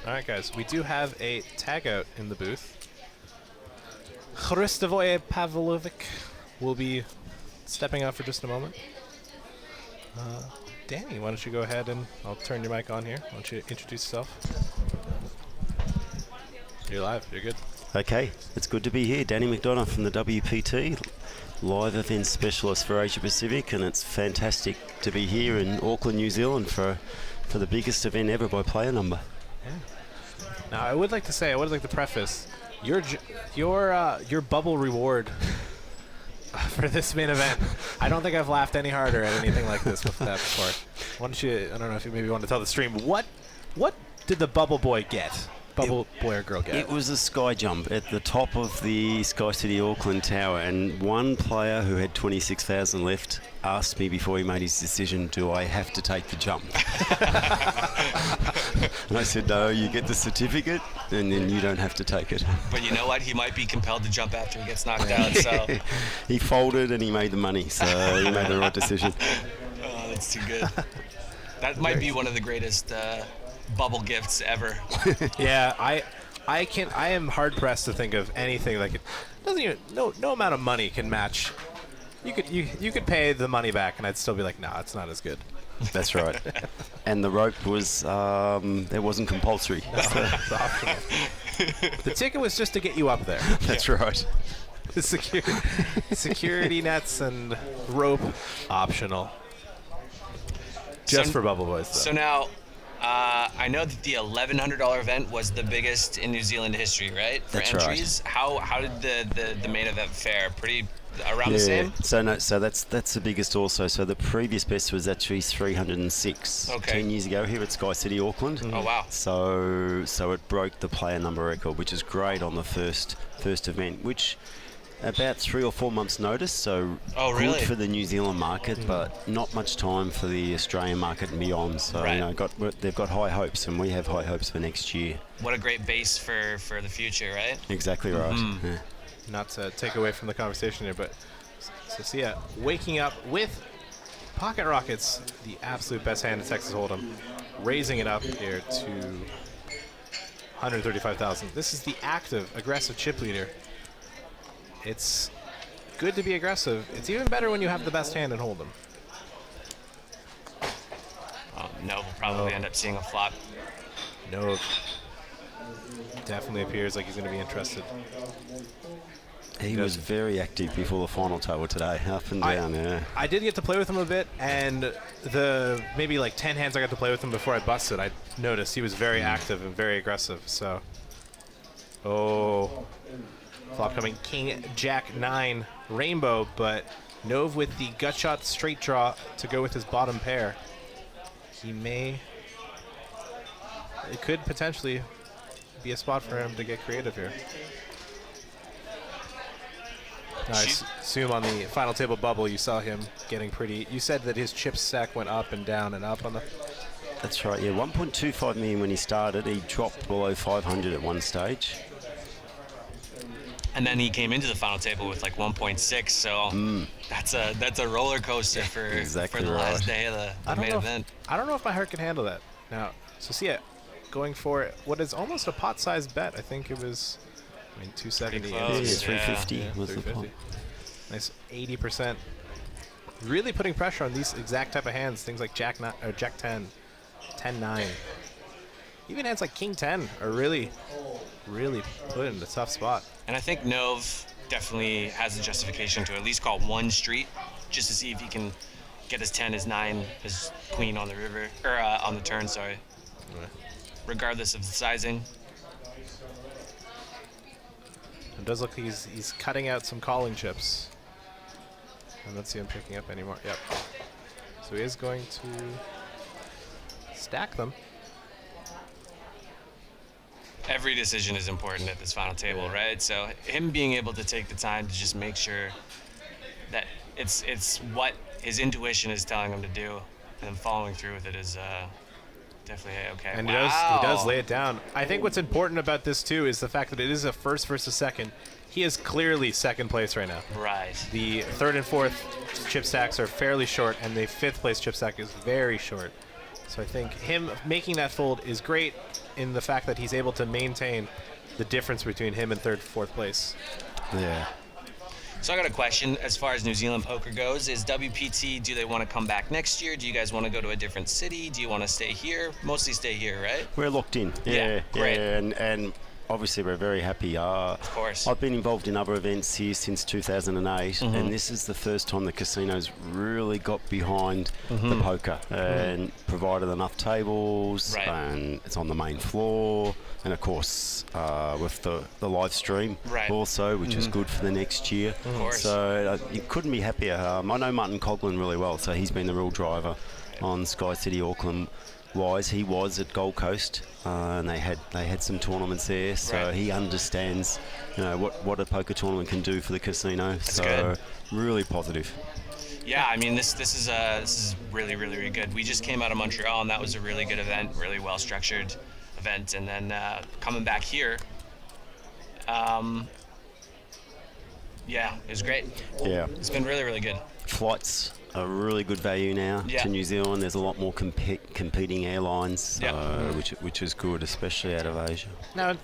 Speaker 6: All right, guys, we do have a tag out in the booth. Hristovoje Pavlovic will be stepping out for just a moment. Danny, why don't you go ahead and I'll turn your mic on here. Why don't you introduce yourself? You're live. You're good.
Speaker 5: Okay, it's good to be here. Danny McDonough from the WPT, live event specialist for Asia Pacific, and it's fantastic to be here in Auckland, New Zealand for the biggest event ever by player number.
Speaker 6: Yeah. Now, I would like to preface your bubble reward for this main event. I don't think I've laughed any harder at anything like this before. Why don't you? I don't know if you maybe want to tell the stream what did the bubble boy get? Bubble boy or girl get?
Speaker 5: It was a sky jump at the top of the Sky City Auckland Tower, and one player who had 26,000 left asked me before he made his decision, do I have to take the jump? And I said, no, you get the certificate and then you don't have to take it.
Speaker 10: But you know what? He might be compelled to jump after he gets knocked out. So
Speaker 5: he folded and he made the money, so he made the right decision.
Speaker 10: Oh, that's too good. That might be one of the greatest bubble gifts ever.
Speaker 6: Yeah, I am hard pressed to think of anything like it. Doesn't even no amount of money can match. You could pay the money back and I'd still be like, nah, it's not as good.
Speaker 5: That's right. And the rope was it wasn't compulsory.
Speaker 6: No, it's optional. The ticket was just to get you up there.
Speaker 5: That's right.
Speaker 6: The security nets and rope optional. Just for Bubble Boys, though.
Speaker 10: So now, I know that the $1,100 event was the biggest in New Zealand history, right? For
Speaker 5: That's
Speaker 10: entries.
Speaker 5: right.
Speaker 10: How did the main event fare? Pretty around the same?
Speaker 5: So that's the biggest also. So the previous best was actually 306 10 years ago here at Sky City Auckland.
Speaker 10: Oh wow.
Speaker 5: So it broke the player number record, which is great on the first event, which about 3 or 4 months' notice, so
Speaker 10: Oh,
Speaker 5: good
Speaker 10: really?
Speaker 5: for the New Zealand market, but not much time for the Australian market and beyond. So
Speaker 10: Right.
Speaker 5: you know, they've got high hopes, and we have high hopes for next year.
Speaker 10: What a great base for the future, right?
Speaker 5: Exactly right.
Speaker 10: Mhm.
Speaker 5: Yeah.
Speaker 6: Not to take away from the conversation here, but Socia waking up with pocket rockets, the absolute best hand in Texas Hold'em, raising it up here to 135,000. This is the active, aggressive chip leader. It's good to be aggressive. It's even better when you have the best hand in Hold'em.
Speaker 10: No, we'll probably end up seeing a flop.
Speaker 6: No, definitely appears like he's going to be interested.
Speaker 5: He was very active before the final table today, up and down. Yeah.
Speaker 6: I did get to play with him a bit, and the maybe like 10 hands I got to play with him before I busted, I noticed he was very active and very aggressive. So, flop coming, King Jack 9 rainbow, but Nove with the gut shot straight draw to go with his bottom pair. It could potentially be a spot for him to get creative here. Nice. Assume on the final table bubble you saw him getting pretty. You said that his chip stack went up and down and up on the.
Speaker 5: That's right. Yeah, 1.25 million when he started. He dropped below 500 at one stage.
Speaker 10: And then he came into the final table with like 1.6, so that's a roller coaster for the last day of the main event.
Speaker 6: I don't know if my heart can handle that. Now, Socia going for what is almost a pot-sized bet. I think it was, 270.
Speaker 10: Pretty close.
Speaker 5: Yeah, 350 was the
Speaker 6: 350.
Speaker 5: pot.
Speaker 6: Nice 80%. Really putting pressure on these exact type of hands. Things like Jack 9 or Jack 10, 10-9. Even hands like King 10 are really put in a tough spot.
Speaker 10: And I think Nove definitely has the justification to at least call one street, just to see if he can get his 10, his 9, his queen on the river or on the turn. Sorry. Regardless of the sizing.
Speaker 6: It does look like he's cutting out some calling chips. I don't see him picking up anymore. Yep. So he is going to stack them.
Speaker 10: Every decision is important at this final table, right? So him being able to take the time to just make sure that it's what his intuition is telling him to do, and then following through with it is definitely okay.
Speaker 6: And he does lay it down. I think what's important about this too is the fact that it is a first versus second. He is clearly second place right now.
Speaker 10: Right.
Speaker 6: The third and fourth chip stacks are fairly short, and the fifth place chip stack is very short. So I think him making that fold is great in the fact that he's able to maintain the difference between him and third, fourth place.
Speaker 5: Yeah.
Speaker 10: So I got a question as far as New Zealand poker goes. Is WPT, do they want to come back next year? Do you guys want to go to a different city? Do you want to stay here? Mostly stay here, right?
Speaker 5: We're locked in.
Speaker 10: Yeah, great.
Speaker 5: And obviously we're very happy.
Speaker 10: Of course.
Speaker 5: I've been involved in other events here since 2008, and this is the first time the casinos really got behind the poker and provided enough tables,
Speaker 10: Right.
Speaker 5: and it's on the main floor, and of course with the live stream
Speaker 10: Right.
Speaker 5: also, which is good for the next year.
Speaker 10: Of course.
Speaker 5: So you couldn't be happier. I know Martin Coughlin really well, so he's been the real driver on Sky City Auckland. He was at Gold Coast, and they had some tournaments there, so
Speaker 10: Right.
Speaker 5: he understands, what a poker tournament can do for the casino. So
Speaker 10: good.
Speaker 5: really positive.
Speaker 10: Yeah, I mean this is really, really, really good. We just came out of Montreal, and that was a really good event, really well structured event, and then coming back here, yeah, it was great.
Speaker 5: Yeah,
Speaker 10: It's been really, really good.
Speaker 5: flights are really good value now
Speaker 10: Yeah.
Speaker 5: to New Zealand. There's a lot more competing airlines,
Speaker 10: Yeah.
Speaker 5: which is good, especially out of Asia.
Speaker 6: Now,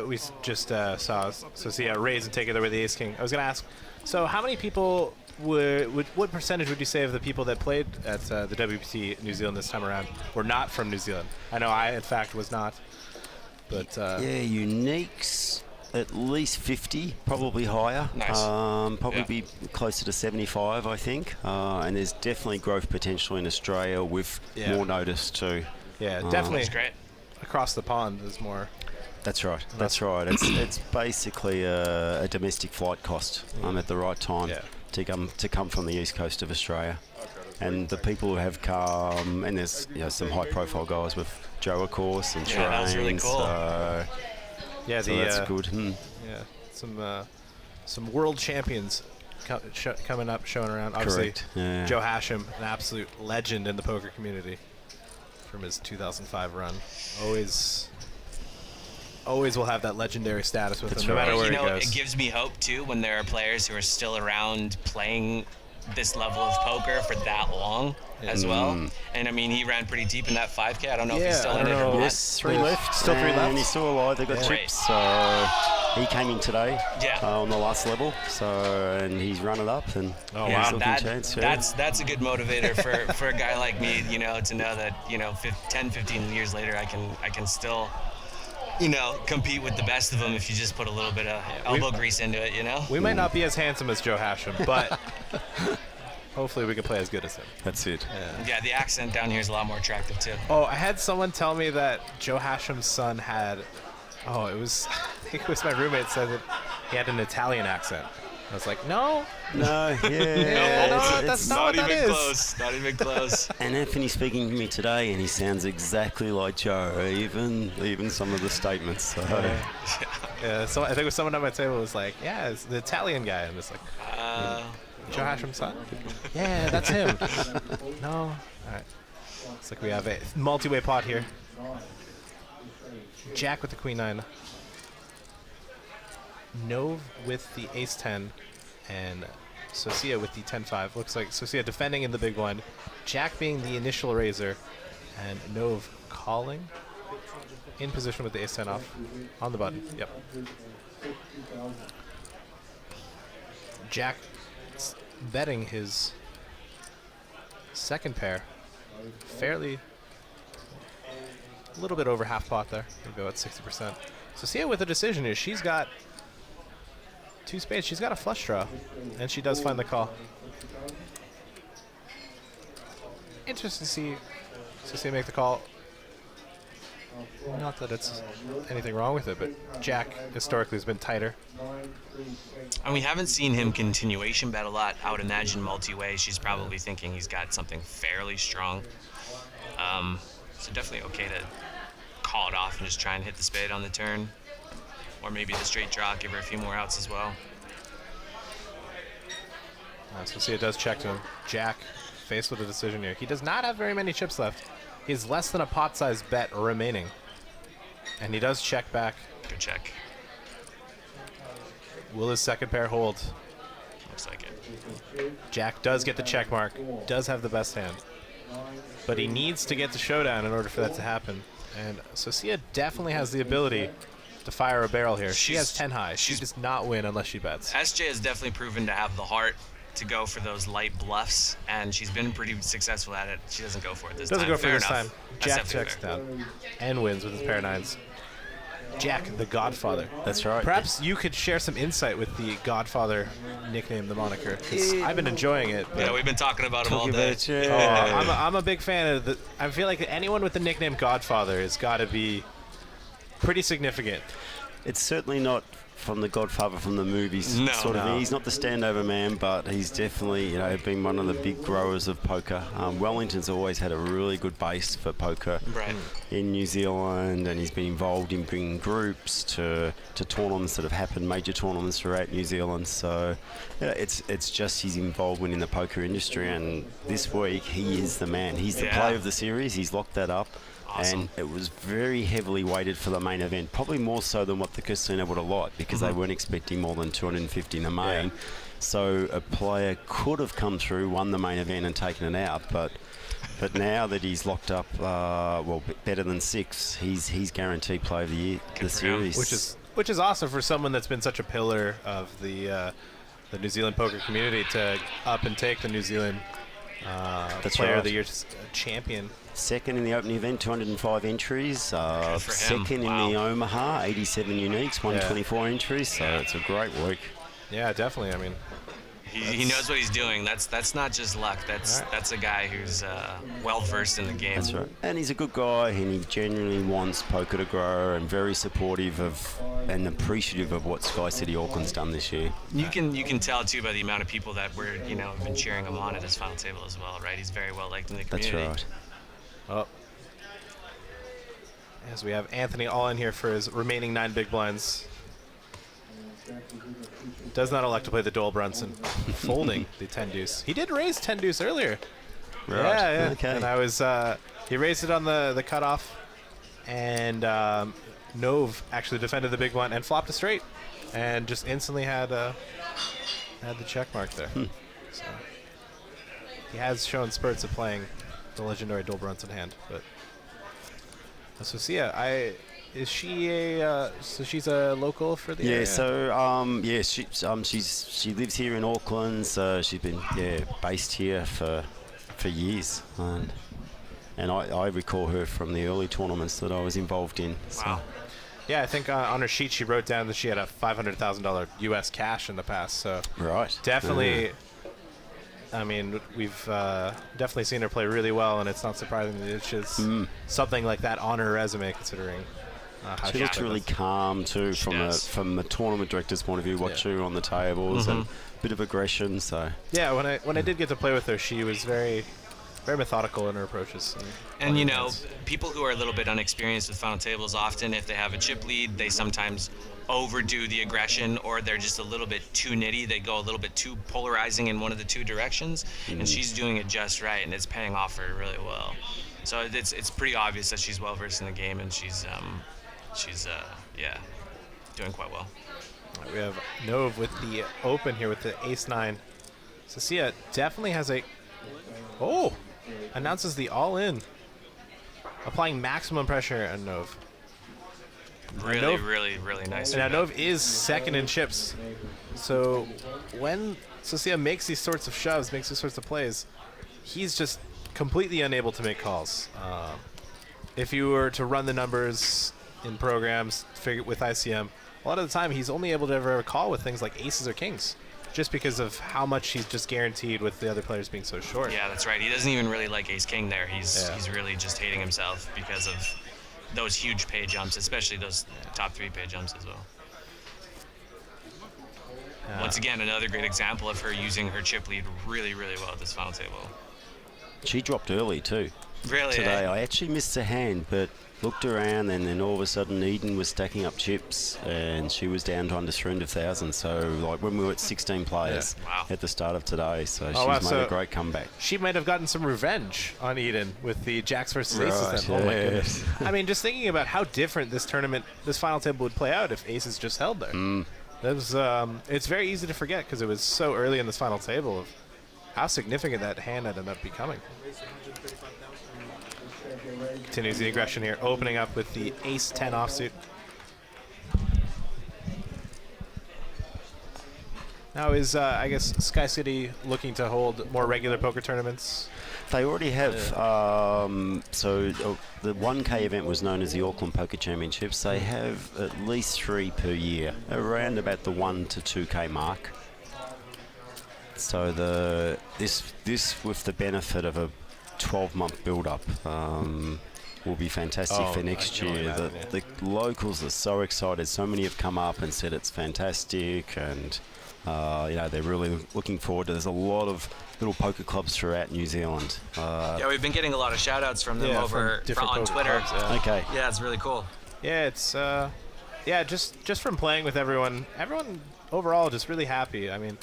Speaker 6: we just saw Socia raise and take it over the Ace King. I was going to ask, so how many people what percentage would you say of the people that played at the WPT New Zealand this time around were not from New Zealand? I know I, in fact, was not. But
Speaker 5: yeah, uniques, at least 50, probably higher.
Speaker 10: Nice.
Speaker 5: Probably
Speaker 10: Yeah.
Speaker 5: be closer to 75, I think. And there's definitely growth potential in Australia with more notice too.
Speaker 6: yeah, definitely
Speaker 10: That's great.
Speaker 6: across the pond there's more.
Speaker 5: That's right. That's right. It's basically a domestic flight cost at the right time to come from the east coast of Australia. And the people who have come, and there's some high-profile guys with Joe, of course, and
Speaker 10: Yeah, that was really
Speaker 5: Trains,
Speaker 10: cool.
Speaker 5: so
Speaker 6: Yeah,
Speaker 5: that's good.
Speaker 6: Yeah, some some world champions coming up, showing around. Obviously,
Speaker 5: Correct. Yeah.
Speaker 6: Joe Hashem, an absolute legend in the poker community from his 2005 run. Always will have that legendary status with him, no matter where he goes.
Speaker 10: It gives me hope too when there are players who are still around playing this level of poker for that long as well. And I mean, he ran pretty deep in that 5K. I don't know if he's still in it or not.
Speaker 5: Yes, 3 left.
Speaker 6: Still 3 left.
Speaker 5: And he's still alive. They've got chips. So he came in today on the last level. So and he's run it up. And he's looking chance.
Speaker 10: That's a good motivator for a guy like me, you know, to know that, you know, 10, 15 years later, I can still, you know, compete with the best of them if you just put a little bit of elbow grease into it, you know?
Speaker 6: We might not be as handsome as Joe Hashem, but hopefully we can play as good as him.
Speaker 5: That's it.
Speaker 10: Yeah, the accent down here is a lot more attractive too.
Speaker 6: Oh, I had someone tell me that Joe Hashem's son had, I think it was my roommate said that he had an Italian accent. I was like, no,
Speaker 5: yeah,
Speaker 6: that's not what that is.
Speaker 10: Close. Not even close.
Speaker 5: And Anthony's speaking to me today, and he sounds exactly like Joe, even some of the statements. So.
Speaker 6: So I think it was someone at my table was like, yeah, it's the Italian guy. And it's like, Joe Hashem's son? Yeah, that's him. No. All right. Looks like we have a multi-way pot here. Jack with the queen 9. Nove with the ace 10. And Socia with the 10-5. Looks like Socia defending in the big blind. Jack being the initial raiser. And Nove calling. In position with the ace 10 off. On the button. Yep. Jack betting his second pair. Fairly. A little bit over half pot there. We'll go at 60%. Socia with a decision is she's got 2 spades. She's got a flush draw. And she does find the call. Interesting to see Socia make the call. Not that it's anything wrong with it, but Jack historically has been tighter.
Speaker 10: And we haven't seen him continuation bet a lot. I would imagine multi-way. She's probably thinking he's got something fairly strong. So definitely okay to call it off and just try and hit the spade on the turn. Or maybe the straight draw, give her a few more outs as well.
Speaker 6: Socia does check to him. Jack faced with a decision here. He does not have very many chips left. He has less than a pot-sized bet remaining. And he does check back.
Speaker 10: Good check.
Speaker 6: Will his second pair hold?
Speaker 10: Looks like it.
Speaker 6: Jack does get the check mark. Does have the best hand. But he needs to get the showdown in order for that to happen. And Socia definitely has the ability to fire a barrel here. She has 10 high. She does not win unless she bets.
Speaker 10: SJ has definitely proven to have the heart to go for those light bluffs, and she's been pretty successful at it. She doesn't go for it this time.
Speaker 6: Doesn't go for
Speaker 10: Fair
Speaker 6: it this
Speaker 10: enough.
Speaker 6: time.
Speaker 10: That's
Speaker 6: Jack
Speaker 10: definitely
Speaker 6: checks
Speaker 10: fair.
Speaker 6: down and wins with his pair of 9s. Jack, the Godfather.
Speaker 5: That's right.
Speaker 6: Perhaps you could share some insight with the Godfather nickname, the moniker. 'Cause I've been enjoying it.
Speaker 10: Yeah, we've been talking about him all day.
Speaker 6: I'm a big fan of the. I feel like anyone with the nickname Godfather has got to be pretty significant.
Speaker 5: It's certainly not from the Godfather from the movies.
Speaker 10: No.
Speaker 5: Sort of. He's not the standover man, but he's definitely, been one of the big growers of poker. Wellington's always had a really good base for poker in New Zealand, and he's been involved in bringing groups to tournaments that have happened, major tournaments throughout New Zealand. So it's just his involvement in the poker industry, and this week he is the man. He's the player of the series. He's locked that up.
Speaker 10: Awesome.
Speaker 5: And it was very heavily weighted for the main event, probably more so than what the casino would have liked, because they weren't expecting more than 250 in the main. So a player could have come through, won the main event and taken it out, but now that he's locked up, better than 6, he's guaranteed player of the year, the series.
Speaker 6: Which is awesome for someone that's been such a pillar of the New Zealand poker community to up and take the New Zealand player of the year champion.
Speaker 5: Second in the opening event, 205 entries. Second in the Omaha, 87 uniques, 124 entries. So it's a great week.
Speaker 6: Yeah, definitely. I mean,
Speaker 10: he knows what he's doing. That's not just luck. That's a guy who's well versed in the game.
Speaker 5: That's right. And he's a good guy, and he genuinely wants poker to grow, and very supportive of and appreciative of what Sky City Auckland's done this year.
Speaker 10: You can tell too by the amount of people that were have been cheering him on at his final table as well, right? He's very well liked in the community.
Speaker 5: That's right.
Speaker 6: Oh. As we have Anthony all in here for his remaining 9 big blinds. does not elect to play the Dole Brunson, folding the 10 deuce. He did raise 10 deuce earlier.
Speaker 5: Right.
Speaker 6: Yeah.
Speaker 5: Okay.
Speaker 6: And I was, he raised it on the cutoff, and Nove actually defended the big one and flopped a straight, and just instantly had the check mark there. So he has shown spurts of playing the legendary Dole Brunson hand, but Socia, is she a so she's a local for the area?
Speaker 5: So she lives here in Auckland, so she's been based here for years, and I recall her from the early tournaments that I was involved in. So.
Speaker 6: Wow. Yeah, I think on her sheet she wrote down that she had a $500,000 U.S. cash in the past. So
Speaker 5: right,
Speaker 6: definitely. I mean, we've definitely seen her play really well, and it's not surprising that it's just something like that on her resume, considering how
Speaker 5: she looks really calm too, from the tournament director's point of view. Watch her on the tables and a bit of aggression. So
Speaker 6: yeah, when I did get to play with her, she was very methodical in her approaches.
Speaker 10: And you know, people who are a little bit unexperienced with final tables, often if they have a chip lead, they sometimes overdo the aggression, or they're just a little bit too nitty. They go a little bit too polarizing in one of the two directions, and she's doing it just right, and it's paying off for her really well. So it's pretty obvious that she's well versed in the game, and she's doing quite well.
Speaker 6: We have Nove with the open here with the ace-9. Socia definitely has announces the all-in, applying maximum pressure on Nove.
Speaker 10: Really nice.
Speaker 6: And now Nove is second in chips, so when Socia makes these sorts of shoves, makes these sorts of plays, he's just completely unable to make calls. If you were to run the numbers in programs with ICM, a lot of the time he's only able to ever call with things like aces or kings, just because of how much he's just guaranteed with the other players being so short.
Speaker 10: Yeah, that's right. He doesn't even really like ace-king there. He's really just hating himself because of those huge pay jumps, especially those top 3 pay jumps as well. Once again, another great example of her using her chip lead really well at this final table.
Speaker 5: she dropped early too.
Speaker 10: Really?
Speaker 5: Today, I actually missed a hand, but looked around, and then all of a sudden Eden was stacking up chips, and she was down to under 300,000. So, like when we were at 16 players at the start of today, so she's made a great comeback.
Speaker 6: She might have gotten some revenge on Eden with the Jacks versus Aces. Then. Oh my goodness! I mean, just thinking about how different this tournament, this final table would play out if Aces just held there. That was, it's very easy to forget because it was so early in this final table of how significant that hand ended up becoming. Continues the aggression here, opening up with the ace-10 offsuit. Now is, I guess, Sky City looking to hold more regular poker tournaments?
Speaker 5: They already have. The 1K event was known as the Auckland Poker Championships. They have at least 3 per year, around about the 1 to 2K mark. So this with the benefit of a 12-month build-up will be fantastic for next year. The locals are so excited. So many have come up and said it's fantastic, and they're really looking forward to. There's a lot of little poker clubs throughout New Zealand.
Speaker 10: Yeah, we've been getting a lot of shout-outs from them over on Twitter.
Speaker 5: Okay.
Speaker 10: Yeah, it's really cool.
Speaker 6: Yeah, it's just from playing with everyone overall just really happy. I mean,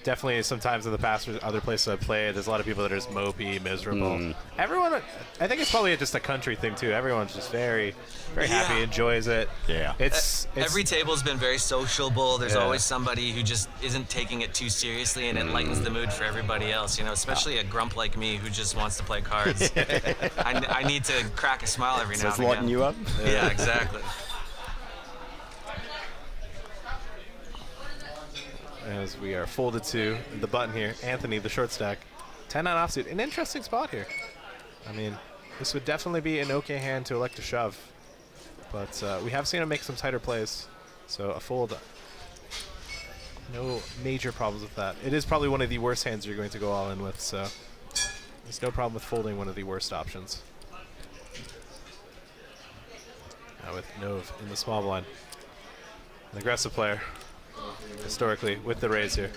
Speaker 6: definitely sometimes in the past with other places I've played, there's a lot of people that are just mopey, miserable. Everyone, I think it's probably just a country thing too. Everyone's just very happy, enjoys it.
Speaker 5: Yeah.
Speaker 10: It's every table's been very sociable. There's always somebody who just isn't taking it too seriously, and it lightens the mood for everybody else. You know, especially a grump like me who just wants to play cards. I need to crack a smile every now and again.
Speaker 5: Lighten you up?
Speaker 10: Yeah, exactly.
Speaker 6: As we are folded to the button here, Anthony, the short stack, 10-9 offsuit. An interesting spot here. I mean, this would definitely be an okay hand to elect a shove, but we have seen him make some tighter plays, so a fold. No major problems with that. It is probably one of the worst hands you're going to go all in with, so there's no problem with folding one of the worst options. Now with Nove in the small blind, an aggressive player. Historically, with the raise here.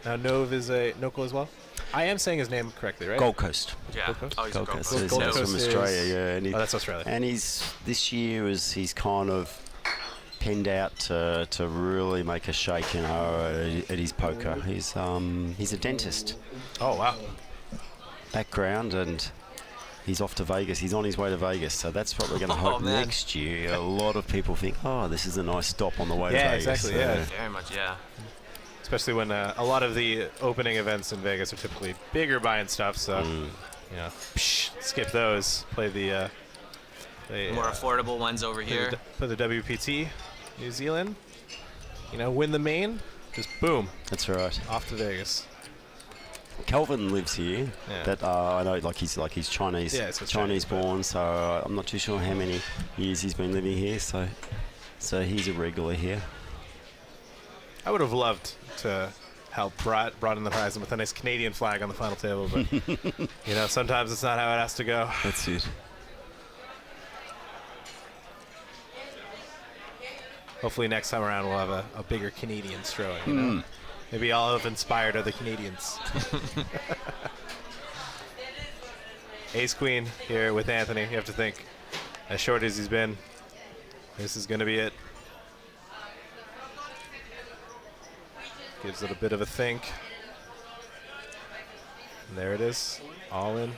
Speaker 6: Now, Nove is a Noko as well? I am saying his name correctly, right?
Speaker 5: Gold Coast.
Speaker 10: Yeah.
Speaker 6: Gold Coast?
Speaker 10: Oh, he's
Speaker 5: Gold
Speaker 10: a
Speaker 5: Coast.
Speaker 10: Gold
Speaker 5: He's from Australia, yeah.
Speaker 6: that's Australia.
Speaker 5: And this year he's kind of penned out to really make a shake, you know, at his poker. He's a dentist.
Speaker 6: Oh, wow.
Speaker 5: Background, and he's off to Vegas. He's on his way to Vegas, so that's what we're going to hope next year. A lot of people think, oh, this is a nice stop on the way to Vegas.
Speaker 6: Exactly, yeah.
Speaker 10: Very much, yeah.
Speaker 6: Especially when a lot of the opening events in Vegas are typically bigger buying stuff, so you know, skip those. Play the
Speaker 10: More affordable ones over here.
Speaker 6: Play the WPT, New Zealand. You know, win the main, just boom.
Speaker 5: That's right.
Speaker 6: Off to Vegas.
Speaker 5: Calvin lives here.
Speaker 6: Yeah.
Speaker 5: But I know, he's Chinese,
Speaker 6: Yeah, so it's
Speaker 5: Chinese born. So I'm not too sure how many years he's been living here. So he's a regular here.
Speaker 6: I would have loved to help broaden the horizon with a nice Canadian flag on the final table, but you know, sometimes it's not how it has to go.
Speaker 5: That's it.
Speaker 6: Hopefully next time around we'll have a bigger Canadian throwing. You know? Maybe I'll have inspired other Canadians. Ace Queen here with Anthony. You have to think, as short as he's been, this is going to be it. Gives it a bit of a think. And there it is, all in.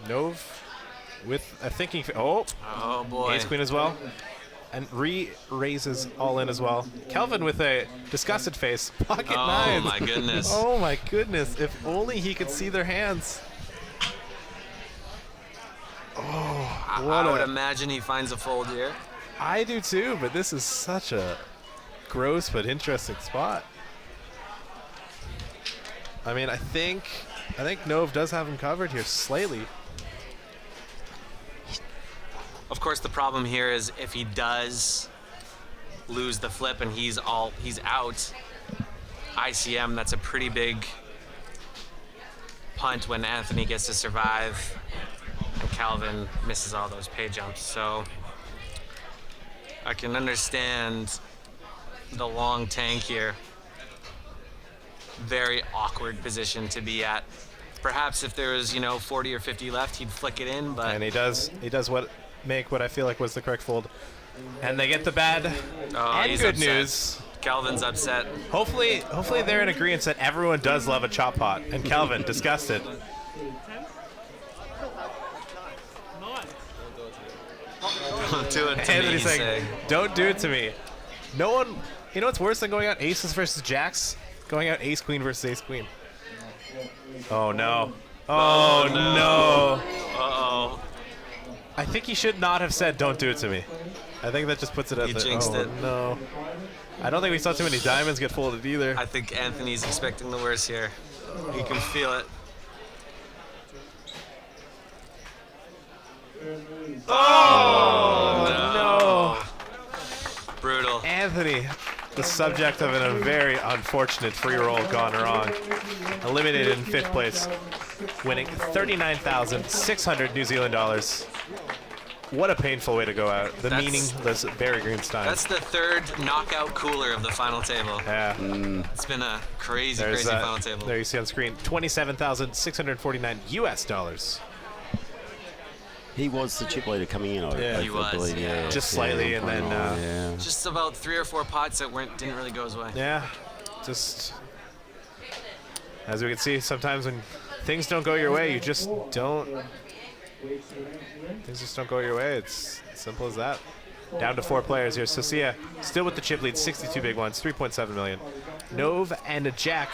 Speaker 6: Nove with a thinking. Oh
Speaker 10: boy.
Speaker 6: Ace Queen as well. And raises all in as well. Kelvin with a disgusted face. Pocket nines.
Speaker 10: Oh my goodness.
Speaker 6: Oh my goodness. If only he could see their hands. Oh,
Speaker 10: I would imagine he finds a fold here.
Speaker 6: I do too, but this is such a gross but interesting spot. I mean, I think Nove does have him covered here slightly.
Speaker 10: Of course, the problem here is if he does lose the flip and he's out, ICM, that's a pretty big punt when Anthony gets to survive and Calvin misses all those pay jumps. So I can understand the long tank here. Very awkward position to be at. Perhaps if there was, 40 or 50 left, he'd flick it in, but...
Speaker 6: And he does make what I feel like was the correct fold. And they get the bad and good news.
Speaker 10: Calvin's upset.
Speaker 6: Hopefully they're in agreement that everyone does love a chop pot. And Calvin, disgusted.
Speaker 10: Don't do it to me,
Speaker 6: Anthony's saying, don't do it to me. No one, you know what's worse than going out aces versus jacks? Going out ace queen versus ace queen. Oh no. Oh no.
Speaker 10: Uh-oh.
Speaker 6: I think he should not have said, don't do it to me. I think that just puts it at
Speaker 10: You
Speaker 6: the...
Speaker 10: jinxed it.
Speaker 6: No. I don't think we saw too many diamonds get folded either.
Speaker 10: I think Anthony's expecting the worst here. He can feel it.
Speaker 6: Oh, no.
Speaker 10: Brutal.
Speaker 6: Anthony, the subject of a very unfortunate free roll gone wrong. Eliminated in 5th place, winning 39,600 New Zealand dollars. What a painful way to go out. The meaningless Barry Greenstein.
Speaker 10: That's the third knockout cooler of the final table.
Speaker 6: Yeah.
Speaker 10: It's been a crazy final table.
Speaker 6: There you see on screen, 27,649 US dollars.
Speaker 5: He was the chip leader coming in,
Speaker 10: He was,
Speaker 5: believe.
Speaker 10: yeah.
Speaker 6: Just slightly, and then...
Speaker 10: Just about 3 or 4 pots that didn't really go his way.
Speaker 6: Yeah, just... As we can see, sometimes when things don't go your way, you just don't... Things just don't go your way. It's as simple as that. Down to 4 players here. Socia still with the chip lead, 62 big ones, 3.7 million. Nove and a Jack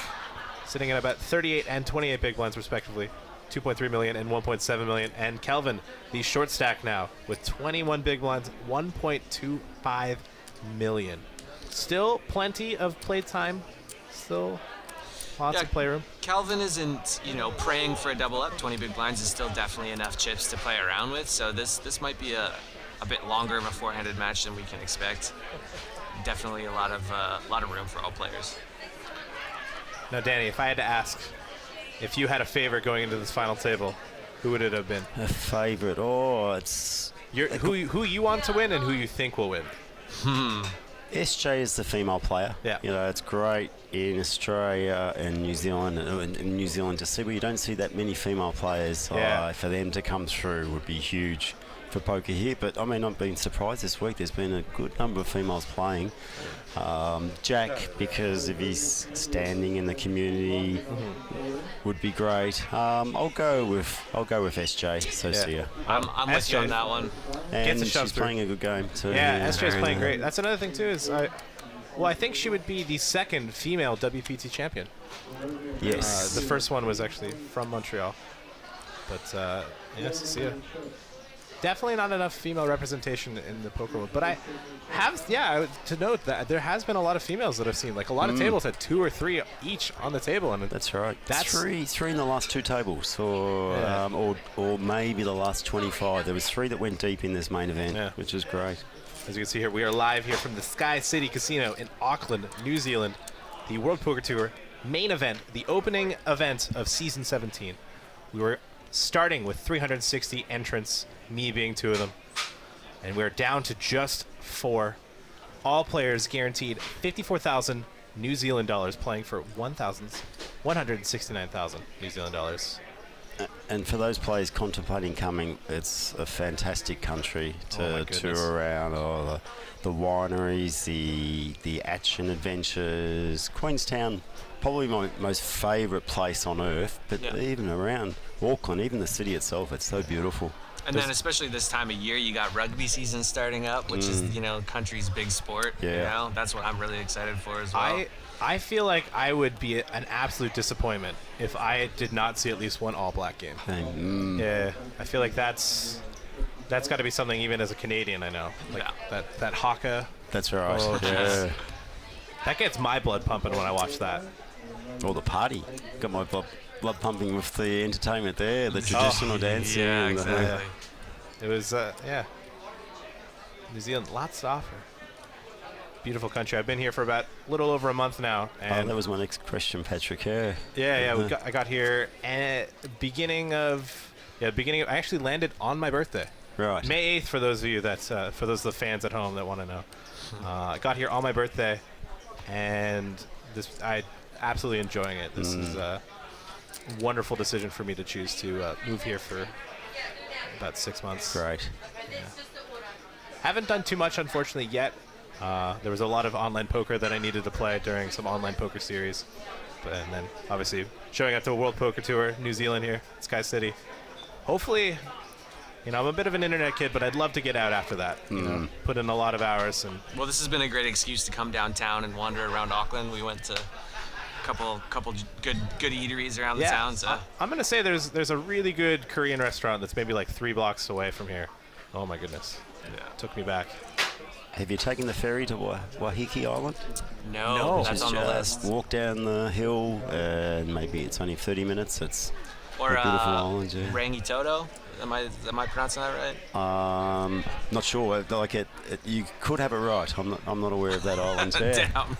Speaker 6: sitting at about 38 and 28 big ones respectively, 2.3 million and 1.7 million. And Kelvin, the short stack now with 21 big blinds, 1.25 million. Still plenty of play time. Still lots of playroom.
Speaker 10: Calvin isn't, praying for a double up. 20 big blinds is still definitely enough chips to play around with. So this might be a bit longer of a four-handed match than we can expect. Definitely a lot of room for all players.
Speaker 6: Now, Danny, if I had to ask, if you had a favorite going into this final table, who would it have been?
Speaker 5: A favorite? Oh, it's...
Speaker 6: Who you want to win and who you think will win?
Speaker 5: SJ is the female player.
Speaker 6: Yeah.
Speaker 5: It's great in Australia and New Zealand, in New Zealand to see, but you don't see that many female players.
Speaker 6: Yeah.
Speaker 5: For them to come through would be huge. for poker here. But I mean, I've been surprised this week. There's been a good number of females playing. Jack, because of his standing in the community, would be great. I'll go with SJ. Socia.
Speaker 10: I'm with you on that one.
Speaker 5: And she's playing a good game too.
Speaker 6: Yeah, SJ's playing great. That's another thing too. I think she would be the second female WPT champion.
Speaker 5: Yes.
Speaker 6: The first one was actually from Montreal. But yes, Socia. Definitely not enough female representation in the poker world. But I have, to note that there has been a lot of females that I've seen. Like a lot of tables had 2 or 3 each on the table. And
Speaker 5: that's right.
Speaker 6: That's
Speaker 5: three in the last 2 tables, or maybe the last 25. There was 3 that went deep in this main event, which is great.
Speaker 6: As you can see here, we are live here from the Sky City Casino in Auckland, New Zealand. The World Poker Tour main event, the opening event of Season 17. We were starting with 360 entrants, me being 2 of them. And we're down to just 4. All players guaranteed 54,000 New Zealand dollars, playing for 169,000 New Zealand dollars.
Speaker 5: And for those players contemplating coming, it's a fantastic country to tour around. The wineries, the action adventures. Queenstown, probably my most favourite place on earth, but even around Auckland, even the city itself, it's so beautiful.
Speaker 10: And then especially this time of year, you got rugby season starting up, which is, country's big sport.
Speaker 5: Yeah.
Speaker 10: You know, that's what I'm really excited for as well.
Speaker 6: I feel like I would be an absolute disappointment if I did not see at least one All Black game. Yeah, I feel like that's got to be something even as a Canadian. I know, like that haka.
Speaker 5: That's right.
Speaker 6: Oh,
Speaker 5: yeah.
Speaker 6: That gets my blood pumping when I watch that.
Speaker 5: Or the party. Got my blood pumping with the entertainment there, the traditional dancing.
Speaker 10: Yeah, exactly.
Speaker 6: It was New Zealand, lots to offer. Beautiful country. I've been here for about a little over a month now. And
Speaker 5: that was my next question, Patrick. Yeah.
Speaker 6: Yeah. I got here beginning of. I actually landed on my birthday.
Speaker 5: Right.
Speaker 6: May 8th for those of you for those of the fans at home that want to know. I got here on my birthday, and I absolutely enjoying it. This is a wonderful decision for me to choose to move here for about 6 months.
Speaker 5: Great.
Speaker 6: Yeah. Haven't done too much, unfortunately, yet. There was a lot of online poker that I needed to play during some online poker series. And then, obviously, showing up to a World Poker Tour, New Zealand here, Sky City. Hopefully, I'm a bit of an internet kid, but I'd love to get out after that. Put in a lot of hours.
Speaker 10: Well, this has been a great excuse to come downtown and wander around Auckland. We went to a couple good eateries around the town. So
Speaker 6: I'm going to say there's a really good Korean restaurant that's maybe like 3 blocks away from here. Oh, my goodness. Yeah. Took me back.
Speaker 5: Have you taken the ferry to Waiheke Island?
Speaker 10: No, that's on the list.
Speaker 5: Walk down the hill, and maybe it's only 30 minutes. It's
Speaker 10: or
Speaker 5: a beautiful island. Yeah.
Speaker 10: Rangitoto. Am I pronouncing that right?
Speaker 5: Not sure. You could have it right. I'm not aware of that island.
Speaker 10: Damn.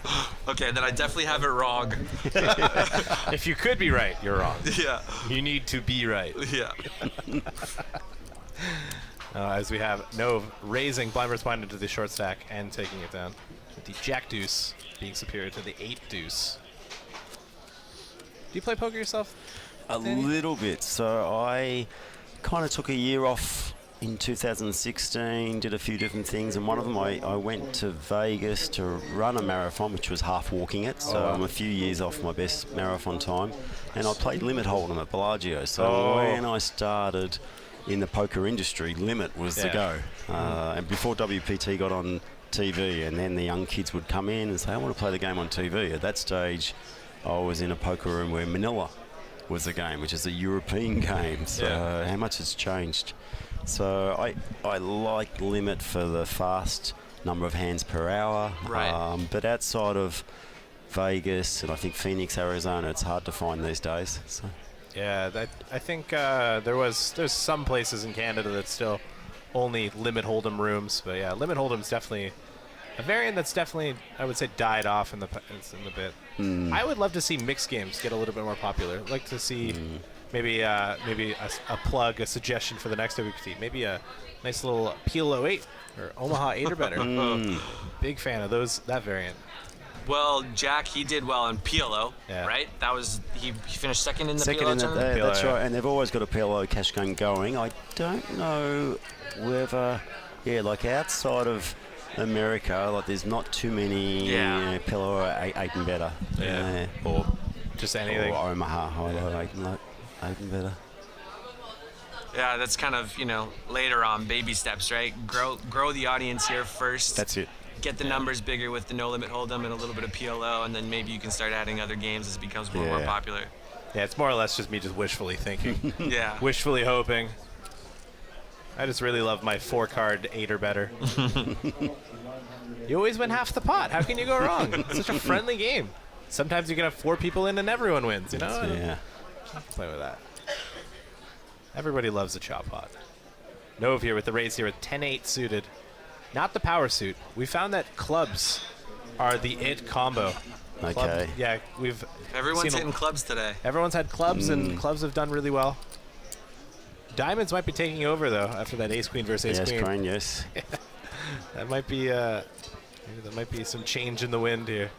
Speaker 10: Okay, then I definitely have it wrong.
Speaker 6: If you could be right, you're wrong.
Speaker 10: Yeah.
Speaker 6: You need to be right.
Speaker 10: Yeah.
Speaker 6: As we have Nove raising blind versus blind into the short stack and taking it down. With the Jack Deuce being superior to the 8 Deuce. Do you play poker yourself?
Speaker 5: A little bit. So I kind of took a year off in 2016, did a few different things, and one of them I went to Vegas to run a marathon, which was half walking it, so I'm a few years off my best marathon time, and I played Limit Hold'em at Bellagio. So when I started in the poker industry, Limit was the go. And before WPT got on TV, and then the young kids would come in and say, I want to play the game on TV. At that stage, I was in a poker room where Manila was the game, which is a European game. So how much has changed? So I like Limit for the fast number of hands per hour.
Speaker 10: Right.
Speaker 5: But outside of Vegas and I think Phoenix, Arizona, it's hard to find these days. So.
Speaker 6: Yeah, I think there's some places in Canada that still only Limit Hold'em rooms, but yeah, Limit Hold'em's definitely a variant that's definitely, I would say, died off in the bit. I would love to see mixed games get a little bit more popular. I'd like to see maybe a plug, a suggestion for the next WPT, maybe a nice little Peel 08 or Omaha 8 or better. Big fan of that variant.
Speaker 10: Well, Jack, he did well in PLO, right? That was he finished second in the PLO tournament.
Speaker 5: That's right, and they've always got a PLO cash gun going. I don't know whether, like outside of America, like there's not too many PLO 8 and better.
Speaker 6: Or just anything.
Speaker 5: Or Omaha, 8 and better.
Speaker 10: Yeah, that's kind of, later on, baby steps, right? Grow the audience here first.
Speaker 5: That's it.
Speaker 10: Get the numbers bigger with the No Limit Hold'em and a little bit of PLO, and then maybe you can start adding other games as it becomes more and more popular.
Speaker 6: Yeah, it's more or less just me just wishfully thinking.
Speaker 10: Yeah.
Speaker 6: Wishfully hoping. I just really love my 4-card 8 or better. You always win half the pot. How can you go wrong? It's such a friendly game. Sometimes you can have 4 people in and everyone wins,
Speaker 5: Yeah.
Speaker 6: Play with that. Everybody loves a chop pot. Nove here with the raise here with 10-8 suited. Not the power suit. We found that clubs are the it combo.
Speaker 5: Okay.
Speaker 10: Everyone's hitting clubs today.
Speaker 6: Everyone's had clubs, and clubs have done really well. Diamonds might be taking over though after that ace queen versus ace queen.
Speaker 5: Queen, yes.
Speaker 6: That might be there might be some change in the wind here.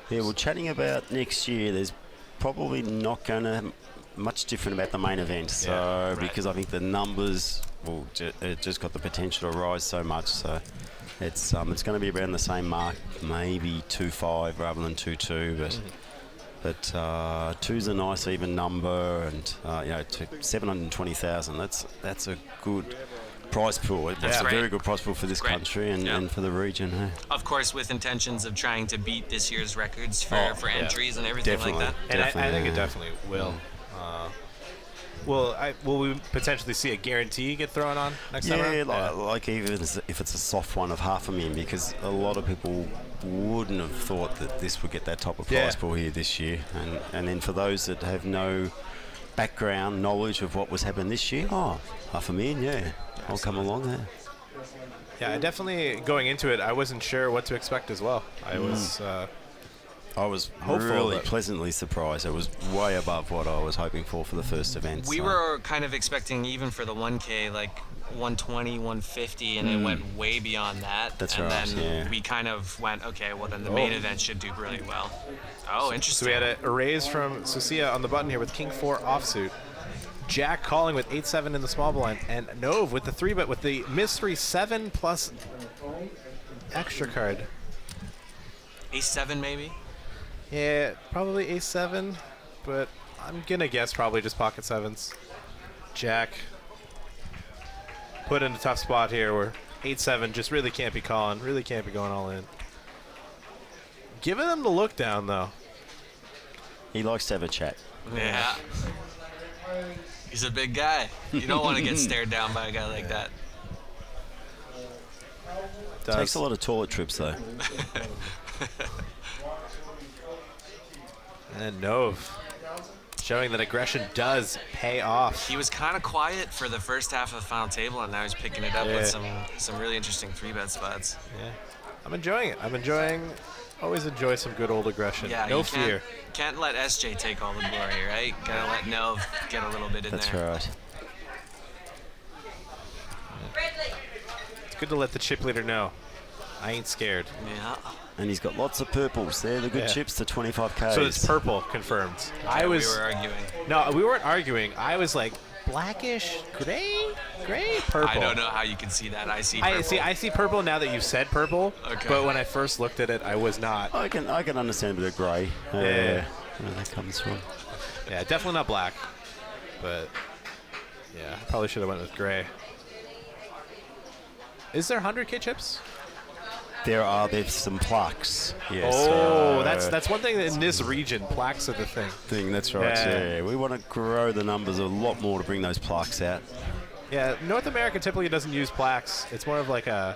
Speaker 5: Yeah, well, chatting about next year, there's probably not going to much different about the main event. So because I think the numbers it just got the potential to rise so much. So it's going to be around the same mark, maybe 2.5 rather than 2.2, but 2's a nice even number, and 720,000. That's a good prize pool. That's a very good prize pool for this country and for the region. Hey?
Speaker 10: Of course, with intentions of trying to beat this year's records for entries and everything like that.
Speaker 6: And I think it definitely will. Will we potentially see a guarantee get thrown on next time around?
Speaker 5: Like even if it's a soft one of $500,000, because a lot of people wouldn't have thought that this would get that type of prize pool here this year. And then for those that have no background knowledge of what was happening this year, $500,000, I'll come along there.
Speaker 6: Yeah, I definitely, going into it, I wasn't sure what to expect as well.
Speaker 5: I was
Speaker 6: hopeful,
Speaker 5: really pleasantly surprised. It was way above what I was hoping for the first event.
Speaker 10: We were kind of expecting, even for the 1K, like 120, 150, and it went way beyond that.
Speaker 5: That's
Speaker 10: and
Speaker 5: right,
Speaker 10: then we kind of went, okay, well then the main event should do really well. Oh, interesting.
Speaker 6: So we had a raise from Susia on the button here with King 4 offsuit. Jack calling with 8-7 in the small blind, and Nove with the 3-bet with the mystery 7 plus extra card.
Speaker 10: Ace-7 maybe?
Speaker 6: Yeah, probably ace-7, but I'm gonna guess probably just pocket 7s. Jack put in a tough spot here where 8-7 just really can't be calling, really can't be going all in. Giving him the look down though.
Speaker 5: He likes to have a chat.
Speaker 10: Yeah. He's a big guy. You don't want to get stared down by a guy like that.
Speaker 5: Takes a lot of toilet trips though.
Speaker 6: And Nove showing that aggression does pay off.
Speaker 10: He was kind of quiet for the first half of the final table, and now he's picking it up with some really interesting 3-bet spots.
Speaker 6: Yeah, I'm enjoying it. Always enjoy some good old aggression.
Speaker 10: Yeah,
Speaker 6: no fear.
Speaker 10: Can't let SJ take all the glory, right? Gotta let Nove get a little bit in there.
Speaker 5: That's right.
Speaker 6: It's good to let the chip leader know. I ain't scared.
Speaker 10: Yeah.
Speaker 5: And he's got lots of purples. They're the good chips, the 25Ks.
Speaker 6: So it's purple confirmed.
Speaker 10: We were arguing.
Speaker 6: No, we weren't arguing. I was like, blackish, gray, purple.
Speaker 10: I don't know how you can see that. I see purple.
Speaker 6: I see purple now that you said purple.
Speaker 10: Okay.
Speaker 6: But when I first looked at it, I was not.
Speaker 5: I can understand a bit of grey. Where that comes from.
Speaker 6: Yeah, definitely not black. But yeah, probably should have went with gray. Is there 100K chips?
Speaker 5: There's some plaques. Yes.
Speaker 6: Oh, that's one thing in this region. Plaques are the thing.
Speaker 5: That's right. Yeah. We want to grow the numbers a lot more to bring those plaques out.
Speaker 6: Yeah, North America typically doesn't use plaques. It's more of like a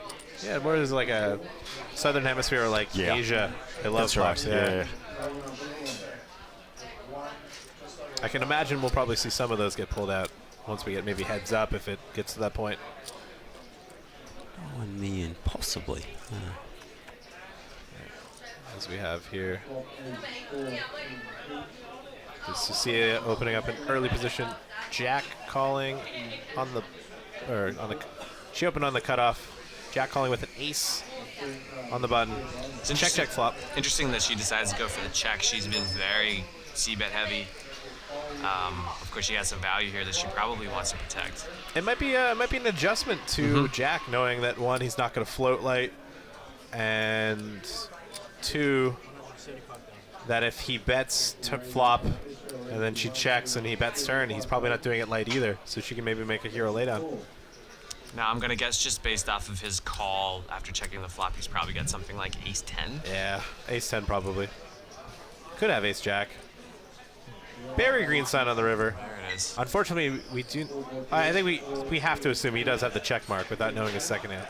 Speaker 6: Southern Hemisphere or like Asia. They love plaques.
Speaker 5: Right. Yeah.
Speaker 6: I can imagine we'll probably see some of those get pulled out once we get maybe heads up if it gets to that point.
Speaker 5: 1 million, possibly.
Speaker 6: As we have here. Susia opening up an early position. Jack calling on the, she opened on the cutoff. Jack calling with an ace on the button.
Speaker 10: It's
Speaker 6: Check, check, flop.
Speaker 10: Interesting that she decides to go for the check. She's been very c-bet heavy. Of course, she has some value here that she probably wants to protect.
Speaker 6: It might be an adjustment to Jack, knowing that 1, he's not going to float light, and 2, that if he bets flop and then she checks and he bets turn, he's probably not doing it light either, so she can maybe make a hero laydown.
Speaker 10: Now, I'm going to guess just based off of his call after checking the flop, he's probably got something like ace-10.
Speaker 6: Yeah, ace-10 probably. Could have ace-jack. Very green sign on the river.
Speaker 10: There it is.
Speaker 6: Unfortunately, we do. I think we have to assume he does have the check mark without knowing his second hand.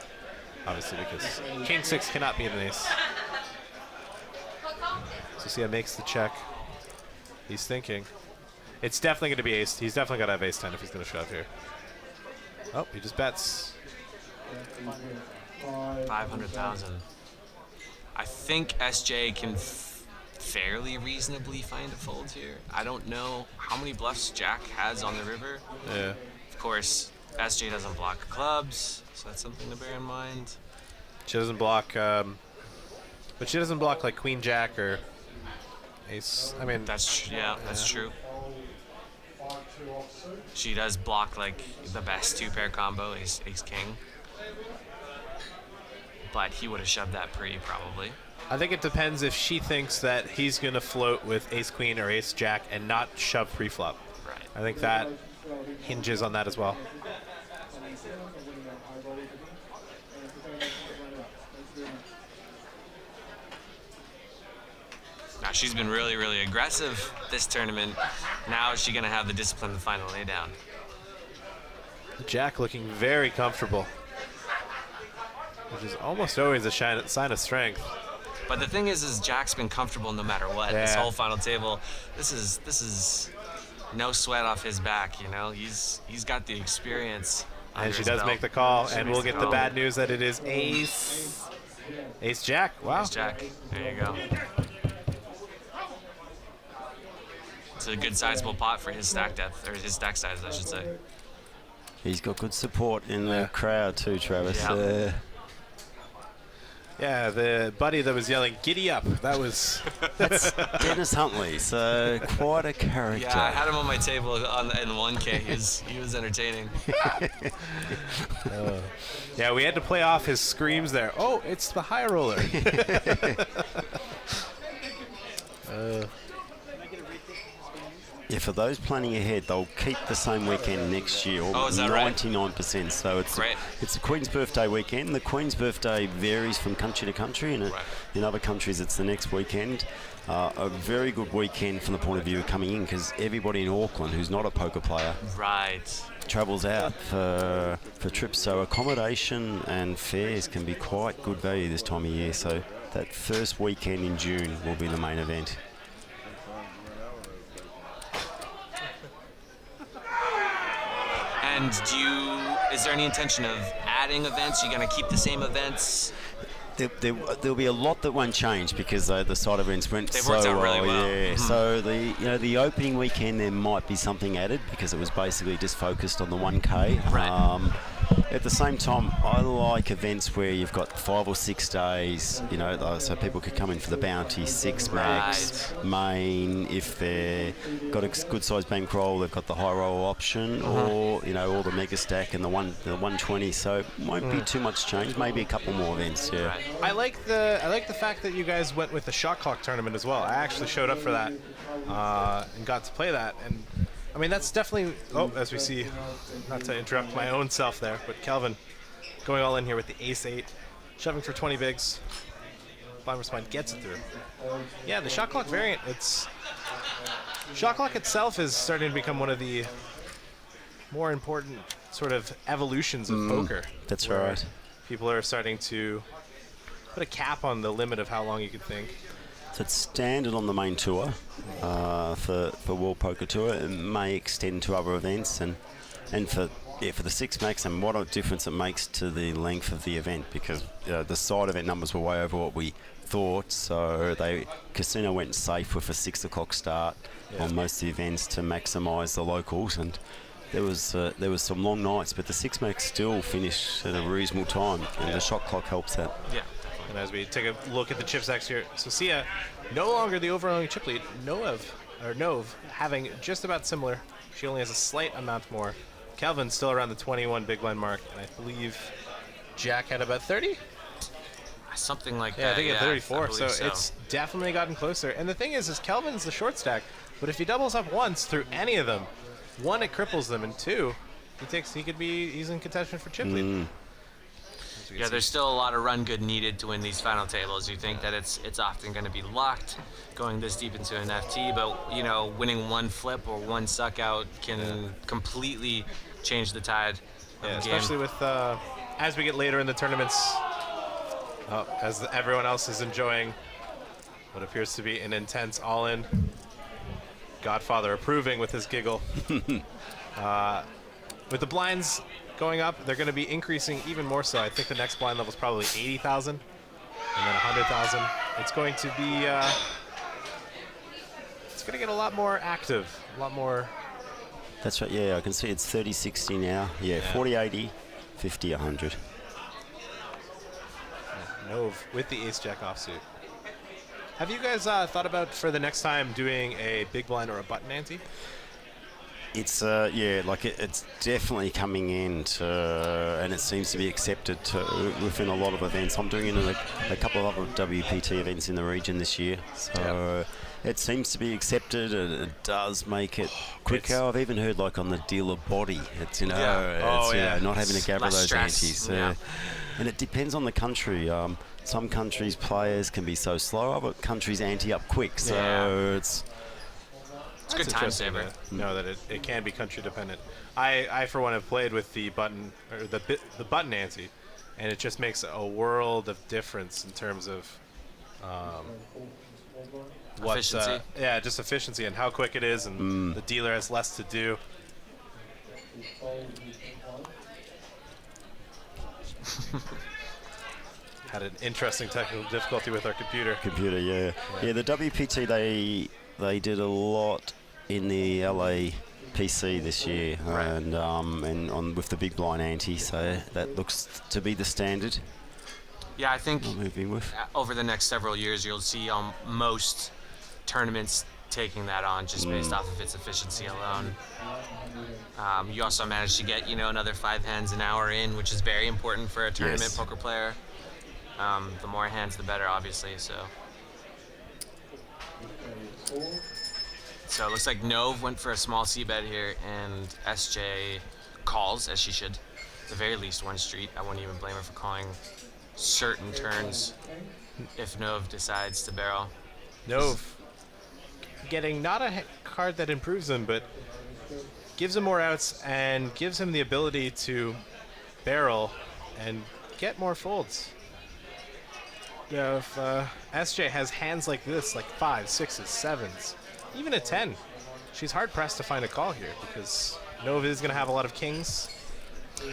Speaker 6: Obviously, because king 6 cannot be an ace. So see, makes the check. He's thinking. It's definitely going to be ace. He's definitely got to have ace-10 if he's going to shove here. Oh, he just bets.
Speaker 10: 500,000. I think SJ can fairly reasonably find a fold here. I don't know how many bluffs Jack has on the river.
Speaker 6: Yeah.
Speaker 10: Of course, SJ doesn't block clubs, so that's something to bear in mind.
Speaker 6: She doesn't block, but she doesn't block like queen jack or ace. I mean,
Speaker 10: that's true. She does block like the best 2-pair combo, ace king. But he would have shoved that pre probably.
Speaker 6: I think it depends if she thinks that he's going to float with ace-queen or ace-jack and not shove pre-flop.
Speaker 10: Right.
Speaker 6: I think that hinges on that as well.
Speaker 10: Now, she's been really, really aggressive this tournament. Now is she going to have the discipline to find the laydown?
Speaker 6: Jack looking very comfortable, which is almost always a sign of strength.
Speaker 10: But the thing is Jack's been comfortable no matter what.
Speaker 6: Yeah.
Speaker 10: This whole final table, this is no sweat off his back. You know, he's got the experience.
Speaker 6: And she does make the call, and we'll get the bad news that it is ace jack. Wow.
Speaker 10: Ace jack. There you go. It's a good sizable pot for his stack depth, or his stack size, I should say.
Speaker 5: He's got good support in the crowd too, Travis.
Speaker 10: Yeah.
Speaker 6: Yeah, the buddy that was yelling, "Giddy up!" That was
Speaker 5: that's Dennis Huntley. So quite a character.
Speaker 10: Yeah, I had him on my table in 1K. He was entertaining.
Speaker 6: Yeah, we had to play off his screams there. Oh, it's the high roller.
Speaker 5: Yeah, for those planning ahead, they'll keep the same weekend next year.
Speaker 10: Oh, is that right?
Speaker 5: 99%. So it's
Speaker 10: Great.
Speaker 5: It's the Queen's Birthday weekend. The Queen's Birthday varies from country to country, and in other countries it's the next weekend. A very good weekend from the point of view of coming in, because everybody in Auckland who's not a poker player travels out for trips. So accommodation and fares can be quite good value this time of year. So that first weekend in June will be the main event.
Speaker 10: And is there any intention of adding events? Are you going to keep the same events?
Speaker 5: There'll be a lot that won't change, because the side events went
Speaker 10: They've
Speaker 5: so
Speaker 10: worked out really well.
Speaker 5: Yeah. So the opening weekend there might be something added, because it was basically just focused on the 1K.
Speaker 10: Right.
Speaker 5: At the same time, I like events where you've got 5 or 6 days, so people could come in for the bounty, 6 max, main, if they've got a good size bankroll, they've got the high roll option, or all the mega stack and the 120. So it won't be too much change. Maybe a couple more events. Yeah.
Speaker 6: I like the fact that you guys went with the shot clock tournament as well. I actually showed up for that and got to play that, and I mean that's definitely. Oh, as we see, not to interrupt my own self there, but Kelvin going all in here with the ace-8, shoving for 20 bigs. Blind Spine gets it through. Yeah, the shot clock variant. Shot clock itself is starting to become one of the more important sort of evolutions of poker.
Speaker 5: That's right.
Speaker 6: People are starting to put a cap on the limit of how long you could think.
Speaker 5: So it's standard on the main tour for World Poker Tour. It may extend to other events, and for the 6 max, and what a difference it makes to the length of the event, because the side event numbers were way over what we thought. So Casino went safe with a 6 o'clock start on most of the events to maximise the locals, and there was some long nights, but the six-max still finished at a reasonable time, and the shot clock helps that.
Speaker 6: Yeah. And as we take a look at the chip stacks here, Socia no longer the overwhelming chip lead. Nove having just about similar. She only has a slight amount more. Kelvin's still around the 21 big blind mark, and I believe Jack had about 30?
Speaker 10: Something like
Speaker 6: Yeah,
Speaker 10: that.
Speaker 6: I think at 34,
Speaker 10: I
Speaker 6: so
Speaker 10: believe
Speaker 6: it's definitely gotten closer. And the thing is Kelvin's the short stack, but if he doubles up once through any of them, one, it cripples them, and two, he's in contention for chip lead.
Speaker 10: Yeah, there's still a lot of run good needed to win these final tables. You think that it's often going to be locked going this deep into an FT, but you know, winning one flip or one suck out can completely change the tide of the game.
Speaker 6: Especially with as we get later in the tournaments, as everyone else is enjoying what appears to be an intense all-in. Godfather approving with his giggle. With the blinds going up, they're going to be increasing even more so. I think the next blind level is probably 80,000 and then 100,000. It's going to be, it's going to get a lot more active, a lot more.
Speaker 5: That's right, yeah, I can see it's 30-60 now. Yeah, 40-80, 50-100.
Speaker 6: Nove with the ace-jack offsuit. Have you guys thought about for the next time doing a big blind or a button ante?
Speaker 5: It's it's definitely coming in, and it seems to be accepted within a lot of events. I'm doing it in a couple of other WPT events in the region this year, so it seems to be accepted. It does make it quicker. I've even heard like on the dealer body, it's not having to gather those antes. And it depends on the country. Some countries' players can be so slow, other countries ante up quick. So it's
Speaker 10: a good time saver.
Speaker 6: Know that it can be country dependent. I for one have played with the button or the button ante, and it just makes a world of difference in terms of
Speaker 10: efficiency.
Speaker 6: Just efficiency and how quick it is, and the dealer has less to do. Had an interesting technical difficulty with our computer.
Speaker 5: Yeah, the WPT they did a lot in the LA PC this year, and on with the big blind ante, so that looks to be the standard.
Speaker 10: Yeah, I think
Speaker 5: moving with
Speaker 10: over the next several years you'll see most tournaments taking that on just based off of its efficiency alone. You also managed to get another 5 hands an hour in, which is very important for a tournament poker player. The more hands, the better, obviously. So it looks like Nove went for a small c-bet here, and SJ calls, as she should. At the very least, one street. I wouldn't even blame her for calling certain turns if Nove decides to barrel.
Speaker 6: Nove getting not a card that improves him, but gives him more outs and gives him the ability to barrel and get more folds. If SJ has hands like this, like 5s, 6s, 7s, even a 10, she's hard-pressed to find a call here because Nove is going to have a lot of kings,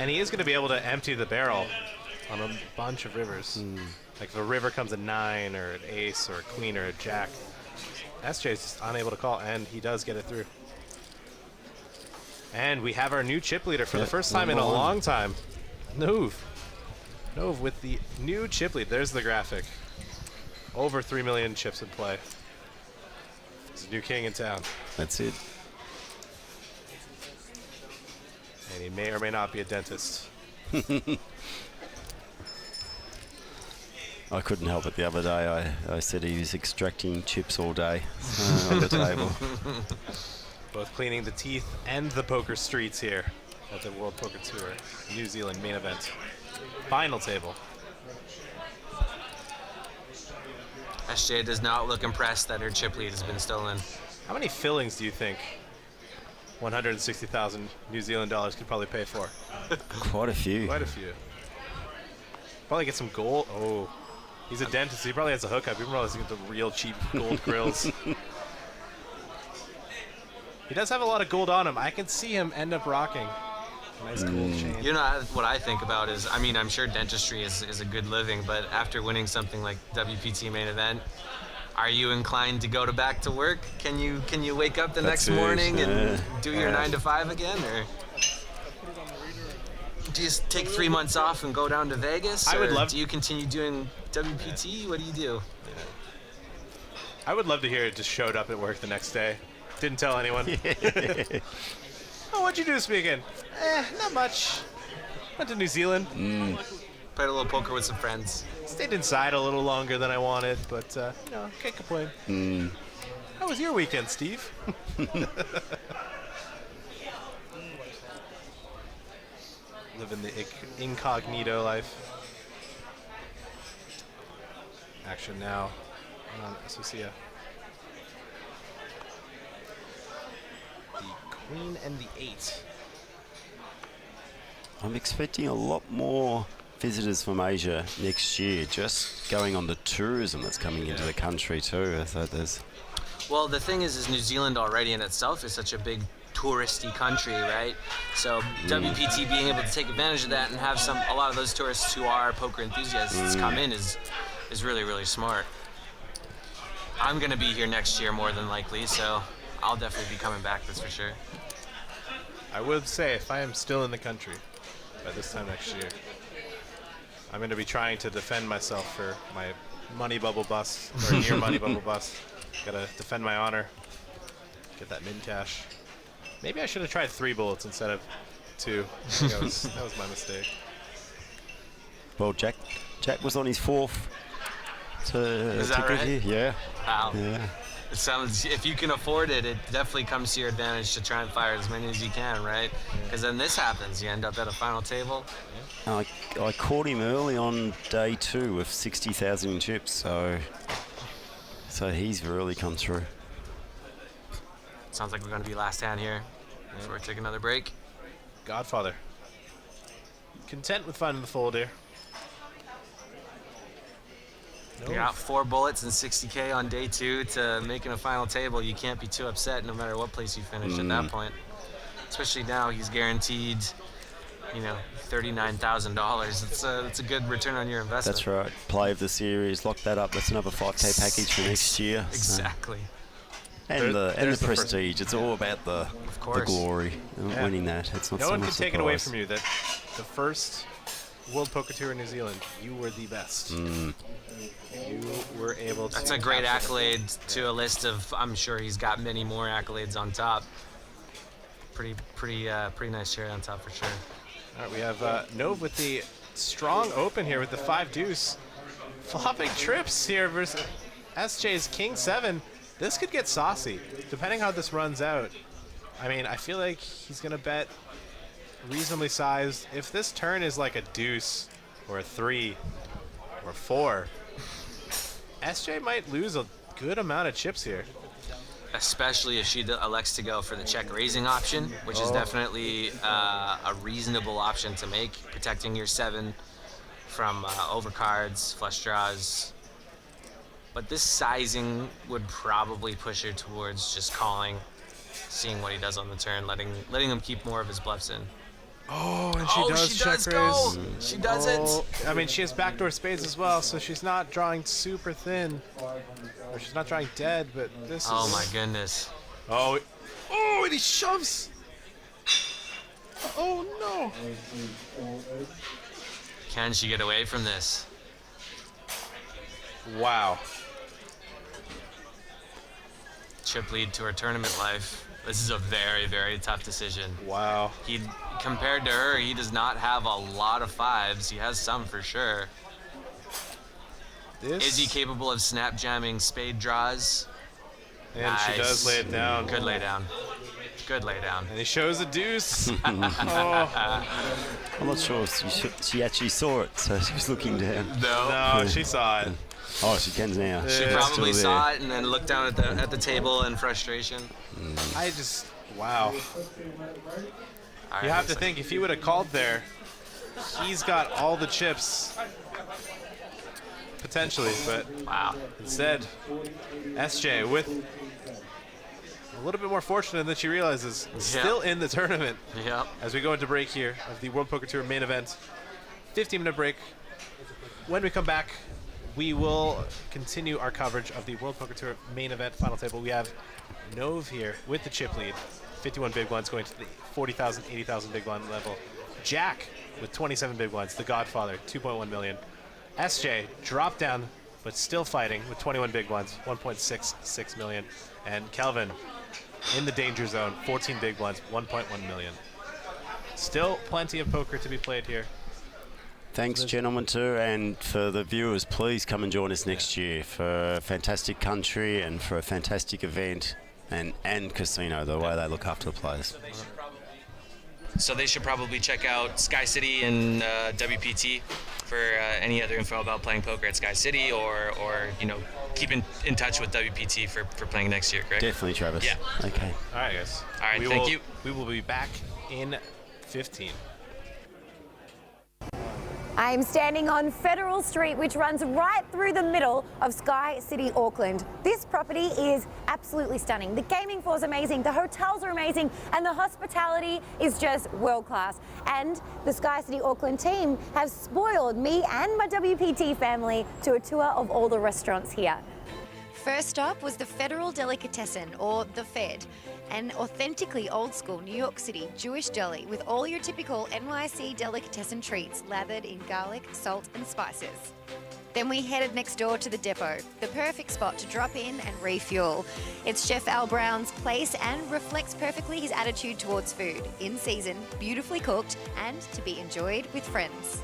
Speaker 6: and he is going to be able to empty the barrel on a bunch of rivers. Like if a river comes a 9 or an ace or a queen or a jack, SJ is just unable to call, and he does get it through. And we have our new chip leader for the first time in a long time. Nove with the new chip lead. There's the graphic. Over 3 million chips in play. He's a new king in town.
Speaker 5: That's it.
Speaker 6: And he may or may not be a dentist.
Speaker 5: I couldn't help it the other day. I said he was extracting chips all day on the table.
Speaker 6: Both cleaning the teeth and the poker streets here at the World Poker Tour New Zealand main event. Final table.
Speaker 10: SJ does not look impressed that her chip lead has been stolen.
Speaker 6: How many fillings do you think 160,000 New Zealand dollars could probably pay for?
Speaker 5: Quite a few.
Speaker 6: Quite a few. Probably get some gold. Oh, he's a dentist. He probably has a hookup. He probably doesn't get the real cheap gold grills. He does have a lot of gold on him. I can see him end up rocking a nice gold chain.
Speaker 10: What I think about is, I mean, I'm sure dentistry is a good living, but after winning something like WPT main event, are you inclined to go back to work? Can you wake up the next morning and do your 9 to 5 again? Or Do you just take 3 months off and go down to Vegas?
Speaker 6: I would
Speaker 10: or
Speaker 6: love-
Speaker 10: Do you continue doing WPT? What do you do?
Speaker 6: I would love to hear it just showed up at work the next day. Didn't tell anyone. Oh, what'd you do this weekend? Not much. Went to New Zealand.
Speaker 10: Played a little poker with some friends.
Speaker 6: Stayed inside a little longer than I wanted, but can't complain. How was your weekend, Steve? Living the incognito life. Action now on Associa. The Queen and the 8.
Speaker 5: I'm expecting a lot more visitors from Asia next year, just going on the tourism that's coming into the country too. I thought there's...
Speaker 10: Well, the thing is New Zealand already in itself is such a big touristy country, right? So WPT being able to take advantage of that and have a lot of those tourists who are poker enthusiasts come in is really, really smart. I'm gonna be here next year more than likely, so I'll definitely be coming back, that's for sure.
Speaker 6: I would say if I am still in the country by this time next year, I'm going to be trying to defend myself for my money bubble bust, or near money bubble bust. Gotta defend my honor, get that min cash. Maybe I should have tried 3 bullets instead of 2. That was my mistake.
Speaker 5: Well, Jack was on his 4th to
Speaker 10: Is that
Speaker 5: get
Speaker 10: right?
Speaker 5: here. Yeah.
Speaker 10: Wow.
Speaker 5: Yeah.
Speaker 10: It sounds, if you can afford it, it definitely comes to your advantage to try and fire as many as you can, right? Because then this happens, you end up at a final table.
Speaker 5: I caught him early on day 2 with 60,000 chips, so he's really come through.
Speaker 10: Sounds like we're going to be last hand here before we take another break.
Speaker 6: Godfather. Content with finding the fold here.
Speaker 10: You got 4 bullets and 60K on day 2 to making a final table. You can't be too upset no matter what place you finish at that point. Especially now, he's guaranteed, $39,000. It's a good return on your investment.
Speaker 5: That's right. Play of the series, lock that up. That's another 5K package for next year.
Speaker 10: Exactly.
Speaker 5: And the prestige. It's all about the glory of winning that. It's not
Speaker 6: no
Speaker 5: so
Speaker 6: one
Speaker 5: much
Speaker 6: can take it away
Speaker 5: surprise.
Speaker 6: from you that the first World Poker Tour in New Zealand, you were the best. You were able to.
Speaker 10: That's a great accolade to a list of. I'm sure he's got many more accolades on top. Pretty nice cherry on top for sure.
Speaker 6: All right, we have Nove with the strong open here with the 5 deuce, flopping trips here versus SJ's King 7. This could get saucy, depending how this runs out. I mean, I feel like he's gonna bet reasonably sized. If this turn is like a deuce or a 3 or 4, SJ might lose a good amount of chips here.
Speaker 10: Especially if she elects to go for the check raising option, which is definitely a reasonable option to make, protecting your 7 from overcards, flush draws. But this sizing would probably push her towards just calling, seeing what he does on the turn, letting him keep more of his bluffs in.
Speaker 6: Oh, and she does check
Speaker 10: go.
Speaker 6: raise.
Speaker 10: She does it.
Speaker 6: I mean, she has backdoor spades as well, so she's not drawing super thin. Or she's not drawing dead, but this is...
Speaker 10: Oh my goodness.
Speaker 6: Oh, and he shoves. Oh no.
Speaker 10: Can she get away from this?
Speaker 6: Wow.
Speaker 10: Chip lead to her tournament life. This is a very, very tough decision.
Speaker 6: Wow.
Speaker 10: Compared to her, he does not have a lot of 5s. He has some for sure. Is he capable of snap jamming spade draws?
Speaker 6: And
Speaker 10: nice.
Speaker 6: she does lay it down.
Speaker 10: Good lay down. Good lay down.
Speaker 6: And he shows a deuce.
Speaker 5: I'm not sure if she actually saw it, so she was looking down.
Speaker 10: No,
Speaker 6: she saw it.
Speaker 5: Oh, she can now.
Speaker 10: She probably saw it and then looked down at the table in frustration.
Speaker 6: Wow. You have to think, if he would have called there, he's got all the chips. Potentially, but
Speaker 10: wow.
Speaker 6: Instead, SJ with a little bit more fortunate than she realizes, still in the tournament.
Speaker 10: Yep.
Speaker 6: As we go into break here of the World Poker Tour main event, 15-minute break. When we come back, we will continue our coverage of the World Poker Tour main event final table. We have Nove here with the chip lead, 51 big blinds going to the 40,000, 80,000 big blind level. Jack with 27 big blinds. The Godfather, 2.1 million. SJ dropped down, but still fighting with 21 big blinds, 1.66 million. And Kelvin in the danger zone, 14 big blinds, 1.1 million. Still plenty of poker to be played here.
Speaker 5: Thanks, gentlemen, too. And for the viewers, please come and join us next year for a fantastic country and for a fantastic event and casino, the way they look after the players.
Speaker 10: So they should probably check out Sky City and WPT for any other info about playing poker at Sky City, or you know, keep in touch with WPT for playing next year, correct?
Speaker 5: Definitely, Travis.
Speaker 10: Yeah.
Speaker 5: Okay.
Speaker 6: All right, guys.
Speaker 10: All right, thank you.
Speaker 6: We will be back in 15.
Speaker 11: I am standing on Federal Street, which runs right through the middle of Sky City, Auckland. This property is absolutely stunning. The gaming floor is amazing, the hotels are amazing, and the hospitality is just world class. And the Sky City Auckland team have spoiled me and my WPT family to a tour of all the restaurants here. First stop was the Federal Delicatessen, or the Fed, an authentically old-school New York City Jewish deli with all your typical NYC delicatessen treats lathered in garlic, salt and spices. Then we headed next door to the Depot, the perfect spot to drop in and refuel. It's Chef Al Brown's place and reflects perfectly his attitude towards food, in season, beautifully cooked and to be enjoyed with friends.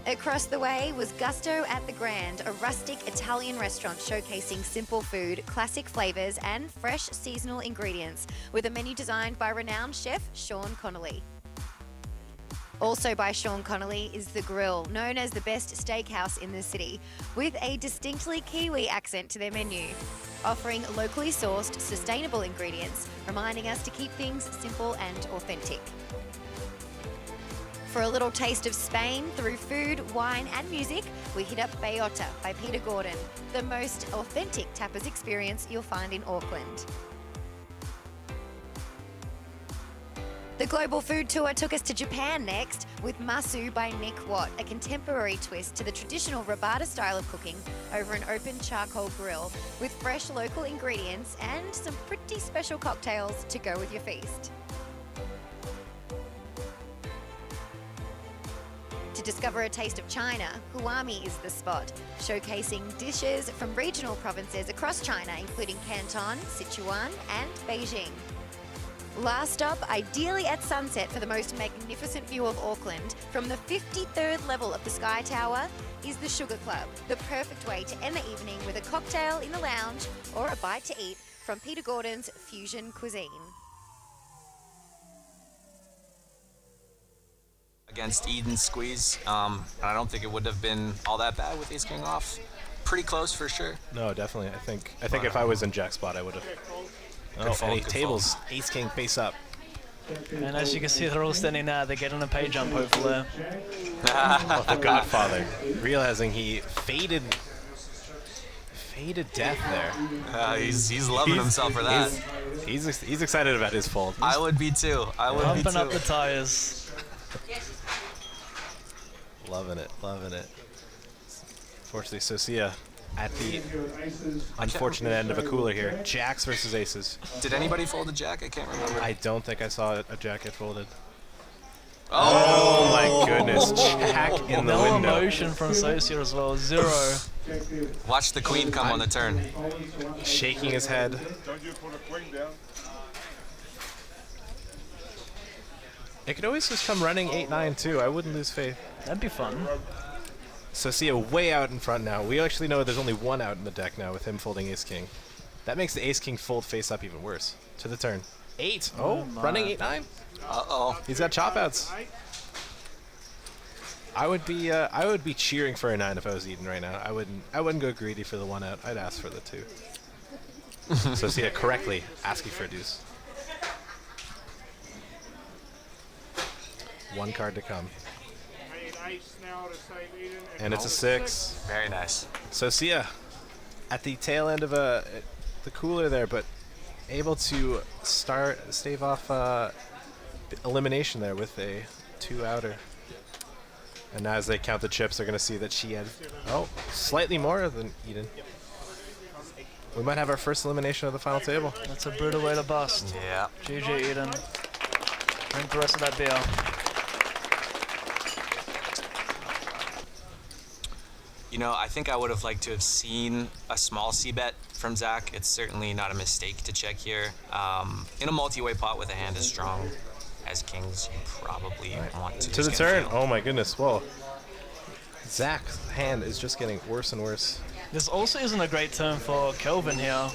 Speaker 11: Across the way was Gusto at the Grand, a rustic Italian restaurant showcasing simple food, classic flavors, and fresh seasonal ingredients, with a menu designed by renowned chef Sean Connolly. Also by Sean Connolly is The Grill, known as the best steakhouse in the city, with a distinctly Kiwi accent to their menu, offering locally sourced, sustainable ingredients, reminding us to keep things simple and authentic. For a little taste of Spain through food, wine and music, we hit up Bayota by Peter Gordon, the most authentic tapas experience you'll find in Auckland. The Global Food Tour took us to Japan next with Masu by Nick Watt, a contemporary twist to the traditional Rabata style of cooking over an open charcoal grill with fresh local ingredients and some pretty special cocktails to go with your feast. To discover a taste of China, Huami is the spot, showcasing dishes from regional provinces across China, including Canton, Sichuan, and Beijing. Last stop, ideally at sunset for the most magnificent view of Auckland, from the 53rd level of the Sky Tower, is the Sugar Club, the perfect way to end the evening with a cocktail in the lounge or a bite to eat from Peter Gordon's fusion cuisine.
Speaker 10: Against Eden Squeeze, and I don't think it would have been all that bad with Ace King off. Pretty close for sure.
Speaker 6: No, definitely. I think if I was in Jack's spot, I would have. Oh, any tables, Ace King face up.
Speaker 9: And as you can see, they're all standing there. They're getting a pay jump, hopefully.
Speaker 6: The Godfather, realizing he faded death there.
Speaker 10: He's loving himself for that.
Speaker 6: He's excited about his fold.
Speaker 10: I would be too.
Speaker 9: Pumping up the tires.
Speaker 6: Loving it, loving it. Fortunately, Socia at the unfortunate end of a cooler here. Jacks versus aces.
Speaker 10: Did anybody fold a jack? I can't remember.
Speaker 6: I don't think I saw a jack get folded. Oh my goodness, Jack in the window.
Speaker 9: No emotion from Socia as well, 0.
Speaker 10: Watch the queen come on the turn.
Speaker 6: Shaking his head.
Speaker 7: Don't you put a queen down?
Speaker 6: It could always just come running 8-9 too. I wouldn't lose faith.
Speaker 9: That'd be fun.
Speaker 6: Socia way out in front now. We actually know there's only one out in the deck now with him folding Ace King. That makes the Ace King fold face up even worse. To the turn. 8. Oh, running 8-9.
Speaker 10: Uh-oh.
Speaker 6: He's got chop outs. I would be cheering for a 9 if I was Eden right now. I wouldn't go greedy for the 1 out. I'd ask for the 2. Socia correctly asking for a deuce. 1 card to come. And it's a 6.
Speaker 10: Very nice.
Speaker 6: Socia at the tail end of the cooler there, but able to stave off elimination there with a 2-outer. And as they count the chips, they're going to see that she had, slightly more than Eden. We might have our first elimination of the final table.
Speaker 9: That's a brutal way to bust.
Speaker 10: Yeah.
Speaker 9: GG, Eden. Drink the rest of that beer.
Speaker 10: You know, I think I would have liked to have seen a small c-bet from Zach. It's certainly not a mistake to check here. In a multi-way pot with a hand as strong as kings, you probably want to
Speaker 6: To
Speaker 10: just
Speaker 6: the
Speaker 10: get a
Speaker 6: turn.
Speaker 10: feel.
Speaker 6: Oh my goodness. Well, Zach's hand is just getting worse and worse.
Speaker 9: This also isn't a great turn for Kelvin here.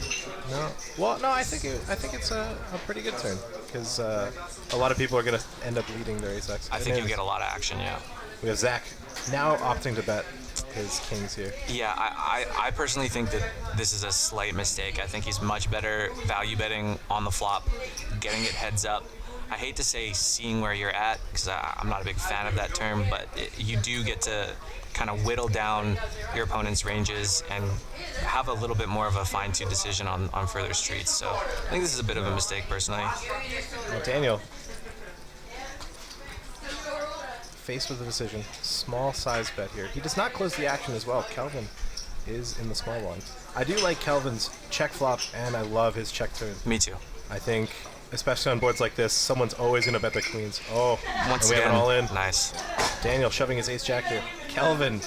Speaker 6: No. Well, no, I think it's a pretty good turn because a lot of people are going to end up leading their ace-x.
Speaker 10: I think you'll get a lot of action, yeah.
Speaker 6: We have Zach now opting to bet his kings here.
Speaker 10: Yeah, I personally think that this is a slight mistake. I think he's much better value betting on the flop, getting it heads up. I hate to say seeing where you're at because I'm not a big fan of that term, but you do get to kind of whittle down your opponent's ranges and have a little bit more of a fine-tuned decision on further streets. So I think this is a bit of a mistake personally.
Speaker 6: Well, Daniel, faced with a decision, small size bet here. He does not close the action as well. Kelvin is in the small one. I do like Kelvin's check flop, and I love his check turn.
Speaker 10: Me too.
Speaker 6: I think, especially on boards like this, someone's always going to bet their queens. Oh,
Speaker 10: Once
Speaker 6: and we
Speaker 10: again,
Speaker 6: have it all in.
Speaker 10: Nice.
Speaker 6: Daniel shoving his ace-jack here. Kelvin,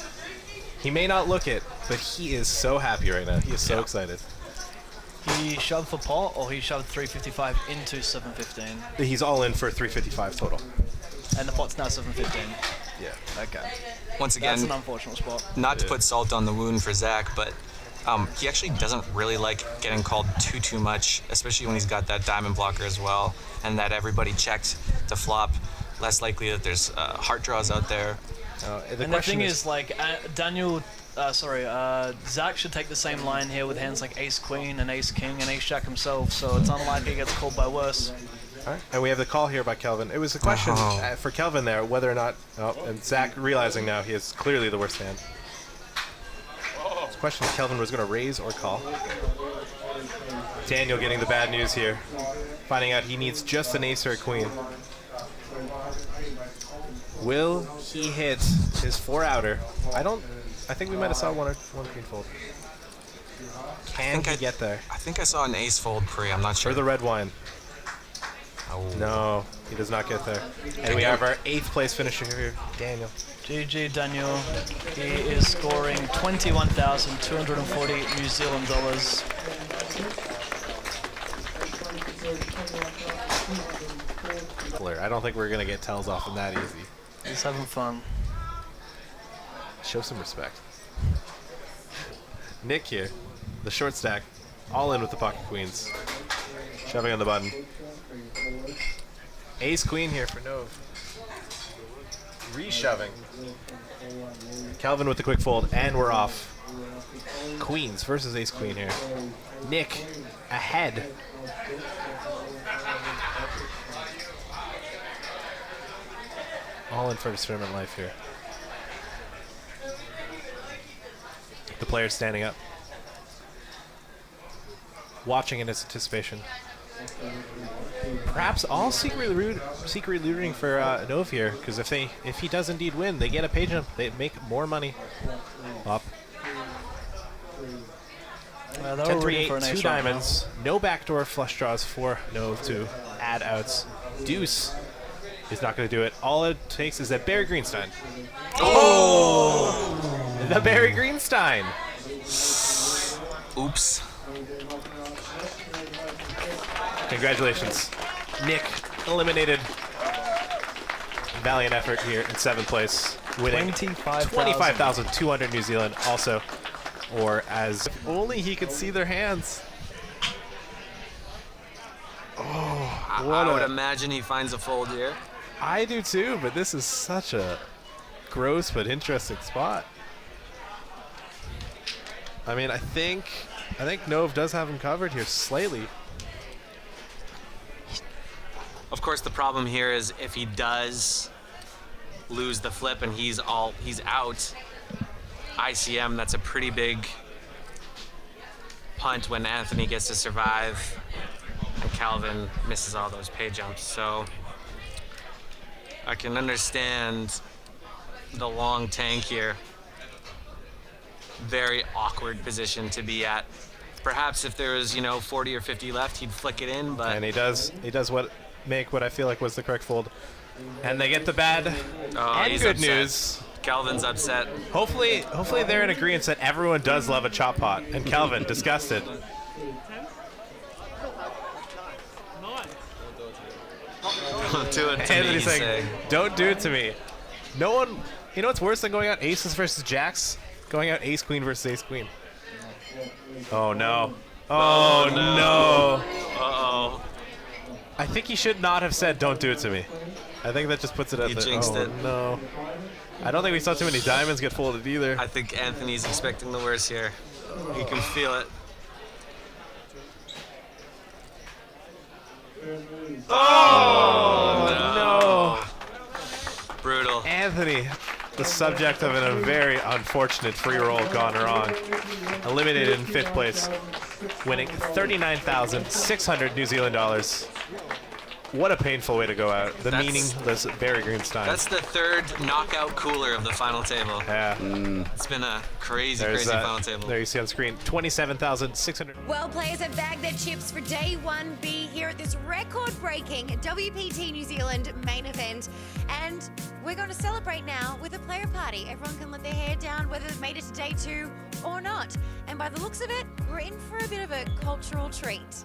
Speaker 6: he may not look it, but he is so happy right now. He is so excited.
Speaker 9: He shoved for pot, or he shoved 355 into 715?
Speaker 6: He's all in for 355 total.
Speaker 9: And the pot's now 715.
Speaker 6: Yeah.
Speaker 9: Okay.
Speaker 10: Once again,
Speaker 9: That's an unfortunate spot.
Speaker 10: not to put salt on the wound for Zach, but he actually doesn't really like getting called too much, especially when he's got that diamond blocker as well, and that everybody checked to flop. Less likely that there's heart draws out there.
Speaker 9: And the thing is, like, Zach should take the same line here with hands like ace queen and ace king and ace jack himself, so it's unlikely he gets called by worse.
Speaker 6: All right. And we have the call here by Kelvin. It was a question for Kelvin there, whether or not, and Zach realizing now he is clearly the worst hand. The question if Kelvin was going to raise or call. Daniel getting the bad news here, finding out he needs just an ace or a queen. Will he hit his 4-outer? I think we might have saw one queen fold. Can he get there?
Speaker 10: I think I saw an ace fold pre. I'm not sure.
Speaker 6: Or the red wine.
Speaker 10: Oh.
Speaker 6: No, he does not get there. And we have our 8th place finisher here, Daniel.
Speaker 9: GG Daniel. He is scoring 21,240 New Zealand dollars.
Speaker 6: I don't think we're going to get tells off him that easy.
Speaker 9: He's having fun.
Speaker 6: Show some respect. Nick here, the short stack, all in with the pocket queens. Shoving on the button. Ace queen here for Nove. Re-shoving. Kelvin with the quick fold, and we're off. Queens versus ace queen here. Nick ahead. All in for his tournament life here. The player's standing up. Watching in his anticipation. Perhaps all secretly rooting for Nove here, because if he does indeed win, they get a page jump. They make more money. Up. 10-3-8, 2 diamonds. No backdoor flush draws for Nove to add outs. Deuce is not going to do it. All it takes is that Barry Greenstein. Oh! The Barry Greenstein.
Speaker 10: Oops.
Speaker 6: Congratulations. Nick eliminated. Valiant effort here in 7th place. Winning 25,200 New Zealand also. Or as if only he could see their hands. Oh,
Speaker 10: I would imagine he finds a fold here.
Speaker 6: I do too, but this is such a gross but interesting spot. I mean, I think Nove does have him covered here slightly.
Speaker 10: Of course, the problem here is if he does lose the flip and he's out, ICM, that's a pretty big punt when Anthony gets to survive and Calvin misses all those pay jumps. So I can understand the long tank here. Very awkward position to be at. Perhaps if there was, 40 or 50 left, he'd flick it in, but...
Speaker 6: And he does make what I feel like was the correct fold. And they get the bad and
Speaker 10: he's
Speaker 6: good
Speaker 10: upset.
Speaker 6: news.
Speaker 10: Calvin's upset.
Speaker 6: Hopefully they're in agreement that everyone does love a chop pot. And Calvin, disgusted.
Speaker 10: Don't do it to me,
Speaker 6: Anthony's
Speaker 10: he's
Speaker 6: saying,
Speaker 10: saying.
Speaker 6: don't do it to me. No one, you know what's worse than going out aces versus jacks? Going out ace queen versus ace queen. Oh no. Oh no.
Speaker 10: Uh-oh.
Speaker 6: I think he should not have said don't do it to me. I think that just puts it at
Speaker 10: He
Speaker 6: the,
Speaker 10: jinxed
Speaker 6: oh
Speaker 10: it.
Speaker 6: no. I don't think we saw too many diamonds get folded either.
Speaker 10: I think Anthony's expecting the worst here. He can feel it.
Speaker 6: Oh no.
Speaker 10: Brutal.
Speaker 6: Anthony, the subject of a very unfortunate free roll gone wrong. Eliminated in 5th place, winning 39,600 New Zealand dollars. What a painful way to go out. The meaningless Barry Greenstein.
Speaker 10: That's the 3rd knockout cooler of the final table.
Speaker 6: Yeah.
Speaker 10: It's been a crazy,
Speaker 6: There's
Speaker 10: crazy final table.
Speaker 6: There you see on screen, 27,600.
Speaker 2: Well, players have bagged their chips for day 1B here at this record-breaking WPT New Zealand main event. And we're going to celebrate now with a player party. Everyone can let their hair down, whether they've made it to day 2 or not. And by the looks of it, we're in for a bit of a cultural treat.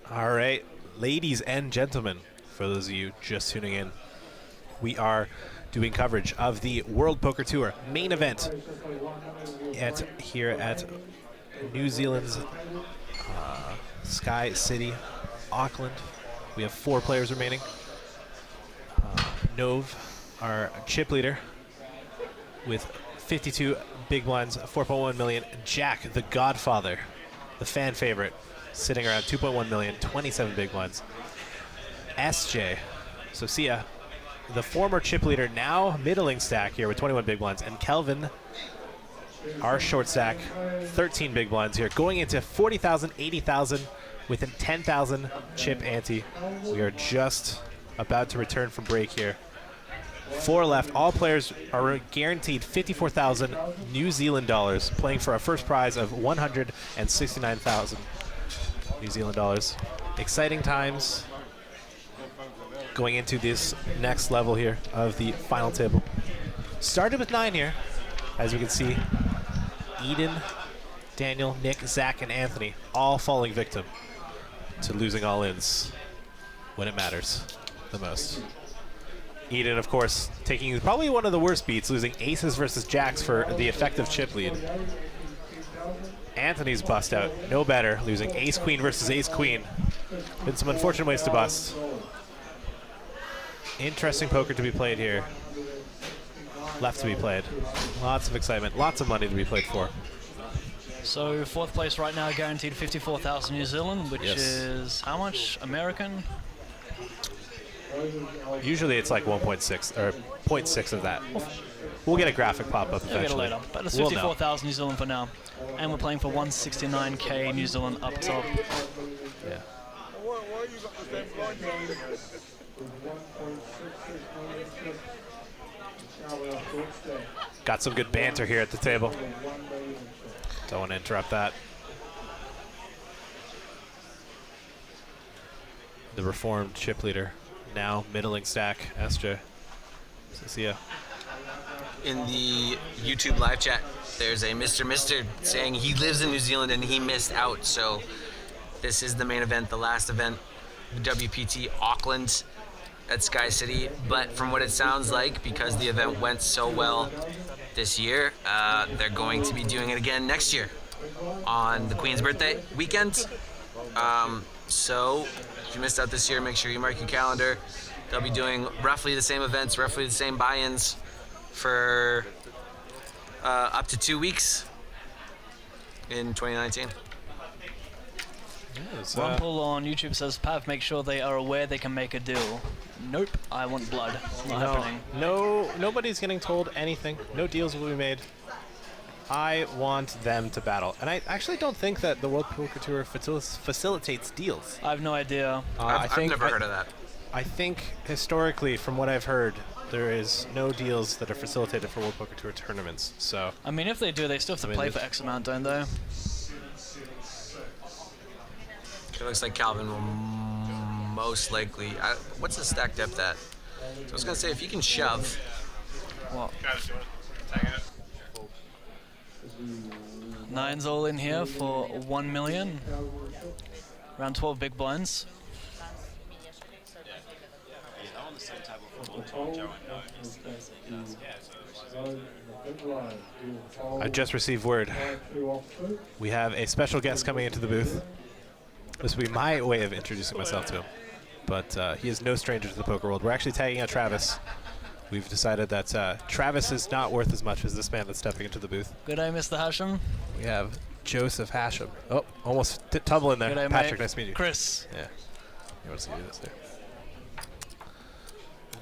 Speaker 6: All right, ladies and gentlemen, for those of you just tuning in, we are doing coverage of the World Poker Tour main event here at New Zealand's Sky City, Auckland. We have 4 players remaining. Nove, our chip leader, with 52 big blinds, 4.1 million. Jack, the Godfather, the fan favorite, sitting around 2.1 million, 27 big blinds. SJ, Socia, the former chip leader, now middling stack here with 21 big blinds. And Kelvin, our short stack, 13 big blinds here, going into 40,000, 80,000 with a 10,000 chip ante. We are just about to return from break here. 4 left. All players are guaranteed 54,000 New Zealand dollars, playing for a first prize of 169,000 New Zealand dollars. Exciting times going into this next level here of the final table. Started with 9 here, as we can see. Eden, Daniel, Nick, Zach, and Anthony all falling victim to losing all-ins when it matters the most. Eden, of course, taking probably one of the worst beats, losing aces versus jacks for the effective chip lead. Anthony's bust out, no better, losing ace-queen versus ace-queen. Been some unfortunate ways to bust. Interesting poker to be played here. Left to be played. Lots of excitement, lots of money to be played for.
Speaker 9: So 4th place right now, guaranteed 54,000 New Zealand, which is how much American?
Speaker 6: Usually it's like 1.6 or 0.6 of that. We'll get a graphic pop up eventually.
Speaker 9: We'll get it later, but it's
Speaker 6: We'll
Speaker 9: 54,000 New Zealand for now, and we're playing for 169k New Zealand up top.
Speaker 6: Yeah. Got some good banter here at the table. Don't want to interrupt that. The reformed chip leader, now middling stack, SJ. Socia.
Speaker 10: in the YouTube live chat, there's a Mr. saying he lives in New Zealand and he missed out. So this is the main event, the last event, the WPT Auckland at Sky City. But from what it sounds like, because the event went so well this year, they're going to be doing it again next year on the Queen's birthday weekend. So if you missed out this year, make sure you mark your calendar. They'll be doing roughly the same events, roughly the same buy-ins for up to 2 weeks in 2019.
Speaker 9: Rumple on YouTube says, Pav, make sure they are aware they can make a deal. Nope, I want blood. Not happening.
Speaker 6: No, nobody's getting told anything. No deals will be made. I want them to battle. And I actually don't think that the World Poker Tour facilitates deals.
Speaker 9: I have no idea.
Speaker 10: I've never heard of that.
Speaker 6: I think historically, from what I've heard, there is no deals that are facilitated for World Poker Tour tournaments. So
Speaker 9: I mean, if they do, they still have to play for X amount, don't they?
Speaker 10: It looks like Calvin will most likely. What's the stack depth at? So I was gonna say, if you can shove.
Speaker 9: What? Nine's all in here for 1 million. Around 12 big blinds.
Speaker 6: I just received word. We have a special guest coming into the booth. This will be my way of introducing myself to him. But he is no stranger to the poker world. We're actually tagging out Travis. We've decided that Travis is not worth as much as this man that's stepping into the booth.
Speaker 9: Good day, Mr. Hashem.
Speaker 6: We have Joseph Hashem. Oh, almost tumble in there.
Speaker 9: Good day,
Speaker 6: Patrick,
Speaker 9: mate.
Speaker 6: nice to meet you.
Speaker 9: Chris.
Speaker 6: Yeah. You want to see this there?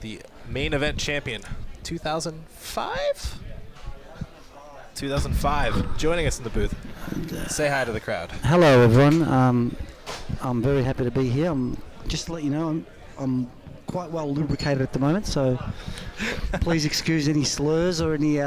Speaker 6: The main event champion, 2005? 2005, joining us in the booth. Say hi to the crowd.
Speaker 14: Hello, everyone. I'm very happy to be here. Just to let you know, I'm quite well lubricated at the moment, so please excuse any slurs or any.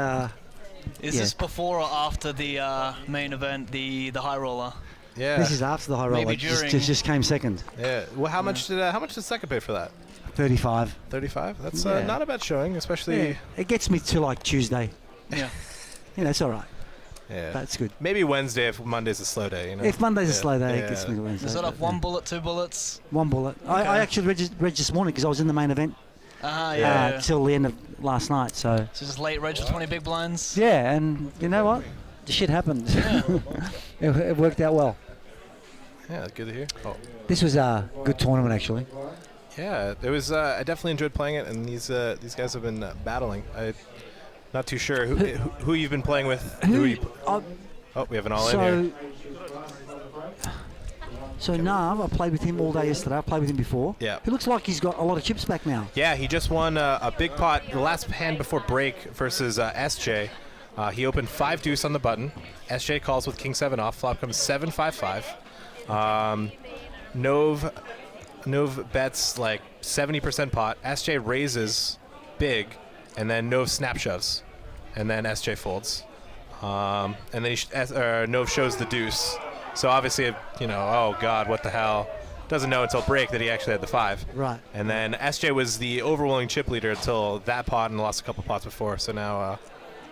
Speaker 9: Is this before or after the main event, the high roller?
Speaker 6: Yeah.
Speaker 14: This is after the high roller.
Speaker 9: Maybe during.
Speaker 14: Just came second.
Speaker 6: Yeah. Well, how much did second pay for that?
Speaker 14: 35.
Speaker 6: 35. That's
Speaker 14: Yeah.
Speaker 6: not a bad showing, especially.
Speaker 14: Yeah. It gets me to like Tuesday.
Speaker 9: Yeah.
Speaker 14: It's all right.
Speaker 6: Yeah.
Speaker 14: That's good.
Speaker 6: Maybe Wednesday if Monday's a slow day. You know.
Speaker 14: If Monday's a
Speaker 6: Yeah.
Speaker 14: slow day,
Speaker 6: Yeah.
Speaker 14: it gets me to Wednesday.
Speaker 9: Is that
Speaker 14: but,
Speaker 9: off 1 bullet, 2 bullets?
Speaker 14: 1 bullet.
Speaker 9: Okay.
Speaker 14: I actually read this morning because I was in the main event
Speaker 9: Yeah.
Speaker 14: till the end of last night. So
Speaker 9: just late reg for 20 big blinds?
Speaker 14: yeah, and you know what? The shit happened. it worked out well.
Speaker 6: Yeah, good to hear. Oh.
Speaker 14: This was a good tournament, actually.
Speaker 6: Yeah, it was. I definitely enjoyed playing it, and these guys have been battling. I'm not too sure who you've been playing with. Oh, we have an all in here.
Speaker 14: So Nav, I played with him all day yesterday. I played with him before.
Speaker 6: Yeah.
Speaker 14: He looks like he's got a lot of chips back now.
Speaker 6: Yeah, he just won a big pot, the last hand before break versus SJ. He opened 5 deuce on the button. SJ calls with king 7 off. Flop comes 7-5-5. Nov bets like 70% pot. SJ raises big, and then Nov snap shoves, and then SJ folds. And then Nov shows the deuce. So obviously, oh God, what the hell? Doesn't know until break that he actually had the 5.
Speaker 14: Right.
Speaker 6: And then SJ was the overwhelming chip leader until that pot and lost a couple pots before. So now.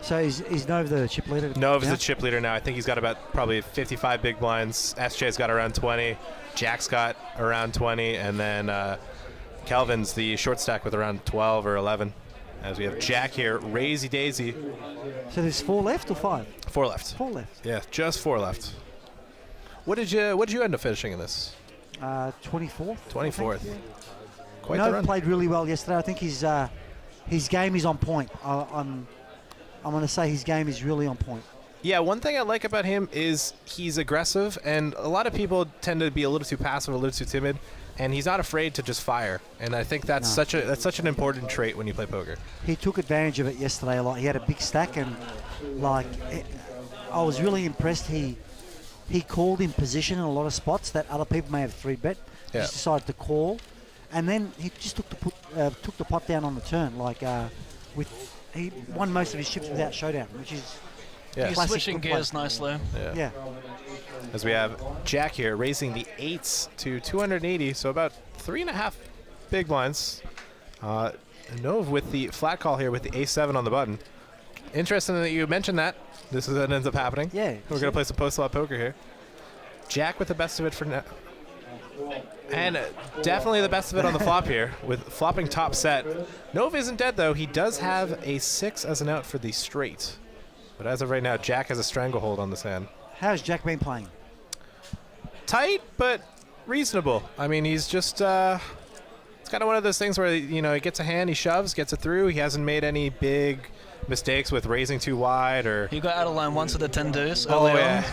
Speaker 14: So is Nov the chip leader?
Speaker 6: Nov is
Speaker 14: now?
Speaker 6: the chip leader now. I think he's got about probably 55 big blinds. SJ's got around 20. Jack's got around 20. And then Calvin's the short stack with around 12 or 11. As we have Jack here, raisy daisy.
Speaker 14: So there's 4 left or 5?
Speaker 6: 4 left.
Speaker 14: 4 left.
Speaker 6: Yeah, just 4 left. What did you end up finishing in this?
Speaker 14: 24th.
Speaker 6: 24th. Quite the
Speaker 14: Nov
Speaker 6: run.
Speaker 14: played really well yesterday. I think his game is on point. I'm going to say his game is really on point.
Speaker 6: Yeah, one thing I like about him is he's aggressive, and a lot of people tend to be a little too passive, a little too timid, and he's not afraid to just fire. And I think that's such an important trait when you play poker.
Speaker 14: He took advantage of it yesterday a lot. He had a big stack, and I was really impressed. He called in position in a lot of spots that other people may have 3-bet. He just decided to call, and then he just took the pot down on the turn. He won most of his chips without showdown, which is
Speaker 9: He's switching gears nicely.
Speaker 14: Yeah.
Speaker 6: As we have Jack here raising the 8s to 280, so about 3.5 big blinds. Nov with the flat call here with the A7 on the button. interesting that you mentioned that. This is what ends up happening.
Speaker 14: Yeah.
Speaker 6: We're going to play some post-flop poker here. Jack with the best of it for now. And definitely the best of it on the flop here with flopping top set. Nov isn't dead, though. He does have a 6 as an out for the straight. But as of right now, Jack has a stranglehold on this hand.
Speaker 14: How's Jack been playing?
Speaker 6: Tight, but reasonable. I mean, he's just... it's kind of one of those things where, you know, he gets a hand, he shoves, gets it through. He hasn't made any big mistakes with raising too wide or...
Speaker 9: He got out of line once with the 10 deuce.
Speaker 6: Oh,
Speaker 9: early
Speaker 6: yeah.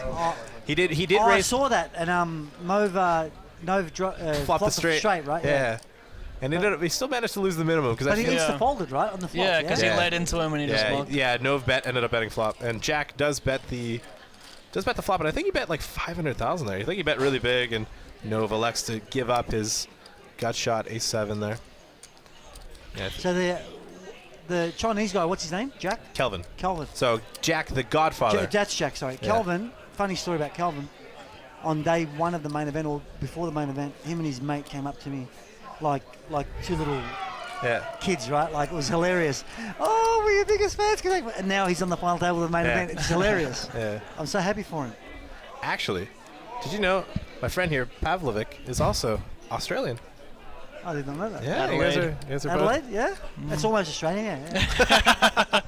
Speaker 9: on.
Speaker 6: He did
Speaker 14: I
Speaker 6: raise...
Speaker 14: saw that, and Nov
Speaker 6: flopped the straight.
Speaker 14: Right?
Speaker 6: Yeah. And he still managed to lose the minimum.
Speaker 14: But he insta-folded, right, on the flop?
Speaker 9: Yeah, because he led into him when he just blocked.
Speaker 6: Yeah, Nov ended up betting flop. And Jack does bet the flop, and I think he bet like 500,000 there. I think he bet really big, and Nov elects to give up his gut shot ace-7 there. Yeah.
Speaker 14: So the Chinese guy, what's his name? Jack?
Speaker 6: Kelvin.
Speaker 14: So
Speaker 6: Jack, the Godfather.
Speaker 14: that's Jack, sorry.
Speaker 6: Yeah.
Speaker 14: Kelvin, funny story about Kelvin. On day one of the main event, or before the main event, him and his mate came up to me like two little kids, right? Like, it was hilarious. Oh, we're your biggest fans. And now he's on the final table of the main event. It's hilarious.
Speaker 6: Yeah.
Speaker 14: I'm so happy for him.
Speaker 6: Actually, did you know my friend here, Pavlovic, is also Australian?
Speaker 14: I did not know that.
Speaker 6: Yeah, you guys are both.
Speaker 14: Adelaide, yeah? That's almost Australian, yeah.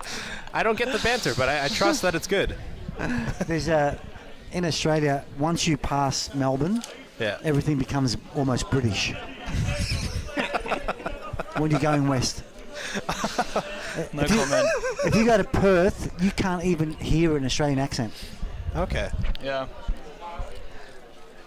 Speaker 6: I don't get the banter, but I trust that it's good.
Speaker 14: There's in Australia, once you pass Melbourne, everything becomes almost British. When you're going west.
Speaker 9: No comment.
Speaker 14: If you go to Perth, you can't even hear an Australian accent.
Speaker 6: Okay.
Speaker 9: Yeah.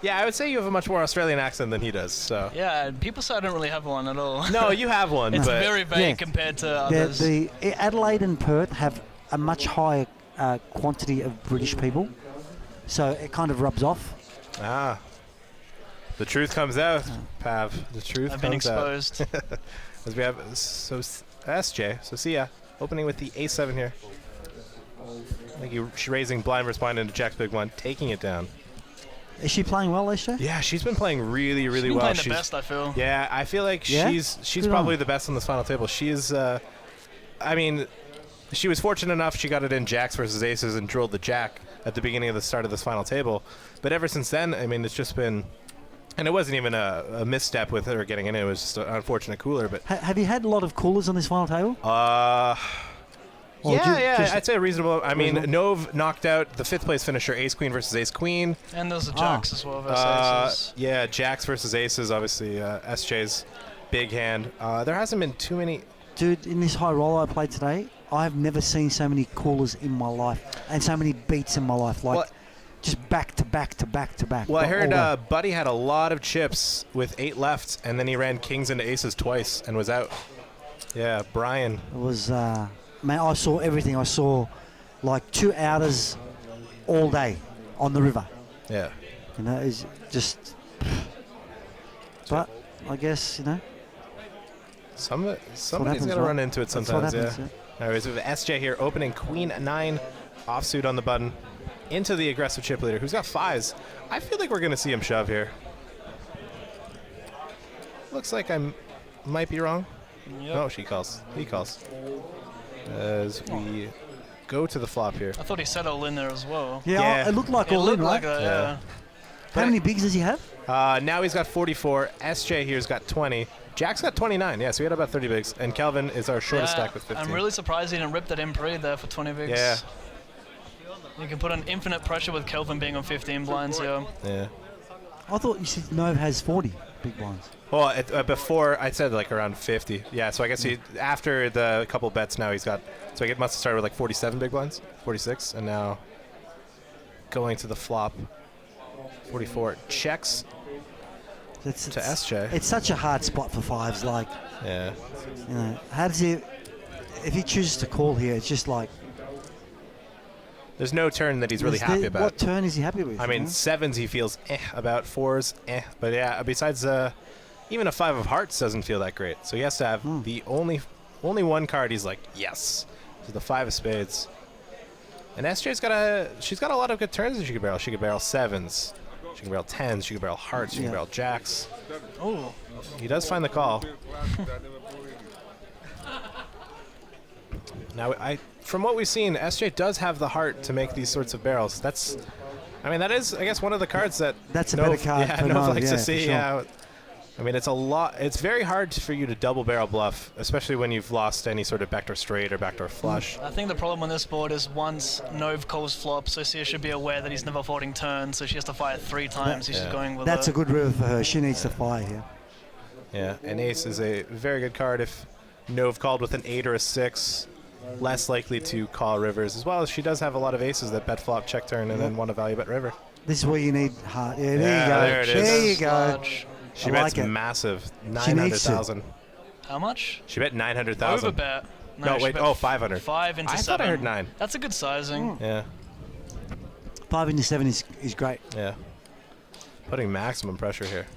Speaker 6: Yeah, I would say you have a much more Australian accent than he does. So.
Speaker 9: Yeah, people say I don't really have one at all.
Speaker 6: No, you have one.
Speaker 9: It's
Speaker 6: but
Speaker 9: very vague compared to others.
Speaker 14: The Adelaide and Perth have a much higher quantity of British people, so it kind of rubs off.
Speaker 6: Ah. The truth comes out, Pav. The truth
Speaker 9: I've
Speaker 6: comes out.
Speaker 9: been exposed.
Speaker 6: As we have SJ, Socia, opening with the A7 here. I think she's raising blind versus blind into Jack's big one, taking it down.
Speaker 14: Is she playing well, SJ?
Speaker 6: Yeah, she's been playing really, really
Speaker 9: She's been
Speaker 6: well.
Speaker 9: playing the best, I feel.
Speaker 6: Yeah, I feel like she's
Speaker 14: Good
Speaker 6: probably
Speaker 14: on.
Speaker 6: the best on this final table. She is, I mean, she was fortunate enough she got it in Jacks versus Aces and drilled the Jack at the beginning of the start of this final table. But ever since then, I mean, it's just been... And it wasn't even a misstep with her getting in. It was just an unfortunate cooler. But
Speaker 14: Have you had a lot of coolers on this final table? Or
Speaker 6: I'd say reasonable. I mean,
Speaker 14: reasonable?
Speaker 6: Nov knocked out the 5th place finisher, Ace Queen versus Ace Queen.
Speaker 9: And there's the Jacks as well versus Aces.
Speaker 6: Yeah, Jacks versus Aces, obviously. SJ's big hand. There hasn't been too many.
Speaker 14: Dude, in this high roller I played today, I've never seen so many coolers in my life and so many beats in my life. Like, just back to back to back to back.
Speaker 6: Well, I heard
Speaker 14: all day.
Speaker 6: Buddy had a lot of chips with 8 left, and then he ran kings into aces twice and was out. Yeah, Brian.
Speaker 14: It was, man, I saw everything. I saw like 2 outers all day on the river.
Speaker 6: Yeah.
Speaker 14: You know, it's just. But I guess, you know.
Speaker 6: Somebody's got to run into it sometimes.
Speaker 14: That's what happens,
Speaker 6: Anyways, with SJ here opening Queen 9 offsuit on the button into the aggressive chip leader, who's got 5s. I feel like we're going to see him shove here. Looks like I might be wrong.
Speaker 9: Yep.
Speaker 6: No, she calls. He calls. As we go to the flop here.
Speaker 9: I thought he said all in there as well.
Speaker 14: Yeah, it looked like
Speaker 9: it
Speaker 14: all
Speaker 9: looked
Speaker 14: in,
Speaker 9: like
Speaker 14: right?
Speaker 9: that, yeah.
Speaker 14: How many bigs does he have?
Speaker 6: Now he's got 44. SJ here's got 20. Jack's got 29. Yeah, so we had about 30 bigs. And Kelvin is our shortest stack with 15.
Speaker 9: I'm really surprised he didn't rip that in pre there for 20 bigs.
Speaker 6: Yeah.
Speaker 9: You can put on infinite pressure with Kelvin being on 15 blinds here.
Speaker 6: Yeah.
Speaker 14: I thought you said Nov has 40 big blinds.
Speaker 6: Well, before I said like around 50. Yeah, so I guess he after the couple bets now he's got. So he must have started with like 47 big blinds, 46, and now going to the flop. 44 checks to SJ.
Speaker 14: It's such a hard spot for 5s. Like,
Speaker 6: yeah.
Speaker 14: You know, how does he? If he chooses to call here, it's just like.
Speaker 6: There's no turn that he's really happy about.
Speaker 14: What turn is he happy with?
Speaker 6: I mean, 7s he feels about, 4s but yeah. Besides, even a 5 of hearts doesn't feel that great. So he has to have the only one card. He's like yes, so the 5 of spades. And SJ's she's got a lot of good turns that she could barrel. She could barrel 7s. She can barrel 10s. She can barrel hearts. She can barrel jacks.
Speaker 9: Oh,
Speaker 6: he does find the call. Now, from what we've seen, SJ does have the heart to make these sorts of barrels. That is, I guess, one of the cards that
Speaker 14: That's a better card for
Speaker 6: Nov
Speaker 14: Nov,
Speaker 6: likes
Speaker 14: yeah,
Speaker 6: to see.
Speaker 14: for sure.
Speaker 6: Yeah. I mean, it's a lot. It's very hard for you to double barrel bluff, especially when you've lost any sort of backdoor straight or backdoor flush.
Speaker 9: I think the problem on this board is once Nove calls flop, Socia should be aware that he's never folding turn, so she has to fire 3 times. She's just going with
Speaker 14: That's
Speaker 9: it.
Speaker 14: a good river for her. She needs to fire here.
Speaker 6: Yeah, and ace is a very good card if Nov called with an 8 or a 6. Less likely to call rivers, as well as she does have a lot of aces that bet flop, check turn, and then want to value bet river.
Speaker 14: This is where you need heart. Yeah, there
Speaker 6: Yeah,
Speaker 14: you go.
Speaker 6: there it is.
Speaker 14: There you go.
Speaker 6: She
Speaker 14: I
Speaker 6: bets
Speaker 14: like it.
Speaker 6: massive,
Speaker 14: She needs to.
Speaker 6: 900,000.
Speaker 9: How much?
Speaker 6: She bet 900,000.
Speaker 9: Overbet.
Speaker 6: No,
Speaker 9: she
Speaker 6: wait.
Speaker 9: bet
Speaker 6: 500.
Speaker 9: 5 into
Speaker 6: I
Speaker 9: 7.
Speaker 6: thought I heard 9.
Speaker 9: That's a good sizing.
Speaker 6: Yeah.
Speaker 14: 5 into 7 is great.
Speaker 6: Yeah. Putting maximum pressure here.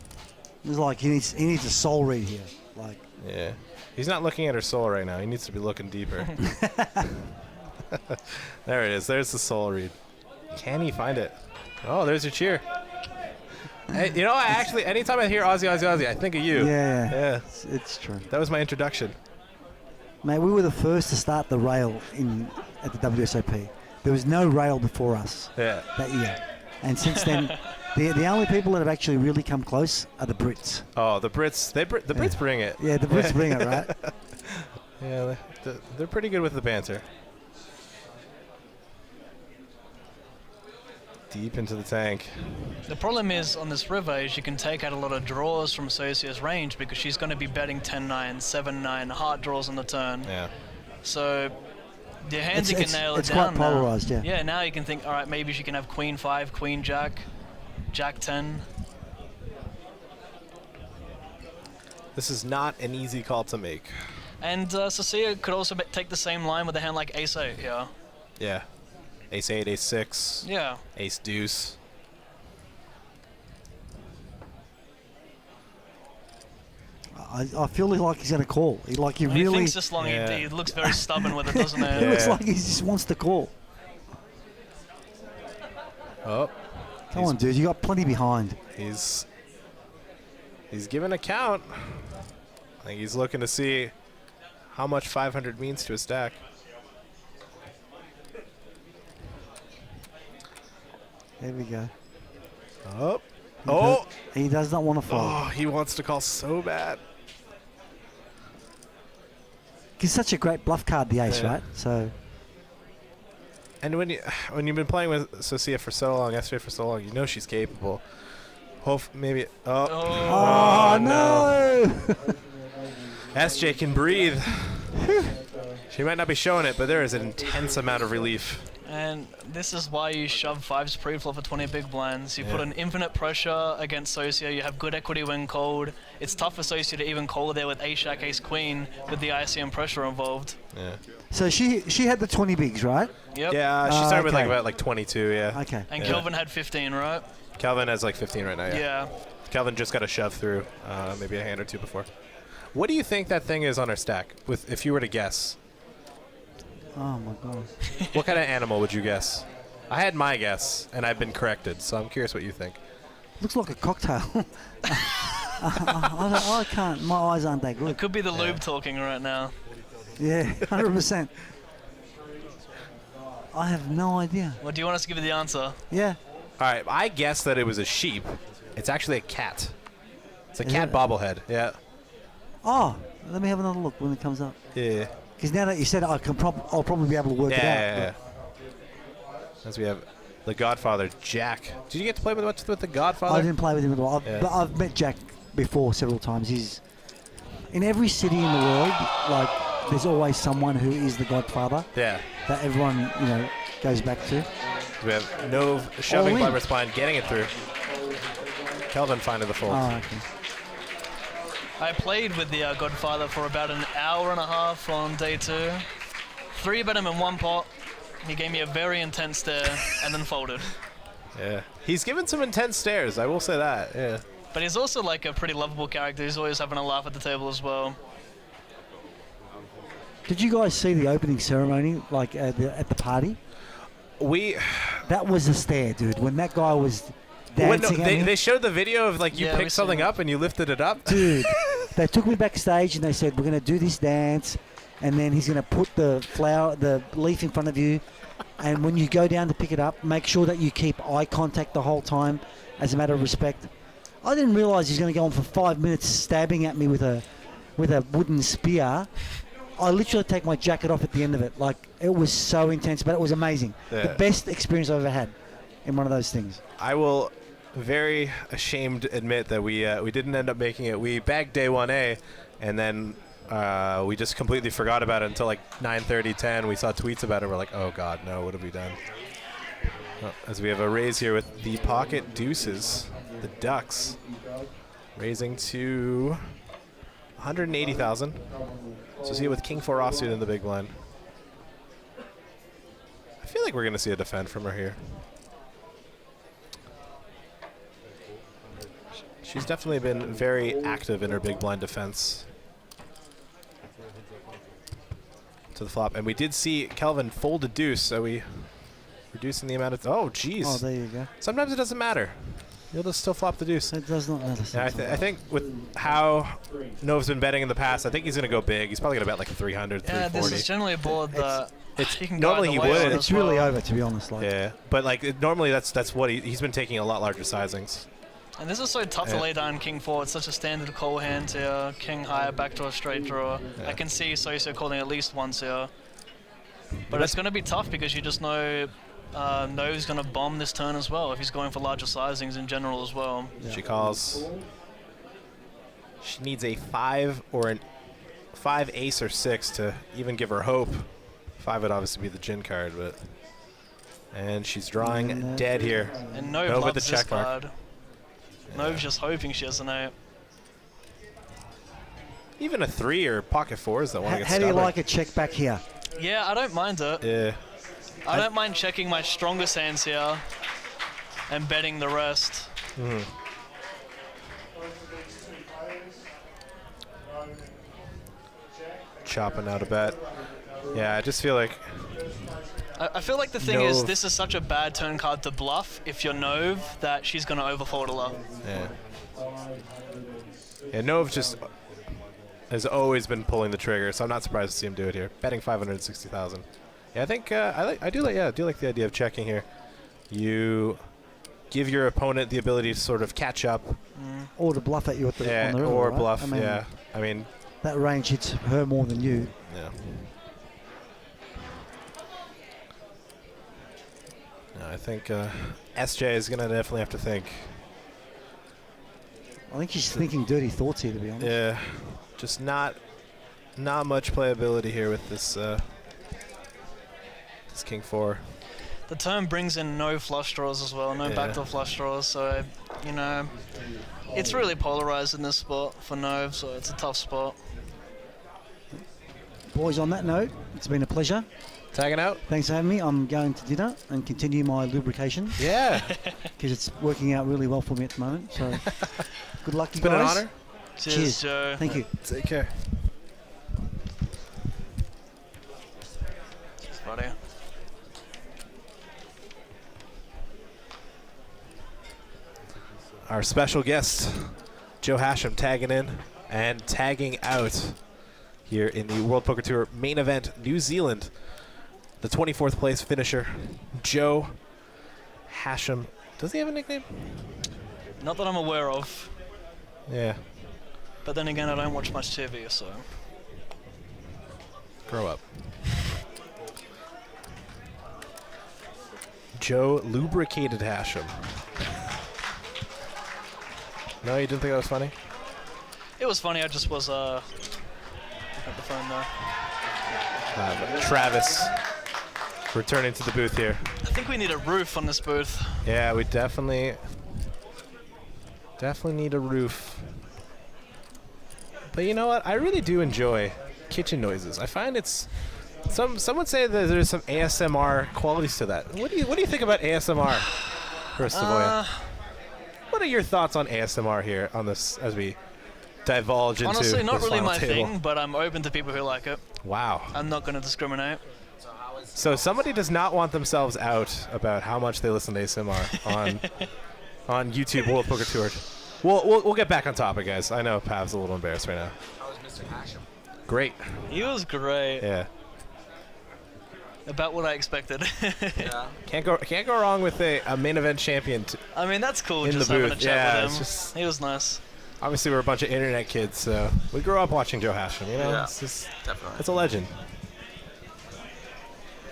Speaker 14: It's like he needs a soul read here. Like
Speaker 6: Yeah. He's not looking at her soul right now. He needs to be looking deeper. There it is. There's the soul read. Can he find it? Oh, there's your cheer. Hey, you know, I actually, anytime I hear Aussie, Aussie, Aussie, I think of you.
Speaker 14: Yeah. It's true.
Speaker 6: That was my introduction.
Speaker 14: Mate, we were the first to start the rail at the WSOP. There was no rail before us
Speaker 6: Yeah.
Speaker 14: that year. And since then, the only people that have actually really come close are the Brits.
Speaker 6: Oh, the Brits. The Brits bring it.
Speaker 14: Yeah, the Brits bring it, right?
Speaker 6: Yeah, they're pretty good with the banter. Deep into the tank.
Speaker 9: The problem is on this river is you can take out a lot of draws from Socia's range because she's going to be betting 10-9, 7-9, heart draws on the turn.
Speaker 6: Yeah.
Speaker 9: So the hands you can nail
Speaker 14: it's
Speaker 9: it down
Speaker 14: quite polarized,
Speaker 9: now.
Speaker 14: yeah.
Speaker 9: Yeah, now you can think, all right, maybe she can have Queen 5, Queen Jack, Jack 10.
Speaker 6: This is not an easy call to make.
Speaker 9: And Socia could also take the same line with a hand like Ace 8 here.
Speaker 6: Yeah. Ace 8, Ace 6.
Speaker 9: Yeah.
Speaker 6: Ace Deuce.
Speaker 14: I feel like he's going to call. He
Speaker 9: When
Speaker 14: really.
Speaker 9: he thinks this long, he looks very stubborn with it, doesn't he?
Speaker 14: It looks like he just wants to call.
Speaker 6: Oh.
Speaker 14: Come on, dude. You got plenty behind.
Speaker 6: He's given a count. I think he's looking to see how much 500 means to a stack.
Speaker 14: There we go.
Speaker 6: Oh.
Speaker 14: He does not want to fold.
Speaker 6: Oh, he wants to call so bad.
Speaker 14: He's such a great bluff card, the ace,
Speaker 6: Yeah.
Speaker 14: right? So
Speaker 6: And when you've been playing with Socia for so long, SJ for so long, you know she's capable. Maybe. Oh no! SJ can breathe. She might not be showing it, but there is an intense amount of relief.
Speaker 9: And this is why you shove 5s pre-flop for 20 big blinds. You put
Speaker 6: Yeah.
Speaker 9: an infinite pressure against Socia. You have good equity when called. It's tough for Socia to even call there with Ace-Jack, Ace-Queen with the ICM pressure involved.
Speaker 6: Yeah.
Speaker 14: So she had the 20 bigs, right?
Speaker 9: Yep.
Speaker 6: Yeah, she started with
Speaker 14: okay.
Speaker 6: about 22, yeah.
Speaker 14: Okay.
Speaker 9: And
Speaker 6: Yeah.
Speaker 9: Kelvin had 15, right?
Speaker 6: Kelvin has 15 right now, yeah.
Speaker 9: Yeah.
Speaker 6: Kelvin just got a shove through, maybe a hand or two before. What do you think that thing is on her stack, if you were to guess?
Speaker 14: Oh my god.
Speaker 6: What kind of animal would you guess? I had my guess, and I've been corrected, so I'm curious what you think.
Speaker 14: Looks like a cocktail. I can't. My eyes aren't that good.
Speaker 9: It could be the lube talking right now.
Speaker 14: Yeah, 100%. I have no idea.
Speaker 9: Well, do you want us to give you the answer?
Speaker 14: Yeah.
Speaker 6: All right, I guessed that it was a sheep. It's actually a cat. It's a
Speaker 14: Is
Speaker 6: cat
Speaker 14: it?
Speaker 6: bobblehead, yeah.
Speaker 14: Oh, let me have another look when it comes up.
Speaker 6: Yeah.
Speaker 14: Because now that you said it, I'll probably be able to work it out.
Speaker 6: Yeah. As we have the Godfather, Jack. Did you get to play with the Godfather?
Speaker 14: I didn't play with him at all.
Speaker 6: Yeah.
Speaker 14: But I've met Jack before several times. He's in every city in the world. Like, there's always someone who is the Godfather.
Speaker 6: Yeah.
Speaker 14: That everyone goes back to.
Speaker 6: We have Nove shoving
Speaker 14: All in.
Speaker 6: Blubber Spine, getting it through. Kelvin finding the fold.
Speaker 14: Oh, okay.
Speaker 9: I played with the Godfather for about an hour and a half on day 2. 3-bet him in one pot. He gave me a very intense stare and then folded.
Speaker 6: Yeah. He's given some intense stares, I will say that, yeah.
Speaker 9: But he's also like a pretty lovable character. He's always having a laugh at the table as well.
Speaker 14: Did you guys see the opening ceremony, like at the party? That was a stare, dude. When that guy was dancing at him.
Speaker 6: They showed the video of you
Speaker 9: Yeah, we
Speaker 6: picked something
Speaker 9: seen
Speaker 6: up and you lifted it up.
Speaker 14: Dude, they took me backstage and they said, we're going to do this dance. and then he's going to put the leaf in front of you, and when you go down to pick it up, make sure that you keep eye contact the whole time as a matter of respect. I didn't realise he's going to go on for 5 minutes stabbing at me with a wooden spear. I literally take my jacket off at the end of it. Like, it was so intense, but it was amazing.
Speaker 6: Yeah.
Speaker 14: The best experience I've ever had in one of those things.
Speaker 6: I will very ashamed admit that we didn't end up making it. We bagged day 1A, and then we just completely forgot about it until like 9:30, 10. We saw tweets about it. We're like, oh God, no, what have we done? Well, as we have a raise here with the pocket deuces, the Ducks raising to 180,000. So see it with King 4 offsuit in the big blind. I feel like we're going to see a defend from her here. She's definitely been very active in her big blind defense. To the flop. And we did see Kelvin fold a deuce, so we reducing the amount of... Oh, geez.
Speaker 14: Oh, there you go.
Speaker 6: Sometimes it doesn't matter. You'll just still flop the deuce.
Speaker 14: It does not matter.
Speaker 6: Yeah, I think with how Nova's been betting in the past, I think he's going to go big. He's probably going to bet like a 300,
Speaker 9: Yeah,
Speaker 6: 340.
Speaker 9: this is generally a board that he can
Speaker 6: normally
Speaker 9: guide
Speaker 6: he
Speaker 9: the way
Speaker 6: would.
Speaker 9: on
Speaker 14: It's
Speaker 9: as
Speaker 14: really
Speaker 9: well.
Speaker 14: over, to be honest. Like,
Speaker 6: Yeah, but like normally that's what he's been taking a lot larger sizings.
Speaker 9: And this is so tough to
Speaker 6: Yeah.
Speaker 9: lay down King 4. It's such a standard call hand here. King higher, backdoor straight draw.
Speaker 6: Yeah.
Speaker 9: I can see Soso calling at least once here. But it's going to be tough because you just know Nove's going to bomb this turn as well if he's going for larger sizings in general as well.
Speaker 6: She calls. She needs a 5 or an 5 ace or 6 to even give her hope. 5 would obviously be the gin card, but and she's drawing dead here.
Speaker 9: And Nove
Speaker 6: Nova
Speaker 9: loves
Speaker 6: the
Speaker 9: this
Speaker 6: check mark.
Speaker 9: card. Nove's just hoping she has an 8.
Speaker 6: Even a 3 or pocket 4s that want to get
Speaker 14: how do you
Speaker 6: stubborn.
Speaker 14: like a check back here?
Speaker 9: Yeah, I don't mind it.
Speaker 6: Yeah.
Speaker 9: I don't mind checking my strongest hands here and betting the rest.
Speaker 6: Mhm. Chopping out a bet. Yeah, I just feel like
Speaker 9: I feel like the thing is,
Speaker 6: Nove.
Speaker 9: this is such a bad turn card to bluff if you're Nove that she's going to overfold a lot.
Speaker 6: Yeah. Yeah, Nove just has always been pulling the trigger, so I'm not surprised to see him do it here. Betting 560,000. Yeah, I think I do like the idea of checking here. You give your opponent the ability to sort of catch up.
Speaker 14: Or to bluff at you at the,
Speaker 6: Yeah,
Speaker 14: on the river,
Speaker 6: or
Speaker 14: right?
Speaker 6: bluff.
Speaker 14: I mean,
Speaker 6: Yeah, I mean,
Speaker 14: that range hits her more than you.
Speaker 6: yeah. No, I think SJ is gonna definitely have to think.
Speaker 14: I think she's thinking dirty thoughts here, to be honest.
Speaker 6: Yeah, just not much playability here with this this King 4.
Speaker 9: The turn brings in no flush draws as well, no
Speaker 6: Yeah.
Speaker 9: backdoor flush draws, so, you know, it's really polarized in this spot for Nove, so it's a tough spot.
Speaker 14: Boys, on that note, it's been a pleasure.
Speaker 6: Tagging out.
Speaker 14: Thanks for having me. I'm going to dinner and continue my lubrication.
Speaker 6: Yeah.
Speaker 14: Because it's working out really well for me at the moment. So, good luck,
Speaker 6: It's
Speaker 14: you
Speaker 6: been
Speaker 14: guys.
Speaker 6: an honor.
Speaker 9: Cheers, Joe.
Speaker 14: Thank you.
Speaker 6: Take care.
Speaker 9: Cheers, buddy.
Speaker 6: Our special guest, Joe Hashim, tagging in and tagging out here in the World Poker Tour main event, New Zealand. The 24th place finisher, Joe Hashim. Does he have a nickname?
Speaker 9: Not that I'm aware of,
Speaker 6: Yeah.
Speaker 9: but then again, I don't watch much TV, so.
Speaker 6: Grow up. Joe Lubricated Hashim. No, you didn't think that was funny?
Speaker 9: It was funny, I just was, at the phone there.
Speaker 6: But Travis returning to the booth here.
Speaker 9: I think we need a roof on this booth.
Speaker 6: Yeah, we definitely need a roof. But you know what? I really do enjoy kitchen noises. I find it's some would say that there's some ASMR qualities to that. What do you think about ASMR, Chris Savoya? What are your thoughts on ASMR here on this as we divulge into
Speaker 9: Honestly, not
Speaker 6: this
Speaker 9: really
Speaker 6: final
Speaker 9: my
Speaker 6: table?
Speaker 9: thing, but I'm open to people who like it.
Speaker 6: Wow.
Speaker 9: I'm not going to discriminate.
Speaker 6: So somebody does not want themselves out about how much they listen to ASMR on YouTube World Poker Tour. We'll get back on topic, guys. I know Pav's a little embarrassed right now.
Speaker 10: How is Mr. Hashim?
Speaker 6: great.
Speaker 9: He was great.
Speaker 6: Yeah.
Speaker 9: About what I expected.
Speaker 8: Yeah.
Speaker 6: Can't go wrong with a main event champion
Speaker 9: I mean, that's cool.
Speaker 6: in
Speaker 9: Just
Speaker 6: the
Speaker 9: having
Speaker 6: booth.
Speaker 9: a chat
Speaker 6: Yeah,
Speaker 9: with
Speaker 6: it's
Speaker 9: him.
Speaker 6: just
Speaker 9: He was nice.
Speaker 6: obviously we're a bunch of internet kids, so we grew up watching Joe Hashem. You know,
Speaker 8: Yeah,
Speaker 6: it's just
Speaker 8: definitely.
Speaker 6: it's a legend.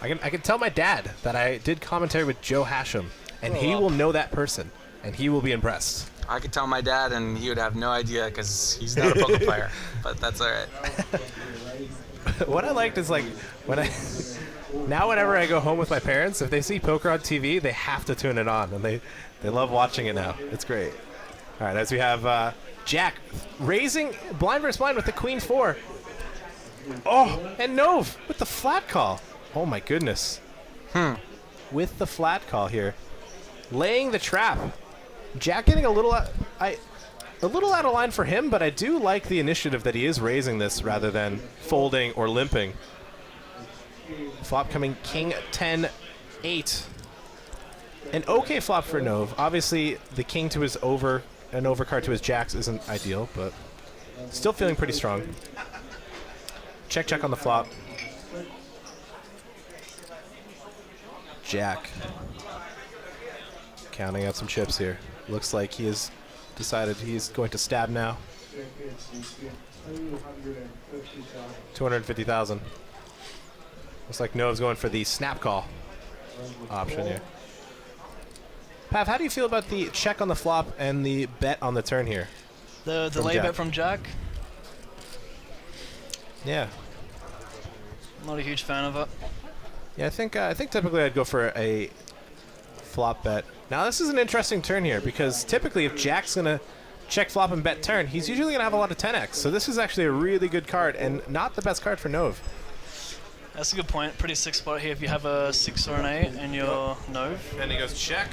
Speaker 6: I can tell my dad that I did commentary with Joe Hashem, and he will know that person, and he will be impressed.
Speaker 8: I could tell my dad, and he would have no idea because he's not a poker player. But that's all right.
Speaker 6: What I liked is like when whenever I go home with my parents, if they see poker on TV, they have to tune it on, and they love watching it now. It's great. All right, as we have Jack raising blind versus blind with the queen 4. Oh, and Nove with the flat call. Oh my goodness. With the flat call here, laying the trap. Jack getting a little out of line for him, but I do like the initiative that he is raising this rather than folding or limping. Flop coming king 10 8. An okay flop for Nove. Obviously, the king to his an overcard to his jacks isn't ideal, but still feeling pretty strong. Check on the flop. Jack counting out some chips here. Looks like he has decided he's going to stab now. 250,000. Looks like Nove's going for the snap call option here. Pav, how do you feel about the check on the flop and the bet on the turn here?
Speaker 9: The
Speaker 6: From
Speaker 9: lay
Speaker 6: Jack.
Speaker 9: bet from Jack.
Speaker 6: Yeah.
Speaker 9: Not a huge fan of it.
Speaker 6: Yeah, I think typically I'd go for a flop bet. Now this is an interesting turn here because typically if Jack's gonna check flop and bet turn, he's usually gonna have a lot of 10x. So this is actually a really good card and not the best card for Nove.
Speaker 9: That's a good point. Pretty sick spot here if you have a 6 or an 8 and you're Nove.
Speaker 6: Then he goes check.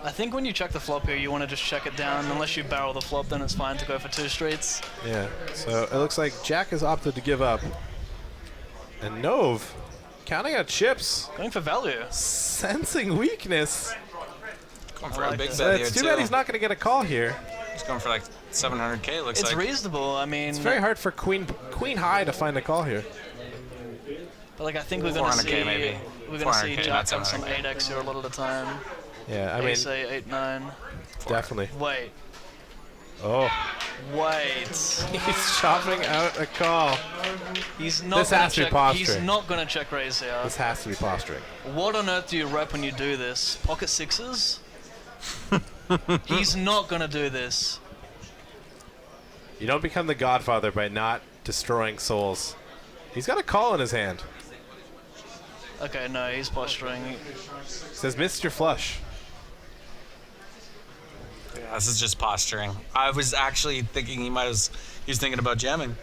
Speaker 9: I think when you check the flop here, you want to just check it down. Unless you barrel the flop, then it's fine to go for 2 streets.
Speaker 6: Yeah, so it looks like Jack has opted to give up. And Nove, counting out chips.
Speaker 9: Going for value.
Speaker 6: Sensing weakness.
Speaker 8: Going for a big
Speaker 6: So
Speaker 8: bet here,
Speaker 6: it's too bad he's not going to get a call here.
Speaker 8: He's going for like 700K, looks
Speaker 9: It's
Speaker 8: like.
Speaker 9: reasonable. I mean,
Speaker 6: It's very hard for Queen High to find a call here.
Speaker 9: but like I think we're gonna
Speaker 8: 400K
Speaker 9: see
Speaker 8: maybe.
Speaker 9: we're gonna see
Speaker 8: 400K,
Speaker 9: Jack
Speaker 8: not
Speaker 9: on some
Speaker 8: 700K.
Speaker 9: 8x here a lot of the time.
Speaker 6: Yeah, I mean,
Speaker 9: Ace 8, 8, 9.
Speaker 6: definitely.
Speaker 9: Wait,
Speaker 6: Oh,
Speaker 9: wait.
Speaker 6: he's chopping out a call.
Speaker 9: He's not.
Speaker 6: This
Speaker 9: gonna
Speaker 6: has to be
Speaker 9: check,
Speaker 6: posturing.
Speaker 9: He's not gonna check raise here.
Speaker 6: This has to be posturing.
Speaker 9: What on earth do you rep when you do this? Pocket 6s? He's not gonna do this.
Speaker 6: You don't become the Godfather by not destroying souls. He's got a call in his hand.
Speaker 9: Okay, no, he's posturing.
Speaker 6: Says missed your flush.
Speaker 8: Yeah, this is just posturing. I was actually thinking he was thinking about jamming.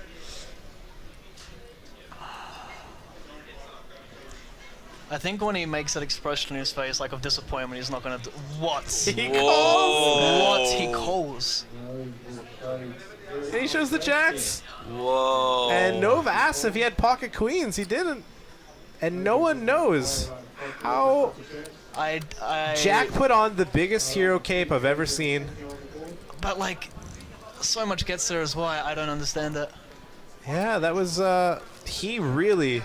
Speaker 9: I think when he makes that expression in his face, like of disappointment, he's not gonna do. What?
Speaker 6: He
Speaker 8: calls?
Speaker 9: What? He calls.
Speaker 6: And he shows the jacks.
Speaker 8: Whoa.
Speaker 6: And Nove asks if he had pocket queens. He didn't. And no one knows how
Speaker 9: I
Speaker 6: Jack put on the biggest hero cape I've ever seen.
Speaker 9: But like, so much gets there as well. I don't understand it.
Speaker 6: Yeah, that was, he really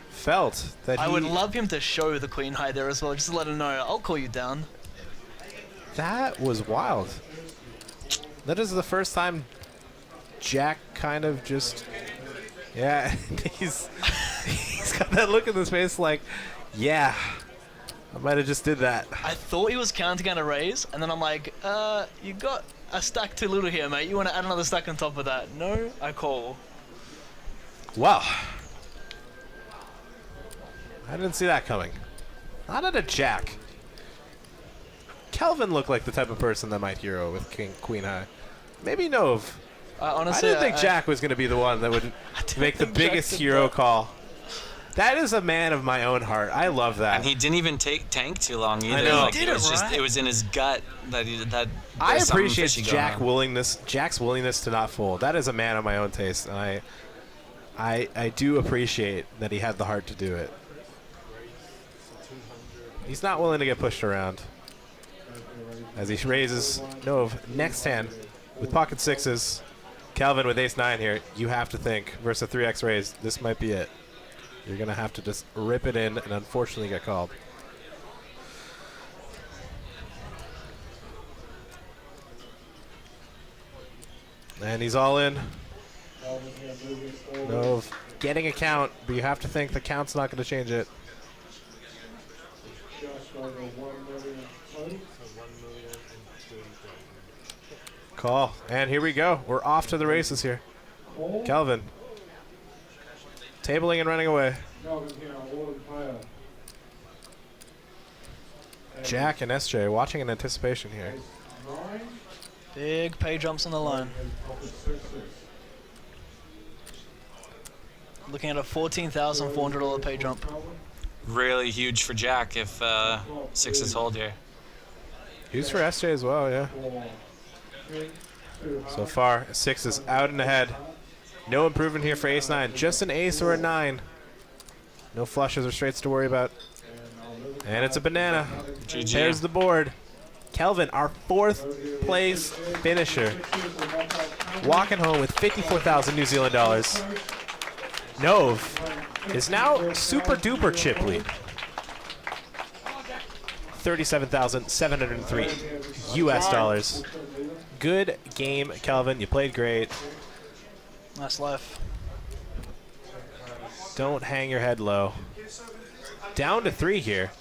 Speaker 6: felt that
Speaker 9: I would love him to show the queen high there as well, just to let him know, I'll call you down.
Speaker 6: That was wild. That is the first time Jack kind of just, yeah, he's got that look in his face like, yeah, I might have just did that.
Speaker 9: I thought he was counting on a raise, and then I'm like, you got a stack too little here, mate. You want to add another stack on top of that? No, I call.
Speaker 6: Wow. I didn't see that coming. Not at a Jack. Kelvin looked like the type of person that might hero with Queen High. Maybe Nove.
Speaker 9: Honestly,
Speaker 6: I didn't think Jack was going to be the one that would make the biggest hero call. That is a man of my own heart. I love that.
Speaker 8: And he didn't even tank too long either.
Speaker 6: I know.
Speaker 8: Like, it was in his gut that he that.
Speaker 6: I
Speaker 8: there's something
Speaker 6: appreciate
Speaker 8: fishy going on.
Speaker 6: Jack's willingness to not fold. That is a man of my own taste, and I do appreciate that he had the heart to do it. He's not willing to get pushed around. As he raises Nove, next hand, with pocket sixes, Kelvin with ace-9 here, you have to think, versus a 3x raise, this might be it. You're going to have to just rip it in and unfortunately get called. And he's all in. No, getting a count, but you have to think the count's not going to change it. Call. And here we go. We're off to the races here. Kelvin. Tabling and running away. Jack and SJ watching in anticipation here.
Speaker 9: Big pay jumps on the line. Looking at a $14,400 pay jump.
Speaker 10: Really huge for Jack if sixes hold here.
Speaker 6: Huge for SJ as well, yeah. So far, six is out and ahead. No improvement here for ace-9. Just an ace or a 9. No flushes or straights to worry about. And it's a banana.
Speaker 10: GG.
Speaker 6: There's the board. Kelvin, our 4th place finisher. Walking home with 54,000 New Zealand dollars. Nove is now super duper chip lead. 37,703 US dollars. Good game, Kelvin. You played great.
Speaker 9: Nice life.
Speaker 6: Don't hang your head low. Down to 3 here.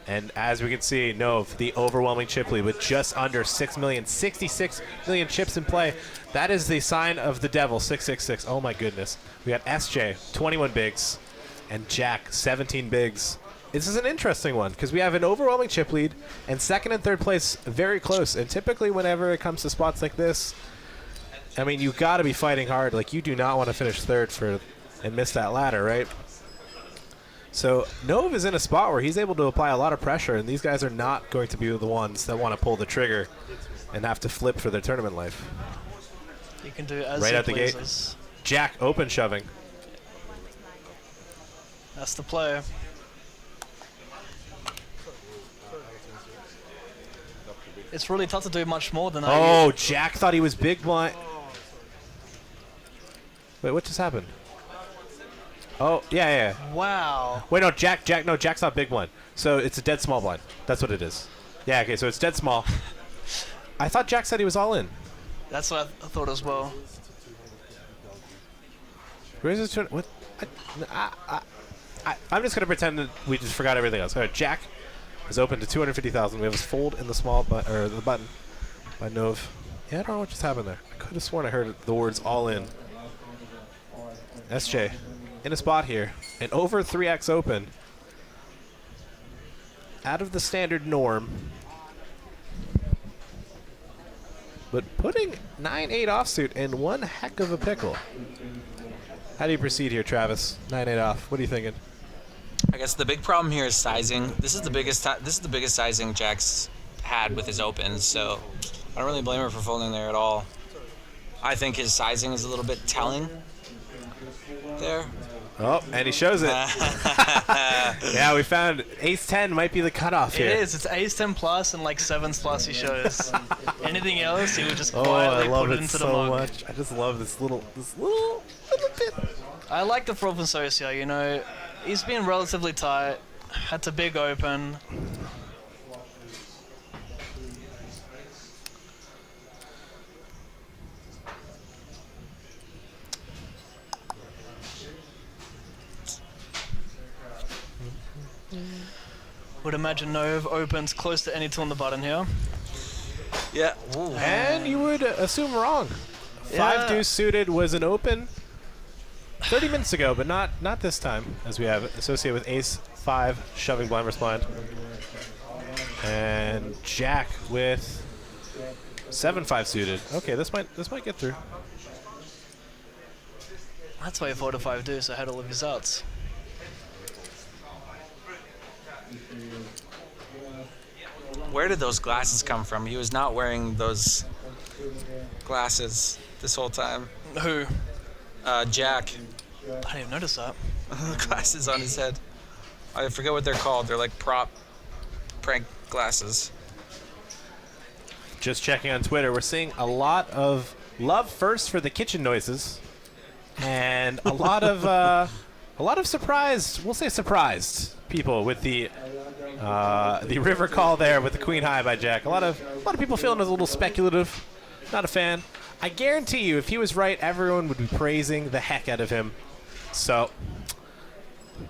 Speaker 6: And as we can see, Nove, the overwhelming chip lead with just under 6 million, 66 million chips in play. That is the sign of the devil, 666. Oh my goodness. We got SJ, 21 bigs, and Jack, 17 bigs. This is an interesting one because we have an overwhelming chip lead and second and third place very close. And typically whenever it comes to spots like this, I mean, you got to be fighting hard. Like, you do not want to finish third and miss that ladder, right? So Nove is in a spot where he's able to apply a lot of pressure, and these guys are not going to be the ones that want to pull the trigger and have to flip for their tournament life.
Speaker 9: You can do it as
Speaker 6: right
Speaker 9: he
Speaker 6: out the gate.
Speaker 9: pleases.
Speaker 6: Jack open shoving.
Speaker 9: That's the play. It's really tough to do much more than that.
Speaker 6: Oh, Jack thought he was big blind. Wait, what just happened? Oh, yeah.
Speaker 9: Wow.
Speaker 6: Wait, no, Jack's not big blind. So it's a dead small blind. That's what it is. Yeah, okay, so it's dead small. I thought Jack said he was all in.
Speaker 9: That's what I thought as well.
Speaker 6: Where's his turn? What? I'm just going to pretend that we just forgot everything else. All right, Jack is open to 250,000. We have his fold in the small or the button by Nove. Yeah, I don't know what just happened there. I could have sworn I heard the words all in. SJ in a spot here. And over 3x open. Out of the standard norm. But putting 9-8 offsuit in one heck of a pickle. How do you proceed here, Travis? 9-8 off. What are you thinking?
Speaker 10: I guess the big problem here is sizing. This is the biggest sizing Jack's had with his opens, so I don't really blame her for folding there at all. I think his sizing is a little bit telling there.
Speaker 6: Oh, and he shows it. Yeah, we found ace-10 might be the cutoff here.
Speaker 9: It is. It's ace-10 plus and like 7s plus he shows. Anything else, he would just
Speaker 6: I
Speaker 9: quietly
Speaker 6: love
Speaker 9: put it
Speaker 6: it
Speaker 9: into
Speaker 6: so
Speaker 9: the mug.
Speaker 6: much. I just love this little bit.
Speaker 9: I like the Frozen Socia, you know. He's been relatively tight. Had to big open. Would imagine Nove opens close to any two on the button here.
Speaker 10: Yeah.
Speaker 6: And you would assume wrong.
Speaker 9: Yeah.
Speaker 6: 5 deuce suited was an open 30 minutes ago, but not this time, as we have it associated with ace-5 shoving blind versus blind. And Jack with 7-5 suited. Okay, this might get through.
Speaker 9: That's why 4 to 5 deuce ahead of his outs.
Speaker 10: Where did those glasses come from? He was not wearing those glasses this whole time.
Speaker 9: Who?
Speaker 10: Jack.
Speaker 9: I didn't even notice that.
Speaker 10: Glasses on his head. I forget what they're called. They're like prank glasses.
Speaker 6: Just checking on Twitter, we're seeing a lot of love first for the kitchen noises, and a lot of surprised, we'll say surprised people with the river call there with the Queen High by Jack. A lot of people feeling it was a little speculative. Not a fan. I guarantee you, if he was right, everyone would be praising the heck out of him. So,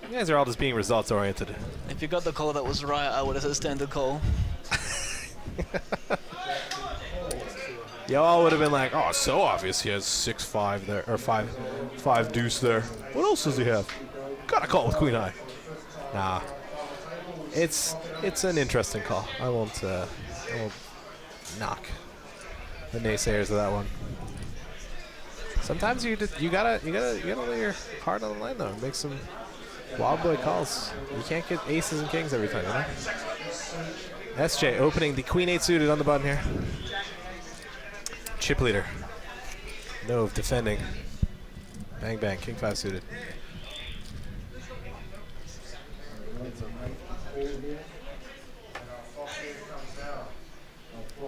Speaker 6: you guys are all just being results oriented.
Speaker 9: If you got the call that was right, I would have said standard call.
Speaker 6: Y'all would have been like, oh, so obvious he has 6-5 there, or 5 deuce there. What else does he have? Got a call with Queen High. Nah. It's an interesting call. I won't knock the naysayers of that one. Sometimes you gotta lay your heart on the line though. Make some wild boy calls. You can't get aces and kings every time, you know? SJ opening the Queen 8 suited on the button here. Chip leader. Nove defending. Bang bang, King 5 suited.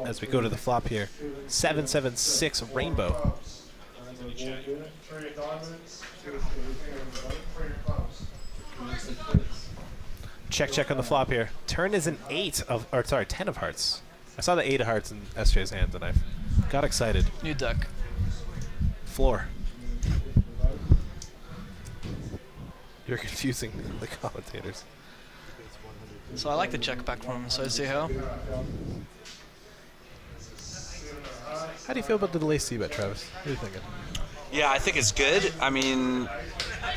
Speaker 6: As we go to the flop here, 7-7-6 rainbow. Check on the flop here. Turn is an 10 of hearts. I saw the 8 of hearts in SJ's hand and I got excited.
Speaker 9: New deck.
Speaker 6: Floor. You're confusing the commentators.
Speaker 9: So I like the check back from Sozi here.
Speaker 6: How do you feel about the delay c-bet, Travis? What are you thinking?
Speaker 10: Yeah, I think it's good. I mean,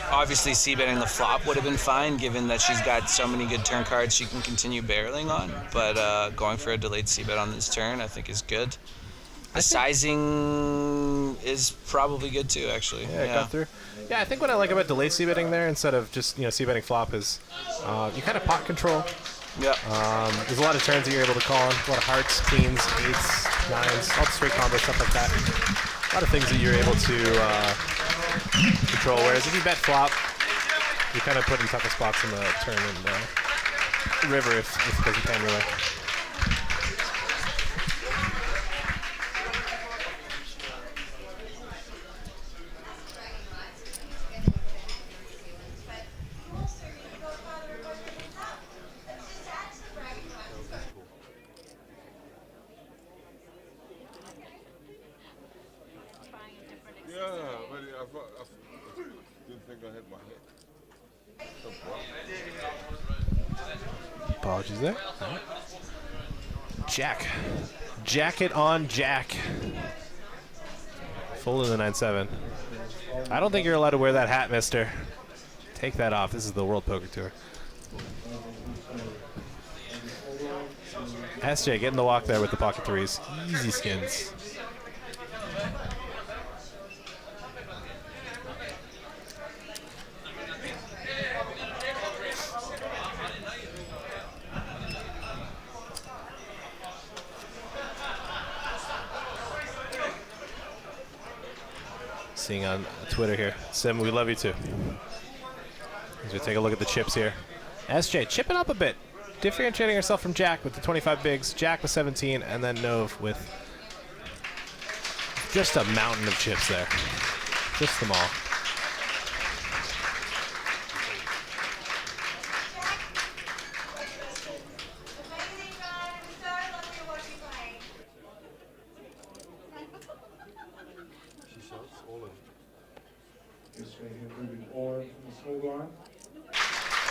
Speaker 10: obviously c-betting the flop would have been fine, given that she's got so many good turn cards she can continue barreling on. But going for a delayed c-bet on this turn, I think is good. The sizing is probably good too, actually.
Speaker 6: Yeah, it got through. Yeah, I think what I like about delay c-betting there, instead of just c-betting flop, is you kind of pot control.
Speaker 10: Yeah.
Speaker 6: There's a lot of turns that you're able to call on. A lot of hearts, queens, 8s, 9s, all the straight combos, stuff like that. A lot of things that you're able to control. Whereas if you bet flop, you kind of put in tougher spots in the turn and river if because you can really. Apologies there. Right. Jack. Jacket on Jack. Full in the 9-7. I don't think you're allowed to wear that hat, mister. Take that off. This is the World Poker Tour. SJ getting the walk there with the pocket threes. Easy skins. Seeing on Twitter here. Sim, we love you too. As we take a look at the chips here. SJ chipping up a bit. Differentiating herself from Jack with the 25 bigs. Jack with 17, and then Nove with just a mountain of chips there. Just them all.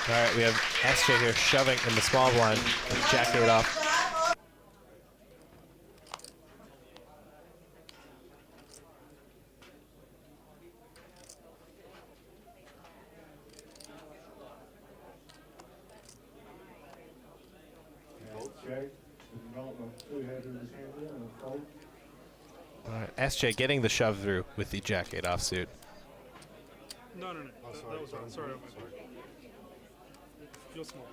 Speaker 6: All right, we have SJ here shoving in the small blind. Jack threw it off. All right, SJ getting the shove through with the Jack 8 offsuit.
Speaker 7: No. That was right. Sorry. You're small.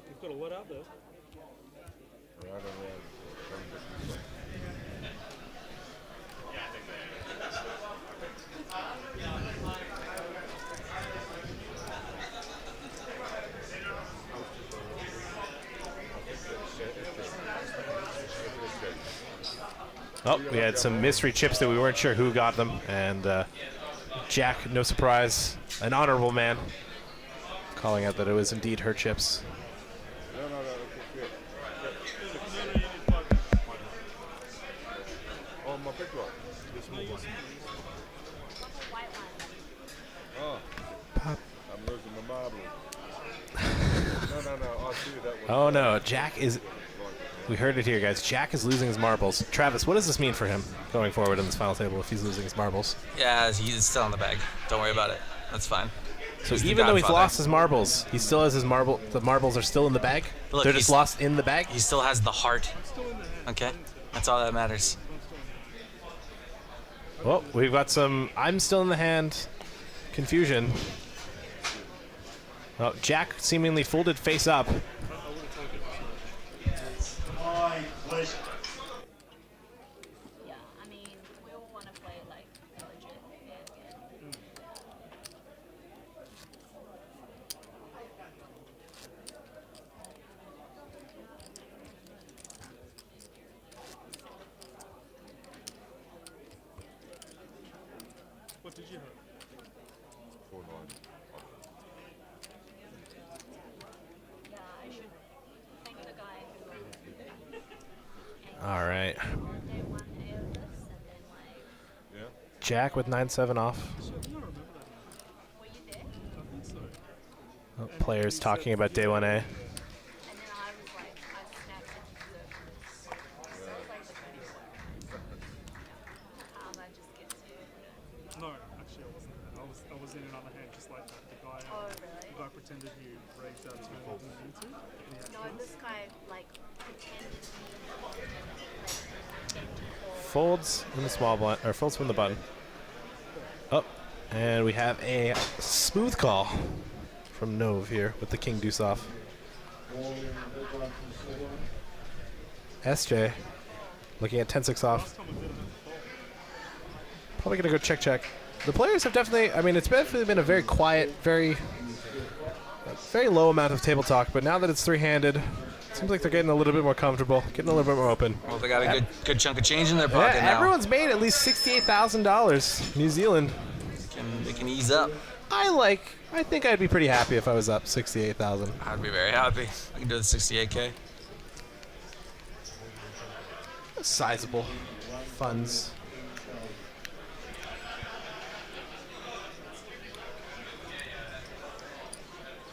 Speaker 7: You've got a lot out there.
Speaker 6: Oh, we had some mystery chips that we weren't sure who got them, and Jack, no surprise, an honorable man, calling out that it was indeed her chips.
Speaker 7: Oh, my big one. This small one. Oh. I'm losing my marble. No. I see that one.
Speaker 6: Oh no, Jack is. We heard it here, guys. Jack is losing his marbles. Travis, what does this mean for him going forward in this final table if he's losing his marbles?
Speaker 10: Yeah, he's still in the bag. Don't worry about it. That's fine.
Speaker 6: So
Speaker 10: He's the
Speaker 6: even though he's
Speaker 10: godfather.
Speaker 6: lost his marbles, he still has his marble. The marbles are still in the bag.
Speaker 10: Look,
Speaker 6: They're just
Speaker 10: he's-
Speaker 6: lost in the bag.
Speaker 10: He still has the heart. Okay? That's all that matters.
Speaker 6: Well, we've got some I'm still in the hand confusion. Well, Jack seemingly folded face up.
Speaker 13: Yeah, I mean, we all want to play like legit.
Speaker 7: What did you have? 4-9.
Speaker 13: Yeah, I should thank the guy who
Speaker 6: All right.
Speaker 13: day one air this and then like.
Speaker 7: Yeah?
Speaker 6: Jack with 9-7 off.
Speaker 13: Were you there?
Speaker 7: I think so.
Speaker 6: Oh, players talking about day 1A.
Speaker 13: And then I was like, I snapped into the. So it was like the 24. I just get to.
Speaker 7: No, actually I wasn't there. I was in another hand just like that. The guy,
Speaker 13: Oh, really?
Speaker 7: the guy pretended he raised out turn and didn't mean to. And he
Speaker 13: No,
Speaker 7: actually
Speaker 13: this guy like pretended he
Speaker 6: Folds in the small blind, or folds from the button. Oh, and we have a smooth call from Nove here with the king deuce off. SJ looking at 10-6 off. Probably gonna go check. The players have definitely, I mean, it's definitely been a very quiet, very low amount of table talk, but now that it's three-handed, seems like they're getting a little bit more comfortable, getting a little bit more open.
Speaker 10: Well, they got a good chunk of change in their pocket now.
Speaker 6: Everyone's made at least $68,000 New Zealand.
Speaker 10: They can ease up.
Speaker 6: I think I'd be pretty happy if I was up 68,000.
Speaker 10: I'd be very happy. I can do the 68K.
Speaker 6: Sizable funds.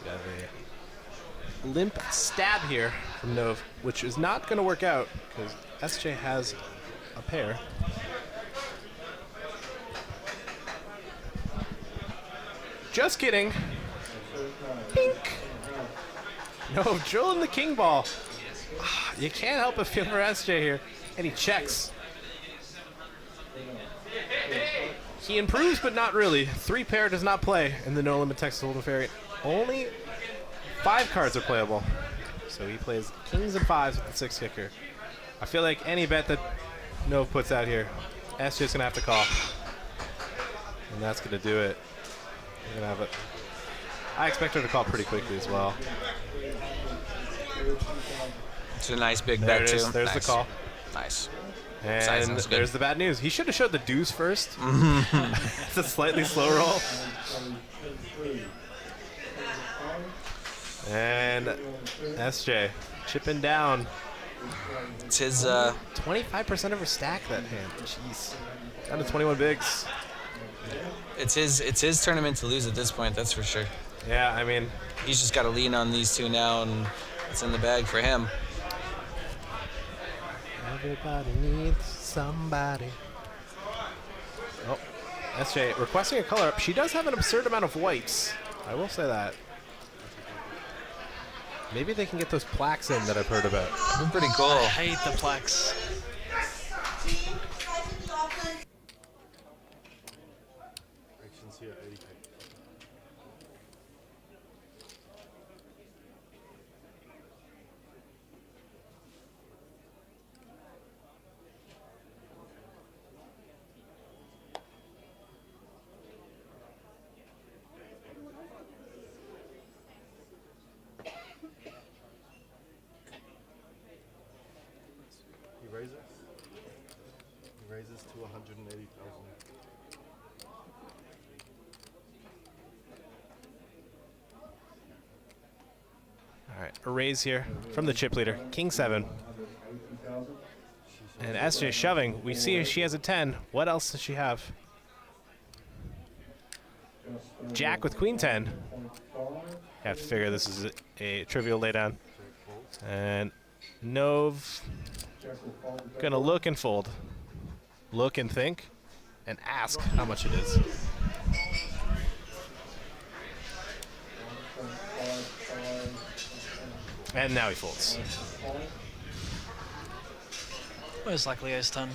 Speaker 6: We have a limp stab here from Nove, which is not going to work out because SJ has a pair. Just kidding. Pink. No, drilling the king ball. You can't help but feel for SJ here. And he checks. He improves, but not really. 3-pair does not play in the No Limit Texas Hold'em variant. Only 5 cards are playable. So he plays kings and 5s with the 6 kicker. I feel like any bet that Nove puts out here, SJ's going to have to call. And that's going to do it. We're gonna have it. I expect her to call pretty quickly as well.
Speaker 10: It's a nice big
Speaker 6: There
Speaker 10: bet
Speaker 6: it is.
Speaker 10: too.
Speaker 6: There's
Speaker 10: Nice.
Speaker 6: the call.
Speaker 10: Nice.
Speaker 6: And
Speaker 10: Sizing's good.
Speaker 6: there's the bad news. He should have showed the deuce first. It's a slightly slow roll. And SJ chipping down.
Speaker 10: It's his
Speaker 6: 25% of her stack that hand. Jeez. Down to 21 bigs.
Speaker 10: it's his tournament to lose at this point, that's for sure.
Speaker 6: Yeah, I mean,
Speaker 10: he's just got to lean on these two now, and it's in the bag for him.
Speaker 6: everybody needs somebody. Oh, SJ requesting a color up. She does have an absurd amount of whites. I will say that. Maybe they can get those plaques in that I've heard about.
Speaker 10: They're pretty cool.
Speaker 9: I hate the plaques.
Speaker 7: Actions here, 80K. You raise it? raises to 180,000.
Speaker 6: All right, a raise here from the chip leader, King 7. And SJ shoving. We see she has a 10. What else does she have? Jack with Queen 10. You have to figure this is a trivial laydown. And Nove gonna look and fold. Look and think and ask how much it is. And now he folds.
Speaker 9: Most likely ace 10.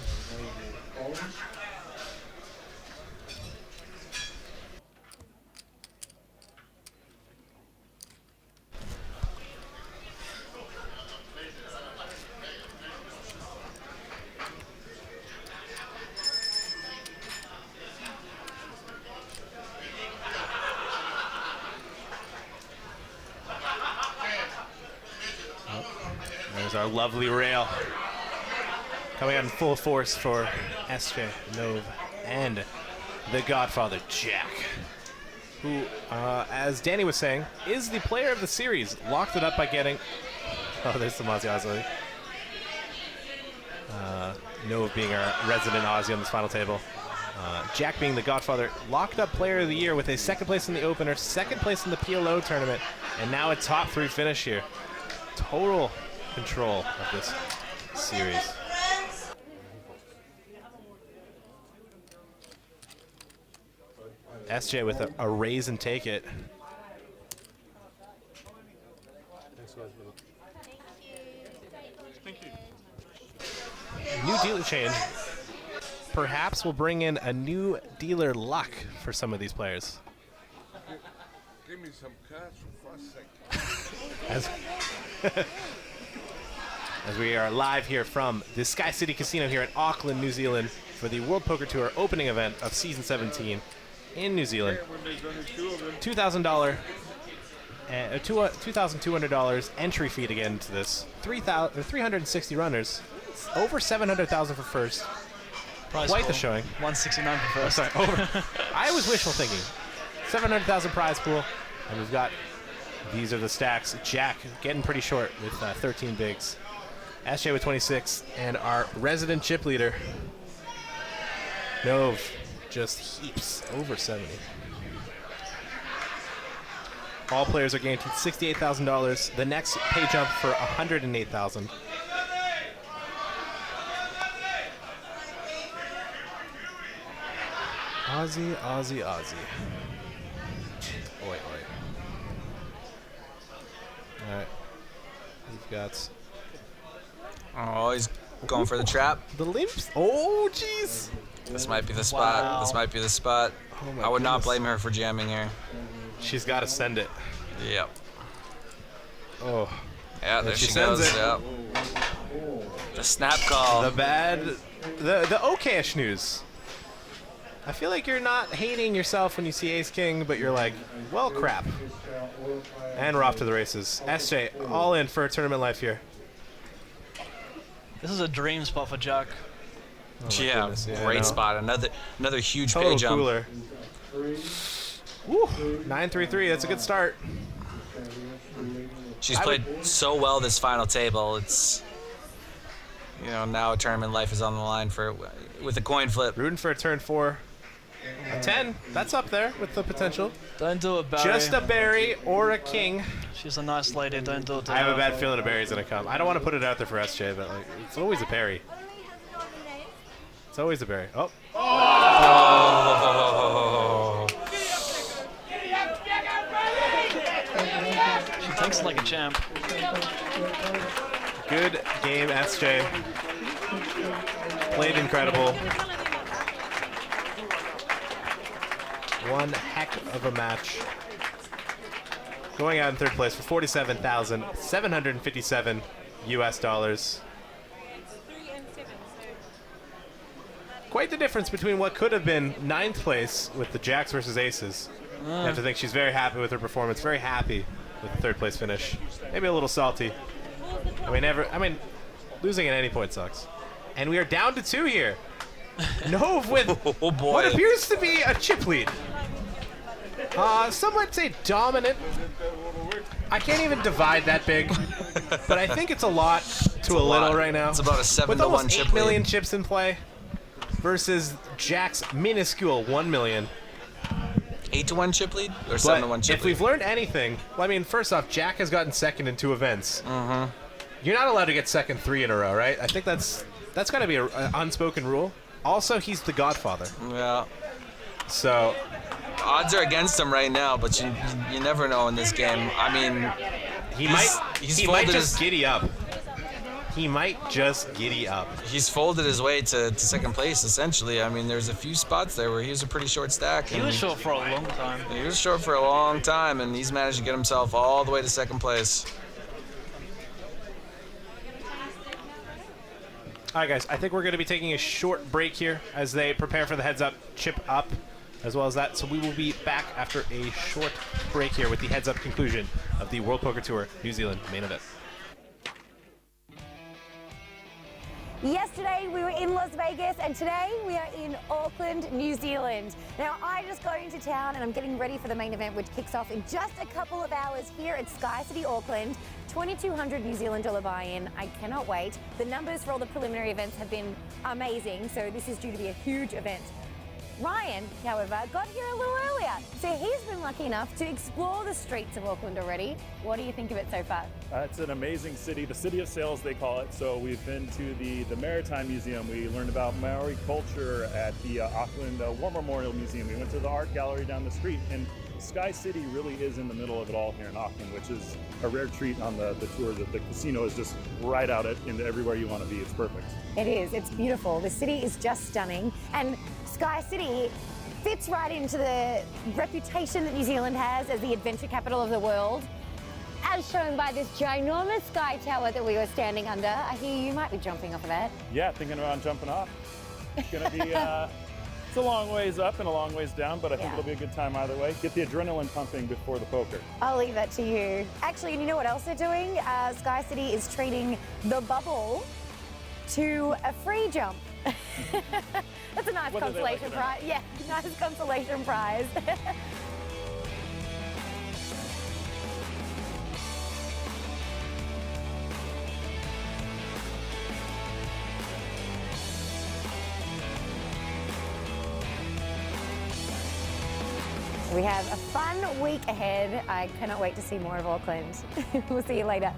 Speaker 6: There's our lovely rail. Coming out in full force for SJ, Nove, and the Godfather, Jack, who, as Danny was saying, is the player of the series. Locked it up by getting... Oh, there's some Aussie Aussie. Nove being our resident Aussie on this final table. Jack being the Godfather, locked up player of the year with a second place in the opener, second place in the PLO tournament, and now a top 3 finish here. Total control of this series. SJ with a raise and take it.
Speaker 7: Thank you.
Speaker 6: New dealer change. Perhaps we'll bring in a new dealer luck for some of these players.
Speaker 7: Give me some cash for 5 seconds.
Speaker 6: As we are live here from the Sky City Casino here in Auckland, New Zealand for the World Poker Tour opening event of season 17 in New Zealand. $2,000 and $2,200 entry fee to get into this. 360 runners. It's over 700,000 for first.
Speaker 9: Prize
Speaker 6: Quite the
Speaker 9: pool,
Speaker 6: showing.
Speaker 9: 169 for first.
Speaker 6: Oh, sorry, over. I was wishful thinking. 700,000 prize pool, and we've got these are the stacks. Jack getting pretty short with 13 bigs. SJ with 26, and our resident chip leader, Nove, just heaps over 70. All players are guaranteed $68,000. The next pay jump for $108,000. Aussie, Aussie, Aussie. Oi, oi. All right. We've got...
Speaker 10: Oh, he's going for the trap.
Speaker 6: The limps. Oh, jeez.
Speaker 10: This might be the spot.
Speaker 6: Wow.
Speaker 10: This might be the spot.
Speaker 6: Oh my
Speaker 10: I would not
Speaker 6: goodness.
Speaker 10: blame her for jamming here.
Speaker 6: She's got to send it.
Speaker 10: Yep.
Speaker 6: Oh.
Speaker 10: Yeah,
Speaker 6: And
Speaker 10: there she
Speaker 6: sends
Speaker 10: goes.
Speaker 6: it.
Speaker 10: Yep. The snap call.
Speaker 6: The bad, the okayish news. I feel like you're not hating yourself when you see Ace King, but you're like, well, crap. And we're off to the races. SJ, all in for tournament life here.
Speaker 9: This is a dream spot for Jack.
Speaker 6: Oh my
Speaker 10: Yeah,
Speaker 6: goodness, yeah, I
Speaker 10: great
Speaker 6: know.
Speaker 10: spot. Another huge
Speaker 6: Total
Speaker 10: pay jump.
Speaker 6: cooler. Woo, 9-3-3. That's a good start.
Speaker 10: She's
Speaker 6: I
Speaker 10: played so well this final table. It's, you know, now tournament life is on the line for with a coin flip.
Speaker 6: Rooting for a turn 4. A 10. That's up there with the potential.
Speaker 9: Don't do it, Barry.
Speaker 6: Just a berry or a king.
Speaker 9: She's a nice lady. Don't do it to
Speaker 6: I have
Speaker 9: her.
Speaker 6: a bad feeling a berry's gonna come. I don't want to put it out there for SJ, but like, it's always a berry. It's always a berry. Oh.
Speaker 10: Oh.
Speaker 9: She takes it like a champ.
Speaker 6: Good game, SJ. Played incredible. One heck of a match. Going out in third place for $47,757 US dollars. Quite the difference between what could have been 9th place with the Jacks versus Aces. You have to think she's very happy with her performance, very happy with the third place finish. Maybe a little salty. I mean, losing at any point sucks. And we are down to 2 here. Nove with
Speaker 10: Oh boy.
Speaker 6: what appears to be a chip lead. Some might say dominant. I can't even divide that big, but I think it's a lot to a little
Speaker 10: lot.
Speaker 6: right now.
Speaker 10: It's about a 7
Speaker 6: with
Speaker 10: to 1
Speaker 6: almost
Speaker 10: chip
Speaker 6: 8 million
Speaker 10: lead.
Speaker 6: chips in play versus Jack's minuscule 1 million.
Speaker 10: 8 to 1 chip lead or 7 to 1 chip
Speaker 6: If
Speaker 10: lead?
Speaker 6: we've learned anything, well, I mean, first off, Jack has gotten second in 2 events. You're not allowed to get second 3 in a row, right? I think that's got to be an unspoken rule. Also, he's the Godfather.
Speaker 10: Yeah.
Speaker 6: So
Speaker 10: odds are against him right now, but you never know in this game. I mean,
Speaker 6: he
Speaker 10: he's
Speaker 6: might
Speaker 10: folded
Speaker 6: just
Speaker 10: his,
Speaker 6: giddy up. He might just giddy up.
Speaker 10: He's folded his way to second place, essentially. I mean, there's a few spots there where he was a pretty short stack.
Speaker 9: He was short for a long time.
Speaker 10: He was short for a long time, and he's managed to get himself all the way to second place.
Speaker 6: All right, guys, I think we're going to be taking a short break here as they prepare for the heads-up chip up, as well as that. So we will be back after a short break here with the heads-up conclusion of the World Poker Tour New Zealand main event.
Speaker 11: Yesterday we were in Las Vegas and today we are in Auckland, New Zealand. Now I just got into town and I'm getting ready for the main event, which kicks off in just a couple of hours here at Sky City Auckland. 2,200 New Zealand dollar buy-in. I cannot wait. The numbers for all the preliminary events have been amazing, so this is due to be a huge event. Ryan, however, got here a little earlier, so he's been lucky enough to explore the streets of Auckland already. What do you think of it so far?
Speaker 15: It's an amazing city, the city of sails they call it. So we've been to the Maritime Museum. We learned about Maori culture at the Auckland War Memorial Museum. We went to the art gallery down the street, and Sky City really is in the middle of it all here in Auckland, which is a rare treat on the tour. The casino is just right out into everywhere you want to be. It's perfect.
Speaker 11: It is. It's beautiful. The city is just stunning. And Sky City fits right into the reputation that New Zealand has as the adventure capital of the world, as shown by this ginormous sky tower that we were standing under. I hear you might be jumping off of that.
Speaker 15: Yeah, thinking about jumping off. It's going to be it's a long ways up and a long ways down, but I think it'll be a good time either way. Get the adrenaline pumping before the poker.
Speaker 11: I'll leave that to you. Actually, and you know what else they're doing? Sky City is treating the bubble to a free jump. That's a nice consolation prize. Yeah, nice consolation prize. We have a fun week ahead. I cannot wait to see more of Auckland. We'll see you later.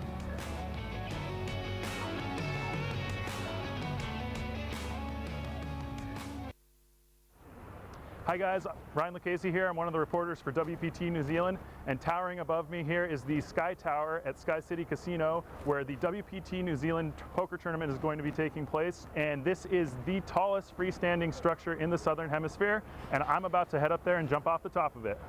Speaker 15: Hi guys, Ryan Lucchese here. I'm one of the reporters for WPT New Zealand, and towering above me here is the Sky Tower at Sky City Casino, where the WPT New Zealand poker tournament is going to be taking place. And this is the tallest freestanding structure in the Southern Hemisphere, and I'm about to head up there and jump off the top of it.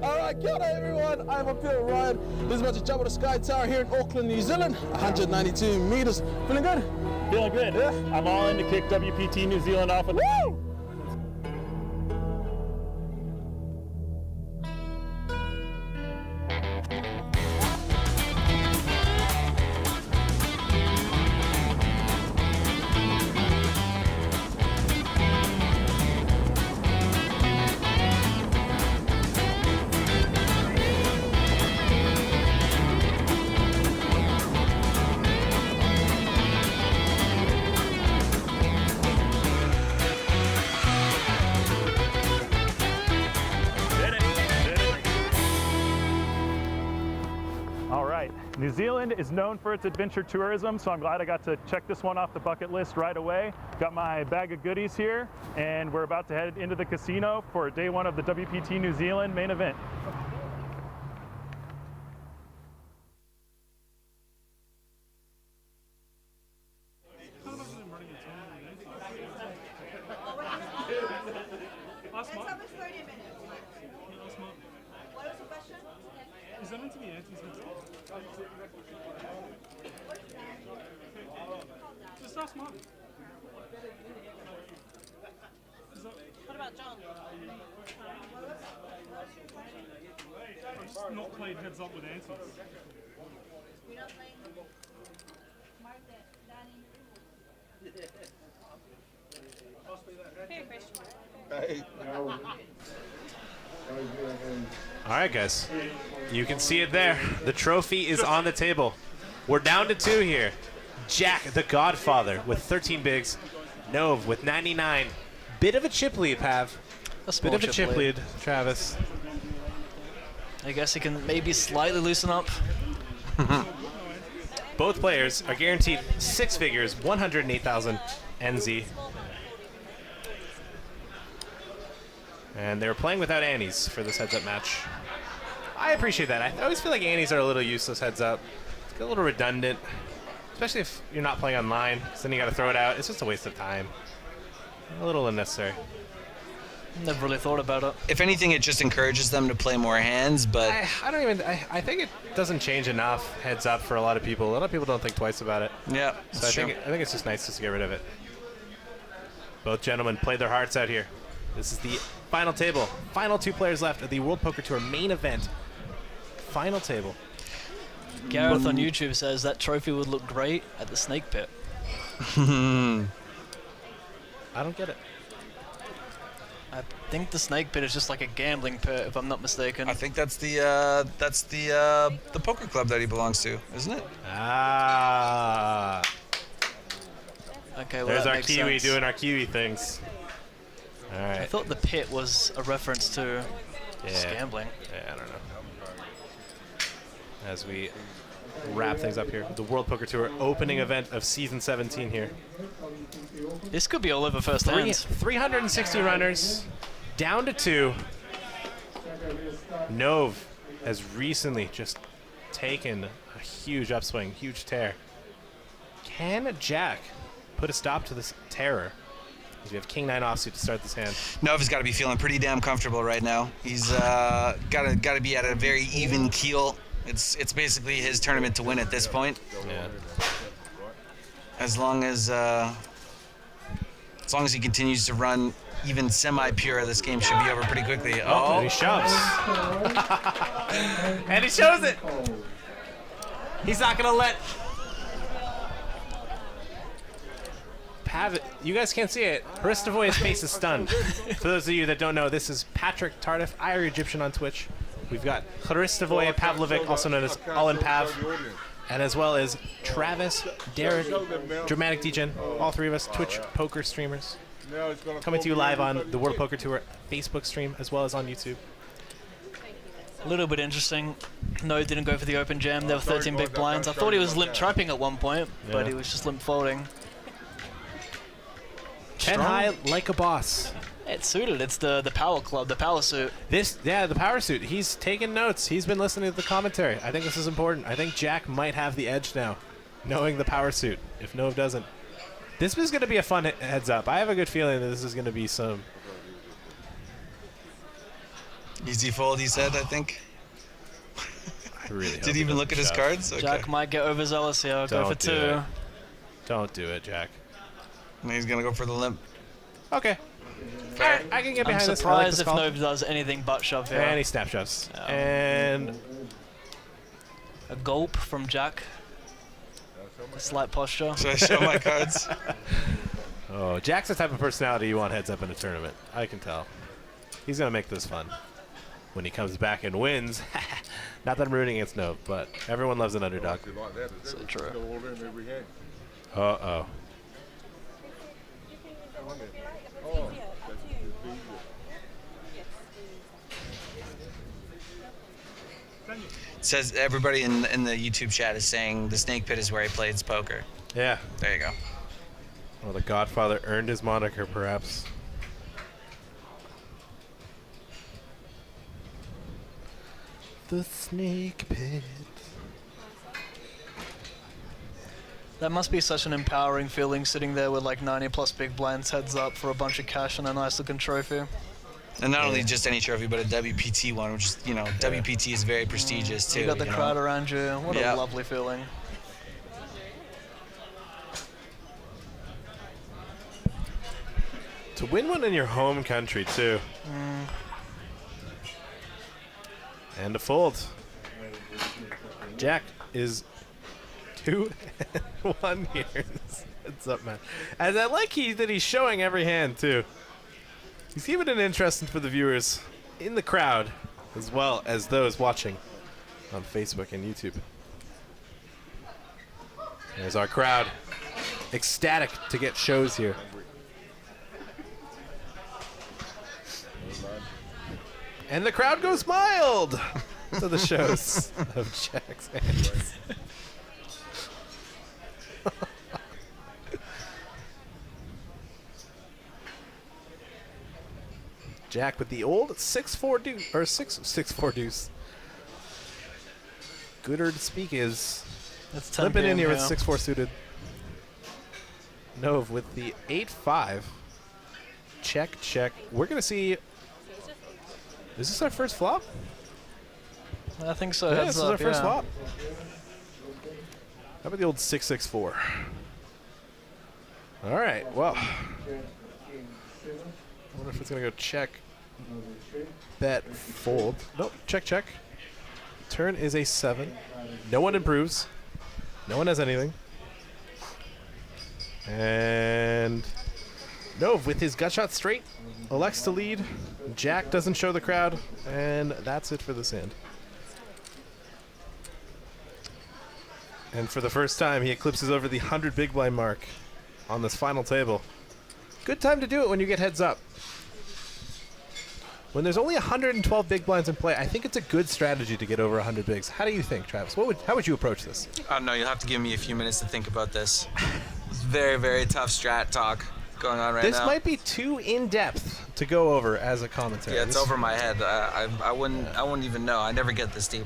Speaker 16: Alright, kia ora everyone, I'm up here with Ryan. This is about to jump on the Sky Tower here in Auckland, New Zealand. 192 meters. Feeling good?
Speaker 15: Feeling good. Yeah. I'm all in to kick WPT New Zealand off with
Speaker 16: Woo!
Speaker 15: New Zealand is known for its adventure tourism, so I'm glad I got to check this one off the bucket list right away. Got my bag of goodies here, and we're about to head into the casino for day one of the WPT New Zealand main event.
Speaker 7: Zealand to the antes. Just ask Mark.
Speaker 13: What about John?
Speaker 7: I've just not played heads up with antes.
Speaker 13: We're not playing Mark, Danny. Fair question.
Speaker 17: All right, guys. You can see it there. The trophy is on the table. We're down to 2 here. Jack, the Godfather, with 13 bigs. Nove with 99. Bit of a chip lead, Pav. Bit of a chip lead, Travis.
Speaker 9: I guess he can maybe slightly loosen up.
Speaker 17: Both players are guaranteed 6 figures, 108,000 NZ. And they're playing without Annies for this heads-up match. I appreciate that. I always feel like Annies are a little useless heads-up. It's a little redundant, especially if you're not playing online, because then you got to throw it out. It's just a waste of time. A little unnecessary.
Speaker 9: Never really thought about it.
Speaker 10: If anything, it just encourages them to play more hands, but...
Speaker 17: I think it doesn't change enough heads up for a lot of people. A lot of people don't think twice about it.
Speaker 10: Yeah,
Speaker 17: So I think it's just nice just to get rid of it. Both gentlemen played their hearts out here. This is the final table. Final 2 players left of the World Poker Tour main event. Final table.
Speaker 9: Gareth on YouTube says that trophy would look great at the Snake Pit.
Speaker 17: I don't get it.
Speaker 9: I think the Snake Pit is just like a gambling pit, if I'm not mistaken.
Speaker 10: I think that's the poker club that he belongs to, isn't it?
Speaker 17: Ah.
Speaker 9: Okay, well
Speaker 17: There's
Speaker 9: that
Speaker 17: our
Speaker 9: makes
Speaker 17: Kiwi
Speaker 9: sense.
Speaker 17: doing our Kiwi things. All right.
Speaker 9: I thought the pit was a reference to just
Speaker 17: Yeah.
Speaker 9: gambling.
Speaker 17: Yeah, I don't know. As we wrap things up here, the World Poker Tour opening event of season 17 here.
Speaker 9: This could be all over first hands.
Speaker 17: 360 runners, down to 2. Nove has recently just taken a huge upswing, huge tear. Can Jack put a stop to this terror? As we have King 9 offsuit to start this hand.
Speaker 10: Nova's got to be feeling pretty damn comfortable right now. He's got to be at a very even keel. It's basically his tournament to win at this point.
Speaker 17: Yeah.
Speaker 10: As long as he continues to run even semi-pure, this game should be over pretty quickly.
Speaker 17: Oh, and he shoves. And he shows it. He's not gonna let Pav. You guys can't see it. Hristovoy's face is stunned. For those of you that don't know, this is Patrick Tardif, Irish Egyptian on Twitch. We've got Hristovoy Pavlovic, also known as All-In Pav, and as well as Travis, Derek, Dramatic Degen, all 3 of us Twitch poker streamers. Coming to you live on the World Poker Tour Facebook stream as well as on YouTube.
Speaker 9: A little bit interesting. No, didn't go for the open jam. There were 13 big blinds. I thought he was limp trapping at one point, but
Speaker 17: Yeah.
Speaker 9: he was just limp folding.
Speaker 17: 10 high like a boss.
Speaker 9: It's suited. It's the power club, the power suit.
Speaker 17: The power suit. He's taking notes. He's been listening to the commentary. I think this is important. I think Jack might have the edge now, knowing the power suit, if Nove doesn't. This is going to be a fun heads up. I have a good feeling that this is going to be some...
Speaker 10: Easy fold, he said, I think.
Speaker 17: Really
Speaker 10: Did he even look at his cards? Okay.
Speaker 9: Jack might get overzealous here. Go for 2.
Speaker 17: Don't do it, Jack.
Speaker 10: And he's going to go for the limp.
Speaker 17: Okay. Fair. I can get behind
Speaker 9: I'm
Speaker 17: this.
Speaker 9: surprised if
Speaker 17: call.
Speaker 9: Nove does anything but shove here.
Speaker 17: And he snap shoves. And
Speaker 9: a gulp from Jack. A slight posture.
Speaker 10: Should I show my cards?
Speaker 17: Oh, Jack's the type of personality you want heads up in a tournament. I can tell. He's going to make this fun. When he comes back and wins. Not that I'm rooting against Nove, but everyone loves an underdog.
Speaker 9: So true.
Speaker 17: Uh-oh.
Speaker 10: Says everybody in the YouTube chat is saying the Snake Pit is where he plays poker.
Speaker 17: Yeah.
Speaker 10: There you go.
Speaker 17: Well, the Godfather earned his moniker, perhaps. The Snake Pit.
Speaker 9: That must be such an empowering feeling sitting there with like 90 plus big blinds heads up for a bunch of cash and a nice looking trophy.
Speaker 8: And not only just any trophy, but a WPT one, which is, you know, WPT is very prestigious too.
Speaker 9: You got the
Speaker 8: you know?
Speaker 9: crowd around you. What
Speaker 8: Yeah.
Speaker 9: a lovely feeling.
Speaker 17: To win one in your home country, too. And a fold. Jack is 2-1 here. What's up, man? And I like that he's showing every hand, too. He's keeping it interesting for the viewers in the crowd, as well as those watching on Facebook and YouTube. There's our crowd. Ecstatic to get shows here. And the crowd goes mild to the shows of Jack's hands. Jack with the old 6-4 deuce, or 6-4 deuce. Gooder to speak is limping in here with 6-4 suited. Nove with the 8-5. Check, check. We're going to see. Is this our first flop?
Speaker 9: I think so.
Speaker 17: Yeah,
Speaker 9: Heads
Speaker 17: this is
Speaker 9: up,
Speaker 17: our first
Speaker 9: yeah.
Speaker 17: flop. How about the old 6-6-4? All right, well. I wonder if it's going to go check, bet, fold. Nope, check, check. Turn is a 7. No one improves. No one has anything. And Nove with his gut shot straight elects to lead. Jack doesn't show the crowd, and that's it for this hand. And for the first time, he eclipses over the 100 big blind mark on this final table. Good time to do it when you get heads up. When there's only 112 big blinds in play, I think it's a good strategy to get over 100 bigs. How do you think, Travis? How would you approach this?
Speaker 10: I don't know. You'll have to give me a few minutes to think about this. It's very, very tough strat talk going on right now.
Speaker 17: This might be too in-depth to go over as a commentary.
Speaker 10: Yeah, it's over my head. I wouldn't even know. I never get this deep.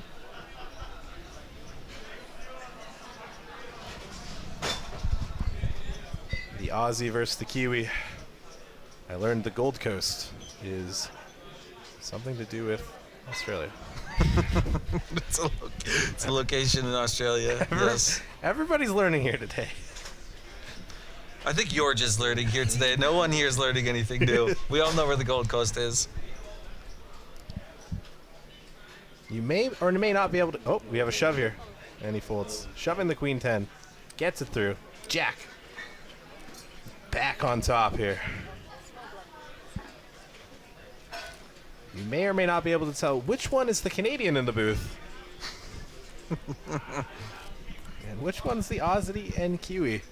Speaker 17: The Aussie versus the Kiwi. I learned the Gold Coast is something to do with Australia.
Speaker 10: It's a location in Australia. Yes.
Speaker 17: Everybody's learning here today.
Speaker 10: I think you're just learning here today. No one here is learning anything new. We all know where the Gold Coast is.
Speaker 17: You may or may not be able to. Oh, we have a shove here. And he folds. Shoving the Queen 10. Gets it through. Jack. Back on top here. You may or may not be able to tell which one is the Canadian in the booth. And which one's the Aussie and Kiwi.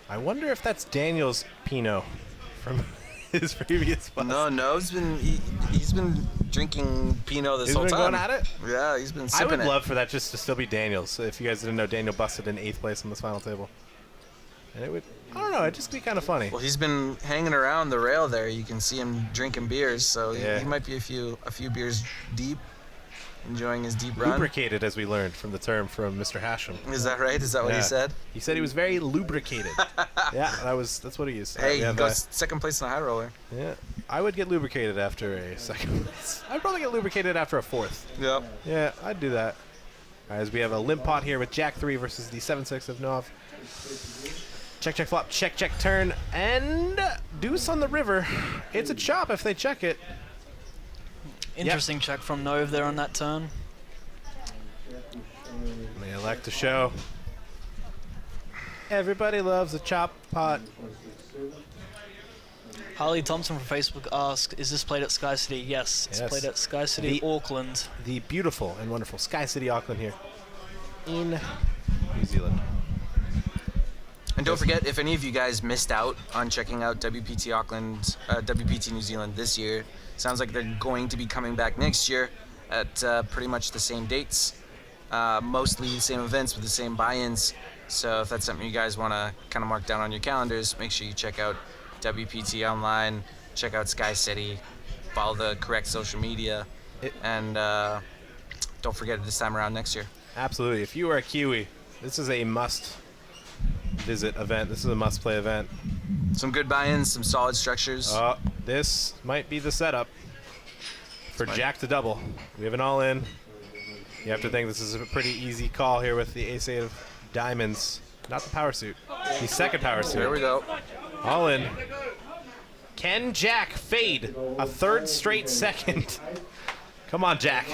Speaker 17: I wonder if that's Daniel's Pinot from his previous spot.
Speaker 10: No, he's been drinking Pinot this whole time.
Speaker 17: He's been going at it?
Speaker 10: Yeah, he's been
Speaker 17: I
Speaker 10: sipping
Speaker 17: would
Speaker 10: it.
Speaker 17: love for that just to still be Daniel's. If you guys didn't know, Daniel busted in 8th place on this final table. And it would, I don't know, it'd just be kind of funny.
Speaker 10: Well, he's been hanging around the rail there. You can see him drinking beers, so
Speaker 17: Yeah.
Speaker 10: he might be a few beers deep, enjoying his deep run.
Speaker 17: Lubricated, as we learned from the term from Mr. Hashem.
Speaker 10: Is that right? Is that what he said?
Speaker 17: He said he was very lubricated. Yeah, that's what he used.
Speaker 10: Hey,
Speaker 17: We
Speaker 10: he
Speaker 17: have
Speaker 10: got
Speaker 17: a-
Speaker 10: second place in the high roller.
Speaker 17: Yeah, I would get lubricated after a second place. I'd probably get lubricated after a 4th.
Speaker 10: Yep.
Speaker 17: Yeah, I'd do that. As we have a limp pot here with Jack 3 versus the 7-6 of Nov. Check, check, flop, check, check, turn, and deuce on the river. It's a chop if they check it.
Speaker 9: Interesting check from Nove there on that turn.
Speaker 17: They elect to show. Everybody loves a chop pot.
Speaker 9: Harley Thompson from Facebook asks, is this played at Sky City? Yes, it's
Speaker 17: Yes.
Speaker 9: played at Sky City, Auckland.
Speaker 17: The beautiful and wonderful Sky City, Auckland here in New Zealand.
Speaker 10: And don't forget, if any of you guys missed out on checking out WPT Auckland, WPT New Zealand this year, sounds like they're going to be coming back next year at pretty much the same dates. Mostly the same events with the same buy-ins. So if that's something you guys want to kind of mark down on your calendars, make sure you check out WPT online, check out Sky City, follow the correct social media, and don't forget it this time around next year.
Speaker 17: Absolutely. If you are a Kiwi, this is a must-visit event. This is a must-play event.
Speaker 10: Some good buy-ins, some solid structures.
Speaker 17: This might be the setup for Jack to double. We have an all-in. You have to think this is a pretty easy call here with the ace-8 of diamonds. Not the power suit. The second power suit.
Speaker 10: There we go.
Speaker 17: All in. Can Jack fade a third straight second? Come on, Jack.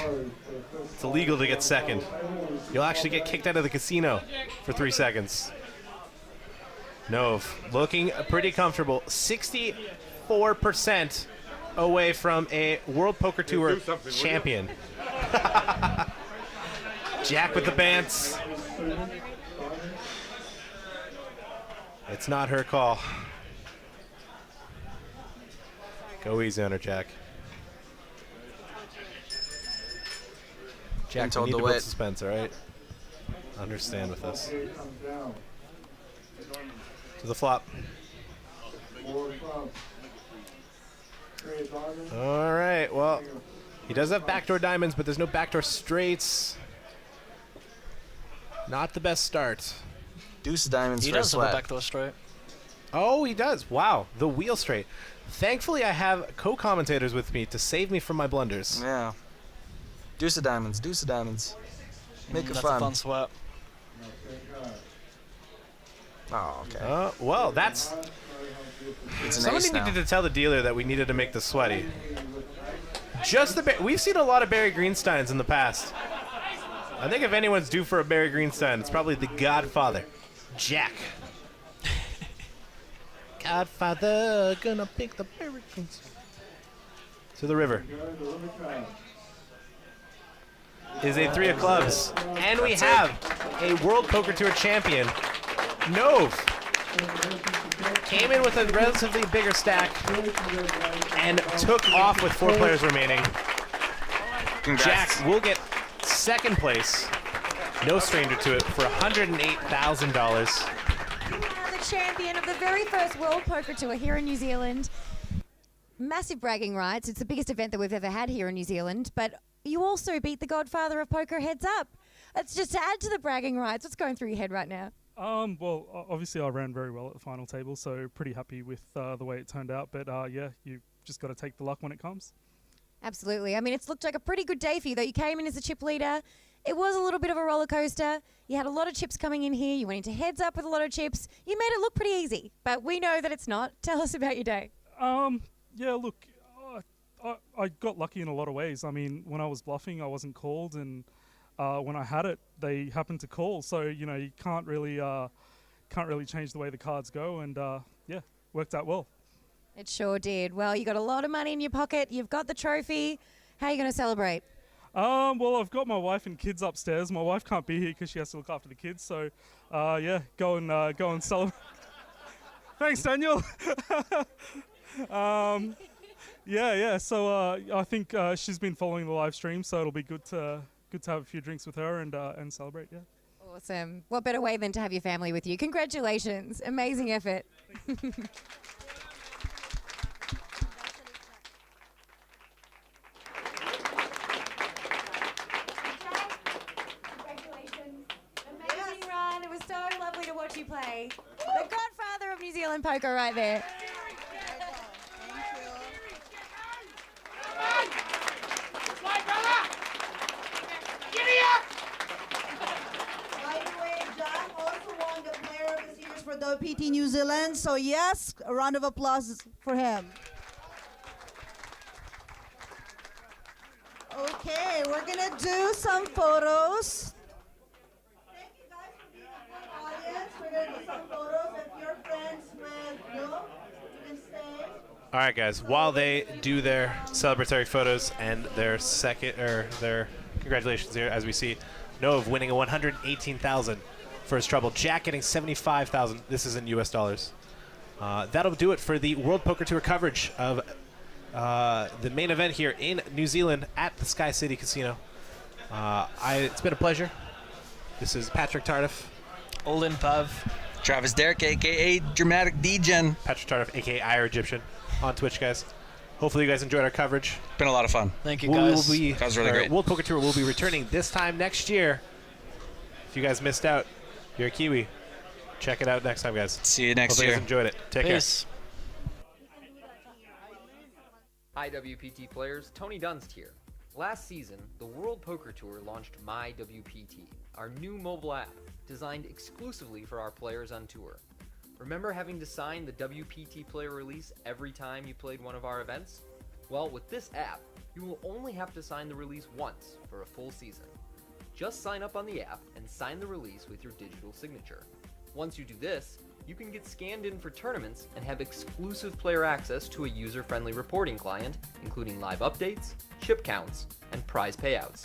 Speaker 17: It's illegal to get second. You'll actually get kicked out of the casino for 3 seconds. Nove looking pretty comfortable. 64% away from a World Poker Tour champion. Jack with the bants. It's not her call. Go easy on her, Jack. Jack,
Speaker 10: told
Speaker 17: we need
Speaker 10: to
Speaker 17: to build
Speaker 10: wait.
Speaker 17: suspense, all right? Understand with us. To the flop. All right, well, he does have backdoor diamonds, but there's no backdoor straights. Not the best start.
Speaker 10: Deuce diamonds
Speaker 9: He
Speaker 10: for a
Speaker 9: does have a
Speaker 10: sweat.
Speaker 9: backdoor straight.
Speaker 17: Oh, he does. Wow, the wheel straight. Thankfully, I have co-commentators with me to save me from my blunders.
Speaker 10: Yeah. Deuce of diamonds, deuce of diamonds. Make it
Speaker 9: That's
Speaker 10: fun.
Speaker 9: a fun sweat.
Speaker 10: Oh, okay.
Speaker 17: Well, that's...
Speaker 10: It's an
Speaker 17: Somebody
Speaker 10: ace now.
Speaker 17: needed to tell the dealer that we needed to make this sweaty. Just the... We've seen a lot of Barry Greensteins in the past. I think if anyone's due for a Barry Greenstein, it's probably the Godfather, Jack. Godfather, gonna pick the Barry Greenstein. To the river. Is a 3 of clubs. And we have a World Poker Tour champion, Nove. Came in with a relatively bigger stack and took off with 4 players remaining.
Speaker 10: Congrats.
Speaker 17: Jack will get second place, no stranger to it, for $108,000.
Speaker 2: The champion of the very first World Poker Tour here in New Zealand. Massive bragging rights. It's the biggest event that we've ever had here in New Zealand, but you also beat the Godfather of Poker heads up. It's just to add to the bragging rights. What's going through your head right now?
Speaker 15: Well, obviously I ran very well at the final table, so pretty happy with the way it turned out. But yeah, you just got to take the luck when it comes.
Speaker 2: Absolutely. I mean, it's looked like a pretty good day for you, though. You came in as a chip leader. It was a little bit of a roller coaster. You had a lot of chips coming in here. You went into heads up with a lot of chips. You made it look pretty easy, but we know that it's not. Tell us about your day.
Speaker 15: Yeah, look, I got lucky in a lot of ways. I mean, when I was bluffing, I wasn't called, and when I had it, they happened to call. So you can't really change the way the cards go, and yeah, worked out well.
Speaker 2: It sure did. Well, you got a lot of money in your pocket. You've got the trophy. How are you going to celebrate?
Speaker 15: Well, I've got my wife and kids upstairs. My wife can't be here because she has to look after the kids. So, yeah, go and celebrate. Thanks, Daniel. Yeah. So I think she's been following the live stream, so it'll be good to have a few drinks with her and celebrate. Yeah.
Speaker 2: Awesome. What better way than to have your family with you? Congratulations. Amazing effort. Amazing run. It was so lovely to watch you play. The Godfather of New Zealand poker right there.
Speaker 1: By the way, Jack also won the Player of the Series for WPT New Zealand. So yes, a round of applause for him. Okay, we're gonna do some photos. Thank you guys for being a good audience. We're gonna do some photos. If you're friends with Bill, you can stay.
Speaker 17: All right, guys. While they do their celebratory photos and their congratulations here, as we see, Nove winning a $118,000 for his trouble. Jack getting $75,000. This is in U.S. dollars. That'll do it for the World Poker Tour coverage of the main event here in New Zealand at the Sky City Casino. It's been a pleasure. This is Patrick Tardif.
Speaker 9: All in, Pav.
Speaker 10: Travis Derrick, aka Dramatic Degen.
Speaker 17: Patrick Tardif, aka Ire Egyptian, on Twitch, guys. Hopefully you guys enjoyed our coverage.
Speaker 10: Been a lot of fun.
Speaker 9: Thank you, guys.
Speaker 10: That was really great.
Speaker 17: World Poker Tour will be returning this time next year. If you guys missed out, you're a Kiwi. Check it out next time, guys.
Speaker 10: See you next
Speaker 17: Hopefully
Speaker 10: year.
Speaker 17: You guys enjoyed it. Take
Speaker 9: Peace.
Speaker 18: Hi WPT players, Tony Dunst here. Last season, the World Poker Tour launched MyWPT, our new mobile app designed exclusively for our players on tour. Remember having to sign the WPT player release every time you played one of our events? Well, with this app, you will only have to sign the release once for a full season. Just sign up on the app and sign the release with your digital signature. Once you do this, you can get scanned in for tournaments and have exclusive player access to a user-friendly reporting client, including live updates, chip counts, and prize payouts.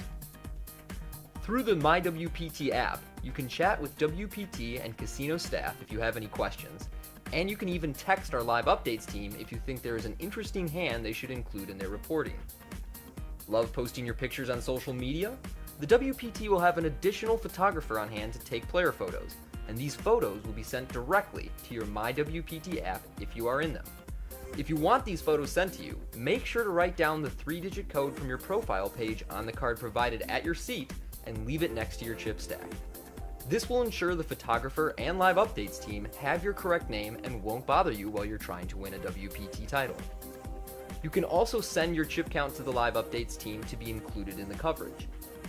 Speaker 18: Through the MyWPT app, you can chat with WPT and casino staff if you have any questions, and you can even text our live updates team if you think there is an interesting hand they should include in their reporting. Love posting your pictures on social media? The WPT will have an additional photographer on hand to take player photos, and these photos will be sent directly to your MyWPT app if you are in them. If you want these photos sent to you, make sure to write down the 3-digit code from your profile page on the card provided at your seat and leave it next to your chip stack. This will ensure the photographer and live updates team have your correct name and won't bother you while you're trying to win a WPT title. You can also send your chip count to the live updates team to be included in the coverage.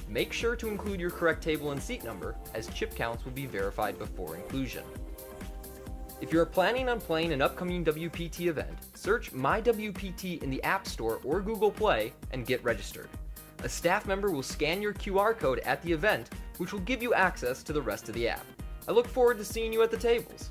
Speaker 18: Make sure to include your correct table and seat number, as chip counts will be verified before inclusion. If you are planning on playing an upcoming WPT event, search MyWPT in the App Store or Google Play and get registered. A staff member will scan your QR code at the event, which will give you access to the rest of the app. I look forward to seeing you at the tables.